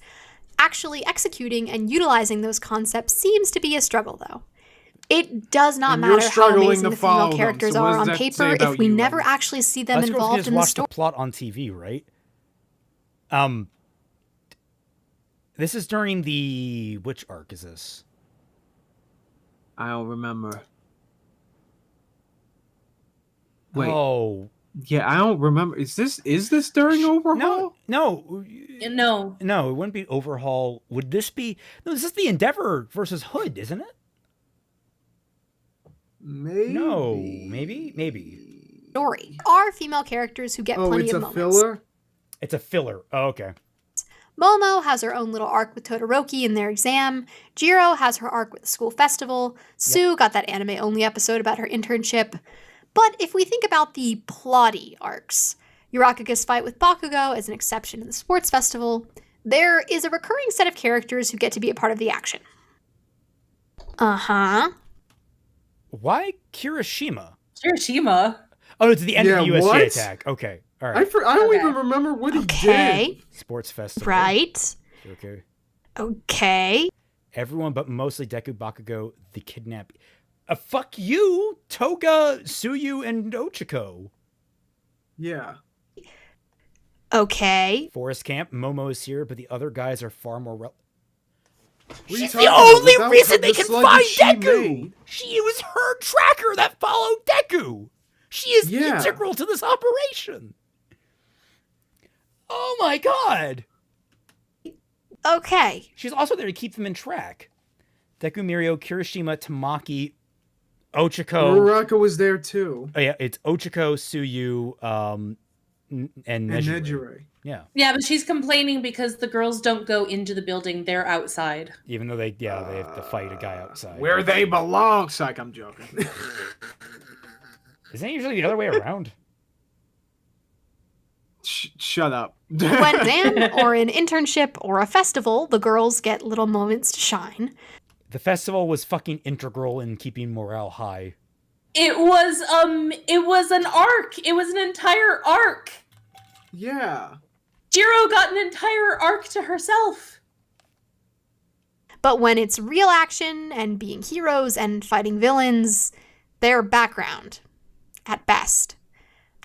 [SPEAKER 4] Actually executing and utilizing those concepts seems to be a struggle, though. It does not
[SPEAKER 2] And you're
[SPEAKER 4] matter how
[SPEAKER 2] struggling
[SPEAKER 4] amazing
[SPEAKER 2] to
[SPEAKER 4] the
[SPEAKER 2] follow
[SPEAKER 4] female
[SPEAKER 2] them,
[SPEAKER 4] characters
[SPEAKER 2] so what
[SPEAKER 4] are
[SPEAKER 2] does
[SPEAKER 4] on
[SPEAKER 2] that say
[SPEAKER 4] paper if
[SPEAKER 2] about
[SPEAKER 4] we
[SPEAKER 2] you,
[SPEAKER 4] never
[SPEAKER 2] Lenny?
[SPEAKER 4] actually see them
[SPEAKER 1] Let's go
[SPEAKER 4] involved
[SPEAKER 1] just
[SPEAKER 4] in the
[SPEAKER 1] watch
[SPEAKER 4] story.
[SPEAKER 1] the plot on TV, right? This is during the which arc is this?
[SPEAKER 2] I don't remember. Wait.
[SPEAKER 1] Oh
[SPEAKER 2] Yeah, I don't remember. Is this during Overhaul?
[SPEAKER 1] no,
[SPEAKER 3] No.
[SPEAKER 1] no. It wouldn't be Overhaul. Would this be? No, this is the Endeavor versus Hood, isn't it?
[SPEAKER 2] Maybe.
[SPEAKER 1] No, maybe.
[SPEAKER 4] Story are female characters who get
[SPEAKER 2] Oh,
[SPEAKER 4] plenty
[SPEAKER 2] it's
[SPEAKER 4] of
[SPEAKER 2] a
[SPEAKER 4] moments.
[SPEAKER 2] filler?
[SPEAKER 1] It's a filler. Oh, okay.
[SPEAKER 4] Momo has her own little arc with Todoroki in their exam. Jiro has her arc with the school festival. Sue got that anime-only episode about her internship. But if we think about the plotty arcs, Yurakaka's fight with Bakugo is an exception to the sports festival. There is a recurring set of characters who get to be a part of the action. Uh-huh.
[SPEAKER 1] Why Kirishima?
[SPEAKER 3] Hiroshima.
[SPEAKER 1] Oh, it's the end of the
[SPEAKER 2] Yeah,
[SPEAKER 1] USA
[SPEAKER 2] what?
[SPEAKER 1] attack. Okay, all right.
[SPEAKER 2] I don't
[SPEAKER 3] Okay.
[SPEAKER 2] even remember what he
[SPEAKER 4] Okay.
[SPEAKER 2] did.
[SPEAKER 1] Sports festival.
[SPEAKER 4] Right.
[SPEAKER 1] Okay.
[SPEAKER 4] Okay.
[SPEAKER 1] Everyone, but mostly Deku, Bakugo, the kidnap. Fuck you, Toga, Tsuyu, and Ochiko.
[SPEAKER 2] Yeah.
[SPEAKER 4] Okay.
[SPEAKER 1] Forest Camp, Momo is here, but the other guys are far more.
[SPEAKER 2] What are you
[SPEAKER 1] She's
[SPEAKER 2] talking
[SPEAKER 1] the
[SPEAKER 2] about?
[SPEAKER 1] only
[SPEAKER 2] Without
[SPEAKER 1] reason
[SPEAKER 2] the
[SPEAKER 1] they can
[SPEAKER 2] sludge
[SPEAKER 1] find
[SPEAKER 2] she
[SPEAKER 1] Deku.
[SPEAKER 2] made.
[SPEAKER 1] She was her tracker that followed Deku. She is
[SPEAKER 2] Yeah.
[SPEAKER 1] integral to this operation. Oh my god.
[SPEAKER 4] Okay.
[SPEAKER 1] She's also there to keep them in track. Deku, Mirio, Kirishima, Tamaki, Ochiko.
[SPEAKER 2] Uraraka was there too.
[SPEAKER 1] Oh yeah, it's Ochiko, Tsuyu, and
[SPEAKER 2] And
[SPEAKER 1] Nejire.
[SPEAKER 2] Nejire.
[SPEAKER 1] Yeah,
[SPEAKER 3] Yeah, but she's complaining because the girls don't go into the building; they're outside.
[SPEAKER 1] even though they have to fight a guy outside.
[SPEAKER 2] Where they belong. Psych, I'm joking.
[SPEAKER 1] Isn't it usually the other way around?
[SPEAKER 2] Shut up.
[SPEAKER 4] When exam or an internship or a festival, the girls get little moments to shine.
[SPEAKER 1] The festival was fucking integral in keeping morale high.
[SPEAKER 3] It was an arc. It was an entire arc.
[SPEAKER 2] Yeah.
[SPEAKER 3] Jiro got an entire arc to herself.
[SPEAKER 4] But when it's real action and being heroes and fighting villains, they're background, at best.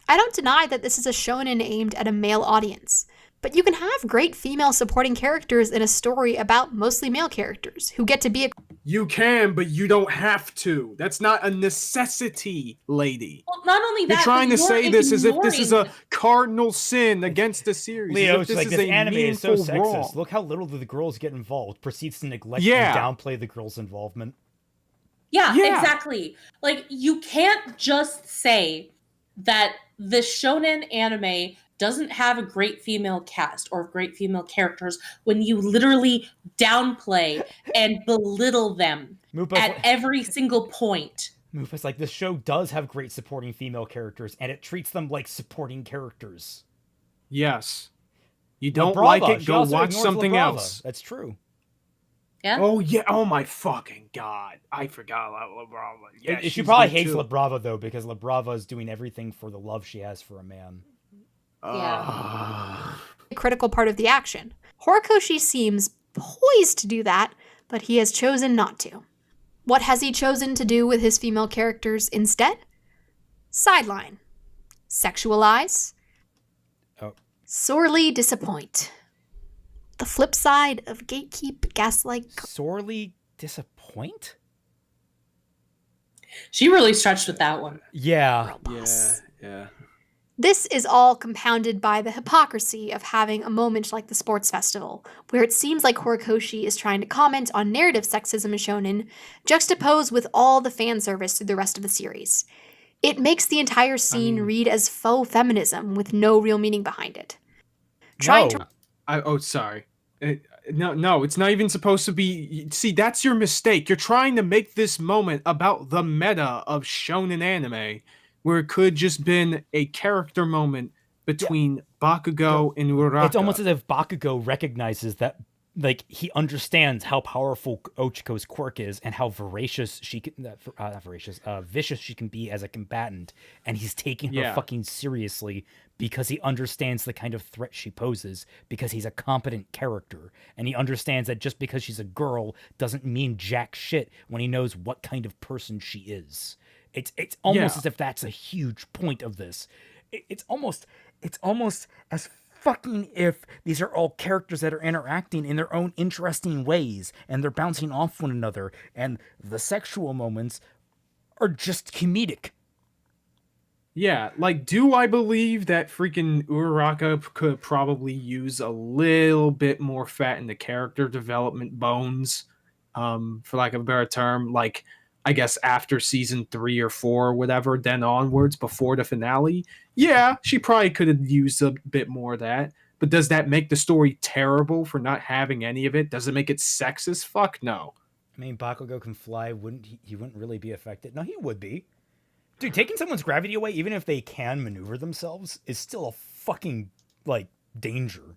[SPEAKER 4] I don't deny that this is a shonen aimed at a male audience, but you can have great female supporting characters in a story about mostly male characters who get to be a...
[SPEAKER 2] You can, but you don't have to. That's not a necessity, lady.
[SPEAKER 3] Well, not only that,
[SPEAKER 2] You're trying to
[SPEAKER 3] but
[SPEAKER 2] say
[SPEAKER 3] you're
[SPEAKER 2] this as if this is a
[SPEAKER 3] ignoring-
[SPEAKER 2] cardinal sin against the series.
[SPEAKER 1] Leo,
[SPEAKER 2] as
[SPEAKER 1] it's
[SPEAKER 2] if
[SPEAKER 1] like
[SPEAKER 2] this
[SPEAKER 1] this
[SPEAKER 2] is a
[SPEAKER 1] anime is so
[SPEAKER 2] meaningful
[SPEAKER 1] sexist.
[SPEAKER 2] wrong.
[SPEAKER 1] Look how little do the girls get involved. Proceeds to neglect
[SPEAKER 2] Yeah.
[SPEAKER 1] and downplay the girls' involvement.
[SPEAKER 3] Yeah,
[SPEAKER 2] Yeah.
[SPEAKER 3] exactly. Like, you can't just say that the shonen anime doesn't have a great female cast or great female characters when you literally downplay and belittle them at every single point.
[SPEAKER 1] Mufa's like, this show does have great supporting female characters, and it treats them like supporting characters.
[SPEAKER 2] Yes. You don't
[SPEAKER 1] La
[SPEAKER 2] like
[SPEAKER 1] Brava,
[SPEAKER 2] it,
[SPEAKER 1] she
[SPEAKER 2] go
[SPEAKER 1] also
[SPEAKER 2] watch
[SPEAKER 1] ignores
[SPEAKER 2] something
[SPEAKER 1] La Brava.
[SPEAKER 2] else.
[SPEAKER 1] That's true.
[SPEAKER 3] Yeah.
[SPEAKER 2] Oh, yeah. Oh, my fucking God. I forgot about La Brava. Yeah,
[SPEAKER 1] She
[SPEAKER 2] she's
[SPEAKER 1] probably
[SPEAKER 2] good
[SPEAKER 1] hates
[SPEAKER 2] too.
[SPEAKER 1] La Brava, though, because La Brava is doing everything for the love she has for a man.
[SPEAKER 4] critical part of the action. Horikoshi seems poised to do that, but he has chosen not to. What has he chosen to do with his female characters instead? Sideline. Sexualize.
[SPEAKER 1] Oh.
[SPEAKER 4] Sorely disappoint. The flip side of gatekeep, gaslight.
[SPEAKER 1] Sorely disappoint?
[SPEAKER 3] She really stretched with that one.
[SPEAKER 1] Yeah.
[SPEAKER 2] Yeah.
[SPEAKER 4] This is all compounded by the hypocrisy of having a moment like the sports festival, where it seems like Horikoshi is trying to comment on narrative sexism in shonen, juxtaposed with all the fan service through the rest of the series. It makes the entire scene read as faux feminism with no real meaning behind it.
[SPEAKER 2] Sorry. No, it's not even supposed to be. See, that's your mistake. You're trying to make this moment about the meta of shonen anime, where it could just been a character moment between Bakugo and Uraraka.
[SPEAKER 1] It's almost as if Bakugo recognizes that, like, he understands how powerful Ochiko's quirk is and how vicious she can be as a combatant, and he's taking her fucking seriously because he understands the kind of threat she poses, because he's a competent character, and he understands that just because she's a girl doesn't mean jack shit when he knows what kind of person she is. It's almost as if that's a huge point of this. It's almost as fucking if these are all characters that are interacting in their own interesting ways, and they're bouncing off one another, and the sexual moments are just comedic.
[SPEAKER 2] Yeah, like, do I believe that freaking Uraraka could probably use a little bit more fat in the character development bones, for lack of a better term, like, I guess after season 3 or 4 or whatever, then onwards before the finale? Yeah, she probably could have used a bit more of that. But does that make the story terrible for not having any of it? Does it make it sexist? Fuck no.
[SPEAKER 1] I mean, Bakugo can fly. He wouldn't really be affected? No, he would be. Dude, taking someone's gravity away, even if they can maneuver themselves, is still a fucking, like, danger.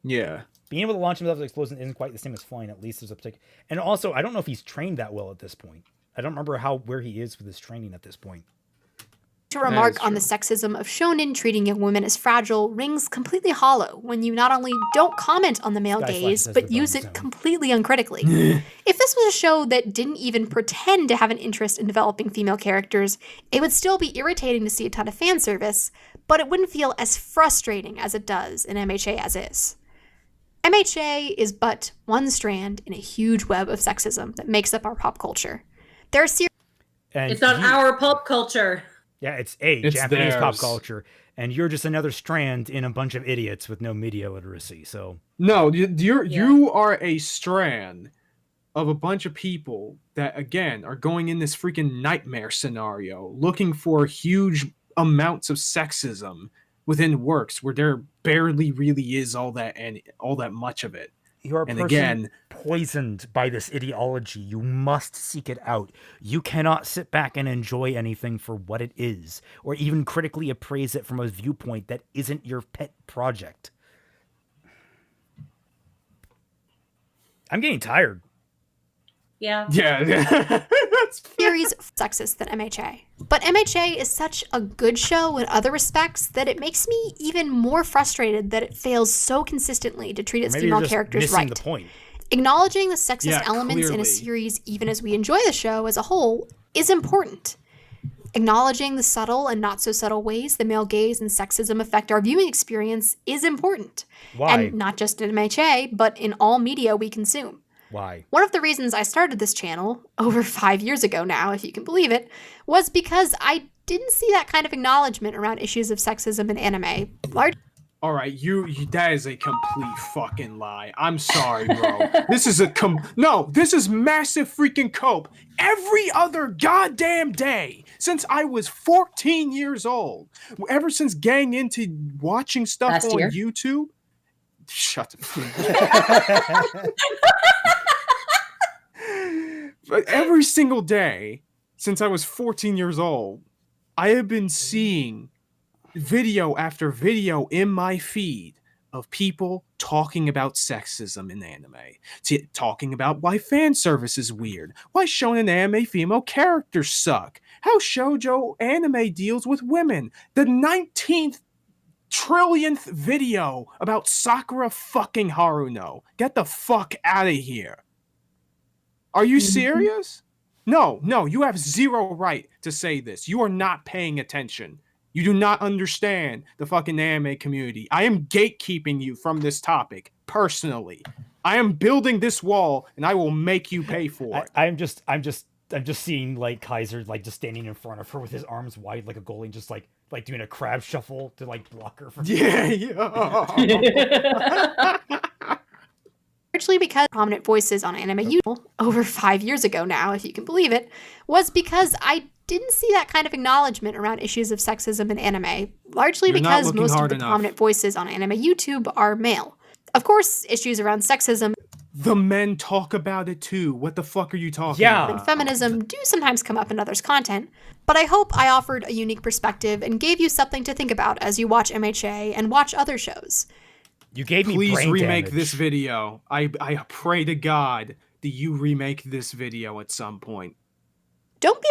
[SPEAKER 2] Yeah.
[SPEAKER 1] Being able to launch himself as an explosion isn't quite the same as flying. At least there's a particular... And also, I don't know if he's trained that well at this point. I don't remember where he is with his training at this point.
[SPEAKER 4] To remark on the sexism of shonen treating young women as fragile rings completely hollow when you not only don't comment on the male gaze, but use it completely uncritically. If this was a show that didn't even pretend to have an interest in developing female characters, it would still be irritating to see a ton of fan service, but it wouldn't feel as frustrating as it does in MHA as is. MHA is but one strand in a huge web of sexism that makes up our pop culture. There are
[SPEAKER 3] It's not our pop culture.
[SPEAKER 1] Yeah, it's Japanese pop culture, and you're just another strand in a bunch of idiots with no media literacy. So
[SPEAKER 2] no, you are a strand of a bunch of people that, again, are going in this freaking nightmare scenario, looking for huge amounts of sexism within works where there barely really is all that much of it.
[SPEAKER 1] You're a person poisoned by this ideology. You must seek it out. You cannot sit back and enjoy anything for what it is, or even critically appraise it from a viewpoint that isn't your pet project. I'm getting tired.
[SPEAKER 3] Yeah.
[SPEAKER 4] Series sexist than MHA. But MHA is such a good show in other respects that it makes me even more frustrated that it fails so consistently to treat its female characters right.
[SPEAKER 1] The point.
[SPEAKER 4] Acknowledging the sexist elements in a series, even as we enjoy the show as a whole, is important. Acknowledging the subtle and not so subtle ways the male gaze and sexism affect our viewing experience is important.
[SPEAKER 1] Why?
[SPEAKER 4] And not just in MHA, but in all media we consume.
[SPEAKER 1] Why?
[SPEAKER 4] One of the reasons I started this channel, over 5 years ago now, if you can believe it, was because I didn't see that kind of acknowledgement around issues of sexism in anime.
[SPEAKER 2] All right, you that is a complete fucking lie. I'm sorry, bro. This is this is massive freaking cope. Every other goddamn day since I was 14 years old, ever since getting into watching stuff
[SPEAKER 3] Last
[SPEAKER 2] on
[SPEAKER 3] year?
[SPEAKER 2] YouTube. Shut the But every single day since I was 14 years old, I have been seeing video after video in my feed of people talking about sexism in anime, talking about why fan service is weird, why shonen anime female characters suck, how shoujo anime deals with women, the 19th trillionth video about Sakura fucking Haruno. Get the fuck out of here. Are you serious? No, you have zero right to say this. You are not paying attention. You do not understand the fucking anime community. I am gatekeeping you from this topic, personally. I am building this wall, and I will make you pay for it.
[SPEAKER 1] I'm just seeing like Kaiser like just standing in front of her with his arms wide like a goalie, and just like doing a crab shuffle to like block her from.
[SPEAKER 2] Yeah.
[SPEAKER 4] Largely because prominent voices on anime YouTube, over 5 years ago now, if you can believe it, was because I didn't see that kind of acknowledgement around issues of sexism in anime, largely
[SPEAKER 2] You're not
[SPEAKER 4] because
[SPEAKER 2] looking
[SPEAKER 4] most of
[SPEAKER 2] hard
[SPEAKER 4] the
[SPEAKER 2] enough.
[SPEAKER 4] prominent voices on anime YouTube are male. Of course, issues around sexism
[SPEAKER 2] The men talk about it too. What the fuck are you talking
[SPEAKER 1] Yeah.
[SPEAKER 4] and
[SPEAKER 2] about?
[SPEAKER 4] feminism do sometimes come up in others' content, but I hope I offered a unique perspective and gave you something to think about as you watch MHA and watch other shows.
[SPEAKER 1] You gave me
[SPEAKER 2] Please
[SPEAKER 1] brain
[SPEAKER 2] remake
[SPEAKER 1] damage.
[SPEAKER 2] this video. I pray to God that you remake this video at some point.
[SPEAKER 4] Don't be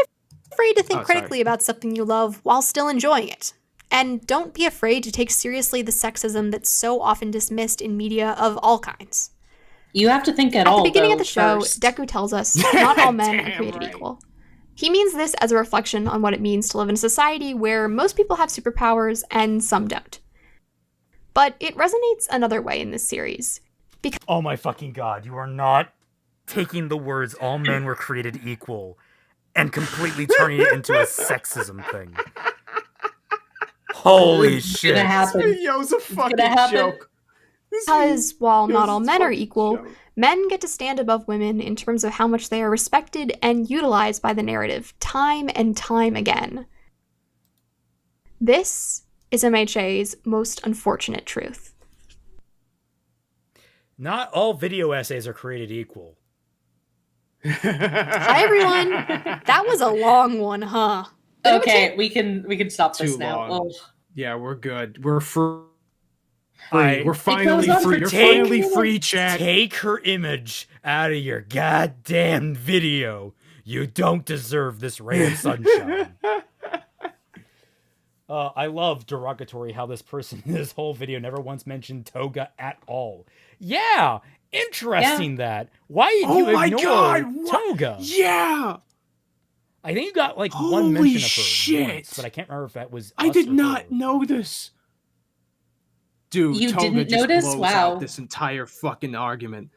[SPEAKER 4] afraid to think
[SPEAKER 2] Oh, sorry.
[SPEAKER 4] critically about something you love while still enjoying it. And don't be afraid to take seriously the sexism that's so often dismissed in media of all kinds.
[SPEAKER 3] You have to think
[SPEAKER 4] At
[SPEAKER 3] all,
[SPEAKER 4] the beginning
[SPEAKER 3] though,
[SPEAKER 4] of the show,
[SPEAKER 3] first.
[SPEAKER 4] Deku tells us not all men are
[SPEAKER 2] Damn
[SPEAKER 4] created
[SPEAKER 2] right.
[SPEAKER 4] equal. He means this as a reflection on what it means to live in a society where most people have superpowers and some don't. But it resonates another way in this series.
[SPEAKER 1] Oh my fucking god, you are not taking the words "all men were created equal" and completely turning it into a sexism thing. Holy
[SPEAKER 3] It's
[SPEAKER 1] shit.
[SPEAKER 3] gonna happen.
[SPEAKER 2] This video's a fucking
[SPEAKER 3] happen.
[SPEAKER 2] joke.
[SPEAKER 4] Because while not all men are
[SPEAKER 2] fucking
[SPEAKER 4] equal,
[SPEAKER 2] joke.
[SPEAKER 4] men get to stand above women in terms of how much they are respected and utilized by the narrative time and time again. This is MHA's most unfortunate truth.
[SPEAKER 1] Not all video essays are created equal.
[SPEAKER 4] Hi everyone! That was a long one, huh?
[SPEAKER 3] Okay, we can stop this
[SPEAKER 2] Too
[SPEAKER 3] now.
[SPEAKER 2] long.
[SPEAKER 3] Oh.
[SPEAKER 2] Yeah, we're good. We're free.
[SPEAKER 1] I-
[SPEAKER 2] We're finally
[SPEAKER 3] goes on
[SPEAKER 2] free.
[SPEAKER 3] for
[SPEAKER 2] You're
[SPEAKER 3] 10
[SPEAKER 2] finally
[SPEAKER 3] minutes.
[SPEAKER 2] free, chat.
[SPEAKER 1] Take her image out of your goddamn video. You don't deserve this ray of sunshine. I love derogatory how this person in this whole video never once mentioned Toga at all. Yeah, interesting that. Why did
[SPEAKER 2] Oh
[SPEAKER 1] you
[SPEAKER 2] my
[SPEAKER 1] ignore
[SPEAKER 2] God, what?
[SPEAKER 1] Toga?
[SPEAKER 2] Yeah,
[SPEAKER 1] I think you got like
[SPEAKER 2] Holy
[SPEAKER 1] one mention of her
[SPEAKER 2] shit.
[SPEAKER 1] once, but I can't remember if that was
[SPEAKER 2] I
[SPEAKER 1] us
[SPEAKER 2] did
[SPEAKER 1] or
[SPEAKER 2] not
[SPEAKER 1] her.
[SPEAKER 2] know this. Dude,
[SPEAKER 3] You
[SPEAKER 2] Toga
[SPEAKER 3] didn't
[SPEAKER 2] just
[SPEAKER 3] notice?
[SPEAKER 2] blows
[SPEAKER 3] Wow.
[SPEAKER 2] out this entire fucking argument.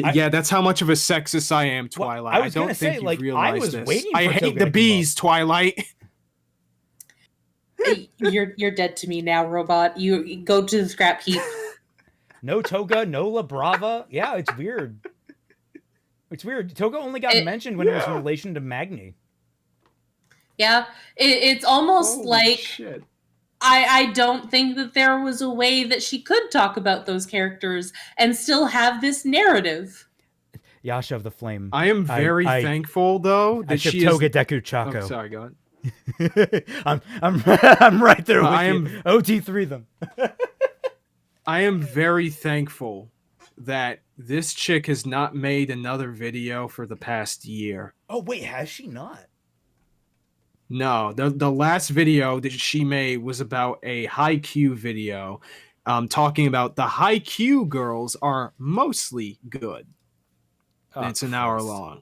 [SPEAKER 1] I-
[SPEAKER 2] Yeah, that's how much of a sexist I am,
[SPEAKER 1] Well,
[SPEAKER 2] Twilight.
[SPEAKER 1] I
[SPEAKER 2] I
[SPEAKER 1] was
[SPEAKER 2] don't
[SPEAKER 1] gonna
[SPEAKER 2] think
[SPEAKER 1] say,
[SPEAKER 2] you've
[SPEAKER 1] like, I
[SPEAKER 2] realized
[SPEAKER 1] was
[SPEAKER 2] this.
[SPEAKER 1] waiting
[SPEAKER 2] I
[SPEAKER 1] for
[SPEAKER 2] hate
[SPEAKER 1] Toga
[SPEAKER 2] the
[SPEAKER 1] to come
[SPEAKER 2] bees, Twilight.
[SPEAKER 3] You're dead to me now, robot. You go to the scrap heap.
[SPEAKER 1] No Toga, no La Brava. Yeah, it's weird. It's weird. Toga only got mentioned when it was in relation to Magni.
[SPEAKER 3] Yeah, it's almost
[SPEAKER 2] Holy
[SPEAKER 3] like
[SPEAKER 2] shit.
[SPEAKER 3] I don't think that there was a way that she could talk about those characters and still have this narrative.
[SPEAKER 1] Yasha of the Flame.
[SPEAKER 2] I am very
[SPEAKER 1] I-
[SPEAKER 2] thankful though
[SPEAKER 1] I
[SPEAKER 2] that
[SPEAKER 1] ship
[SPEAKER 2] she
[SPEAKER 1] Toga
[SPEAKER 2] is.
[SPEAKER 1] Deku
[SPEAKER 2] Oh,
[SPEAKER 1] Chaco.
[SPEAKER 2] sorry, go on.
[SPEAKER 1] I'm right there with
[SPEAKER 2] I
[SPEAKER 1] you.
[SPEAKER 2] am-
[SPEAKER 1] OT3 them.
[SPEAKER 2] I am very thankful that this chick has not made another video for the past year.
[SPEAKER 1] Oh wait, has she not?
[SPEAKER 2] No, the last video that she made was about a Haikyuu video, talking about the Haikyuu girls are mostly good.
[SPEAKER 1] Oh,
[SPEAKER 2] And it's an hour
[SPEAKER 1] Christ.
[SPEAKER 2] long.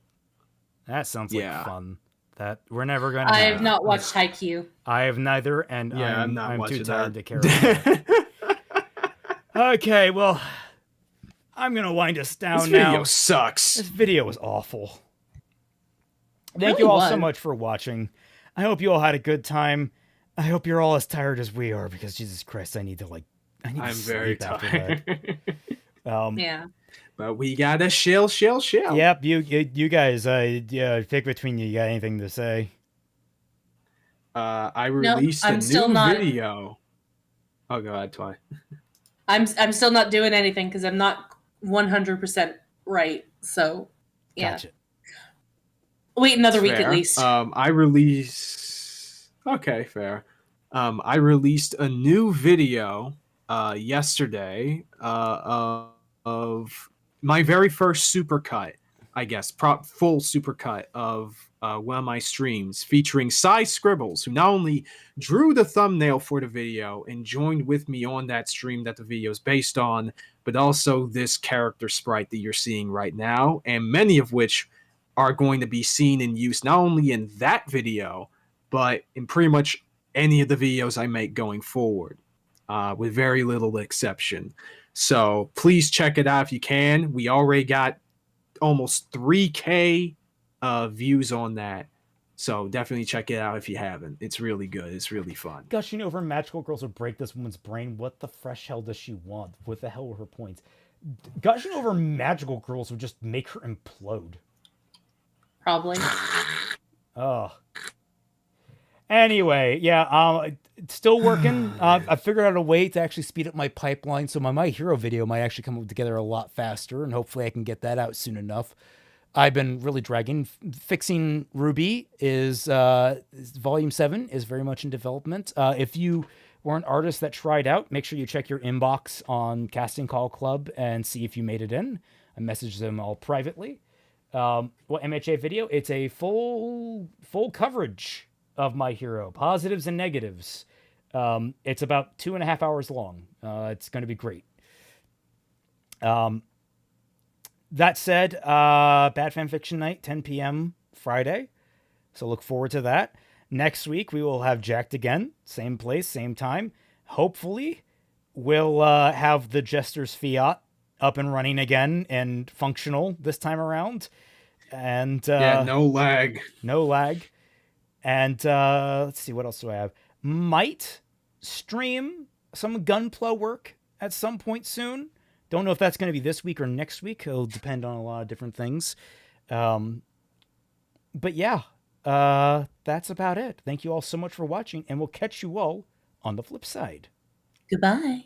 [SPEAKER 1] That sounds like
[SPEAKER 2] Yeah.
[SPEAKER 1] fun. That we're never gonna.
[SPEAKER 3] I
[SPEAKER 1] have.
[SPEAKER 3] have not watched Haikyuu.
[SPEAKER 1] I have neither, and
[SPEAKER 2] Yeah,
[SPEAKER 1] I'm
[SPEAKER 2] not
[SPEAKER 1] too
[SPEAKER 2] watching
[SPEAKER 1] tired
[SPEAKER 2] that.
[SPEAKER 1] to care. About it. Okay, well, I'm gonna wind us down
[SPEAKER 2] This
[SPEAKER 1] now.
[SPEAKER 2] video sucks.
[SPEAKER 1] This video was awful. Thank
[SPEAKER 3] Really
[SPEAKER 1] you all so
[SPEAKER 3] was.
[SPEAKER 1] much for watching. I hope you all had a good time. I hope you're all as tired as we are, because Jesus Christ, I need to
[SPEAKER 2] I'm
[SPEAKER 1] sleep
[SPEAKER 2] very
[SPEAKER 1] after
[SPEAKER 2] tired.
[SPEAKER 1] that.
[SPEAKER 3] Yeah.
[SPEAKER 2] But we got a shill.
[SPEAKER 1] Yep, you guys, pick between you. You got anything to say?
[SPEAKER 2] I released
[SPEAKER 3] I'm
[SPEAKER 2] a
[SPEAKER 3] still
[SPEAKER 2] new
[SPEAKER 3] not-
[SPEAKER 2] video. Oh, go ahead, Twi.
[SPEAKER 3] I'm still not doing anything because I'm not 100% right. So, yeah.
[SPEAKER 1] Gotcha.
[SPEAKER 3] Wait another week
[SPEAKER 2] Fair.
[SPEAKER 3] at least.
[SPEAKER 2] I released. Okay, fair. I released a new video yesterday of my very first supercut, I guess, full supercut of one of my streams featuring Sai Scribbles, who not only drew the thumbnail for the video and joined with me on that stream that the video is based on, but also this character sprite that you're seeing right now, and many of which are going to be seen in use not only in that video, but in pretty much any of the videos I make going forward, with very little exception. So please check it out if you can. We already got almost 3K views on that. So definitely check it out if you haven't. It's really good. It's really fun.
[SPEAKER 1] Gushing over magical girls will break this woman's brain. What the fresh hell does she want? What the hell were her points? Gushing over magical girls would just make her implode.
[SPEAKER 3] Probably.
[SPEAKER 1] Oh. Anyway, yeah, still working. I figured out a way to actually speed up my pipeline, so my Hero video might actually come together a lot faster, and hopefully I can get that out soon enough. I've been really dragging. Fixing Ruby is Volume 7 is very much in development. If you were an artist that tried out, make sure you check your inbox on Casting Call Club and see if you made it in. I message them all privately. MHA video, it's a full coverage of My Hero, positives and negatives. It's about 2.5 hours long. It's going to be great. That said, Bad Fan Fiction Night, 10 p.m. Friday. So look forward to that. Next week, we will have JYCT again. Same place, same time. Hopefully, we'll have the Jester's Fiat up and running again and functional this time around. And
[SPEAKER 2] yeah, no lag.
[SPEAKER 1] No lag. And let's see, what else do I have? Might stream some Gunpla work at some point soon. Don't know if that's going to be this week or next week. It'll depend on a lot of different things. But yeah, that's about it. Thank you all so much for watching, and we'll catch you all on the flip side.
[SPEAKER 3] Goodbye.